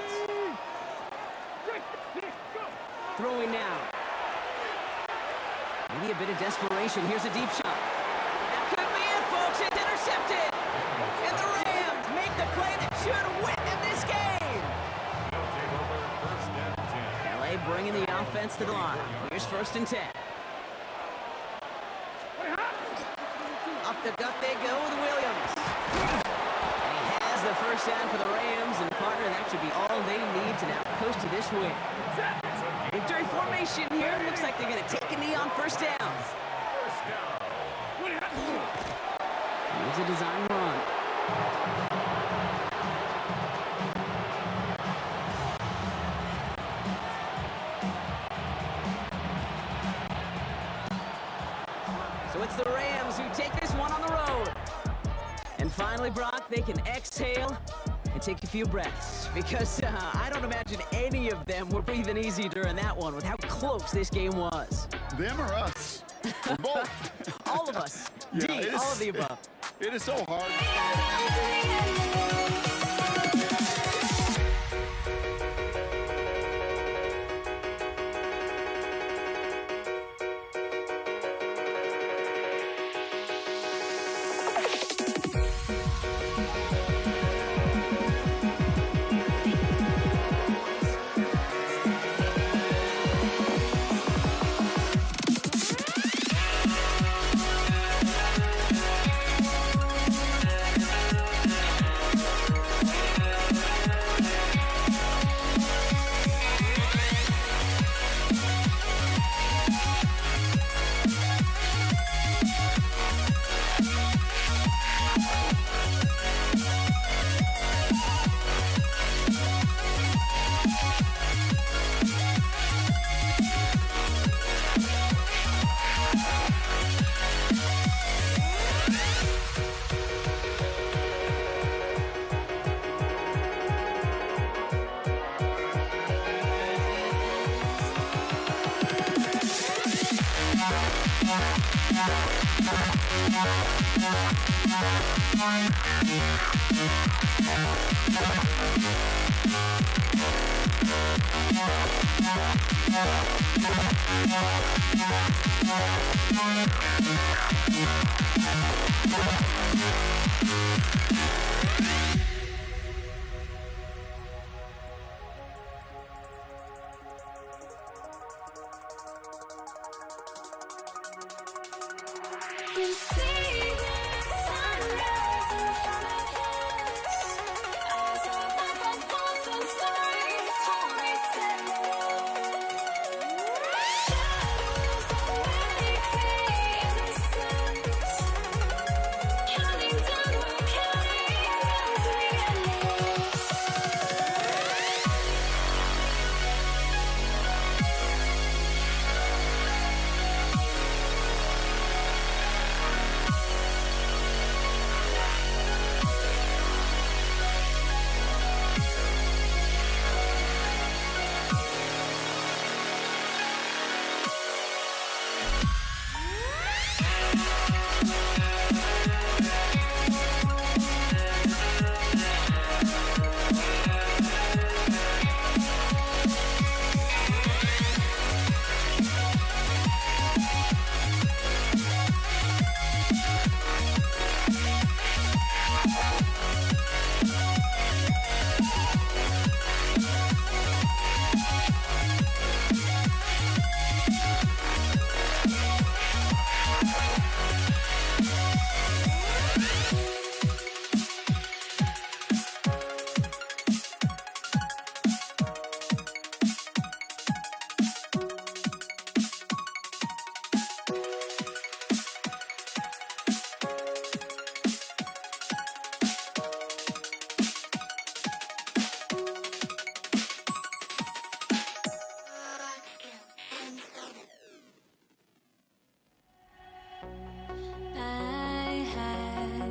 Throwing now. Maybe a bit of desperation. Here's a deep shot. That could be it, folks. It's intercepted. And the Rams make the play that should win in this game. LA bringing the offense to the line. Here's 1st and 10. Up the gut they go with Williams. And he has the first down for the Rams. And partner, that should be all they need to now coast to this win. Victory formation here. Looks like they're going to take a knee on 1st down. Here's a design run. So it's the Rams who take this one on the road. And finally, Brock, they can exhale and take a few breaths, because I don't imagine any of them were breathing easy during that one with how close this game was. Them or us? Or both? All of us. Yeah, D, all of the above. It is so hard.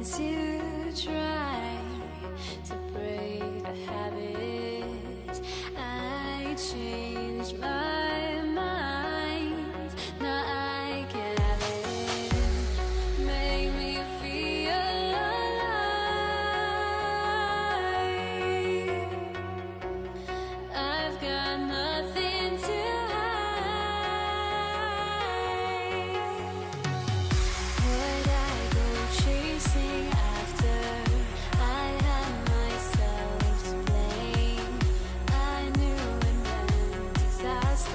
to try to break the habit. I changed my mind. Now I can have it. Make me feel alive. I've got nothing to hide. Would I go chasing after? I had myself to blame. I knew it meant disaster.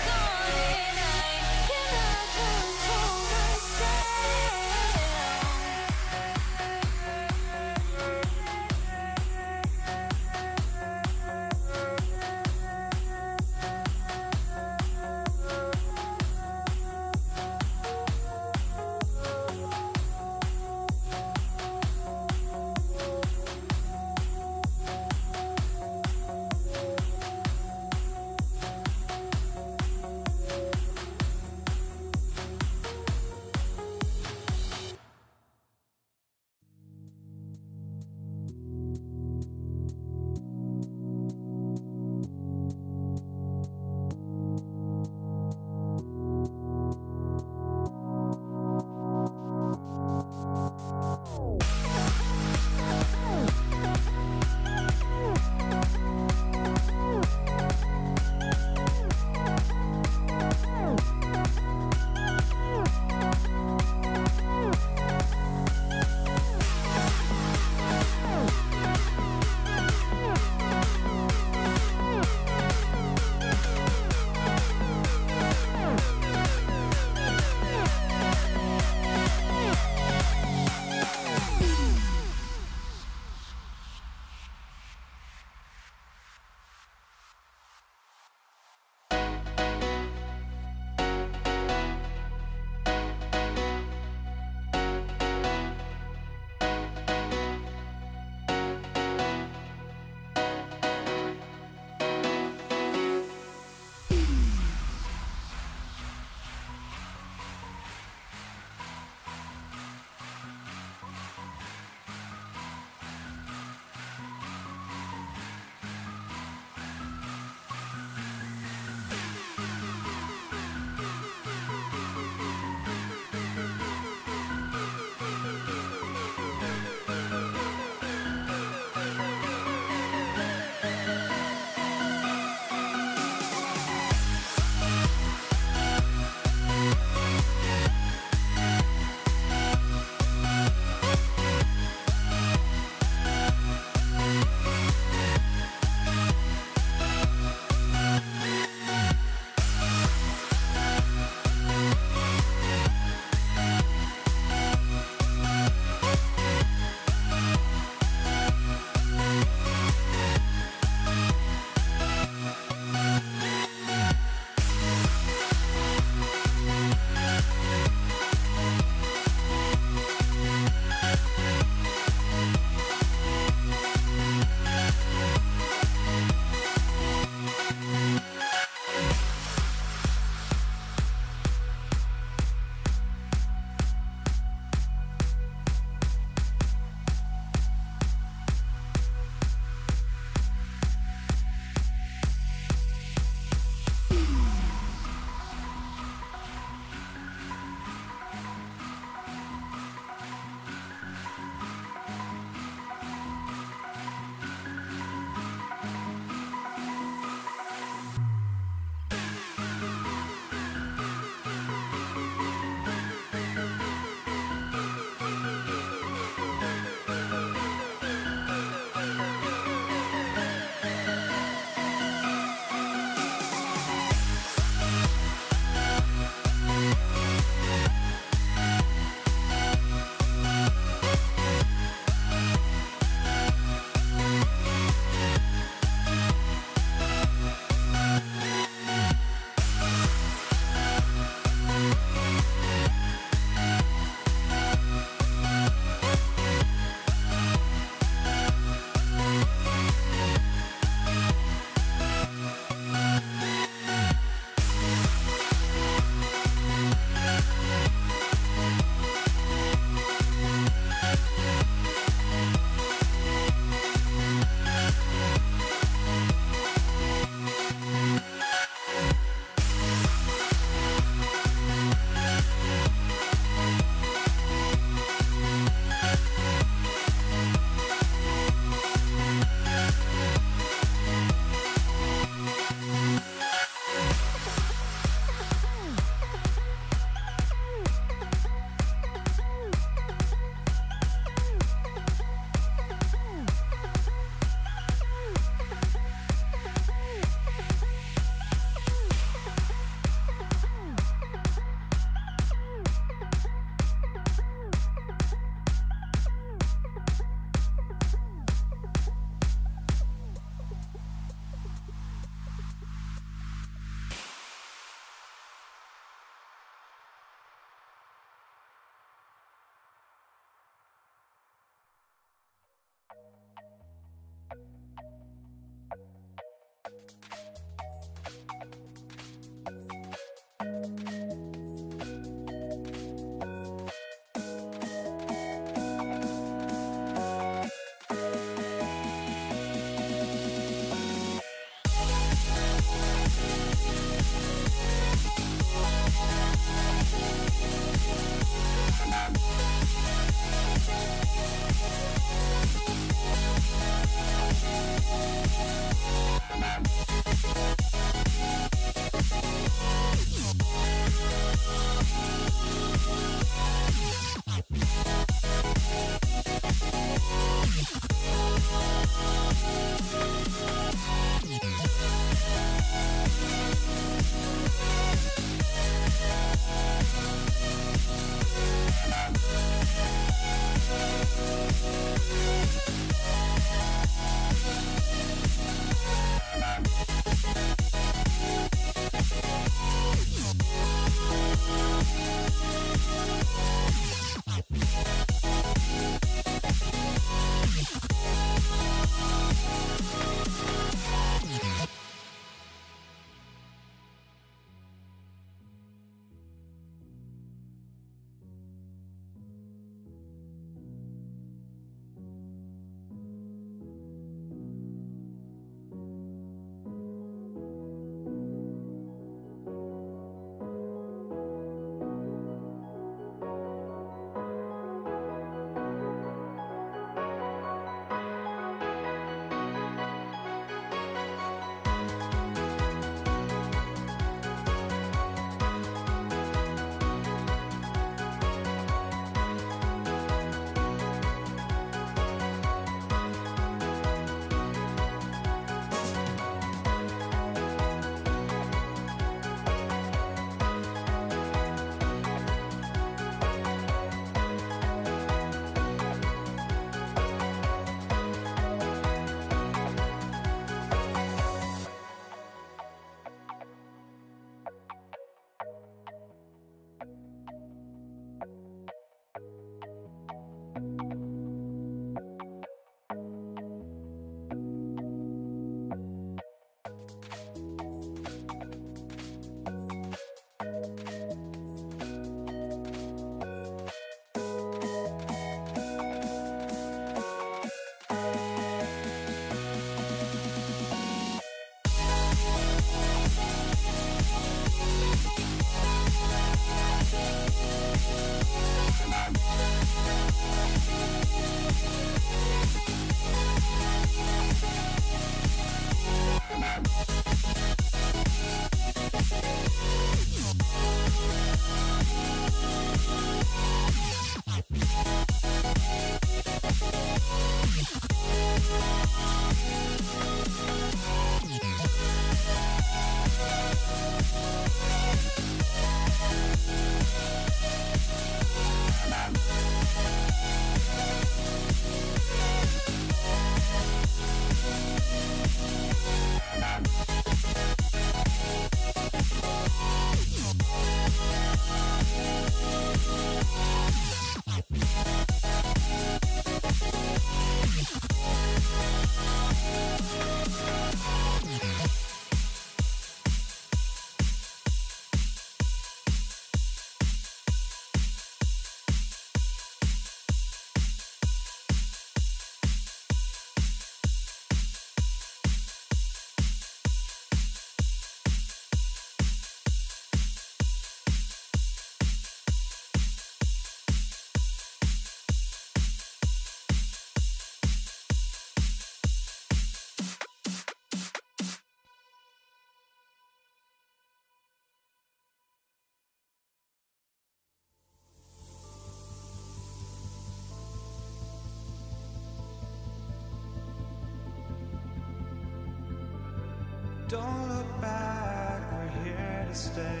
Don't look back, we're here to stay.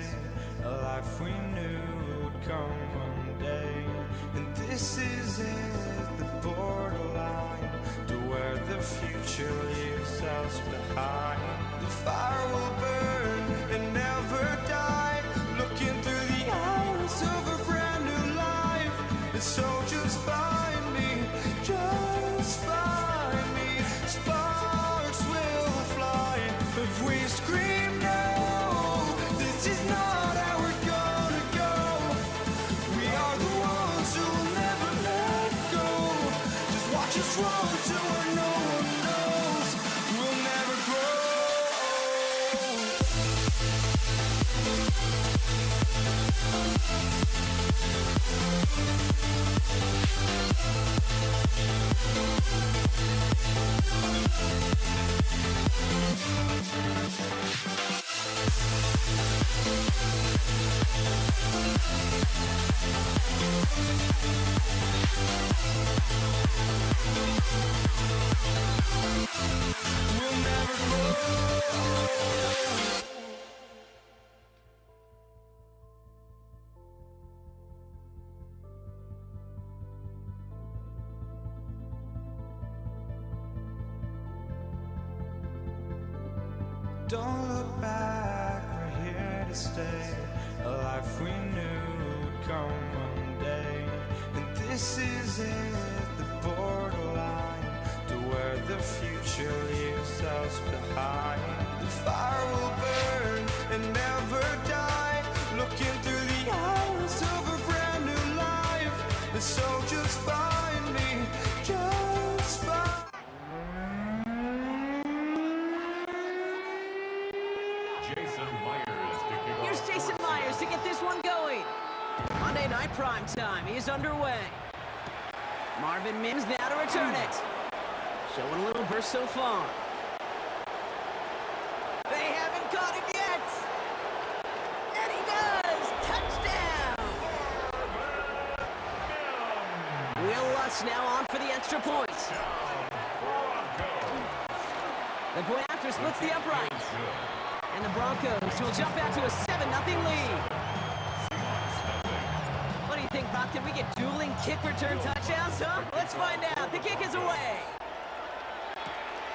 A life we knew would come one day. And this is it, the borderline to where the future leaves us behind. The fire will burn and never die, looking through the eyes of a brand new life. And so just find me, just find me. Sparks will fly if we scream no. This is not how we're gonna go. We are the ones who will never let go. Just watch us run to where no one knows. We'll never grow. We'll never grow. Don't look back, we're here to stay. A life we knew would come one day. And this is it, the borderline to where the future leaves us behind. The fire will burn and never die, looking through the eyes of a brand new life. And so just find me, just find. Jason Myers to kick Here's off. Jason Myers to get this one going. Monday Night Prime Time is underway. Marvin Mims now to return it. Showing a little burst so far. They haven't caught him yet. And he does. Touchdown. Will Lutz now on for the extra point. The point after splits the uprights. And the Broncos will jump out to a 7-0 lead. What do you think, Bob? Can we get dueling kick return touchdowns, huh? Let's find out. The kick is away.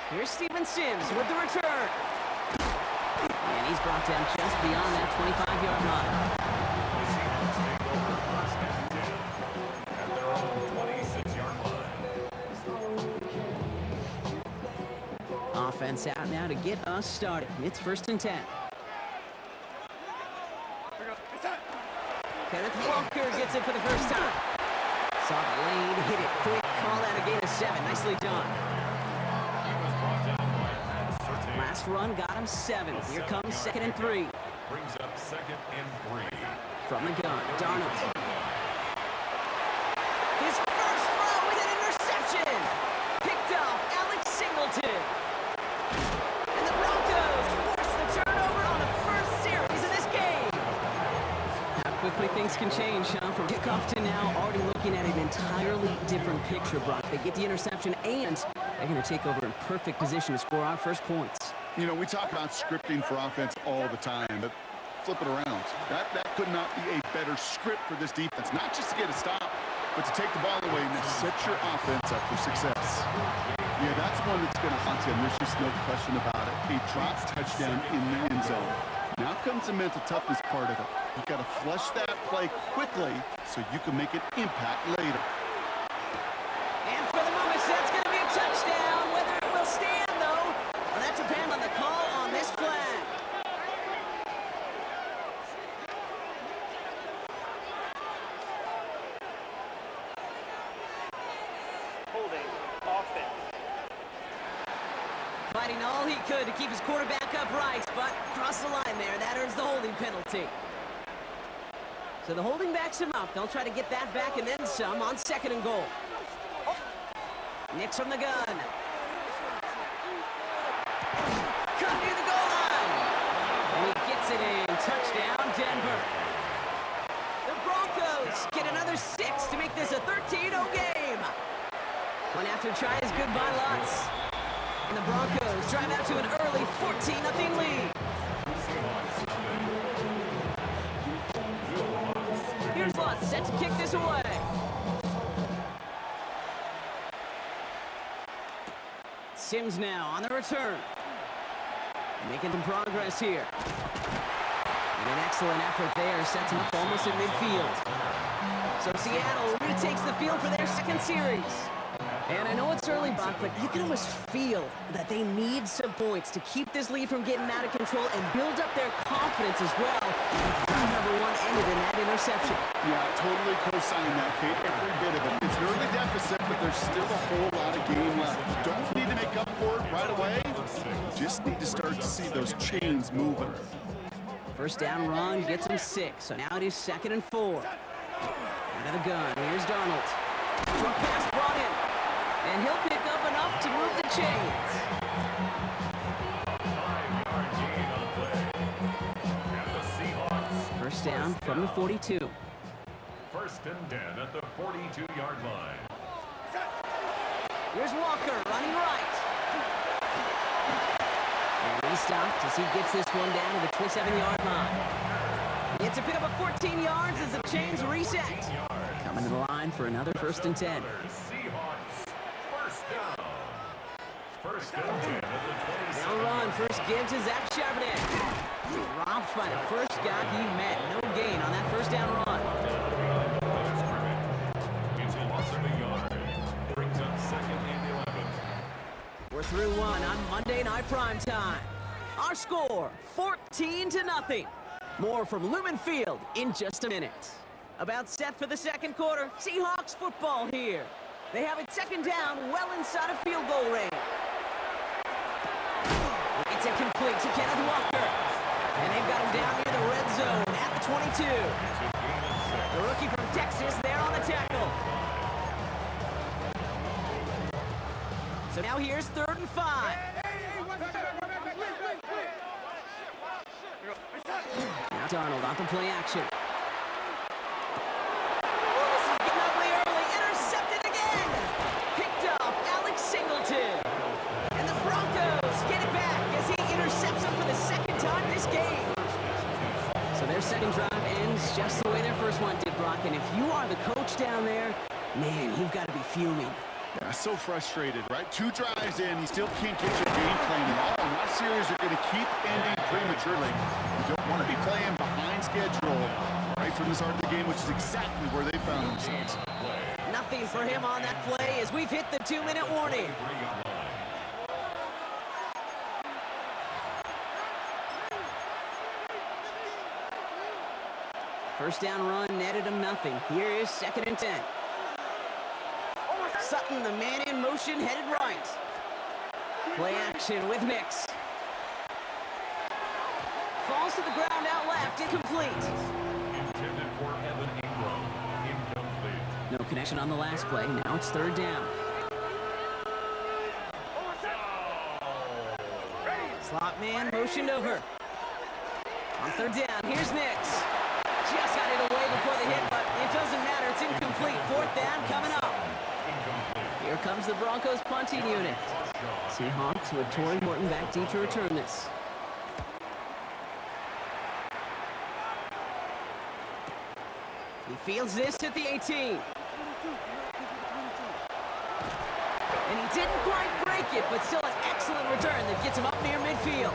Here's Steven Sims with the return. And he's brought down just beyond that 25-yard line. The Seahawks take over first and 10 at their own 26-yard line. Offense out now to get us started. It's 1st and 10. Kenneth Walker gets it for the first time. Saw the lane, hit it quick, call out a gain of 7. Nicely done. He was brought down by Matt Surtain. Last run got him 7. Here comes 2nd and 3. Brings up 2nd and 3. From the gun, Darnold. His first throw is an interception. Picked off Alex Singleton. And the Broncos force the turnover on the first series of this game. How quickly things can change, huh? From kickoff to now, already looking at an entirely different picture, Brock. They get the interception, and they're going to take over in perfect position to score our first points. You know, we talk about scripting for offense all the time, but flip it around. That could not be a better script for this defense. Not just to get a stop, but to take the ball away and to set your offense up for success. Yeah, that's one that's going to haunt him. There's just no question about it. A drop touchdown in the end zone. Now comes the mental toughness part of it. You've got to flush that play quickly so you can make an impact later. And for the moment, that's going to be a touchdown. Whether it will stand, though, well, that depends on the call on this flag. Holding. Offense. Fighting all he could to keep his quarterback upright, but crossed the line there. That earns the holding penalty. So the holding backs him up. They'll try to get that back and then some on 2nd and goal. Nix from the gun. Cut near the goal line. And he gets it in. Touchdown, Denver. The Broncos get another 6 to make this a 13-0 game. One after try is good by Lutz. And the Broncos drive out to an early 14-0 lead. Here's Lutz set to kick this away. Sims now on the return. Making some progress here. And an excellent effort there sets him up almost at midfield. So Seattle retakes the field for their second series. And I know it's early, Buck, but you can almost feel that they need some points to keep this lead from getting out of control and build up their confidence as well. Number one ended in that interception. Yeah, totally co-sign that, Kate. Every bit of it. It's an early deficit, but there's still a whole lot of game left. You don't need to make up for it right away. You just need to start to see those chains moving. First down run gets him 6, so now it is 2nd and 4. Out of the gun, here's Darnold. Short pass brought in, and he'll pick up enough to move the chains. 5-yard gain on the play. And the Seahawks. First down from the 42. 1st and 10 at the 42-yard line. Here's Walker running right. And he stopped as he gets this one down to the 27-yard line. He gets to pick up a 14 yards as the chains reset. Coming to the line for another 1st and 10. Seahawks. First down. 1st and 10 at the 27. Now run, first give to Zach Charbonnet. Dropped by the first guy he met. No gain on that first down run. It's a loss of a yard. Brings up 2nd and 11. We're through one on Monday Night Primetime. Our score, 14-0. More from Lumen Field in just a minute. About set for the second quarter, Seahawks football here. They have it 2nd down, well inside of field goal range. It's incomplete to Kenneth Walker. And they've got him down near the red zone at the 22. The rookie from Texas there on the tackle. So now here's 3rd and 5. Now Darnold on the play action. Oh, this is getting ugly early. Intercepted again. Picked off Alex Singleton. And the Broncos get it back as he intercepts him for the 2nd time this game. So their second drive ends just the way their first one did, Brock. And if you are the coach down there, man, you've got to be fuming. Yeah, so frustrated, right? 2 drives in, he still can't get your game plan at all. And that series are going to keep ending prematurely. You don't want to be playing behind schedule right from the start of the game, which is exactly where they found themselves. Nothing for him on that play as we've hit the 2-minute warning. First down run netted him nothing. Here is 2nd and 10. Sutton, the man in motion, headed right. Play action with Mix. Falls to the ground out left, incomplete. Intended for Evan Ingram. Incomplete. No connection on the last play. Now it's 3rd down. Slot man motioned over. On 3rd down, here's Nix. Just got it away before the hit, but it doesn't matter. It's incomplete. 4th down coming up. Here comes the Broncos punting unit. Seahawks with Torrey Morton back deep to return this. He fields this at the 18. And he didn't quite break it, but still an excellent return that gets him up near midfield.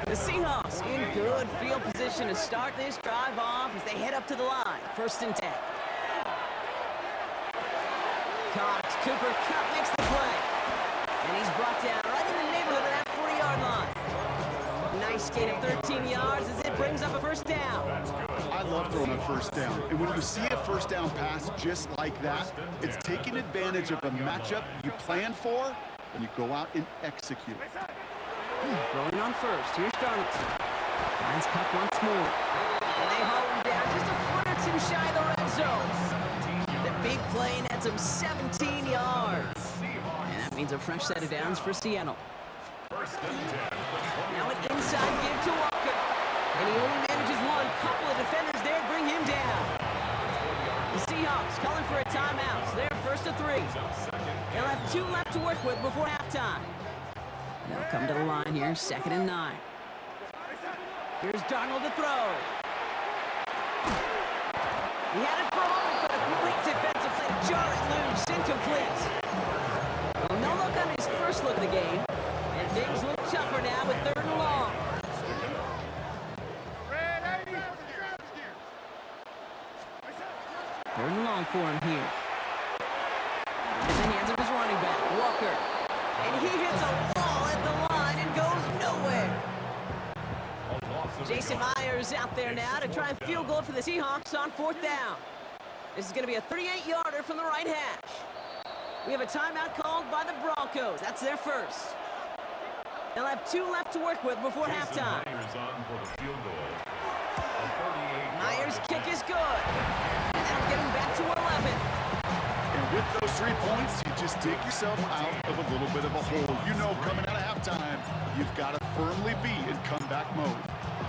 The Seahawks in good field position to start this drive off as they head up to the line. 1st and 10. Cox, Cooper Kupp makes the play. And he's brought down right in the neighborhood of that 40-yard line. Nice gain of 13 yards as it brings up a 1st down. I love throwing on 1st down. And when you see a 1st down pass just like that, it's taking advantage of a matchup you plan for, and you go out and execute. Rolling on 1st. Here's Darnold. Finds Kupp once more. And they haul him down just a foot or 2 shy of the red zone. The big play nets him 17 yards. And that means a fresh set of downs for Seattle. Now an inside give to Walker. And he only manages one. Couple of defenders there bring him down. The Seahawks calling for a timeout. Their first of 3. They'll have 2 left to work with before halftime. They'll come to the line here, 2nd and 9. Here's Darnold to throw. He had it for a moment, but a great defensive play to jar it loose, incomplete. Well, no look on his first look of the game, and things look tougher now with 3rd and long. Third and long for him here. In the hands of his running back, Walker. And he hits a wall at the line and goes nowhere. Jason Myers out there now to try and field goal for the Seahawks on 4th down. This is going to be a 38-yarder from the right hash. We have a timeout called by the Broncos. That's their first. They'll have 2 left to work with before halftime. Myers' kick is good. And that'll get him back to 11. And with those 3 points, you just dig yourself out of a little bit of a hole. You know, coming out of halftime, you've got to firmly be in comeback mode.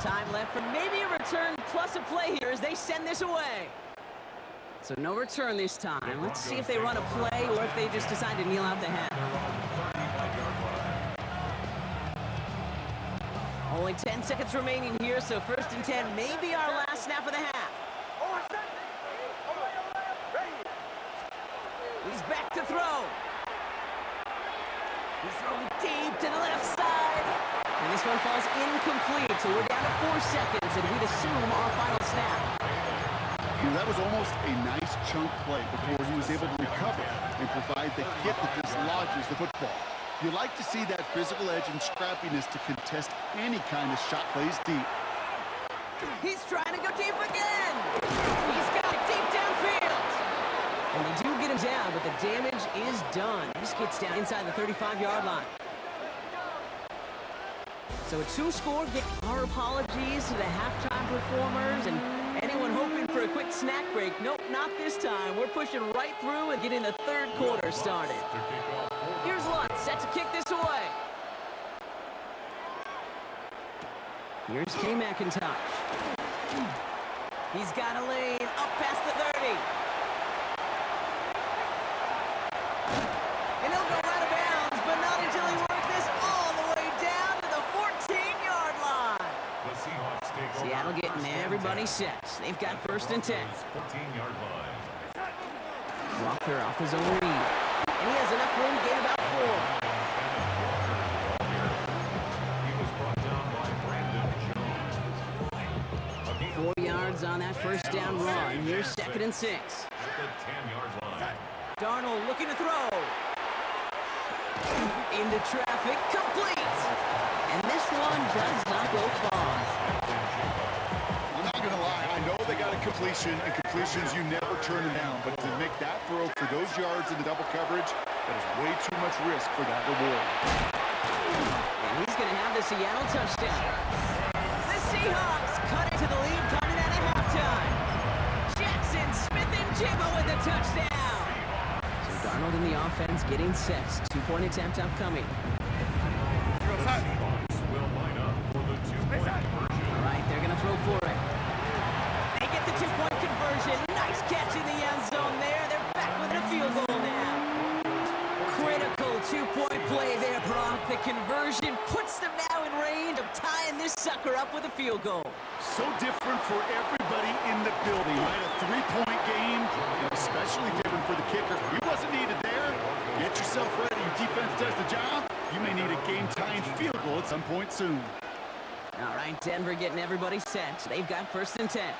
Time left for maybe a return plus a play here as they send this away. So no return this time. Let's see if they run a play or if they just decide to kneel out the half. Only 10 seconds remaining here, so 1st and 10 may be our last snap of the half. He's back to throw. He's throwing deep to the left side. And this one falls incomplete, so we're down to 4 seconds, and we'd assume our final snap. You know, that was almost a nice chunk play before he was able to recover and provide the hit that dislodges the football. You like to see that physical edge and scrappiness to contest any kind of shot plays deep. He's trying to go deep again. He's got it deep downfield. And they do get him down, but the damage is done. This gets down inside the 35-yard line. So a 2-score. Get our apologies to the halftime performers and anyone hoping for a quick snack break. Nope, not this time. We're pushing right through and getting the 3rd quarter started. Here's Lutz, set to kick this away. Here's K. McIntosh. He's got a lane up past the 30. And he'll go out of bounds, but not until he works this all the way down to the 14-yard line. Seattle getting everybody set. They've got 1st and 10. Walker off his own lead. And he has enough room to gain about 4. 4 yards on that 1st down run. Here's 2nd and 6. Darnold looking to throw. Into traffic, complete. And this one does not go far. I'm not going to lie. I know they got a completion, and completions, you never turn them down. But to make that throw for those yards in the double coverage, that is way too much risk for that reward. And he's going to have the Seattle touchdown. The Seahawks cut into the lead coming out of halftime. Jackson Smith-Njigba with the touchdown. So Darnold in the offense getting set. 2-point attempt upcoming. All right, they're going to throw for it. They get the 2-point conversion. Nice catch in the end zone there. They're back with a field goal now. Critical 2-point play there, Brock. The conversion puts them now in range of tying this sucker up with a field goal. So different for everybody in the building, right? A 3-point game, and especially different for the kicker. He wasn't needed there. Get yourself ready. Your defense does the job. You may need a game-tying field goal at some point soon. All right, Denver getting everybody set. They've got 1st and 10.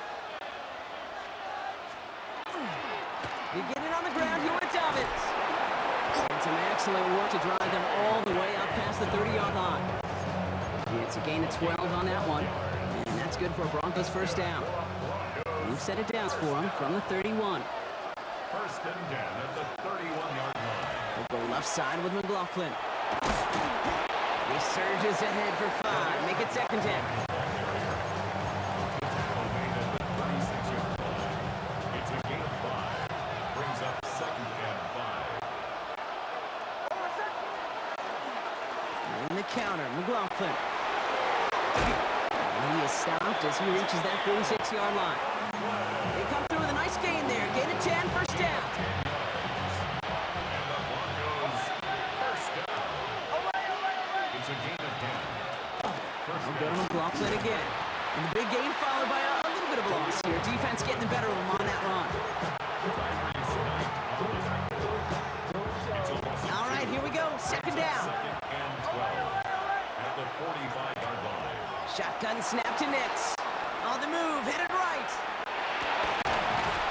Beginning on the ground here with Dobbins. And some excellent work to drive them all the way up past the 30-yard line. It's a gain of 12 on that one. And that's good for a Broncos 1st down. We've set it down for them from the 31. 1st and 10 at the 31-yard line. We'll go left side with McLaughlin. He surges ahead for 5. Make it 2nd and 10. It's a gain of 5. Brings up 2nd and 5. In the counter, McLaughlin. And he is stopped as he reaches that 46-yard line. They come through with a nice gain there. Gain of 10, 1st down. I'll go to McLaughlin again. And the big gain followed by a little bit of a loss here. Defense getting the better of him on that run. All right, here we go. Second down. At the 45-yard line. Shotgun snap to Nix. On the move, headed right.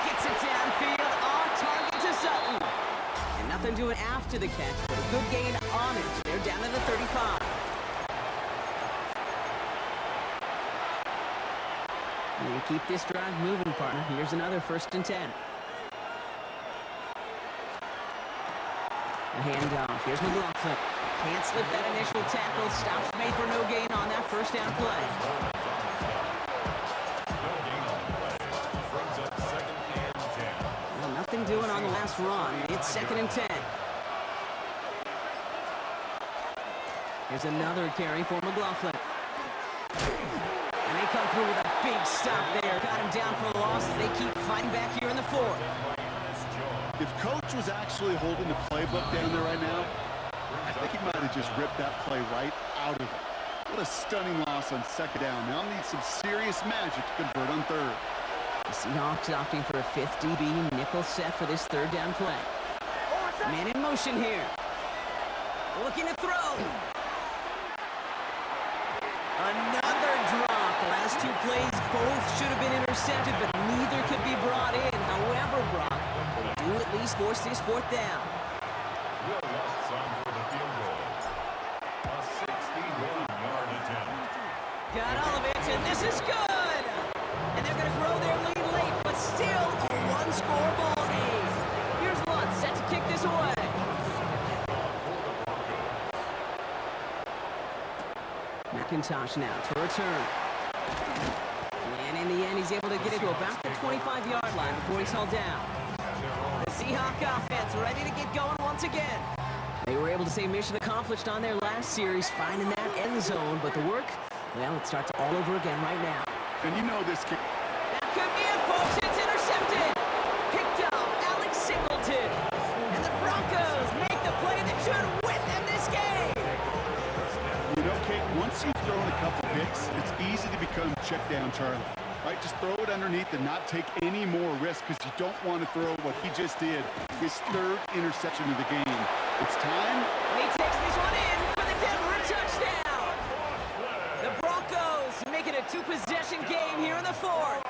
Gets it downfield, on target to Sutton. And nothing doing after the catch, but a good gain on it. They're down to the 35. You keep this drive moving, partner. Here's another 1st and 10. A handoff. Here's McLaughlin. Can't slip that initial tackle. Stops made for no gain on that 1st down play. Well, nothing doing on the last run. It's 2nd and 10. Here's another carry for McLaughlin. And they come through with a big stop there. Got him down for a loss as they keep fighting back here in the 4th. If Coach was actually holding the playbook down there right now, I think he might have just ripped that play right out of it. What a stunning loss on 2nd down. Now need some serious magic to convert on 3rd. The Seahawks opting for a 5th DB nickel set for this 3rd down play. Man in motion here. Looking to throw. Another drop. The last 2 plays both should have been intercepted, but neither could be brought in. However, Brock, they do at least force this 4th down. Will Lutz on for the field goal. A 61-yard attempt. Got all of it, and this is good! And they're going to grow their lead late, but still a 1-score ball game. Here's Lutz set to kick this away. McIntosh now to return. And in the end, he's able to get it to about the 25-yard line before he's hauled down. The Seahawk offense ready to get going once again. They were able to say mission accomplished on their last series, finding that end zone, but the work, well, it starts all over again right now. And you know this kid. That could be it, folks. It's intercepted. Picked up Alex Singleton. And the Broncos make the play that should win them this game. You know, Kate, once you've thrown a couple picks, it's easy to become check down Charlie. Right, just throw it underneath and not take any more risk because you don't want to throw what he just did, his 3rd interception of the game. It's time. And he takes this one in for the Denver touchdown. The Broncos make it a 2-possession game here in the 4th.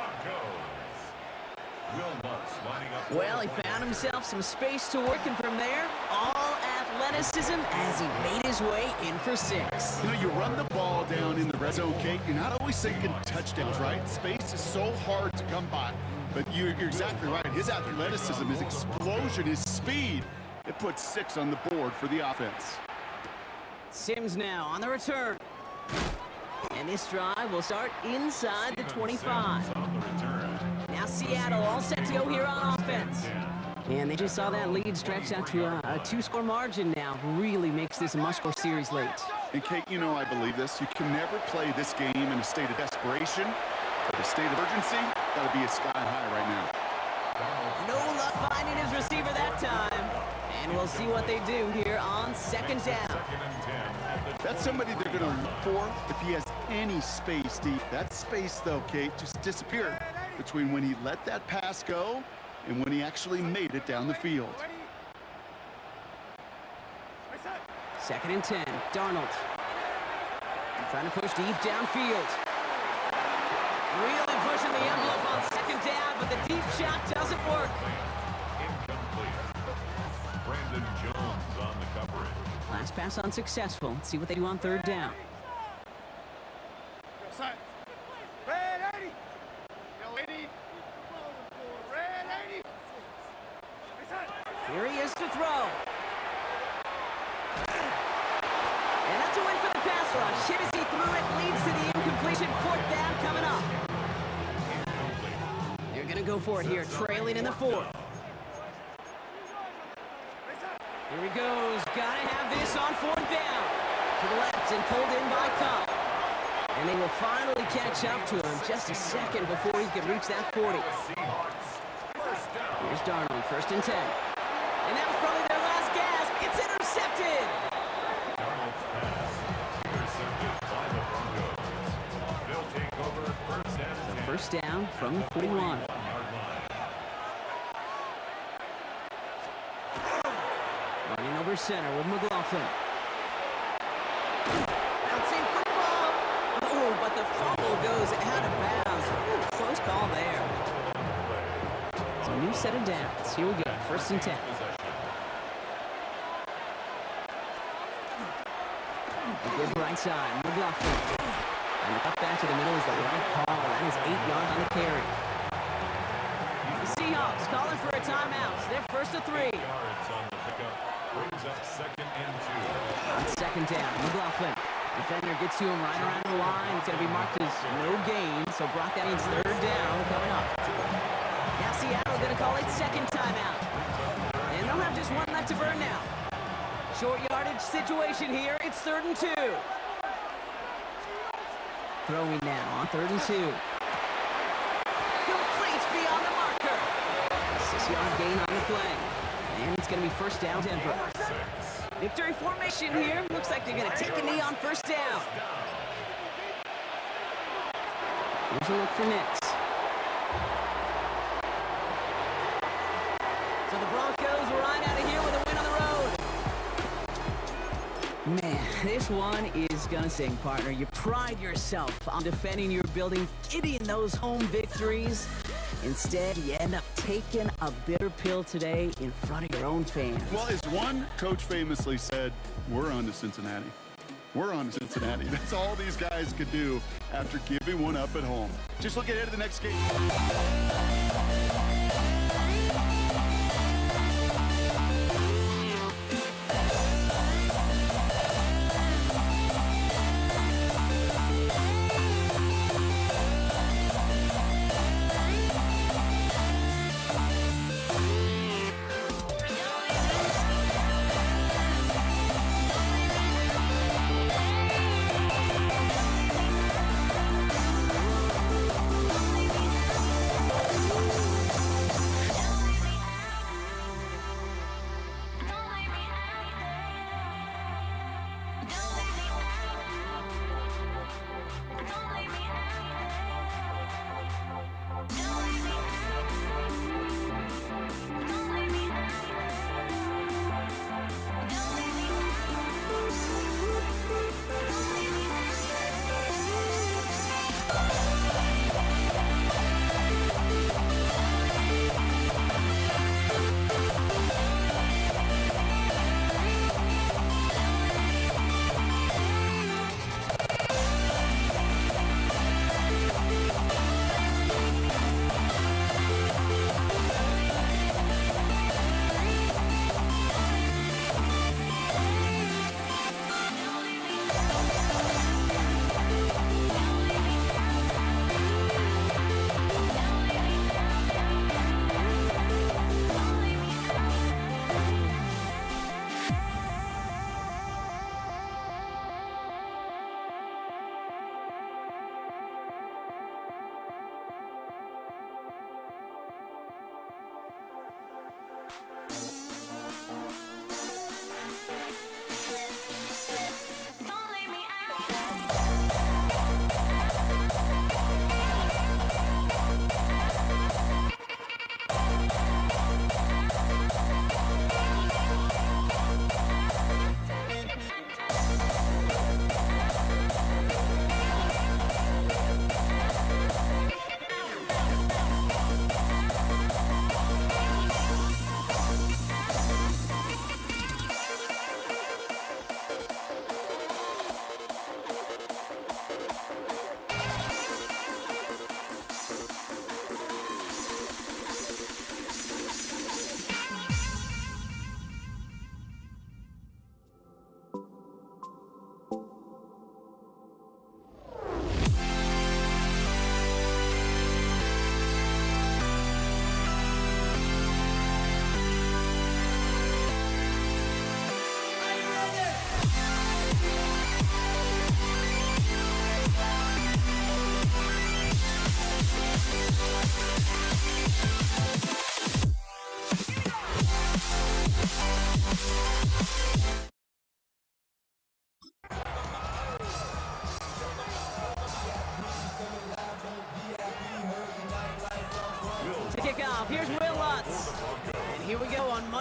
Will Lutz lining up. Well, he found himself some space to work, and from there, all athleticism as he made his way in for 6. You know, you run the ball down in the red zone, Kate. You're not always thinking touchdowns, right? Space is so hard to come by. But you're exactly right. His athleticism, his explosion, his speed, it puts 6 on the board for the offense. Sims now on the return. And this drive will start inside the 25. Now Seattle all set to go here on offense. And they just saw that lead stretch out to a 2-score margin now. Really makes this a must-score series late. And Kate, you know I believe this. You can never play this game in a state of desperation. But a state of urgency, got to be a sky high right now. No luck finding his receiver that time. And we'll see what they do here on 2nd down. That's somebody they're going to look for if he has any space deep. That space, though, Kate, just disappeared between when he let that pass go and when he actually made it down the field. 2nd and 10. Darnold. Trying to push deep downfield. Really pushing the envelope on 2nd down, but the deep shot doesn't work. Incomplete. Brandon Jones on the coverage. Last pass unsuccessful. Let's see what they do on 3rd down. Red 80. Yo, 80. Red 80. Here he is to throw. And that's a win for the pass rush. Hit as he threw it, leads to the incompletion. 4th down coming up. They're going to go for it here, trailing in the 4th. Here he goes. Got to have this on 4th down. To the left and pulled in by Cobb. And they will finally catch up to him just a second before he can reach that 40. Here's Darnold, 1st and 10. And that was probably their last gasp. It's intercepted. Darnold's pass intercepted by the Broncos. first down from the 41. Running over center with McLaughlin. Bouncing football. Oh, but the fumble goes out of bounds. Ooh, close call there. So new set of downs. Here we go. 1st and 10. We give right side. McLaughlin. And the cut back to the middle is the right call. That is 8 yards on the carry. The Seahawks calling for a timeout. They're 1st and 3. Yards on the pickup. Brings up 2nd and 2. On 2nd down, McLaughlin. Defender gets to him right around the line. It's going to be marked as no gain. So Brock, that means 3rd down coming up. Now Seattle going to call it 2nd timeout. And they'll have just one left to burn now. Short yardage situation here. It's 3rd and 2. Throwing now on 3rd and 2. Complete beyond the marker. 6-yard gain on the play. And it's going to be 1st down Denver. Victory formation here. Looks like they're going to take a knee on 1st down. Here's a look for Nix. So the Broncos ride out of here with a win on the road. Man, this one is gonna sing, partner. You pride yourself on defending your building, getting those home victories. Instead, you end up taking a bitter pill today in front of your own fans. Well, as one coach famously said, we're on to Cincinnati. We're on to Cincinnati. That's all these guys could do after giving one up at home. Just look ahead to the next game.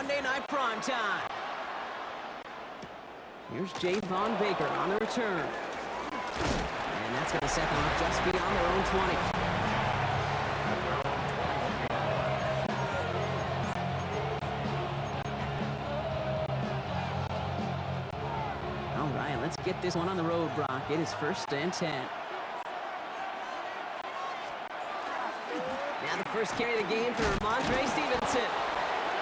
Monday Night Primetime. Here's Javon Baker on the return. And that's going to set them up just beyond their own 20. All right, let's get this one on the road, Brock. It is 1st and 10. Now the first carry of the game for Ramondre Stevenson.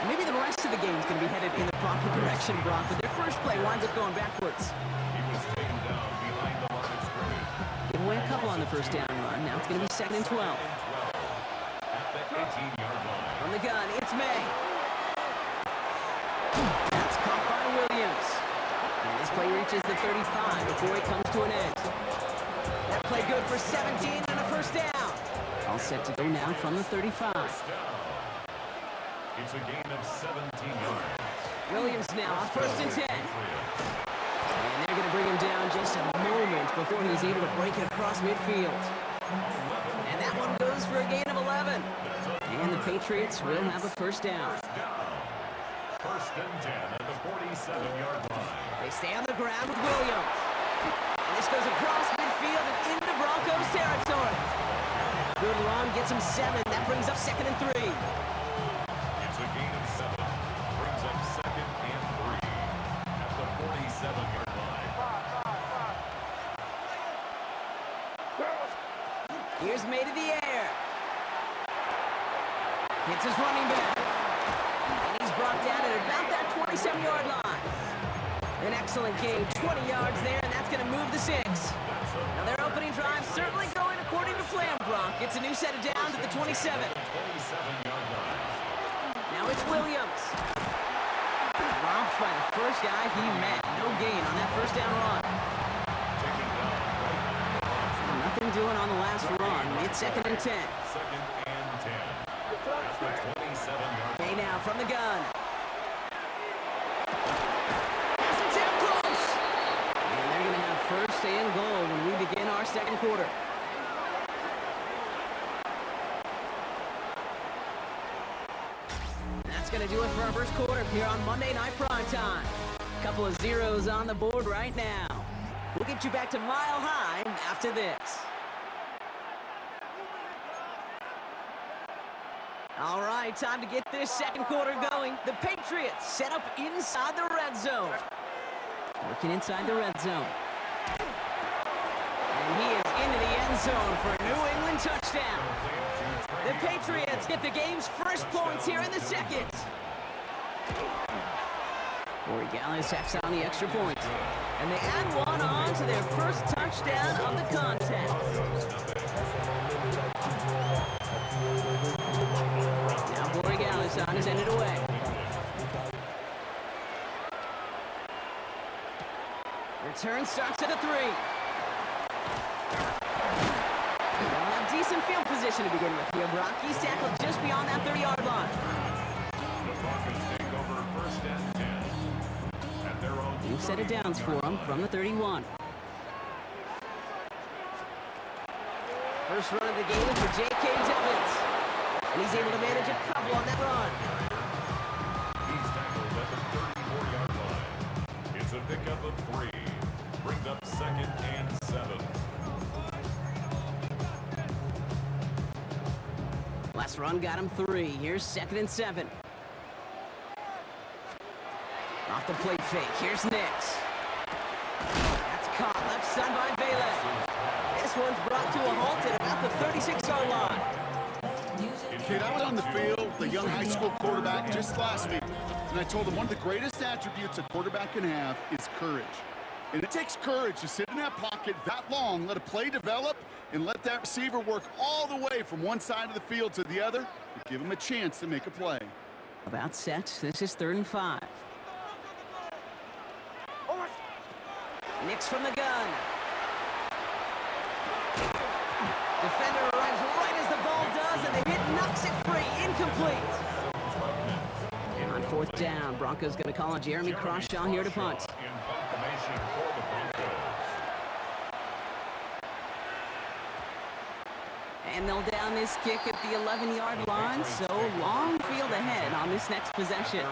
Maybe the rest of the game is going to be headed in the proper direction, Brock, but their first play winds up going backwards. He was taken down behind the line of scrimmage. Give away a couple on the first down run. Now it's going to be 2nd and 12. At the 18-yard line. From the gun, it's May. That's caught by Williams. And this play reaches the 35 before it comes to an end. That play good for 17 and a first down. All set to go now from the 35. It's a gain of 17 yards. Williams now on 1st and 10. And they're going to bring him down just a moment before he's able to break it across midfield. And that one goes for a gain of 11. And the Patriots will have a first down. 1st and 10 at the 47-yard line. They stay on the ground with Williams. And this goes across midfield and into Broncos territory. Good run, gets him 7. That brings up 2nd and 3. It's a gain of 7. Brings up 2nd and 3 at the 47-yard line. Here's May to the air. Hits his running back. And he's brought down at about that 27-yard line. An excellent game, 20 yards there, and that's going to move the 6. Now their opening drive certainly going according to plan, Brock. It's a new set of downs at the 27. 27-yard line. Now it's Williams. Robbed by the first guy he met. No gain on that first down run. Taking down right now. Nothing doing on the last run. It's 2nd and 10. 2nd and 10 at the 27-yard line. May now from the gun. That's a tip close. And they're going to have 1st and goal when we begin our 2nd quarter. That's going to do it for our 1st quarter here on Monday Night Primetime. Couple of zeros on the board right now. We'll get you back to Mile High after this. All right, time to get this 2nd quarter going. The Patriots set up inside the red zone. Working inside the red zone. And he is into the end zone for a New England touchdown. The Patriots get the game's first points here in the 2nd. Corey Gallis tacks on the extra point. And they add one on to their first touchdown of the contest. Now Corey Gallis on is ended away. Return starts at the 3. They'll have decent field position to begin with here, Brock. He's tackled just beyond that 30-yard line. The Broncos take over 1st and 10 at their own. New set of downs for him from the 31. First run of the game for J.K. Dobbins. And he's able to manage a couple on that run. He's tackled at the 34-yard line. It's a pickup of 3. Brings up 2nd and 7. Last run got him 3. Here's 2nd and 7. Off the plate fake. Here's Nix. That's caught left side by Bailey. This one's brought to a halt at about the 36-yard line. Kid, I was on the field, the young high school quarterback, just last week, and I told him one of the greatest attributes a quarterback can have is courage. And it takes courage to sit in that pocket that long, let a play develop, and let that receiver work all the way from one side of the field to the other, and give him a chance to make a play. About set. This is 3rd and 5. Nix from the gun. Defender arrives right as the ball does, and the hit knocks it free. Incomplete. And on 4th down, Broncos going to call on Jeremy Crawshaw here to punt. In punt formation for the Broncos. And they'll down this kick at the 11-yard line, so long field ahead on this next possession.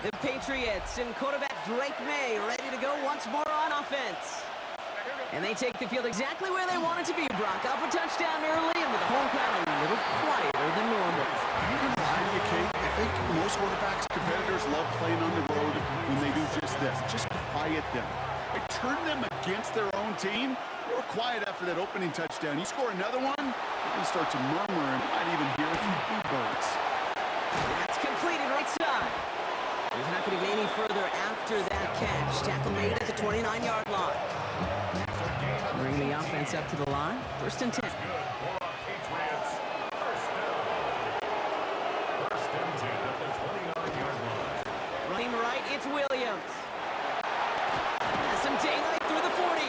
The Patriots and quarterback Drake May ready to go once more on offense. And they take the field exactly where they want it to be, Brock. Up a touchdown early, and with the home crowd a little quieter than normal. I'm not gonna lie to you, Kate. I think most quarterbacks, competitors love playing on the road when they do just this. Just quiet them. Turn them against their own team. They were quiet after that opening touchdown. You score another one, they're going to start to murmur and might even hear a few bluebirds. That's completed right side. He's not going to get any further after that catch. Tackle made at the 29-yard line. Bring the offense up to the line. 1st and 10. Running right, it's Williams. Has some daylight through the 40.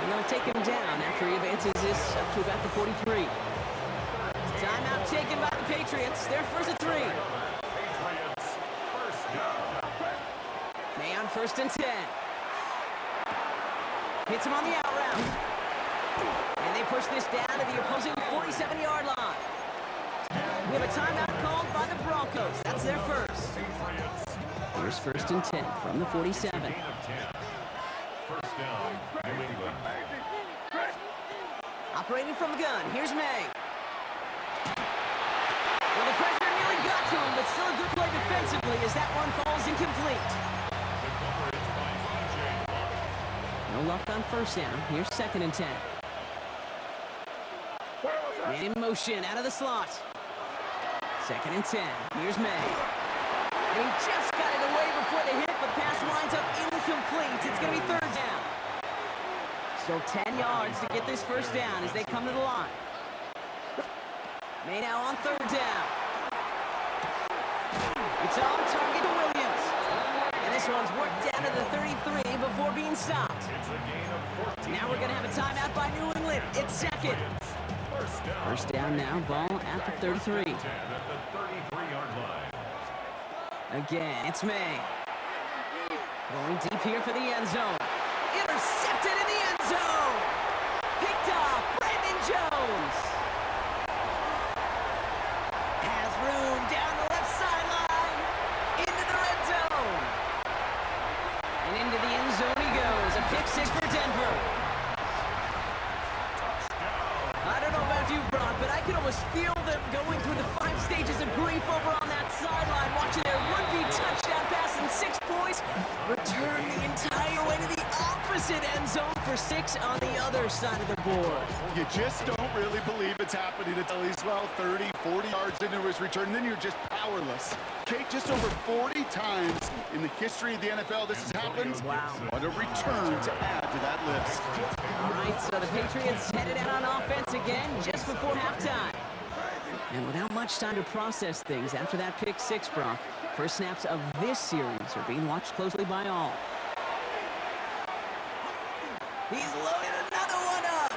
And they'll take him down after he advances this up to about the 43. Timeout taken by the Patriots. They're 1st and 3. May on 1st and 10. Hits him on the out route. And they push this down to the opposing 47-yard line. We have a timeout called by the Broncos. That's their first. Here's 1st and 10 from the 47. First down, New England. Operating from the gun, here's May. Well, the pressure nearly got to him, but still a good play defensively as that one falls incomplete. No luck on 1st down. Here's 2nd and 10. Man in motion out of the slot. 2nd and 10. Here's May. And he just got it away before the hit, but the pass winds up incomplete. It's going to be 3rd down. Still 10 yards to get this 1st down as they come to the line. May now on 3rd down. It's on target to Williams. And this one's worked down to the 33 before being stopped. Now we're going to have a timeout by New England. It's 2nd. 1st down now, ball at the 33. Again, it's May. Going deep here for the end zone. Intercepted in the end zone. Picked off Brandon Jones. Has room down the left sideline. Into the red zone. And into the end zone he goes. A pick 6 for Denver. I don't know about you, Brock, but I can almost feel them going through the 5 stages of grief over on that sideline, watching their would-be touchdown pass in 6 points return the entire way to the opposite end zone for 6 on the other side of the board. You just don't really believe it's happening until he's, 30, 40 yards into his return, and then you're just powerless. Kate, just over 40 times in the history of the NFL this has happened. Wow. What a return to add to that list. All right, so the Patriots headed out on offense again just before halftime. And without much time to process things after that pick 6, Brock, first snaps of this series are being watched closely by all. He's loaded another one up.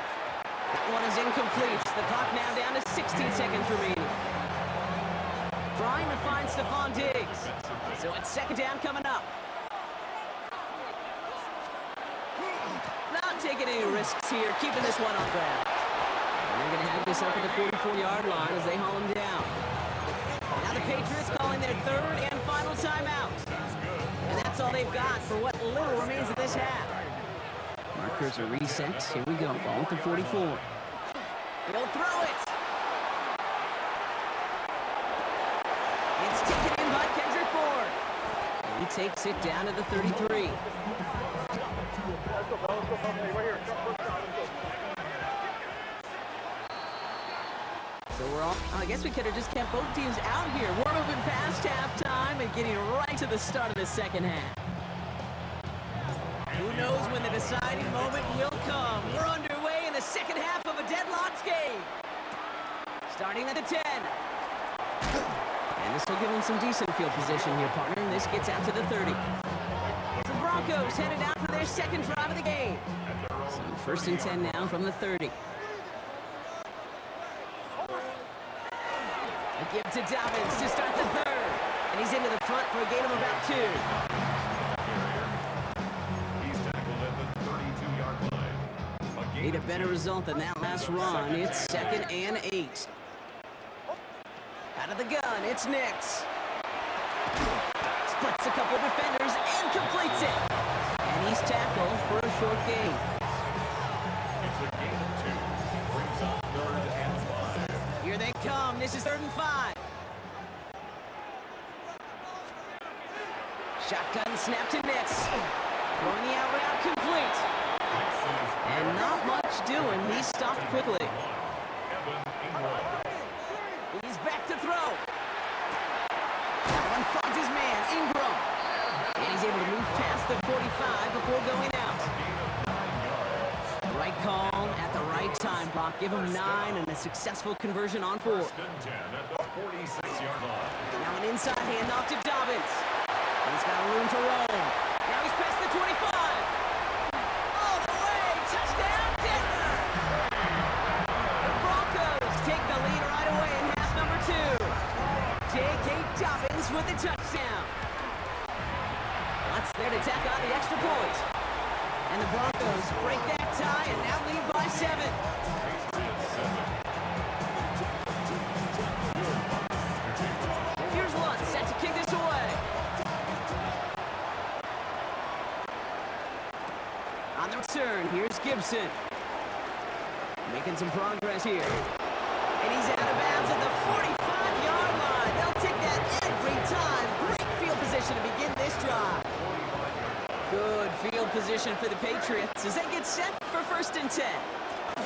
That one is incomplete. The clock now down to 16 seconds remaining. Trying to find Stephon Diggs. So it's 2nd down coming up. Not taking any risks here, keeping this one on ground. And they're going to have this up at the 44-yard line as they haul him down. Now the Patriots calling their 3rd and final timeout. And that's all they've got for what little remains of this half. Markers are reset. Here we go. Ball at the 44. He'll throw it. It's taken in by Kendrick Bourne. And he takes it down to the 33. So we're all, I guess we could have just kept both teams out here. We're moving past halftime and getting right to the start of the 2nd half. Who knows when the deciding moment will come. We're underway in the 2nd half of a deadlocked game. Starting at the 10. And this will give them some decent field position here, partner. And this gets out to the 30. The Broncos headed out for their 2nd drive of the game. So 1st and 10 now from the 30. A give to Dobbins to start the 3rd. And he's into the front for a gain of about 2. Need a better result than that last run. It's 2nd and 8. Out of the gun, it's Nix. Splits a couple defenders and completes it. And he's tackled for a short gain. It's a gain of 2. Brings up 3rd and 5. Here they come. This is 3rd and 5. Shotgun snap to Nix. Throwing the out route complete. And not much doing. He stopped quickly. Evan Ingram. He's back to throw. That one finds his man, Ingram. And he's able to move past the 45 before going out. Right call at the right time, Brock. Give him 9 and a successful conversion on 4. 1st and 10 at the 46-yard line. Now an inside handoff to Dobbins. He's got room to roll. Now he's past the 25. All the way. Touchdown, Denver. The Broncos take the lead right away in half number 2. J.K. Dobbins with the touchdown. That's there to tack on the extra point. And the Broncos break that tie and now lead by 7. Here's Lutz set to kick this away. On the return, here's Gibson. Making some progress here. And he's out of bounds at the 45-yard line. They'll take that every time. Great field position to begin this drive. Good field position for the Patriots as they get set for 1st and 10.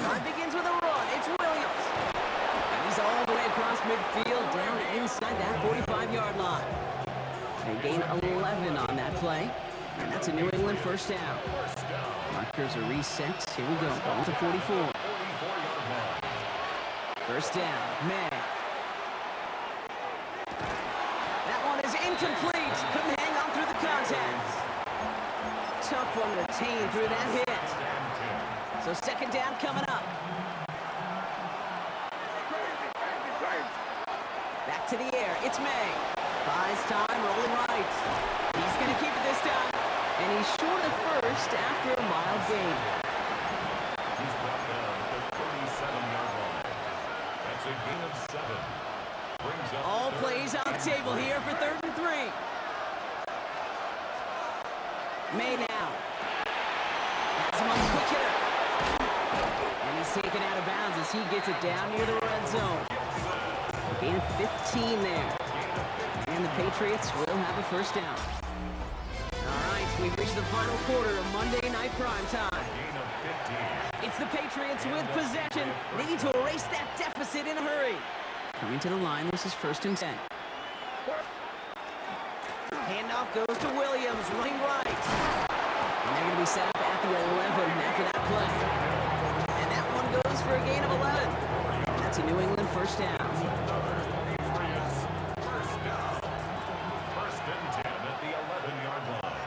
Drive begins with a run. It's Williams. And he's all the way across midfield down inside that 45-yard line. They gain 11 on that play. And that's a New England 1st down. Markers are reset. Here we go. Ball to 44. 1st down. May. That one is incomplete. Couldn't hang on through the contact. Tough one to attain through that hit. So 2nd down coming up. Back to the air. It's May. Buys time, rolling right. He's going to keep it this time. And he's short of 1st after a mild gain. He's brought down at the 37-yard line. That's a gain of 7. Brings up All plays on the table here for 3rd and 3. May now. Has him on the quick hitter. And he's taken out of bounds as he gets it down near the red zone. A gain of 15 there. And the Patriots will have a 1st down. All right, we've reached the final quarter of Monday Night Prime Time. It's the Patriots with possession. They need to erase that deficit in a hurry. Coming to the line, this is 1st and 10. Handoff goes to Williams, running right. And they're going to be set up at the 11 after that play. And that one goes for a gain of 11. And that's a New England 1st down. 1st and 10 at the 11-yard line.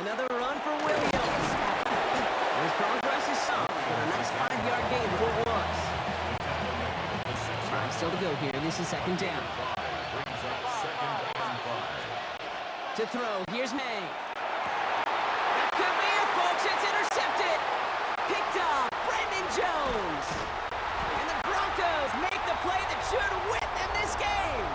Another run for Williams. His progress is soft, but a nice 5-yard gain for it was. Time still to go here. This is 2nd down. Brings up 2nd and 5. To throw, here's May. That could be it, folks. It's intercepted. Picked up, Brandon Jones. And the Broncos make the play that should win them this game.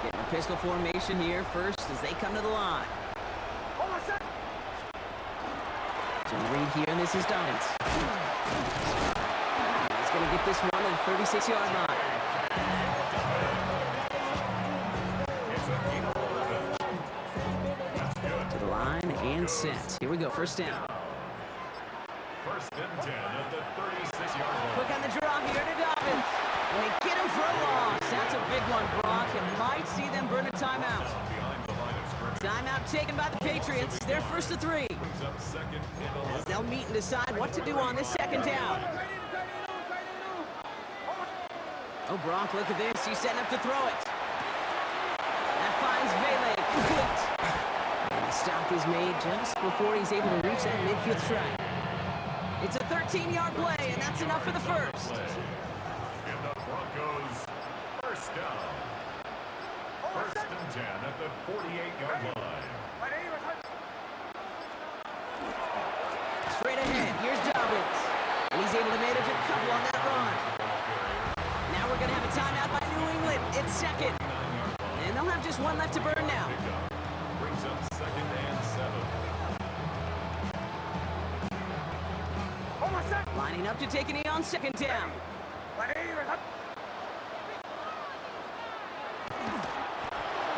Getting a pistol formation here first as they come to the line. So Reed here, and this is Dobbins. He's going to get this one at the 36-yard line. To the line and set. Here we go, 1st down. 1st and 10 at the 36-yard line. Quick on the draw here to Dobbins. And they get him for a loss. That's a big one, Brock, and might see them burn a timeout. Behind the line of scrimmage. Timeout taken by the Patriots. They're 1st to 3. Brings up 2nd and 11. As they'll meet and decide what to do on this 2nd down. Oh, Brock, look at this. He's setting up to throw it. That finds Vele. Complete. And the stop is made just before he's able to reach that midfield strike. It's a 13-yard play, and that's enough for the 1st. And the Broncos 1st down. 1st and 10 at the 48-yard line. Straight ahead, here's Dobbins. And he's able to manage a couple on that run. Now we're going to have a timeout by New England. It's second. And they'll have just one left to burn now. Brings up 2nd and 7. Lining up to take a knee on 2nd down.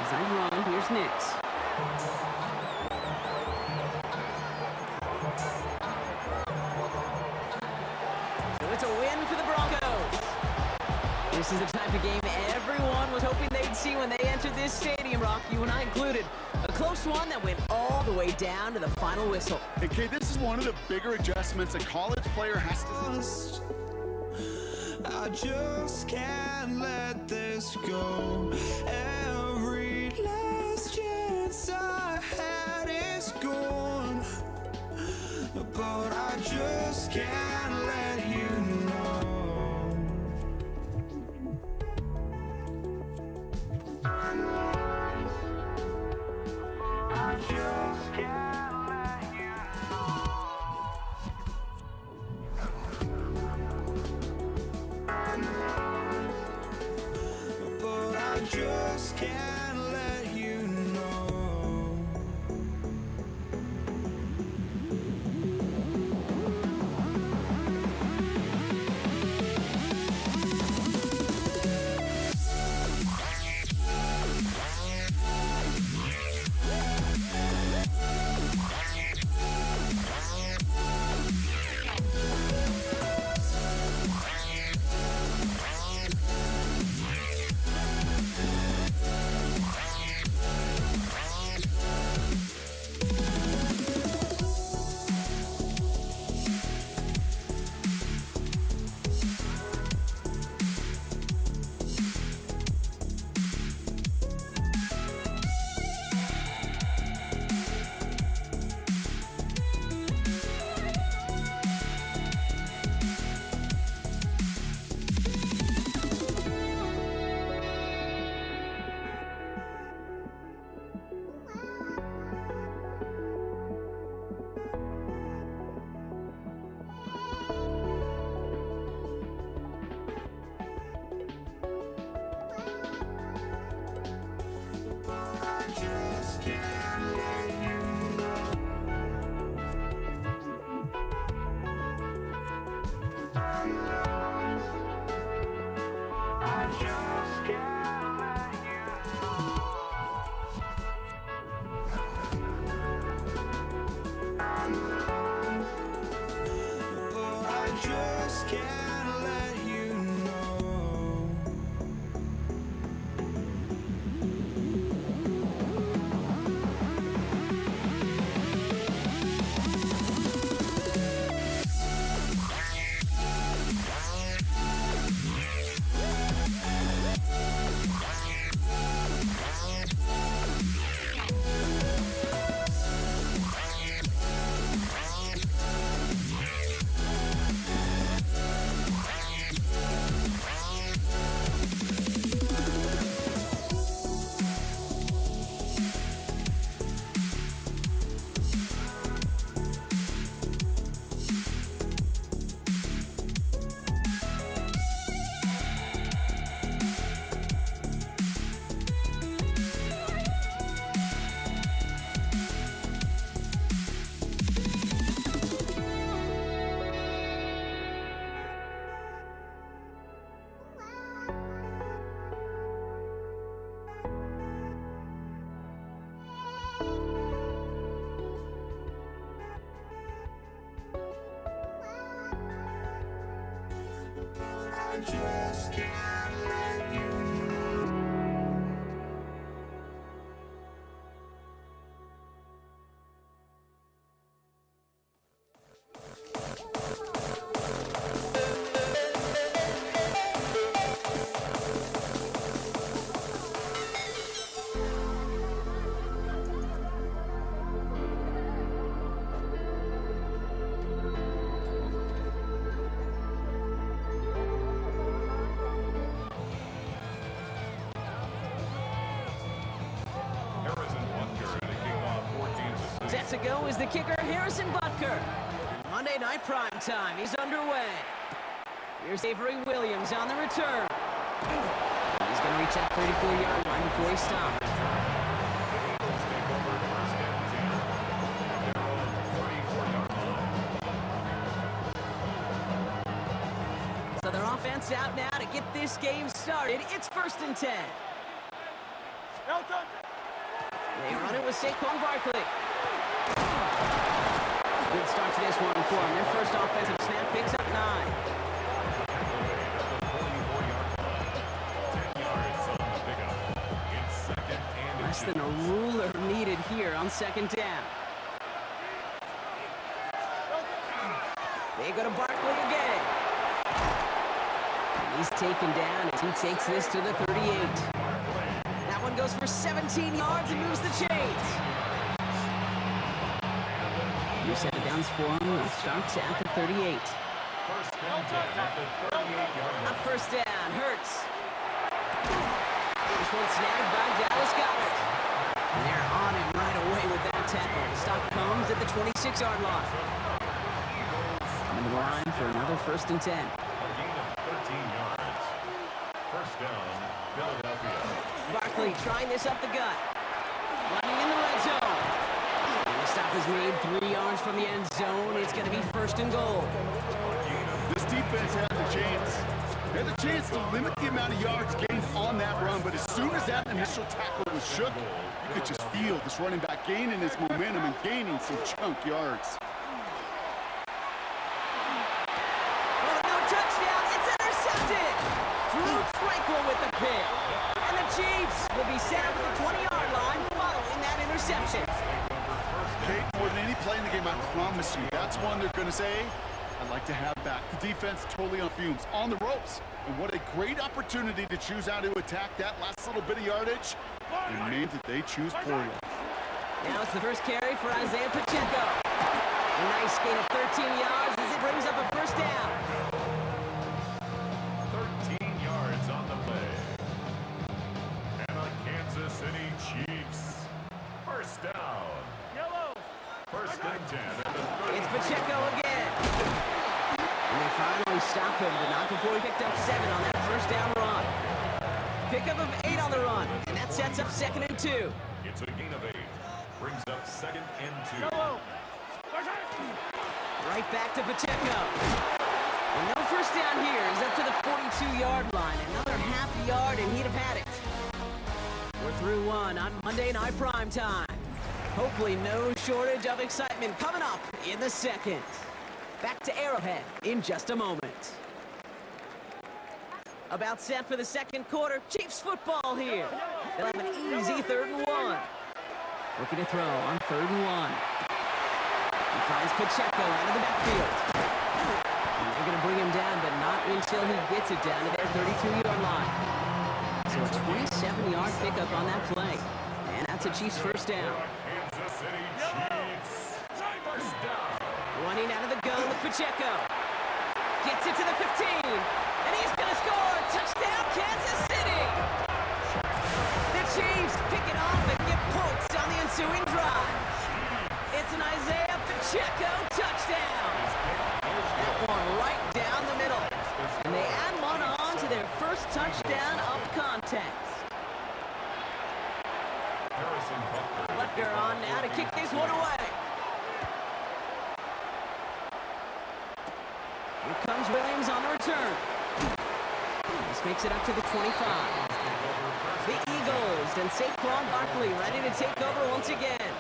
Design run, here's Nix. So it's a win for the Broncos. This is the type of game everyone was hoping they'd see when they entered this stadium, Rock, you and I included. A close one that went all the way down to the final whistle. And Kate, this is one of the bigger adjustments a college player has to... I just can't let this go. Every last chance I had is gone, but I just can't let you know. I just can't let you but I just can't let you know. just can't let you know. Set to go is the kicker, Harrison Butker. Monday Night Prime Time is underway. Here's Avery Williams on the return. He's going to reach that 34-yard line before he stops. Eagles take over first and 10. Their own 34-yard line. So their offense out now to get this game started. It's first and 10. They run it with Saquon Barkley. Good start to this one for them. Their first offensive snap picks up 9. Less than a ruler needed here on second down. They go to Barkley again. And he's taken down as he takes this to the 38. That one goes for 17 yards and moves the chains. New set of downs for him. It starts at the 38. First and 10 at the 38-yard line. On first down, Hurts. This one snagged by Dallas Goedert. And they're on him right away with that tackle. The stop comes at the 26-yard line. Coming to the line for another first and 10. A gain of 13 yards. First down, Philadelphia. Barkley trying this up the gut. Running in the red zone. And the stop is made 3 yards from the end zone. It's going to be first and goal. This defense had the chance. They had the chance to limit the amount of yards gained on that run, but as soon as that initial tackle was shook, you could just feel this running back gaining his momentum and gaining some chunk yards. Oh, no touchdown. It's intercepted. Drew Tranquill with the pick. And the Chiefs will be set up at the 20-yard line following that interception. Kate, more than any play in the game, I promise you, that's one they're going to say, I'd like to have back. The defense totally on fumes, on the ropes. And what a great opportunity to choose how to attack that last little bit of yardage. And man, did they choose poorly. Now it's the first carry for Isaiah Pacheco. A nice gain of 13 yards as it brings up a first down. 13 yards on the play. And the Kansas City Chiefs. First down. First and 10 at the 30. It's Pacheco again. And they finally stop him, but not before he picked up 7 on that first down run. Pickup of 8 on the run, and that sets up second and 2. It's a gain of 8. Brings up second and 2. Right back to Pacheco. And no first down here. He's up to the 42-yard line. Another half yard, and he'd have had it. We're through one on Monday Night Prime Time. Hopefully no shortage of excitement coming up in the second. Back to Arrowhead in just a moment. About set for the second quarter. Chiefs football here. They'll have an easy 3rd and 1. Looking to throw on 3rd and 1. He finds Pacheco out of the backfield. And they're going to bring him down, but not until he gets it down to their 32-yard line. So a 27-yard pickup on that play. And that's a Chiefs first down. Kansas City Chiefs. First down. Running out of the gun with Pacheco. Gets it to the 15. And he's going to score. Touchdown, Kansas City. The Chiefs pick it off and get points on the ensuing drive. It's an Isaiah Pacheco touchdown. That one right down the middle. And they add one on to their first touchdown of the contest. Harrison Butker on now to kick this one away. Here comes Williams on the return. This makes it up to the 25. The Eagles and Saquon Barkley ready to take over once again.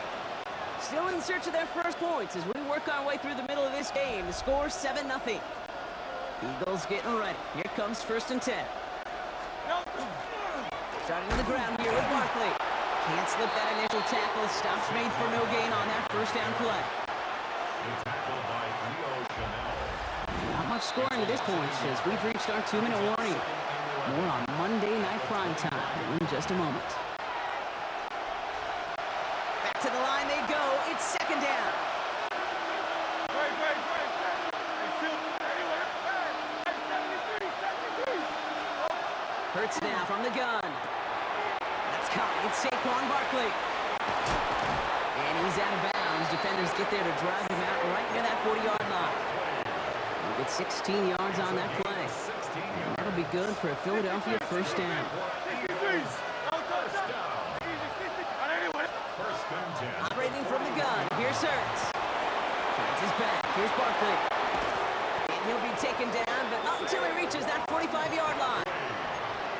Still in search of their first points as we work our way through the middle of this game. The score 7-0. Eagles getting ready. Here comes first and 10. Starting on the ground here with Barkley. Can't slip that initial tackle. Stops made for no gain on that first down play. Tackled by Leo Chanel. Not much scoring at this point as we've reached our 2-minute warning. More on Monday Night Prime Time in just a moment. Back to the line they go. It's second down. Hurts now from the gun. That's caught. It's Saquon Barkley. And he's out of bounds, defenders get there to drive him out right near that 40-yard line. He'll get 16 yards on that play. And that'll be good for a Philadelphia first down. Operating from the gun, here's Hurts. Finds his back, here's Barkley. And he'll be taken down, but not until he reaches that 45-yard line.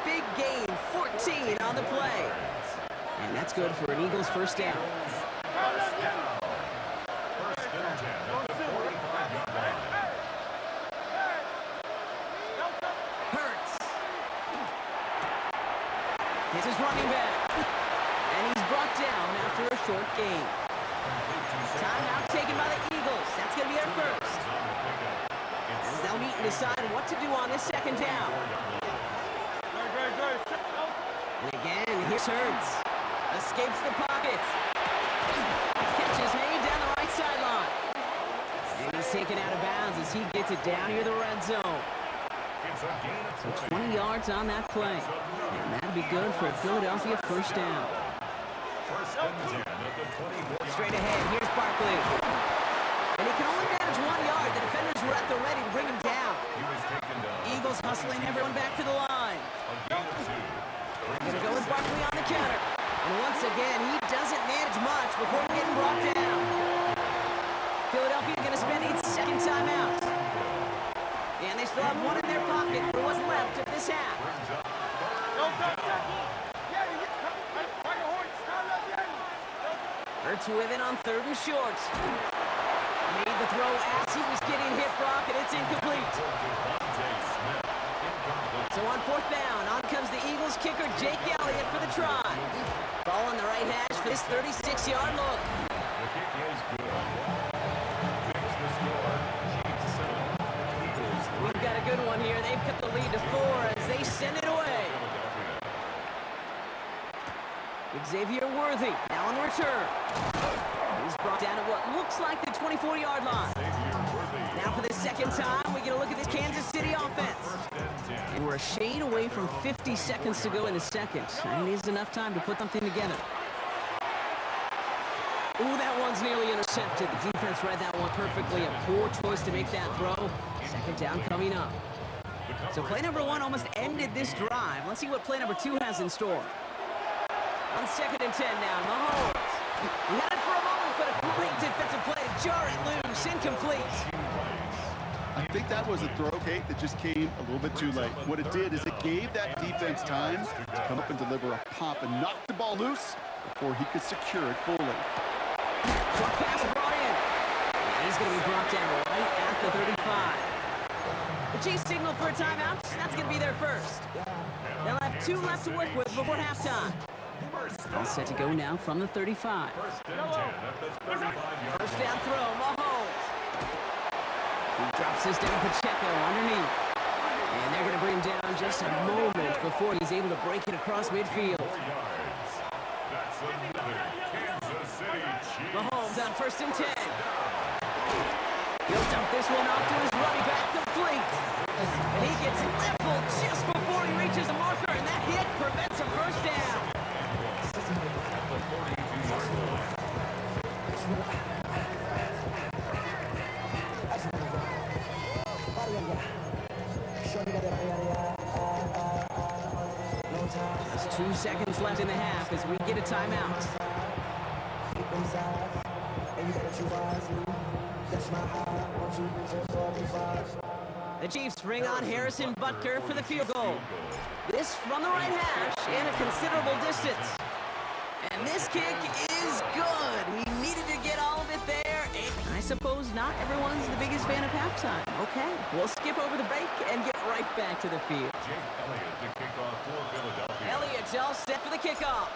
Big gain, 14 on the play. And that's good for an Eagles first down. Hurts. This is running back. And he's brought down after a short gain. Timeout taken by the Eagles. That's going to be their first. As they'll meet and decide what to do on this second down. And again, here's Hurts. Escapes the pocket. Catches Hay down the right sideline. And he's taken out of bounds as he gets it down near the red zone. So 20 yards on that play. And that'll be good for a Philadelphia first down. Straight ahead, here's Barkley. And he can only manage 1 yard. The defenders were at the ready to bring him down. Eagles hustling everyone back to the line. Gonna go with Barkley on the counter. And once again, he doesn't manage much before getting brought down. Philadelphia gonna spend its second timeout. And they still have one in their pocket for what's left of this half. Hurts with it on 3rd and short. Made the throw as he was getting hit, Brock, and it's incomplete. So on 4th down, on comes the Eagles kicker, Jake Elliott, for the try. Ball on the right hash for this 36-yard look. We've got a good one here. They've cut the lead to 4 as they send it away. Xavier Worthy now on return. He's brought down at what looks like the 24-yard line. Now for the second time, we get a look at this Kansas City offense. And we're a shade away from 50 seconds to go in the second. And it is enough time to put something together. Ooh, that one's nearly intercepted. The defense read that one perfectly. A poor choice to make that throw. Second down coming up. So play number 1 almost ended this drive. Let's see what play number 2 has in store. On 2nd and 10 now, Mahomes. He had it for a moment, but a great defensive play to jar it loose. Incomplete. I think that was a throw, Kate, that just came a little bit too late. What it did is it gave that defense time to come up and deliver a pop and knock the ball loose before he could secure it fully. Short pass brought in. And he's going to be brought down right at the 35. The Chiefs signal for a timeout. That's going to be their first. They'll have 2 left to work with before halftime. All set to go now from the 35. First down throw, Mahomes. He drops this down Pacheco underneath. And they're going to bring him down just a moment before he's able to break it across midfield. Mahomes on 1st and 10. He'll dump this one off to his running back, complete. And he gets leveled just before he reaches the marker, and that hit prevents a first down. Just 2 seconds left in the half as we get a timeout. The Chiefs bring on Harrison Butker for the field goal. This from the right hash and a considerable distance. And this kick is good. He needed to get all of it there. And I suppose not everyone's the biggest fan of halftime. Okay, we'll skip over the break and get right back to the field. Jake Elliott to kick off for Philadelphia. Elliott's all set for the kickoff.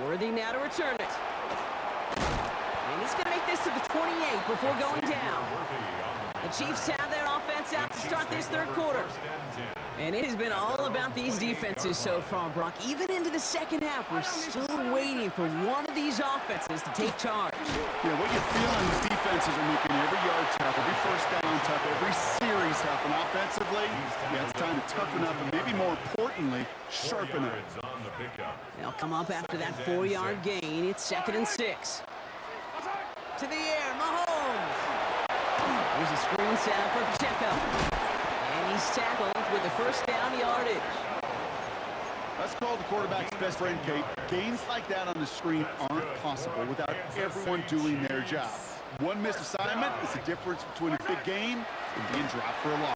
Worthy now to return it. And he's going to make this to the 28 before going down. The Chiefs have their offense out to start this 3rd quarter. And it has been all about these defenses so far, Brock. Even into the second half, we're still waiting for one of these offenses to take charge. Yeah, what you feel on these defenses are making every yard tough, every first down tough, every series tough. And offensively, yeah, it's time to toughen up and maybe more importantly, sharpen up. pickup. They'll come up after that 4-yard gain. It's 2nd and 6. To the air, Mahomes. Here's a screen set for Pacheco. And he's tackled with the first down yardage. That's called the quarterback's best friend, Kate. Gains like that on the screen aren't possible without everyone doing their job. One missed assignment is the difference between a big game and being dropped for a loss.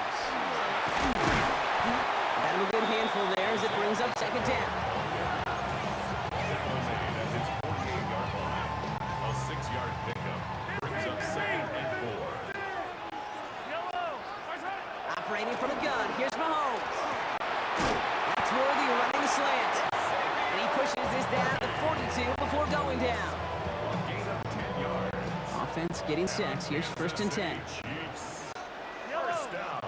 Got him a good handful there as it brings up 2nd down. Tackle made at his 48-yard line. A 6-yard pickup brings up 2nd and 4. Operating from the gun, here's Mahomes. That's Worthy running the slant. And he pushes this down to 42 before going down. A gain of 10 yards. Offense getting set. Here's 1st and 10. Chiefs. First down.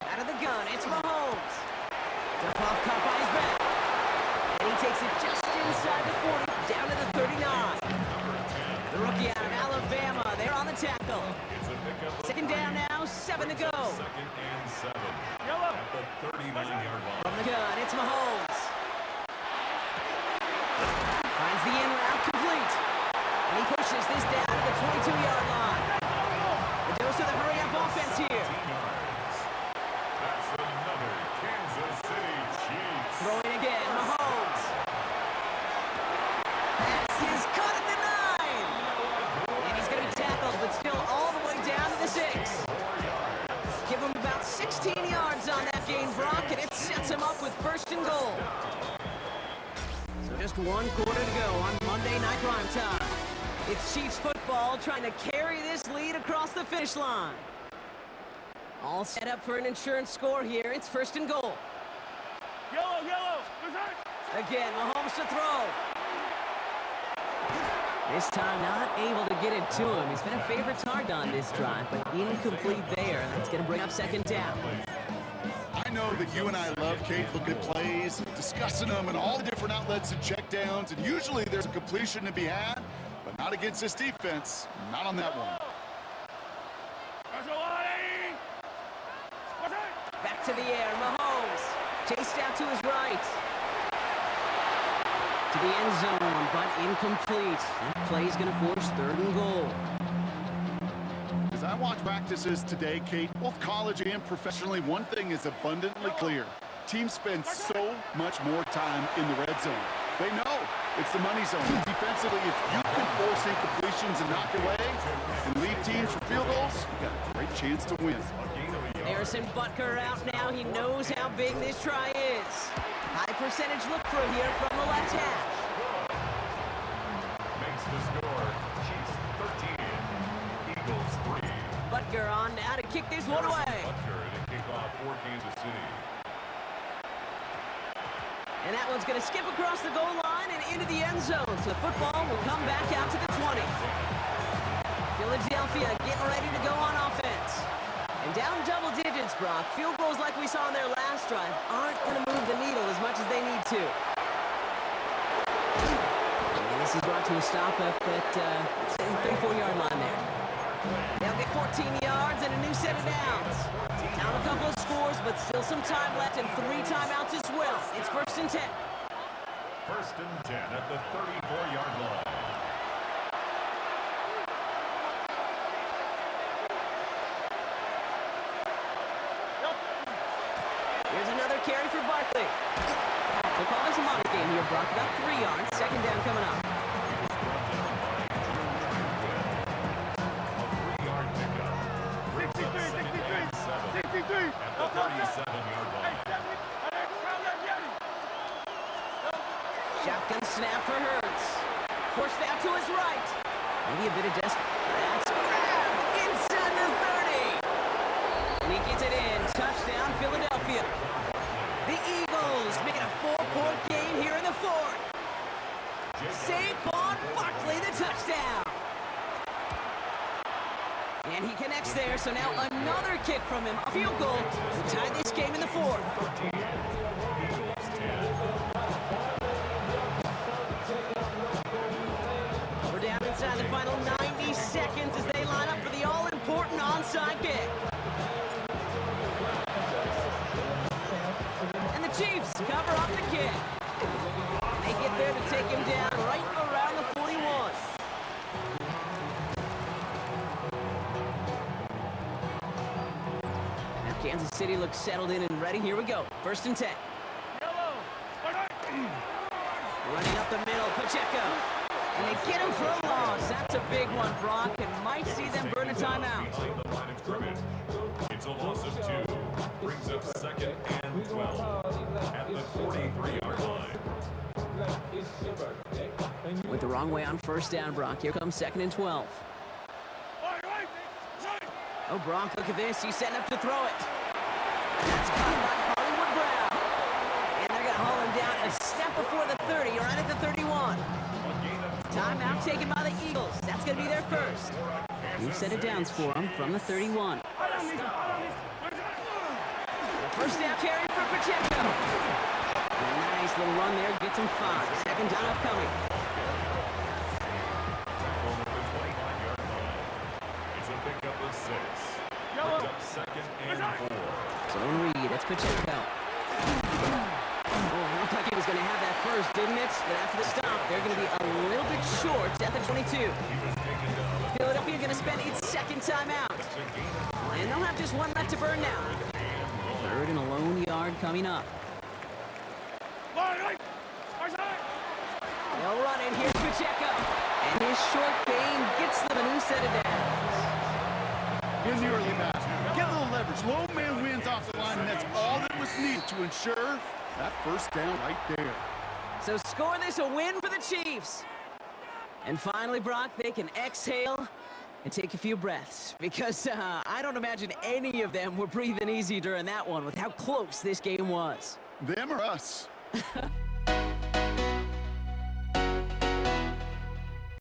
Out of the gun, it's Mahomes. Dump off caught by his back. And he takes it just inside the 40, down to the 39. The rookie out of Alabama, they're on the tackle. It's a pickup. 2nd down now, 7 to go. 2nd and 7. At the 39-yard line. From the gun, it's Mahomes. Finds the in route complete. And he pushes this down to the 22-yard line. The dose of the hurry-up offense here. That's another Kansas City Chiefs. Throwing again, Mahomes. Pass is caught at the 9. And he's going to be tackled, but still all the way down to the 6. Give him about 16 yards on that gain, Brock, and it sets him up with 1st and goal. So just 1 quarter to go on Monday Night Primetime. It's Chiefs football trying to carry this lead across the finish line. All set up for an insurance score here. It's 1st and goal. Again, Mahomes to throw. This time not able to get it to him. He's been a favorite target on this drive, but incomplete there. That's going to bring up 2nd down. I know that you and I love, Kate, looking at plays, discussing them and all the different outlets and checkdowns, and usually there's a completion to be had, but not against this defense. Not on that one. Back to the air, Mahomes. Chased out to his right. To the end zone, but incomplete. That play's going to force 3rd and goal. As I watch practices today, Kate, both college and professionally, one thing is abundantly clear. Teams spend so much more time in the red zone. They know it's the money zone. Defensively, if you can force incompletions and knock away and leave teams for field goals, you got a great chance to win. Harrison Butker out now. He knows how big this try is. High percentage look for him here from the left hash. Makes the score. Chiefs 13. Eagles 3. Butker on now to kick this one away. Butker to kick off for Kansas City. And that one's going to skip across the goal line and into the end zone. So the football will come back out to the 20. Philadelphia getting ready to go on offense. And down double digits, Brock. Field goals like we saw in their last drive aren't going to move the needle as much as they need to. And this is brought to a stop up at the 34-yard line there. They'll get 14 yards and a new set of downs. Down a couple of scores, but still some time left and 3 timeouts as well. It's 1st and 10. 1st and 10 at the 34-yard line. Here's another carry for Barkley. So call this a modern game here, Brock. About 3 yards. 2nd down coming up. A 3-yard pickup. Brings up 2nd and 7 at the 37-yard line. Shotgun snap for Hurts. Forced out to his right. Maybe a bit of desperate. That's grabbed inside the 30. And he gets it in. Touchdown, Philadelphia. The Eagles making a 4-point game here in the 4th. Saquon Barkley, the touchdown. And he connects there, so now another kick from him. A field goal to tie this game in the 4th. We're down inside the final 90 seconds as they line up for the all-important onside kick. And the Chiefs cover up the kick. to take him down right around the 41. Now Kansas City looks settled in and ready. Here we go. 1st and 10. Running up the middle, Pacheco. And they get him for a loss. That's a big one, Brock, and might see them burn a timeout. Behind the line of scrimmage. It's a loss of 2. Brings up 2nd and 12 at the 43-yard line. Went the wrong way on 1st down, Brock. Here comes 2nd and 12. Oh, Brock, look at this. He's setting up to throw it. That's caught by Hollywood Brown. And they're going to haul him down a step before the 30, right at the 31. Timeout taken by the Eagles. That's going to be their first. New set of downs for them from the 31. The 1st down carry for Pacheco. A nice little run there. Gets him 5. 2nd down upcoming. It's a pickup of 6. Brings up 2nd and 4. Zone read. That's Pacheco. Oh, it looked like he was going to have that first, didn't it? But after the stop, they're going to be a little bit short at the 22. Philadelphia going to spend its 2nd timeout. And they'll have just 1 left to burn now. 3rd and a lone yard coming up. They'll run it. Here's Pacheco. And his short game gets them a new set of downs. In the early pass, get a little leverage. Low man wins off the line, and that's all that was needed to ensure that 1st down right there. So score this a win for the Chiefs. And finally, Brock, they can exhale and take a few breaths. Because I don't imagine any of them were breathing easy during that one with how close this game was. Them or us?